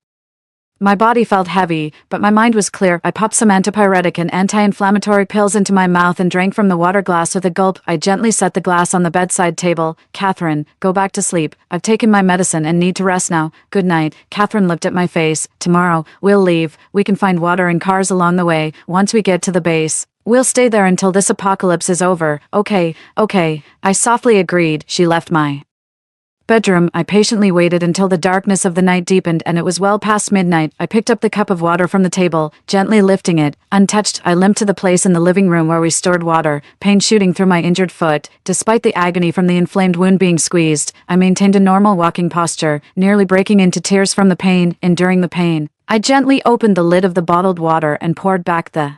My body felt heavy, but my mind was clear. I popped some antipyretic and anti-inflammatory pills into my mouth and drank from the water glass with a gulp. I gently set the glass on the bedside table. Catherine, go back to sleep. I've taken my medicine and need to rest now. Good night. Catherine looked at my face. Tomorrow, we'll leave. We can find water and cars along the way. Once we get to the base, we'll stay there until this apocalypse is over. Okay. I softly agreed. She left my bedroom. I patiently waited until the darkness of the night deepened and it was well past midnight. I picked up the cup of water from the table, gently lifting it. Untouched, I limped to the place in the living room where we stored water, pain shooting through my injured foot. Despite the agony from the inflamed wound being squeezed, I maintained a normal walking posture, nearly breaking into tears from the pain. Enduring the pain, I gently opened the lid of the bottled water and poured back the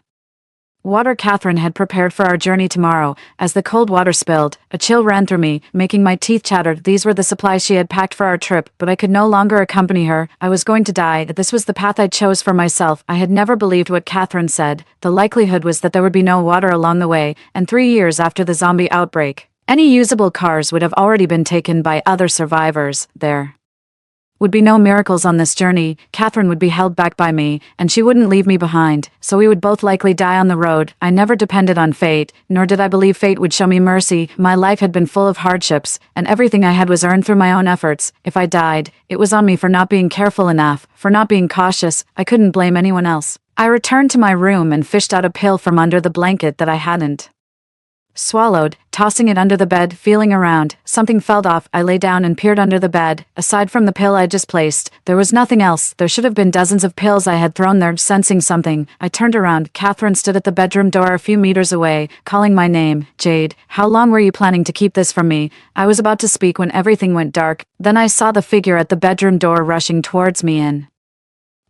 water Catherine had prepared for our journey tomorrow. As the cold water spilled, a chill ran through me, making my teeth chatter. These were the supplies she had packed for our trip, but I could no longer accompany her. I was going to die. This was the path I chose for myself. I had never believed what Catherine said. The likelihood was that there would be no water along the way, and 3 years after the zombie outbreak, any usable cars would have already been taken by other survivors. There would be no miracles on this journey. Catherine would be held back by me, and she wouldn't leave me behind, so we would both likely die on the road. I never depended on fate, nor did I believe fate would show me mercy. My life had been full of hardships, and everything I had was earned through my own efforts. If I died, it was on me for not being careful enough, for not being cautious. I couldn't blame anyone else. I returned to my room and fished out a pill from under the blanket that I hadn't swallowed, tossing it under the bed. Feeling around, something fell off. I lay down and peered under the bed. Aside from the pill I just placed, there was nothing else. There should have been dozens of pills I had thrown there. Sensing something, I turned around. Catherine stood at the bedroom door a few meters away, calling my name. Jade, how long were you planning to keep this from me? I was about to speak when everything went dark. Then I saw the figure at the bedroom door rushing towards me in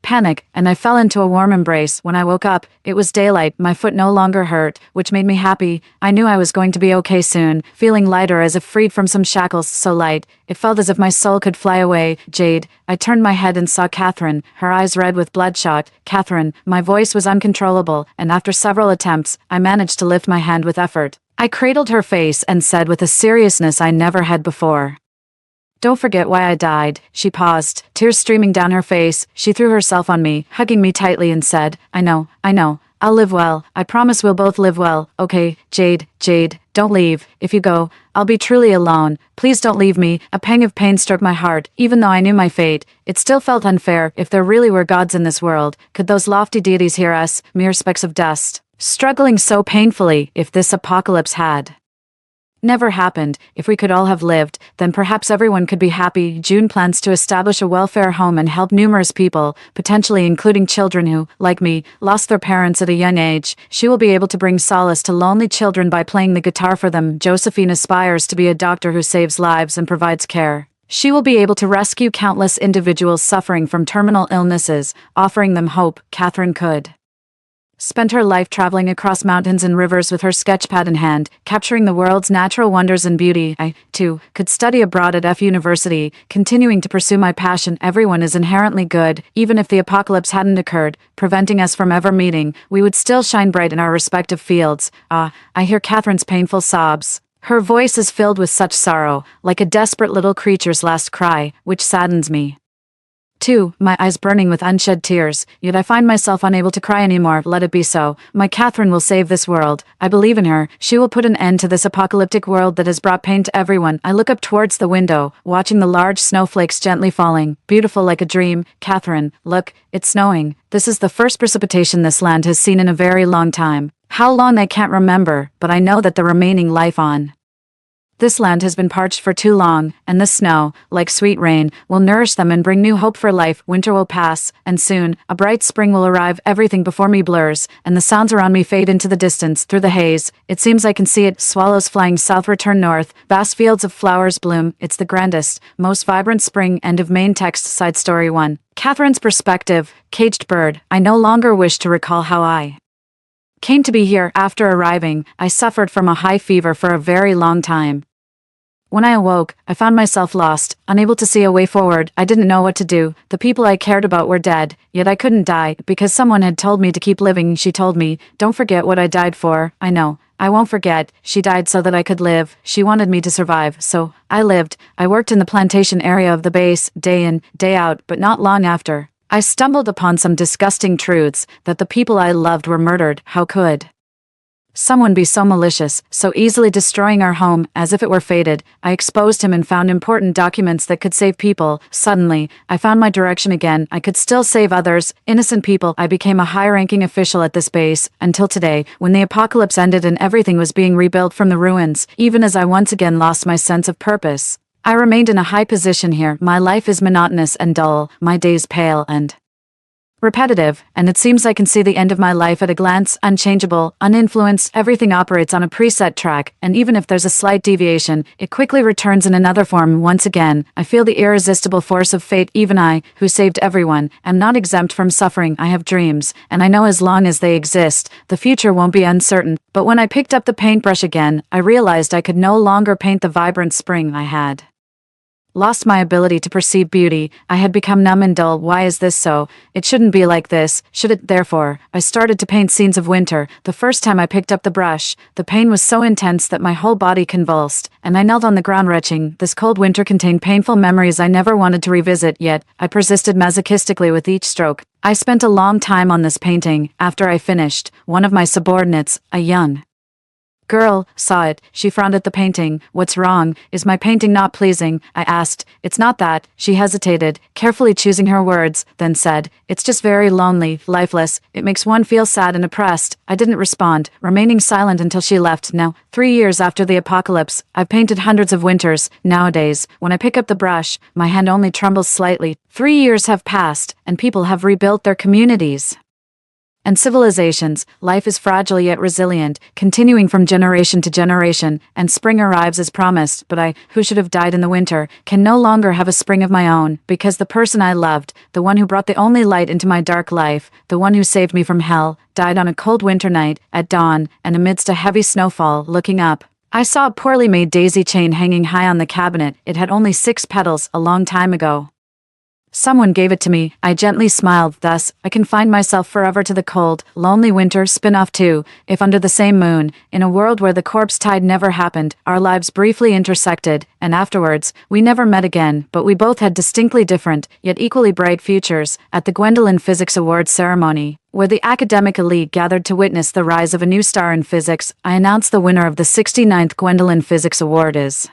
Panic, and I fell into a warm embrace. When I woke up, it was daylight, my foot no longer hurt, which made me happy. I knew I was going to be okay soon, feeling lighter as if freed from some shackles, so light, it felt as if my soul could fly away. Jade. I turned my head and saw Catherine, her eyes red with bloodshot. Catherine. My voice was uncontrollable, and after several attempts, I managed to lift my hand with effort. I cradled her face and said with a seriousness I never had before, "Don't forget why I died." She paused, tears streaming down her face. She threw herself on me, hugging me tightly and said, I know. I'll live well. I promise we'll both live well, okay? Jade, don't leave. If you go, I'll be truly alone. Please don't leave me." A pang of pain struck my heart. Even though I knew my fate, it still felt unfair. If there really were gods in this world, could those lofty deities hear us, mere specks of dust, struggling so painfully? If this apocalypse had never happened, if we could all have lived, then perhaps everyone could be happy. June plans to establish a welfare home and help numerous people, potentially including children who, like me, lost their parents at a young age. She will be able to bring solace to lonely children by playing the guitar for them. Josephine aspires to be a doctor who saves lives and provides care. She will be able to rescue countless individuals suffering from terminal illnesses, offering them hope. Catherine could spent her life traveling across mountains and rivers with her sketchpad in hand, capturing the world's natural wonders and beauty. I, too, could study abroad at F University, continuing to pursue my passion. Everyone is inherently good. Even if the apocalypse hadn't occurred, preventing us from ever meeting, we would still shine bright in our respective fields. I hear Catherine's painful sobs. Her voice is filled with such sorrow, like a desperate little creature's last cry, which saddens me. 2. My eyes burning with unshed tears, yet I find myself unable to cry anymore. Let it be so. My Catherine will save this world. I believe in her. She will put an end to this apocalyptic world that has brought pain to everyone. I look up towards the window, watching the large snowflakes gently falling, beautiful like a dream. Catherine, look, it's snowing. This is the first precipitation this land has seen in a very long time. How long I can't remember, but I know that the remaining life on this land has been parched for too long, and the snow, like sweet rain, will nourish them and bring new hope for life. Winter will pass, and soon, a bright spring will arrive. Everything before me blurs, and the sounds around me fade into the distance. Through the haze, it seems I can see it. Swallows flying south return north, vast fields of flowers bloom. It's the grandest, most vibrant spring. End of main text. Side story 1. Catherine's perspective. Caged bird. I no longer wish to recall how I came to be here. After arriving, I suffered from a high fever for a very long time. When I awoke, I found myself lost, unable to see a way forward. I didn't know what to do. The people I cared about were dead, yet I couldn't die, because someone had told me to keep living. She told me, "Don't forget what I died for." I know. I won't forget. She died so that I could live. She wanted me to survive, so I lived. I worked in the plantation area of the base, day in, day out, but not long after, I stumbled upon some disgusting truths, that the people I loved were murdered. How could someone be so malicious, so easily destroying our home, as if it were fated? I exposed him and found important documents that could save people. Suddenly, I found my direction again. I could still save others, innocent people. I became a high-ranking official at this base, until today, when the apocalypse ended and everything was being rebuilt from the ruins, even as I once again lost my sense of purpose. I remained in a high position here. My life is monotonous and dull, my days pale and repetitive, and it seems I can see the end of my life at a glance. Unchangeable, uninfluenced, everything operates on a preset track, and even if there's a slight deviation, it quickly returns in another form. Once again, I feel the irresistible force of fate. Even I, who saved everyone, am not exempt from suffering. I have dreams, and I know as long as they exist, the future won't be uncertain. But when I picked up the paintbrush again, I realized I could no longer paint the vibrant spring. I had lost my ability to perceive beauty. I had become numb and dull. Why is this so? It shouldn't be like this, should it? Therefore, I started to paint scenes of winter. The first time I picked up the brush, the pain was so intense that my whole body convulsed, and I knelt on the ground retching. This cold winter contained painful memories I never wanted to revisit, yet I persisted masochistically with each stroke. I spent a long time on this painting. After I finished, one of my subordinates, a young girl, saw it. She frowned at the painting. "What's wrong? Is my painting not pleasing?" I asked. "It's not that." She hesitated, carefully choosing her words, then said, "It's just very lonely, lifeless. It makes one feel sad and oppressed." I didn't respond, remaining silent until she left. Now, 3 years after the apocalypse, I've painted hundreds of winters. Nowadays, when I pick up the brush, my hand only trembles slightly. 3 years have passed, and people have rebuilt their communities. And civilizations, life is fragile yet resilient, continuing from generation to generation, and spring arrives as promised, but I, who should have died in the winter, can no longer have a spring of my own, because the person I loved, the one who brought the only light into my dark life, the one who saved me from hell, died on a cold winter night, at dawn, and amidst a heavy snowfall. Looking up, I saw a poorly made daisy chain hanging high on the cabinet. It had only 6 petals, a long time ago. Someone gave it to me. I gently smiled. Thus, I confined myself forever to the cold, lonely winter. Spin-off 2. If under the same moon, in a world where the corpse tide never happened, our lives briefly intersected, and afterwards, we never met again, but we both had distinctly different, yet equally bright futures. At the Gwendolyn Physics Awards ceremony, where the academic elite gathered to witness the rise of a new star in physics, I announced the winner of the 69th Gwendolyn Physics Award is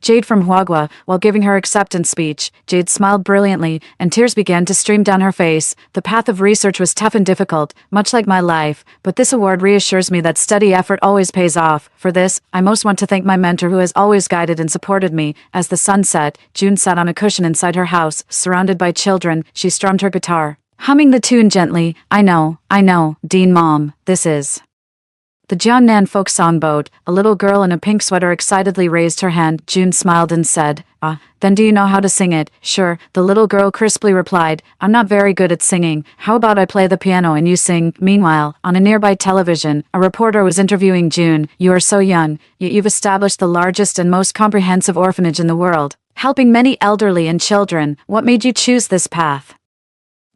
Jade from Huagua. While giving her acceptance speech, Jade smiled brilliantly, and tears began to stream down her face. The path of research was tough and difficult, much like my life, but this award reassures me that steady effort always pays off. For this, I most want to thank my mentor who has always guided and supported me. As the sun set, June sat on a cushion inside her house, surrounded by children. She strummed her guitar, humming the tune gently. I know, Dean Mom, this is the Jiangnan folk songboat. A little girl in a pink sweater excitedly raised her hand. June smiled and said, then do you know how to sing it? Sure, the little girl crisply replied. I'm not very good at singing. How about I play the piano and you sing? Meanwhile, on a nearby television, a reporter was interviewing June. You are so young, yet you've established the largest and most comprehensive orphanage in the world, helping many elderly and children. What made you choose this path?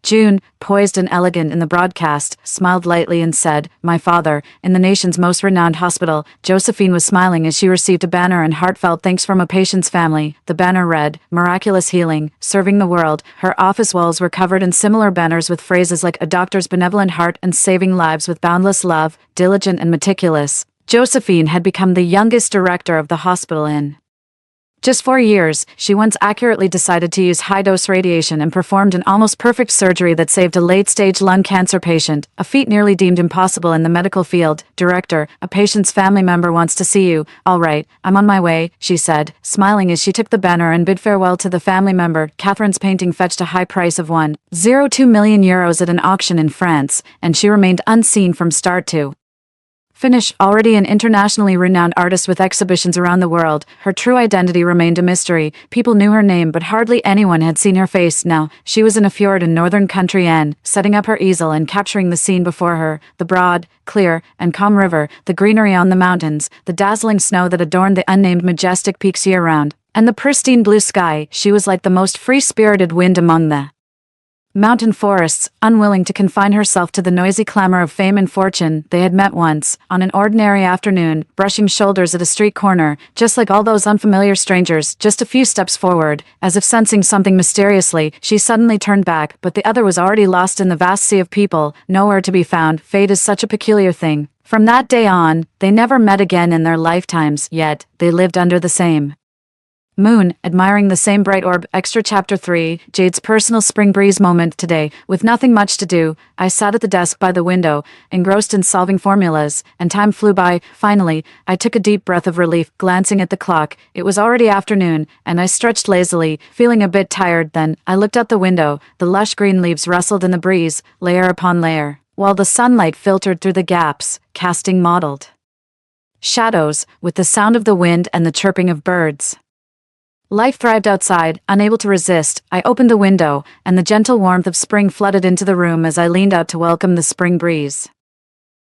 June, poised and elegant in the broadcast, smiled lightly and said, my father, in the nation's most renowned hospital. Josephine was smiling as she received a banner and heartfelt thanks from a patient's family. The banner read, Miraculous Healing, Serving the World. Her office walls were covered in similar banners with phrases like a doctor's benevolent heart and saving lives with boundless love, diligent and meticulous. Josephine had become the youngest director of the hospital in just 4 years. She once accurately decided to use high-dose radiation and performed an almost perfect surgery that saved a late-stage lung cancer patient, a feat nearly deemed impossible in the medical field. Director, a patient's family member wants to see you. All right, I'm on my way, she said, smiling as she took the banner and bid farewell to the family member. Catherine's painting fetched a high price of €1.02 million at an auction in France, and she remained unseen from start to finish. Already an internationally renowned artist with exhibitions around the world, her true identity remained a mystery. People knew her name, but hardly anyone had seen her face. Now, she was in a fjord in northern country N, setting up her easel and capturing the scene before her. The broad, clear, and calm river, the greenery on the mountains, the dazzling snow that adorned the unnamed majestic peaks year-round, and the pristine blue sky. She was like the most free-spirited wind among the mountain forests, unwilling to confine herself to the noisy clamor of fame and fortune. They had met once, on an ordinary afternoon, brushing shoulders at a street corner, just like all those unfamiliar strangers. Just a few steps forward, as if sensing something mysteriously, she suddenly turned back, but the other was already lost in the vast sea of people, nowhere to be found. Fate is such a peculiar thing. From that day on, they never met again in their lifetimes, yet they lived under the same moon, admiring the same bright orb. Extra Chapter 3, Jade's personal spring breeze moment. Today, with nothing much to do, I sat at the desk by the window, engrossed in solving formulas, and time flew by. Finally, I took a deep breath of relief, glancing at the clock. It was already afternoon, and I stretched lazily, feeling a bit tired. Then, I looked out the window. The lush green leaves rustled in the breeze, layer upon layer, while the sunlight filtered through the gaps, casting mottled shadows, with the sound of the wind and the chirping of birds. Life thrived outside. Unable to resist, I opened the window, and the gentle warmth of spring flooded into the room as I leaned out to welcome the spring breeze.